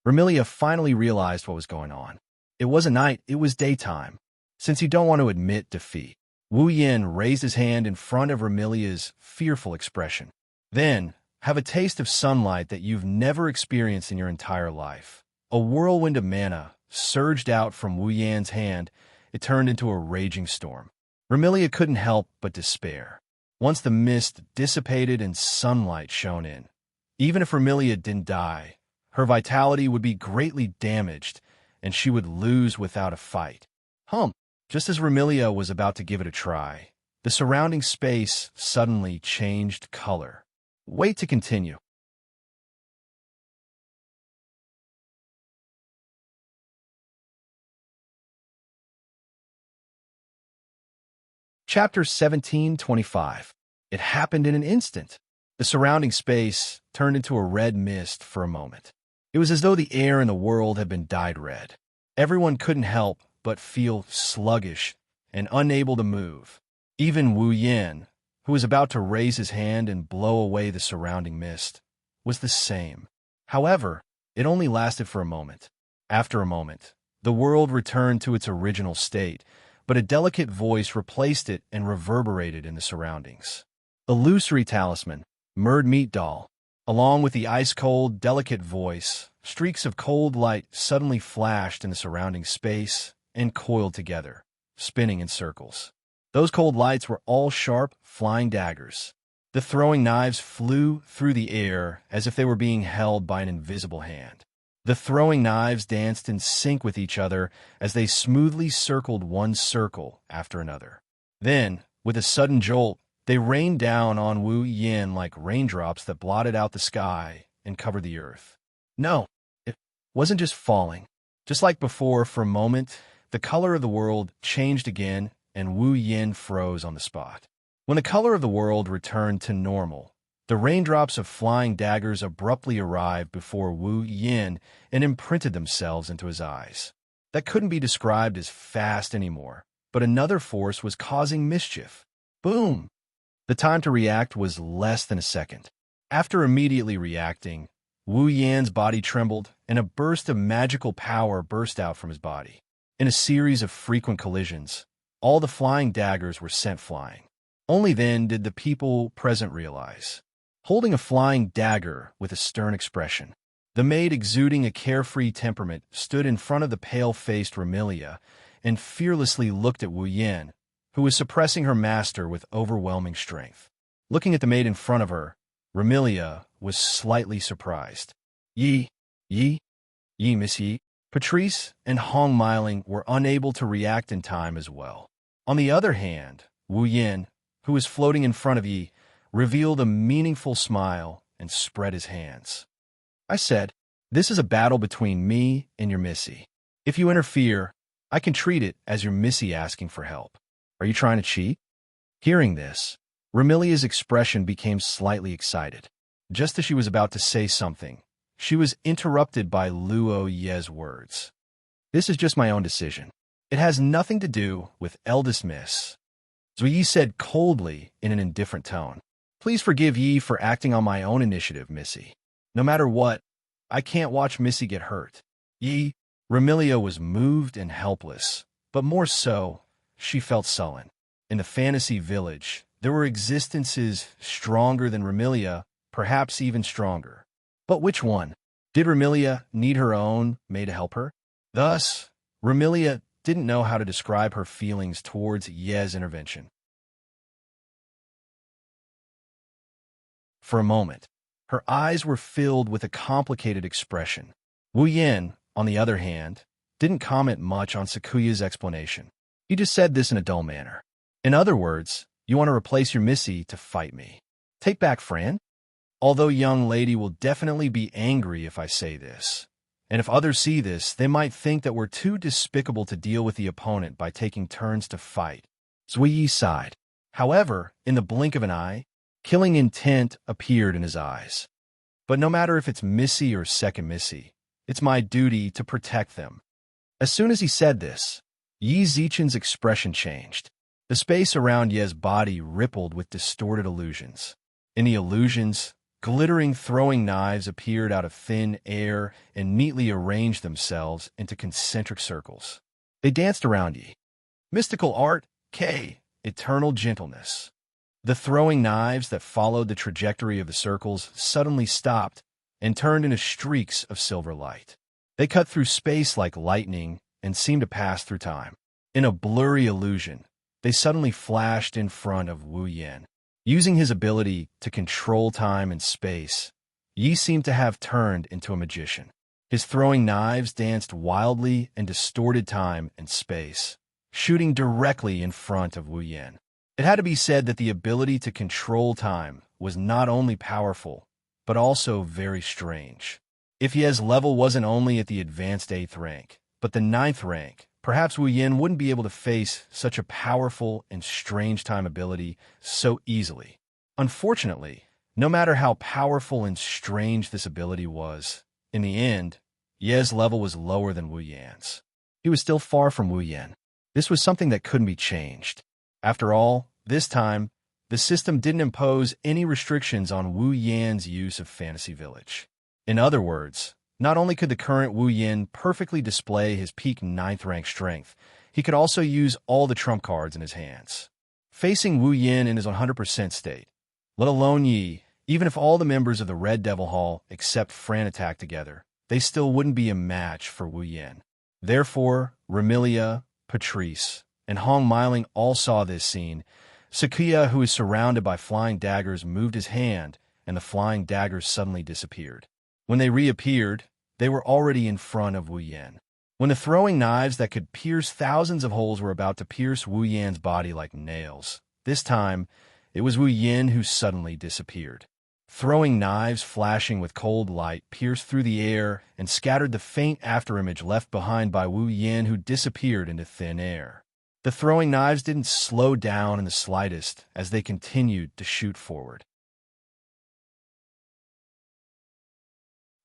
Remilia finally realized what was going on. It wasn't night, it was daytime. Since you don't want to admit defeat, Wu Yin raised his hand in front of Remilia's fearful expression. Then, have a taste of sunlight that you've never experienced in your entire life. A whirlwind of mana surged out from Wu Yan's hand. It turned into a raging storm. Remilia couldn't help but despair. Once the mist dissipated and sunlight shone in, even if Remilia didn't die, her vitality would be greatly damaged, and she would lose without a fight. Just as Remilia was about to give it a try, the surrounding space suddenly changed color. Wait to continue. Chapter 1725. It happened in an instant. The surrounding space turned into a red mist for a moment. It was as though the air in the world had been dyed red. Everyone couldn't help but feel sluggish and unable to move. Even Wu Yin, who was about to raise his hand and blow away the surrounding mist, was the same. However, it only lasted for a moment. After a moment, the world returned to its original state, but a delicate voice replaced it and reverberated in the surroundings. Illusory talisman, Murd Meat Doll. Along with the ice-cold, delicate voice, streaks of cold light suddenly flashed in the surrounding space and coiled together, spinning in circles. Those cold lights were all sharp, flying daggers. The throwing knives flew through the air as if they were being held by an invisible hand. The throwing knives danced in sync with each other as they smoothly circled one circle after another. Then, with a sudden jolt, they rained down on Wu Yin like raindrops that blotted out the sky and covered the earth. No, it wasn't just falling. Just like before, for a moment, the color of the world changed again, and Wu Yin froze on the spot. When the color of the world returned to normal, the raindrops of flying daggers abruptly arrived before Wu Yin and imprinted themselves into his eyes. That couldn't be described as fast anymore, but another force was causing mischief. Boom! The time to react was less than a second. After immediately reacting, Wu Yan's body trembled, and a burst of magical power burst out from his body. In a series of frequent collisions, all the flying daggers were sent flying. Only then did the people present realize. Holding a flying dagger with a stern expression, the maid exuding a carefree temperament stood in front of the pale-faced Remilia and fearlessly looked at Wu Yan, who was suppressing her master with overwhelming strength. Looking at the maid in front of her, Remilia was slightly surprised. Yi, Miss Yi. Patrice and Hong Miling were unable to react in time as well. On the other hand, Wu Yin, who was floating in front of Yi, revealed a meaningful smile and spread his hands. I said, "This is a battle between me and your Missy. If you interfere, I can treat it as your Missy asking for help. Are you trying to cheat?" Hearing this, Remilia's expression became slightly excited. Just as she was about to say something, she was interrupted by Luo Ye's words. "This is just my own decision. It has nothing to do with eldest Miss," Zui Yi said coldly in an indifferent tone. "Please forgive Yi for acting on my own initiative, Missy. No matter what, I can't watch Missy get hurt." Yi, Remilia was moved and helpless, but more so, she felt sullen. In the fantasy village, there were existences stronger than Remilia, perhaps even stronger. But which one? Did Remilia need her own maid to help her? Thus, Remilia didn't know how to describe her feelings towards Ye's intervention. For a moment, her eyes were filled with a complicated expression. Wu Yin, on the other hand, didn't comment much on Sakuya's explanation. He just said this in a dull manner. In other words, You want to replace your Missy to fight me. Take back Fran? Although young lady will definitely be angry if I say this. And if others see this, they might think that we're too despicable to deal with the opponent by taking turns to fight. Zui sighed. However, in the blink of an eye, killing intent appeared in his eyes. But no matter if it's Missy or second Missy, it's my duty to protect them. As soon as he said this, Yi Zichen's expression changed. The space around Ye's body rippled with distorted illusions. In the illusions, glittering throwing knives appeared out of thin air and neatly arranged themselves into concentric circles. They danced around Yi. Mystical art, K, eternal gentleness. The throwing knives that followed the trajectory of the circles suddenly stopped and turned into streaks of silver light. They cut through space like lightning and seemed to pass through time. In a blurry illusion, they suddenly flashed in front of Wu Yan. Using his ability to control time and space, Yi seemed to have turned into a magician. His throwing knives danced wildly and distorted time and space, shooting directly in front of Wu Yan. It had to be said that the ability to control time was not only powerful, but also very strange. If Ye's level wasn't only at the advanced 8th rank, but the 9th rank, perhaps Wu Yan wouldn't be able to face such a powerful and strange time ability so easily. Unfortunately, no matter how powerful and strange this ability was, in the end, Ye's level was lower than Wu Yan's. He was still far from Wu Yan. This was something that couldn't be changed. After all, this time, the system didn't impose any restrictions on Wu Yan's use of Fantasy Village. In other words, not only could the current Wu Yan perfectly display his peak 9th rank strength, he could also use all the trump cards in his hands. Facing Wu Yan in his 100% state, let alone Yi, even if all the members of the Red Devil Hall except Fran attacked together, they still wouldn't be a match for Wu Yan. Therefore, Remilia, Patrice, and Hong Miling all saw this scene. Sakuya, who is surrounded by flying daggers, moved his hand, and the flying daggers suddenly disappeared. When they reappeared, they were already in front of Wu Yan. When the throwing knives that could pierce thousands of holes were about to pierce Wu Yan's body like nails, this time, it was Wu Yan who suddenly disappeared. Throwing knives flashing with cold light pierced through the air and scattered the faint afterimage left behind by Wu Yan, who disappeared into thin air. The throwing knives didn't slow down in the slightest as they continued to shoot forward.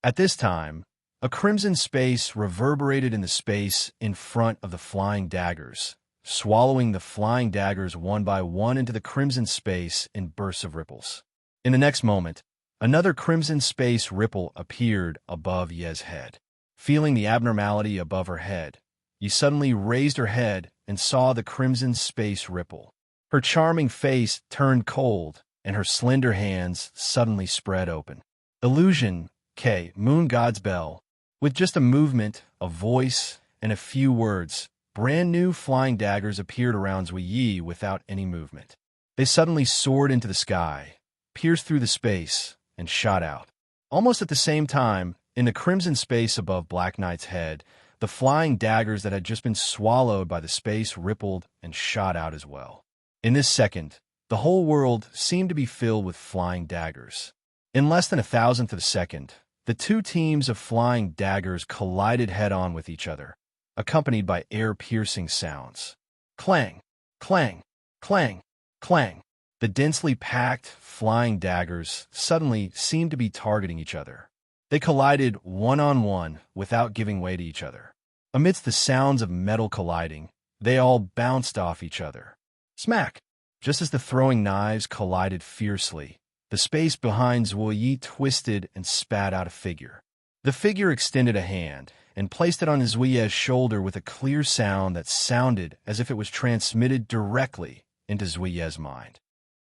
At this time, a crimson space reverberated in the space in front of the flying daggers, swallowing the flying daggers one by one into the crimson space in bursts of ripples. In the next moment, another crimson space ripple appeared above Ye's head. Feeling the abnormality above her head, Yi suddenly raised her head and saw the crimson space ripple. Her charming face turned cold, and her slender hands suddenly spread open. Illusion, K, Moon God's Bell. With just a movement, a voice, and a few words, brand new flying daggers appeared around Zui Yi without any movement. They suddenly soared into the sky, pierced through the space, and shot out. Almost at the same time, in the crimson space above Black Knight's head, the flying daggers that had just been swallowed by the space rippled and shot out as well. In this second, the whole world seemed to be filled with flying daggers. In less than 1,000th of a second, the two teams of flying daggers collided head-on with each other, accompanied by air-piercing sounds. Clang, clang, clang, clang. The densely packed, flying daggers suddenly seemed to be targeting each other. They collided one-on-one without giving way to each other. Amidst the sounds of metal colliding, they all bounced off each other. Smack! Just as the throwing knives collided fiercely, the space behind Zui Yi twisted and spat out a figure. The figure extended a hand and placed it on Zui Yi's shoulder with a clear sound that sounded as if it was transmitted directly into Zui Yi's mind.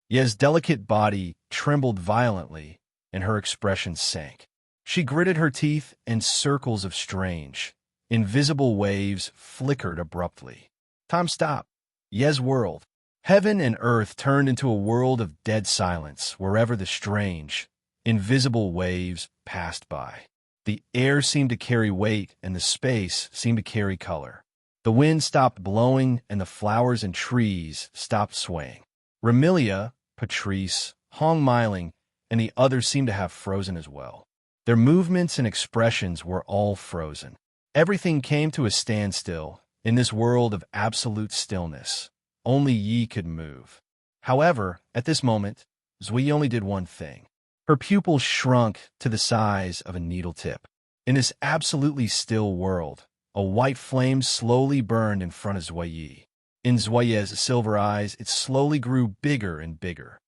Ye's delicate body trembled violently, and her expression sank. She gritted her teeth, and circles of strange, invisible waves flickered abruptly. Time stopped. Ye's world. Heaven and earth turned into a world of dead silence wherever the strange, invisible waves passed by. The air seemed to carry weight, and the space seemed to carry color. The wind stopped blowing, and the flowers and trees stopped swaying. Remilia, Patrice, Hong Miling, and the others seemed to have frozen as well. Their movements and expressions were all frozen. Everything came to a standstill in this world of absolute stillness. Only Yi could move. However, at this moment, Zui only did one thing. Her pupils shrunk to the size of a needle tip. In this absolutely still world, a white flame slowly burned in front of Zui. In Zui's silver eyes, it slowly grew bigger and bigger.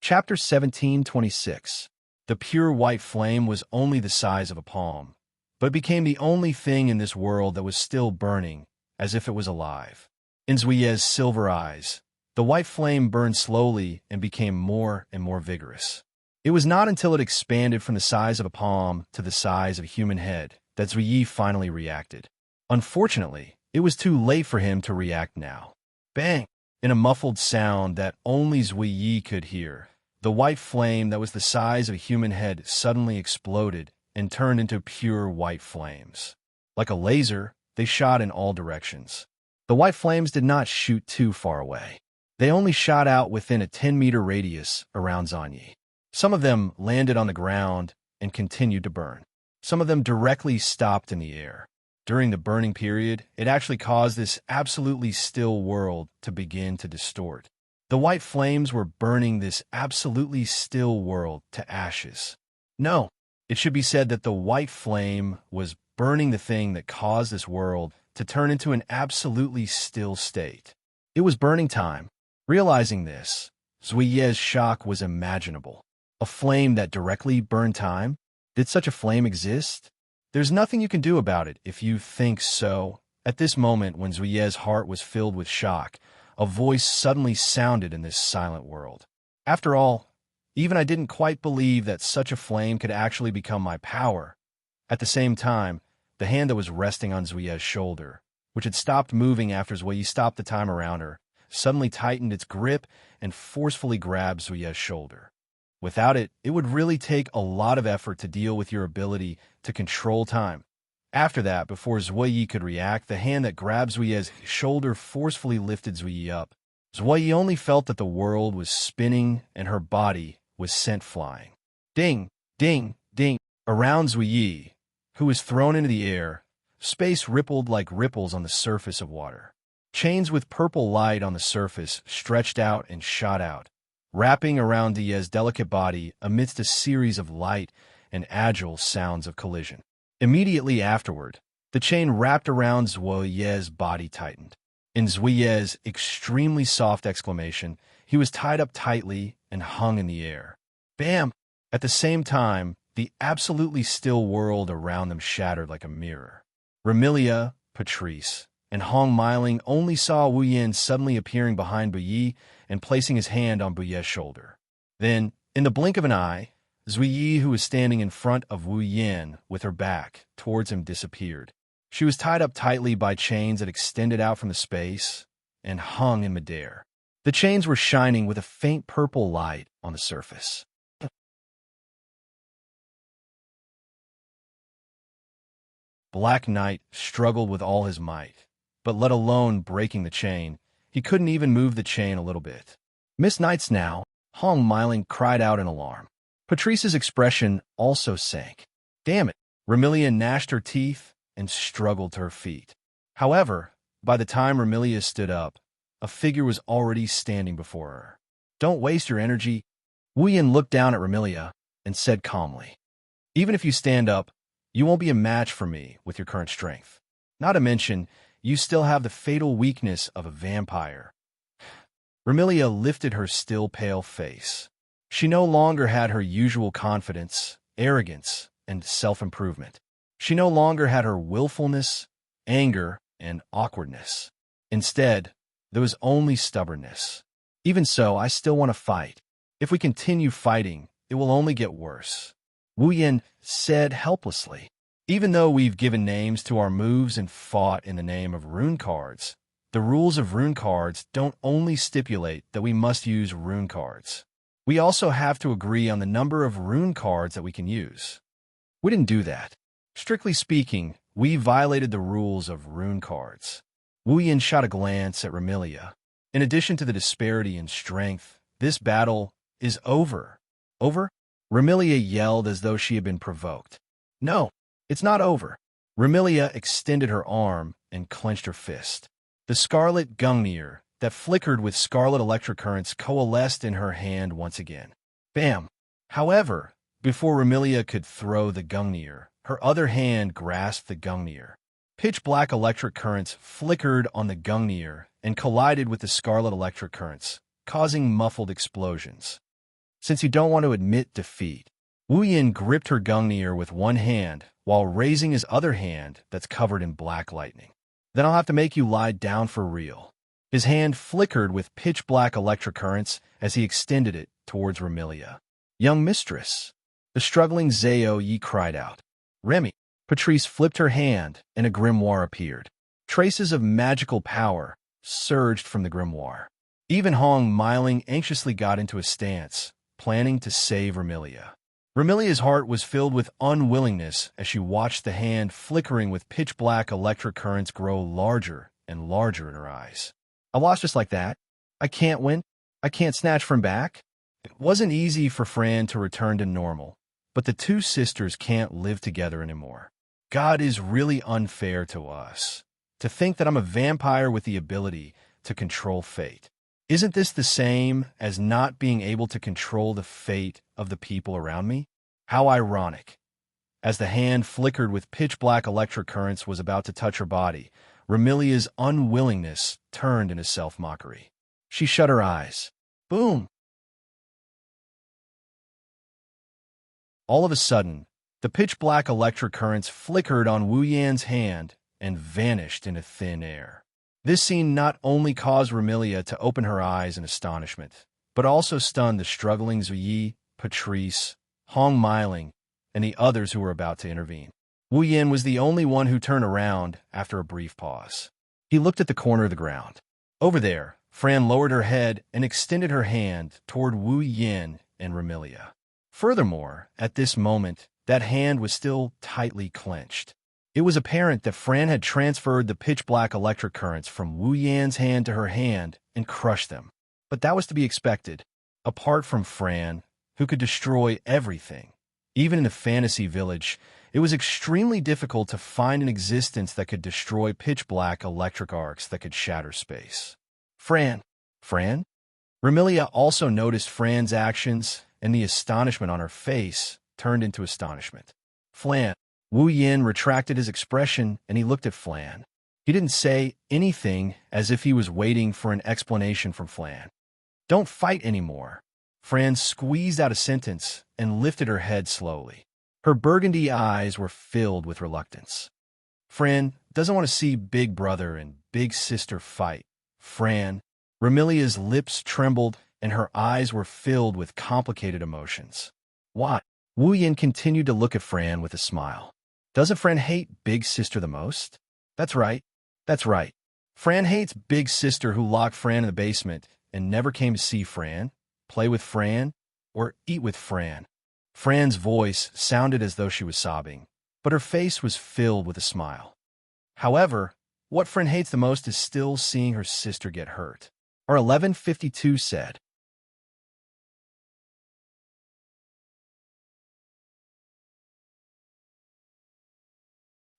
Chapter 17:26. The pure white flame was only the size of a palm, but became the only thing in this world that was still burning, as if it was alive. In Zui's silver eyes, the white flame burned slowly and became more and more vigorous. It was not until it expanded from the size of a palm to the size of a human head that Zui finally reacted. Unfortunately, it was too late for him to react now. Bang! In a muffled sound that only Zui could hear, the white flame that was the size of a human head suddenly exploded and turned into pure white flames. Like a laser, they shot in all directions. The white flames did not shoot too far away. They only shot out within a 10-meter radius around Xianxia. Some of them landed on the ground and continued to burn. Some of them directly stopped in the air. During the burning period, it actually caused this absolutely still world to begin to distort. The white flames were burning this absolutely still world to ashes. No, it should be said that the white flame was burning the thing that caused this world to turn into an absolutely still state. It was burning time. Realizing this, Zui's shock was imaginable. A flame that directly burned time? Did such a flame exist? There's nothing you can do about it if you think so. At this moment, when Zui's heart was filled with shock, a voice suddenly sounded in this silent world. After all, even I didn't quite believe that such a flame could actually become my power. At the same time, the hand that was resting on Zui's shoulder, which had stopped moving after Zui stopped the time around her, suddenly tightened its grip and forcefully grabbed Zui's shoulder. Without it, it would really take a lot of effort to deal with your ability to control time. After that, before Zui could react, the hand that grabbed Zui's shoulder forcefully lifted Zui up. Zui only felt that the world was spinning and her body was sent flying. Ding, ding, ding. Around Zui, who was thrown into the air, space rippled like ripples on the surface of water. Chains with purple light on the surface stretched out and shot out, wrapping around Diaz's delicate body amidst a series of light and agile sounds of collision. Immediately afterward, the chain wrapped around Zui's body tightened. In Zui's extremely soft exclamation, he was tied up tightly and hung in the air. Bam! At the same time, the absolutely still world around them shattered like a mirror. Remilia, Patrice, and Hong Miling only saw Wu Yin suddenly appearing behind Buyi and placing his hand on Buyi's shoulder. Then, in the blink of an eye, Zui, who was standing in front of Wu Yin with her back towards him, disappeared. She was tied up tightly by chains that extended out from the space and hung in midair. The chains were shining with a faint purple light on the surface. Black Knight struggled with all his might, but let alone breaking the chain, he couldn't even move the chain a little bit. Miss Knights now, Hong Miling cried out in alarm. Patrice's expression also sank. Damn it! Remilia gnashed her teeth and struggled to her feet. However, by the time Remilia stood up, a figure was already standing before her. Don't waste your energy. Wu Yin looked down at Remilia and said calmly, even if you stand up, you won't be a match for me with your current strength. Not to mention, you still have the fatal weakness of a vampire. Remilia lifted her still pale face. She no longer had her usual confidence, arrogance, and self-improvement. She no longer had her willfulness, anger, and awkwardness. Instead, there was only stubbornness. Even so, I still want to fight. If we continue fighting, it will only get worse. Wu Yin said helplessly. Even though we've given names to our moves and fought in the name of rune cards, the rules of rune cards don't only stipulate that we must use rune cards. We also have to agree on the number of rune cards that we can use. We didn't do that. Strictly speaking, we violated the rules of rune cards. Wu Yin shot a glance at Remilia. In addition to the disparity in strength, this battle is over. Over? Remilia yelled as though she had been provoked. No, it's not over. Remilia extended her arm and clenched her fist. The scarlet Gungnir that flickered with scarlet electric currents coalesced in her hand once again. Bam! However, before Remilia could throw the Gungnir, her other hand grasped the Gungnir. Pitch-black electric currents flickered on the Gungnir and collided with the scarlet electric currents, causing muffled explosions. Since you don't want to admit defeat, Wu Yin gripped her Gungnir with one hand while raising his other hand that's covered in black lightning. Then I'll have to make you lie down for real. His hand flickered with pitch-black electric currents as he extended it towards Remilia. Young mistress! The struggling Zhao Yi cried out. Remy! Patrice flipped her hand and a grimoire appeared. Traces of magical power surged from the grimoire. Even Hong Miling anxiously got into a stance, planning to save Remilia. Remilia's heart was filled with unwillingness as she watched the hand flickering with pitch-black electric currents grow larger and larger in her eyes. I lost just like that. I can't win. I can't snatch from back. It wasn't easy for Fran to return to normal, but the two sisters can't live together anymore. God is really unfair to us. To think that I'm a vampire with the ability to control fate. Isn't this the same as not being able to control the fate of the people around me? How ironic. As the hand flickered with pitch-black electric currents was about to touch her body, Remilia's unwillingness turned into self-mockery. She shut her eyes. Boom! All of a sudden, the pitch-black electric currents flickered on Wu Yan's hand and vanished into thin air. This scene not only caused Remilia to open her eyes in astonishment, but also stunned the struggling Ziyi, Patrice, Hong Miling, and the others who were about to intervene. Wu Yan was the only one who turned around after a brief pause. He looked at the corner of the ground. Over there, Fran lowered her head and extended her hand toward Wu Yan and Remilia. Furthermore, at this moment, that hand was still tightly clenched. It was apparent that Fran had transferred the pitch-black electric currents from Wu Yan's hand to her hand and crushed them. But that was to be expected. Apart from Fran, who could destroy everything, even in a fantasy village, it was extremely difficult to find an existence that could destroy pitch-black electric arcs that could shatter space. Fran? Remilia also noticed Fran's actions, and the astonishment on her face turned into astonishment. Flan. Wu Yin retracted his expression and he looked at Flan. He didn't say anything as if he was waiting for an explanation from Flan. Don't fight anymore. Fran squeezed out a sentence and lifted her head slowly. Her burgundy eyes were filled with reluctance. Fran doesn't want to see Big Brother and Big Sister fight. Fran. Remilia's lips trembled and her eyes were filled with complicated emotions. Why? Wu Yin continued to look at Fran with a smile. Doesn't Fran hate Big Sister the most? That's right. Fran hates Big Sister who locked Fran in the basement and never came to see Fran, play with Fran, or eat with Fran. Fran's voice sounded as though she was sobbing, but her face was filled with a smile. However, what Fran hates the most is still seeing her sister get hurt. R1152 said.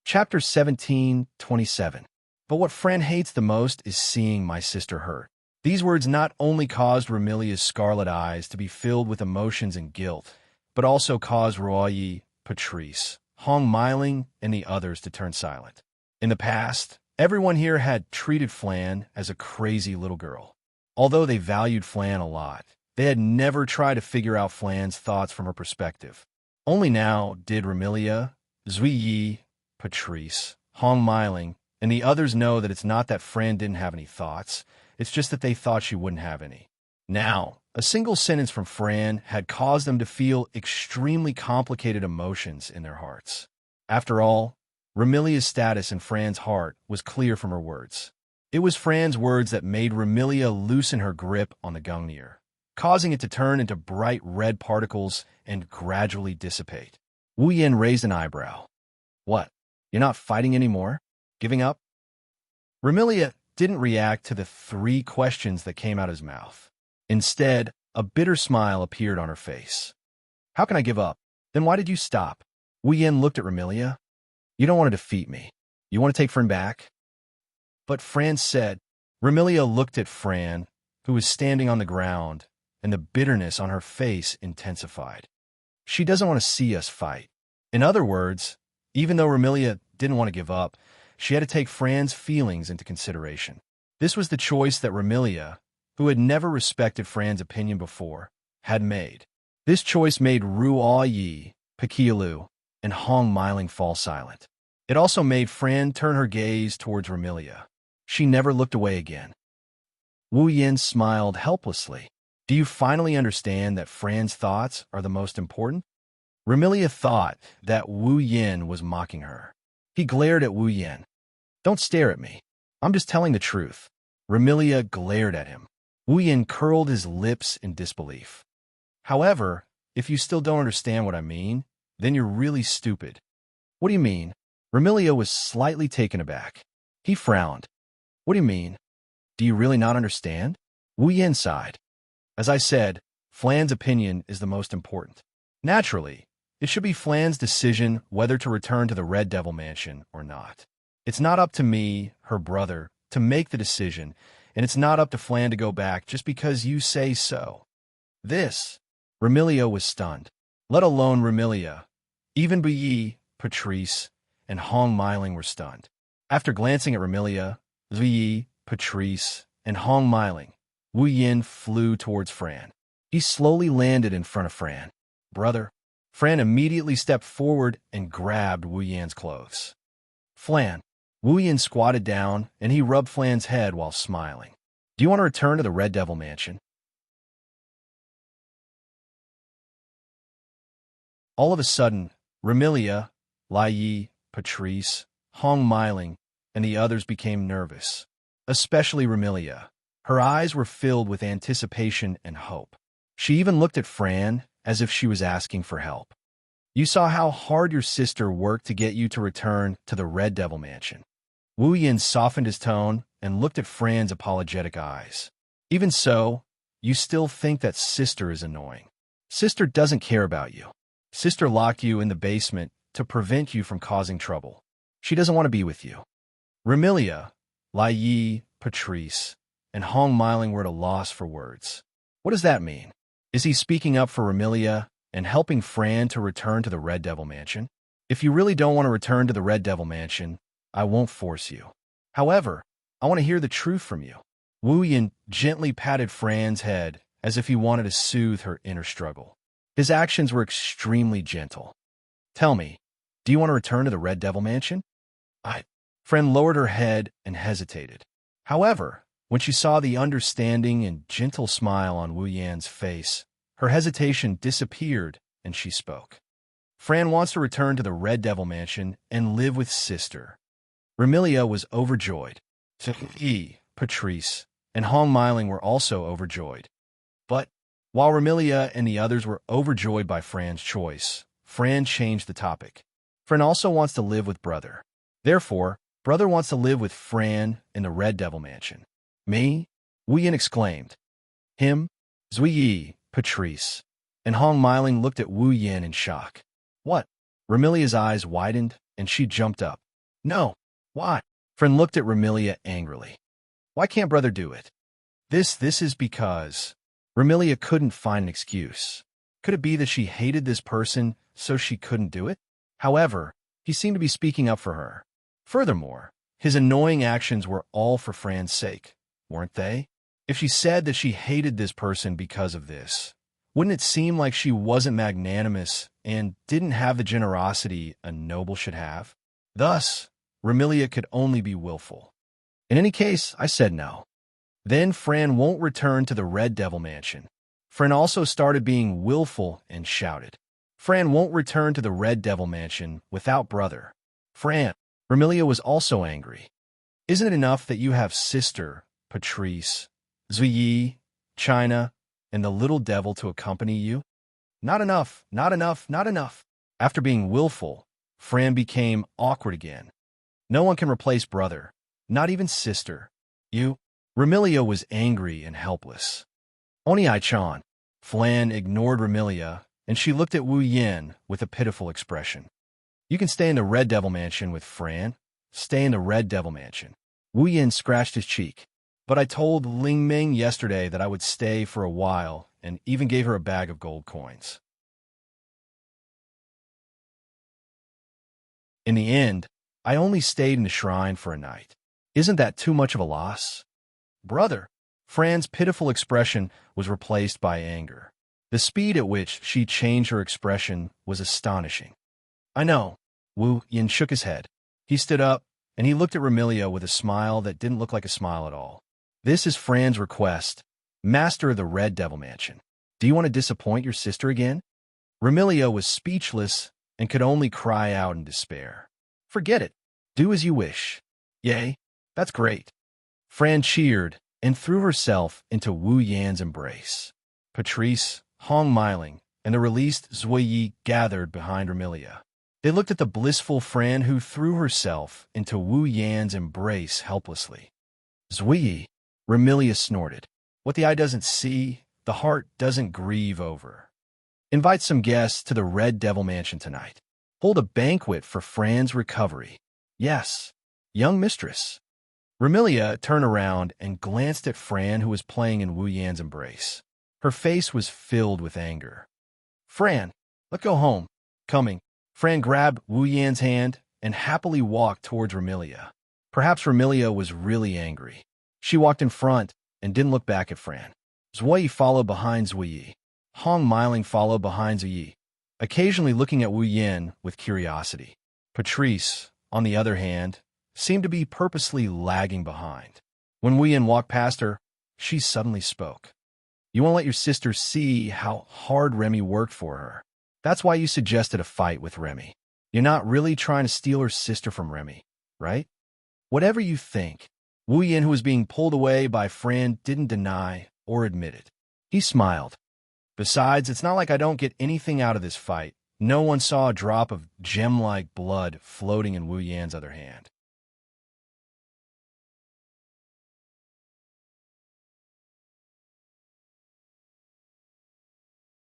Chapter 17:27. But what Fran hates the most is seeing my sister hurt. These words not only caused Remilia's scarlet eyes to be filled with emotions and guilt, but also caused Ruoyi, Patrice, Hong Miling, and the others to turn silent. In the past, everyone here had treated Flan as a crazy little girl. Although they valued Flan a lot, they had never tried to figure out Flan's thoughts from her perspective. Only now did Remilia, Ziyi, Patrice, Hong Miling, and the others know that it's not that Fran didn't have any thoughts, it's just that they thought she wouldn't have any. Now, a single sentence from Fran had caused them to feel extremely complicated emotions in their hearts. After all, Remilia's status in Fran's heart was clear from her words. It was Fran's words that made Remilia loosen her grip on the Gungnir, causing it to turn into bright red particles and gradually dissipate. Wu Yin raised an eyebrow. What? You're not fighting anymore? Giving up? Remilia didn't react to the 3 questions that came out of his mouth. Instead, a bitter smile appeared on her face. How can I give up? Then why did you stop? Wu Yin looked at Remilia. You don't want to defeat me. You want to take Fran back? But Fran said. Remilia looked at Fran, who was standing on the ground, and the bitterness on her face intensified. She doesn't want to see us fight. In other words, even though Remilia didn't want to give up, she had to take Fran's feelings into consideration. This was the choice that Remilia, who had never respected Fran's opinion before, had made. This choice made Ru Yi, Pekialu, and Hong Miling fall silent. It also made Fran turn her gaze towards Remilia. She never looked away again. Wu Yin smiled helplessly. Do you finally understand that Fran's thoughts are the most important? Remilia thought that Wu Yin was mocking her. He glared at Wu Yin. Don't stare at me. I'm just telling the truth. Remilia glared at him. Wu Yin curled his lips in disbelief. However, if you still don't understand what I mean, then you're really stupid. What do you mean? Remilia was slightly taken aback. He frowned. What do you mean? Do you really not understand? Wu Yin sighed. As I said, Flan's opinion is the most important. Naturally, it should be Flan's decision whether to return to the Red Devil Mansion or not. It's not up to me, her brother, to make the decision, and it's not up to Flan to go back just because you say so. Remilia was stunned. Let alone Remilia. Even Buyi, Patrice, and Hong Miling were stunned. After glancing at Remilia, Buyi, Patrice, and Hong Miling, Wu Yin flew towards Fran. He slowly landed in front of Fran. Brother. Fran immediately stepped forward and grabbed Wu Yin's clothes. Flan. Wu Yin squatted down, and he rubbed Flan's head while smiling. Do you want to return to the Red Devil Mansion? All of a sudden, Remilia, Yi, Patrice, Hong Miling, and the others became nervous. Especially Remilia. Her eyes were filled with anticipation and hope. She even looked at Fran as if she was asking for help. You saw how hard your sister worked to get you to return to the Red Devil Mansion. Wu Yin softened his tone and looked at Fran's apologetic eyes. Even so, you still think that sister is annoying. Sister doesn't care about you. Sister locked you in the basement to prevent you from causing trouble. She doesn't want to be with you. Remilia, Yi, Patrice, and Hong Miling were at a loss for words. What does that mean? Is he speaking up for Remilia and helping Fran to return to the Red Devil Mansion? If you really don't want to return to the Red Devil Mansion, I won't force you. However, I want to hear the truth from you. Wu Yin gently patted Fran's head as if he wanted to soothe her inner struggle. His actions were extremely gentle. Tell me, do you want to return to the Red Devil Mansion? Fran lowered her head and hesitated. However, when she saw the understanding and gentle smile on Wu Yan's face, her hesitation disappeared and she spoke. Fran wants to return to the Red Devil Mansion and live with sister. Remilia was overjoyed. Yi, Patrice, and Hong Miling were also overjoyed. But while Remilia and the others were overjoyed by Fran's choice, Fran changed the topic. Fran also wants to live with brother. Therefore, brother wants to live with Fran in the Red Devil Mansion. Me? Wu Yin exclaimed. Him? Yi, Patrice, and Hong Miling looked at Wu Yin in shock. What? Remilia's eyes widened, and she jumped up. No. Why? Fran looked at Remilia angrily. Why can't brother do it? This is because... Remilia couldn't find an excuse. Could it be that she hated this person, so she couldn't do it? However, he seemed to be speaking up for her. Furthermore, his annoying actions were all for Fran's sake, weren't they? If she said that she hated this person because of this, wouldn't it seem like she wasn't magnanimous and didn't have the generosity a noble should have? Thus, Remilia could only be willful. In any case, I said no. Then Fran won't return to the Red Devil Mansion. Fran also started being willful and shouted. Fran won't return to the Red Devil Mansion without brother. Fran. Remilia was also angry. Isn't it enough that you have sister, Patrice, Yi, China, and the little devil to accompany you? Not enough, not enough, not enough. After being willful, Fran became awkward again. No one can replace brother, not even sister. You? Remilia was angry and helpless. Oni-chan. Flan ignored Remilia, and she looked at Wu Yin with a pitiful expression. You can stay in the Red Devil Mansion with Fran. Stay in the Red Devil Mansion. Wu Yin scratched his cheek. But I told Ling Ming yesterday that I would stay for a while, and even gave her a bag of gold coins. In the end, I only stayed in the shrine for a night. Isn't that too much of a loss? Brother. Fran's pitiful expression was replaced by anger. The speed at which she changed her expression was astonishing. I know. Wu Yin shook his head. He stood up, and he looked at Remilia with a smile that didn't look like a smile at all. This is Fran's request, Master of the Red Devil Mansion. Do you want to disappoint your sister again? Remilia was speechless and could only cry out in despair. Forget it. Do as you wish. Yay, that's great. Fran cheered and threw herself into Wu Yan's embrace. Patrice, Hong Miling, and the released Zuiyi gathered behind Remilia. They looked at the blissful Fran who threw herself into Wu Yan's embrace helplessly. Zuiyi, Remilia snorted. What the eye doesn't see, the heart doesn't grieve over. Invite some guests to the Red Devil Mansion tonight. Hold a banquet for Fran's recovery. Yes, young mistress. Remilia turned around and glanced at Fran, who was playing in Wu Yan's embrace. Her face was filled with anger. Fran, let's go home. Coming. Fran grabbed Wu Yan's hand and happily walked towards Remilia. Perhaps Remilia was really angry. She walked in front and didn't look back at Fran. Zuiyi followed behind Zuiyi. Hong Miling followed behind Zuiyi, occasionally looking at Wu Yin with curiosity. Patrice, on the other hand, seemed to be purposely lagging behind. When Wu Yin walked past her, she suddenly spoke. You won't let your sister see how hard Remy worked for her. That's why you suggested a fight with Remy. You're not really trying to steal her sister from Remy, right? Whatever you think, Wu Yin, who was being pulled away by Fran, didn't deny or admit it. He smiled. Besides, it's not like I don't get anything out of this fight. No one saw a drop of gem-like blood floating in Wu Yan's other hand.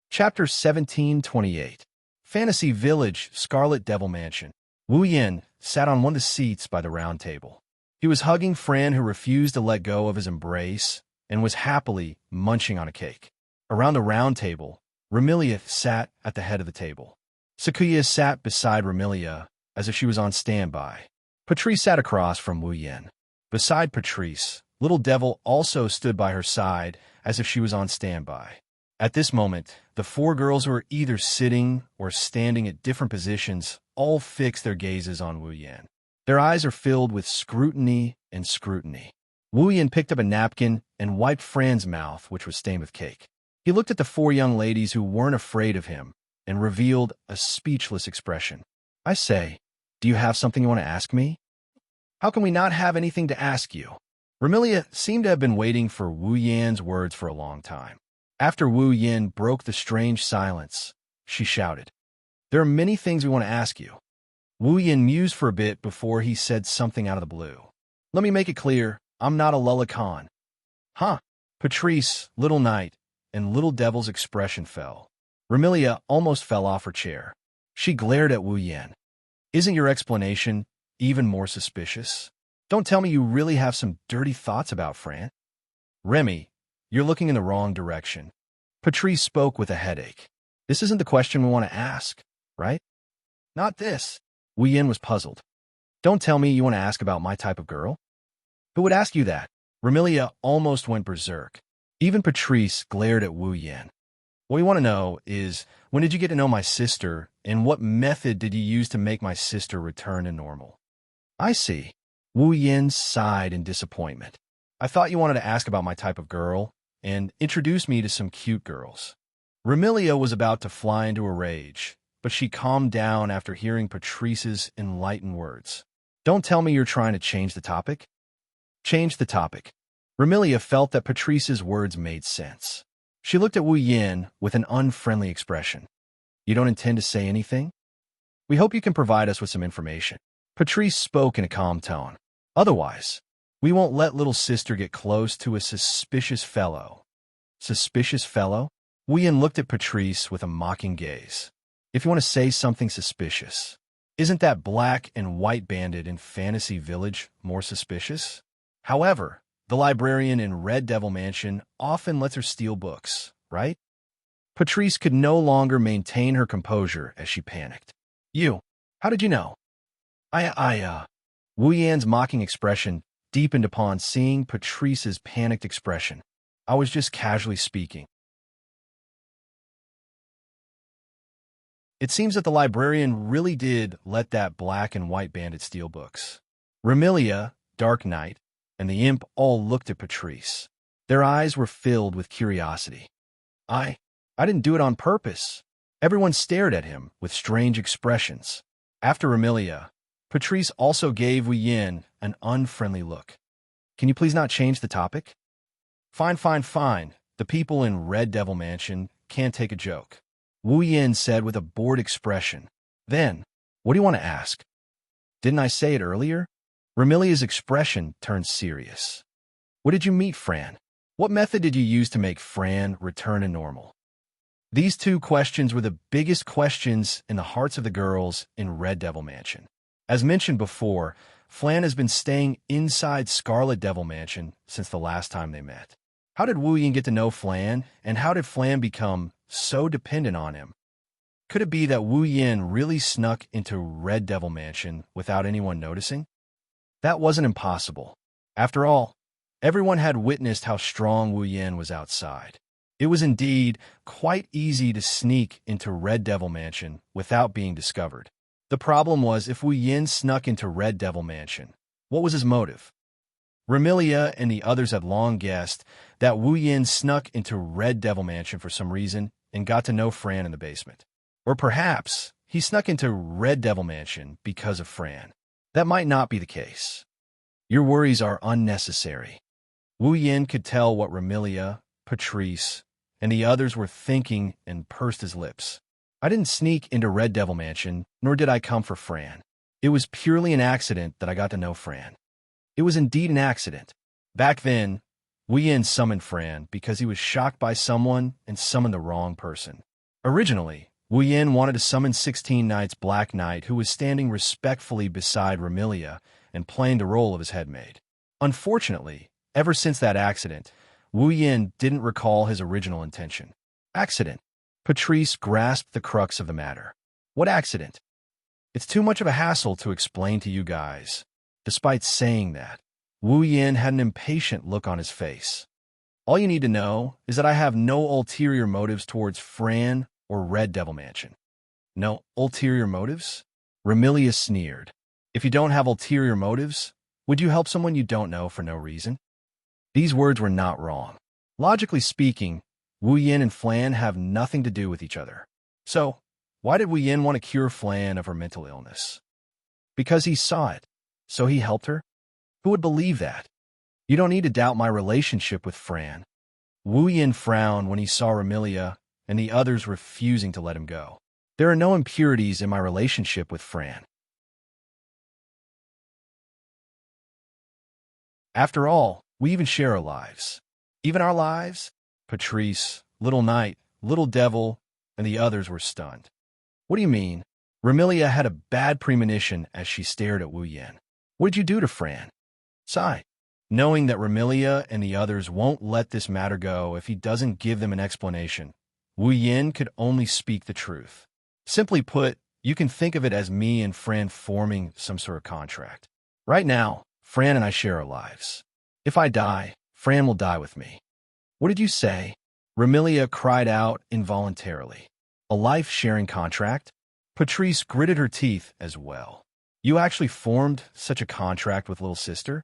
Chapter 1728. Fantasy Village, Scarlet Devil Mansion. Wu Yin sat on one of the seats by the round table. He was hugging Fran, who refused to let go of his embrace and was happily munching on a cake. Around the round table, Remilia sat at the head of the table. Sakuya sat beside Remilia as if she was on standby. Patrice sat across from Wu Yin. Beside Patrice, Little Devil also stood by her side as if she was on standby. At this moment, the four girls who were either sitting or standing at different positions all fixed their gazes on Wu Yin. Their eyes are filled with scrutiny and scrutiny. Wu Yin picked up a napkin and wiped Fran's mouth, which was stained with cake. He looked at the four young ladies who weren't afraid of him and revealed a speechless expression. I say, do you have something you want to ask me? How can we not have anything to ask you? Remilia seemed to have been waiting for Wu Yan's words for a long time. After Wu Yin broke the strange silence, she shouted, There are many things we want to ask you. Wu Yin mused for a bit before he said something out of the blue. Let me make it clear, I'm not a Lulacan. Huh? Patrice, Little Knight, and Little Devil's expression fell. Remilia almost fell off her chair. She glared at Wu Yin. Isn't your explanation even more suspicious? Don't tell me you really have some dirty thoughts about Fran. Remy, you're looking in the wrong direction. Patrice spoke with a headache. This isn't the question we want to ask, right? Not this. Wu Yin was puzzled. Don't tell me you want to ask about my type of girl. Who would ask you that? Remilia almost went berserk. Even Patrice glared at Wu Yin. What we want to know is, when did you get to know my sister, and what method did you use to make my sister return to normal? I see. Wu Yin sighed in disappointment. I thought you wanted to ask about my type of girl, and introduce me to some cute girls. Remilia was about to fly into a rage, but she calmed down after hearing Patrice's enlightened words. Don't tell me you're trying to change the topic. Change the topic. Remilia felt that Patrice's words made sense. She looked at Wu Yin with an unfriendly expression. You don't intend to say anything? We hope you can provide us with some information. Patrice spoke in a calm tone. Otherwise, we won't let little sister get close to a suspicious fellow. Suspicious fellow? Wuyan looked at Patrice with a mocking gaze. If you want to say something suspicious, isn't that black and white bandit in Fantasy Village more suspicious? However, the librarian in Red Devil Mansion often lets her steal books, right? Patrice could no longer maintain her composure as she panicked. How did you know? Wu Yan's mocking expression deepened upon seeing Patrice's panicked expression. I was just casually speaking. It seems that the librarian really did let that black and white bandit steal books. Remilia, Dark Knight, and the imp all looked at Patrice. Their eyes were filled with curiosity. I didn't do it on purpose. Everyone stared at him with strange expressions. After Remilia, Patrice also gave Wu Yin an unfriendly look. Can you please not change the topic? Fine. The people in Red Devil Mansion can't take a joke. Wu Yin said with a bored expression. Then, what do you want to ask? Didn't I say it earlier? Remilia's expression turned serious. What did you meet Fran? What method did you use to make Fran return to normal? These two questions were the biggest questions in the hearts of the girls in Red Devil Mansion. As mentioned before, Flan has been staying inside Scarlet Devil Mansion since the last time they met. How did Wu Yin get to know Flan, and how did Flan become so dependent on him? Could it be that Wu Yin really snuck into Red Devil Mansion without anyone noticing? That wasn't impossible. After all, everyone had witnessed how strong Wu Yin was outside. It was indeed quite easy to sneak into Red Devil Mansion without being discovered. The problem was if Wu Yin snuck into Red Devil Mansion, what was his motive? Remilia and the others had long guessed that Wu Yin snuck into Red Devil Mansion for some reason and got to know Fran in the basement. Or perhaps he snuck into Red Devil Mansion because of Fran. That might not be the case. Your worries are unnecessary. Wu Yin could tell what Remilia, Patrice, and the others were thinking and pursed his lips. I didn't sneak into Red Devil Mansion, nor did I come for Fran. It was purely an accident that I got to know Fran. It was indeed an accident. Back then, Wu Yin summoned Fran because he was shocked by someone and summoned the wrong person. Originally, Wu Yin wanted to summon 16 Knight's Black Knight, who was standing respectfully beside Remilia and playing the role of his headmaid. Unfortunately, ever since that accident, Wu Yin didn't recall his original intention. Accident. Patrice grasped the crux of the matter. What accident? It's too much of a hassle to explain to you guys. Despite saying that, Wu Yin had an impatient look on his face. All you need to know is that I have no ulterior motives towards Fran or Red Devil Mansion. No ulterior motives? Remilia sneered. If you don't have ulterior motives, would you help someone you don't know for no reason? These words were not wrong. Logically speaking, Wu Yin and Flan have nothing to do with each other. So, why did Wu Yin want to cure Flan of her mental illness? Because he saw it, so he helped her? Who would believe that? You don't need to doubt my relationship with Fran. Wu Yin frowned when he saw Remilia and the others refusing to let him go. There are no impurities in my relationship with Fran. After all, we even share our lives. Even our lives? Patrice, Little Knight, Little Devil, and the others were stunned. What do you mean? Remilia had a bad premonition as she stared at Wu Yin. What did you do to Fran? Sigh. Knowing that Remilia and the others won't let this matter go if he doesn't give them an explanation, Wu Yin could only speak the truth. Simply put, you can think of it as me and Fran forming some sort of contract. Right now, Fran and I share our lives. If I die, Fran will die with me. What did you say? Remilia cried out involuntarily. A life-sharing contract? Patrice gritted her teeth as well. You actually formed such a contract with little sister?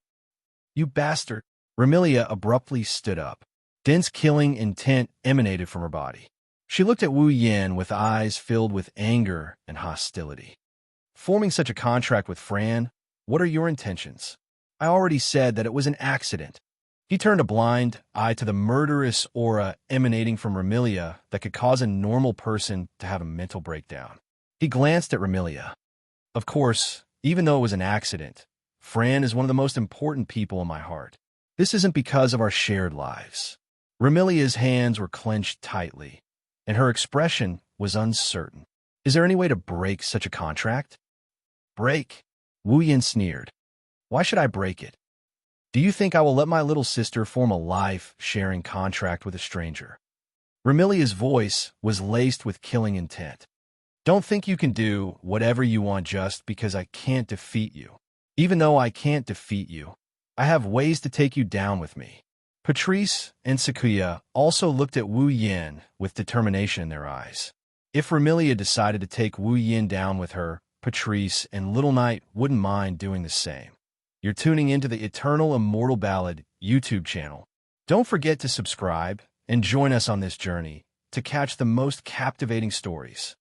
You bastard. Remilia abruptly stood up. Dense killing intent emanated from her body. She looked at Wu Yin with eyes filled with anger and hostility. Forming such a contract with Fran, what are your intentions? I already said that it was an accident. He turned a blind eye to the murderous aura emanating from Remilia that could cause a normal person to have a mental breakdown. He glanced at Remilia. Of course, even though it was an accident, Fran is one of the most important people in my heart. This isn't because of our shared lives. Remilia's hands were clenched tightly, and her expression was uncertain. Is there any way to break such a contract? Break? Wu Yin sneered. Why should I break it? Do you think I will let my little sister form a life-sharing contract with a stranger? Remilia's voice was laced with killing intent. Don't think you can do whatever you want just because I can't defeat you. Even though I can't defeat you, I have ways to take you down with me. Patrice and Sakuya also looked at Wu Yin with determination in their eyes. If Remilia decided to take Wu Yin down with her, Patrice and Little Knight wouldn't mind doing the same. You're tuning into the Eternal Immortal Ballad YouTube channel. Don't forget to subscribe and join us on this journey to catch the most captivating stories.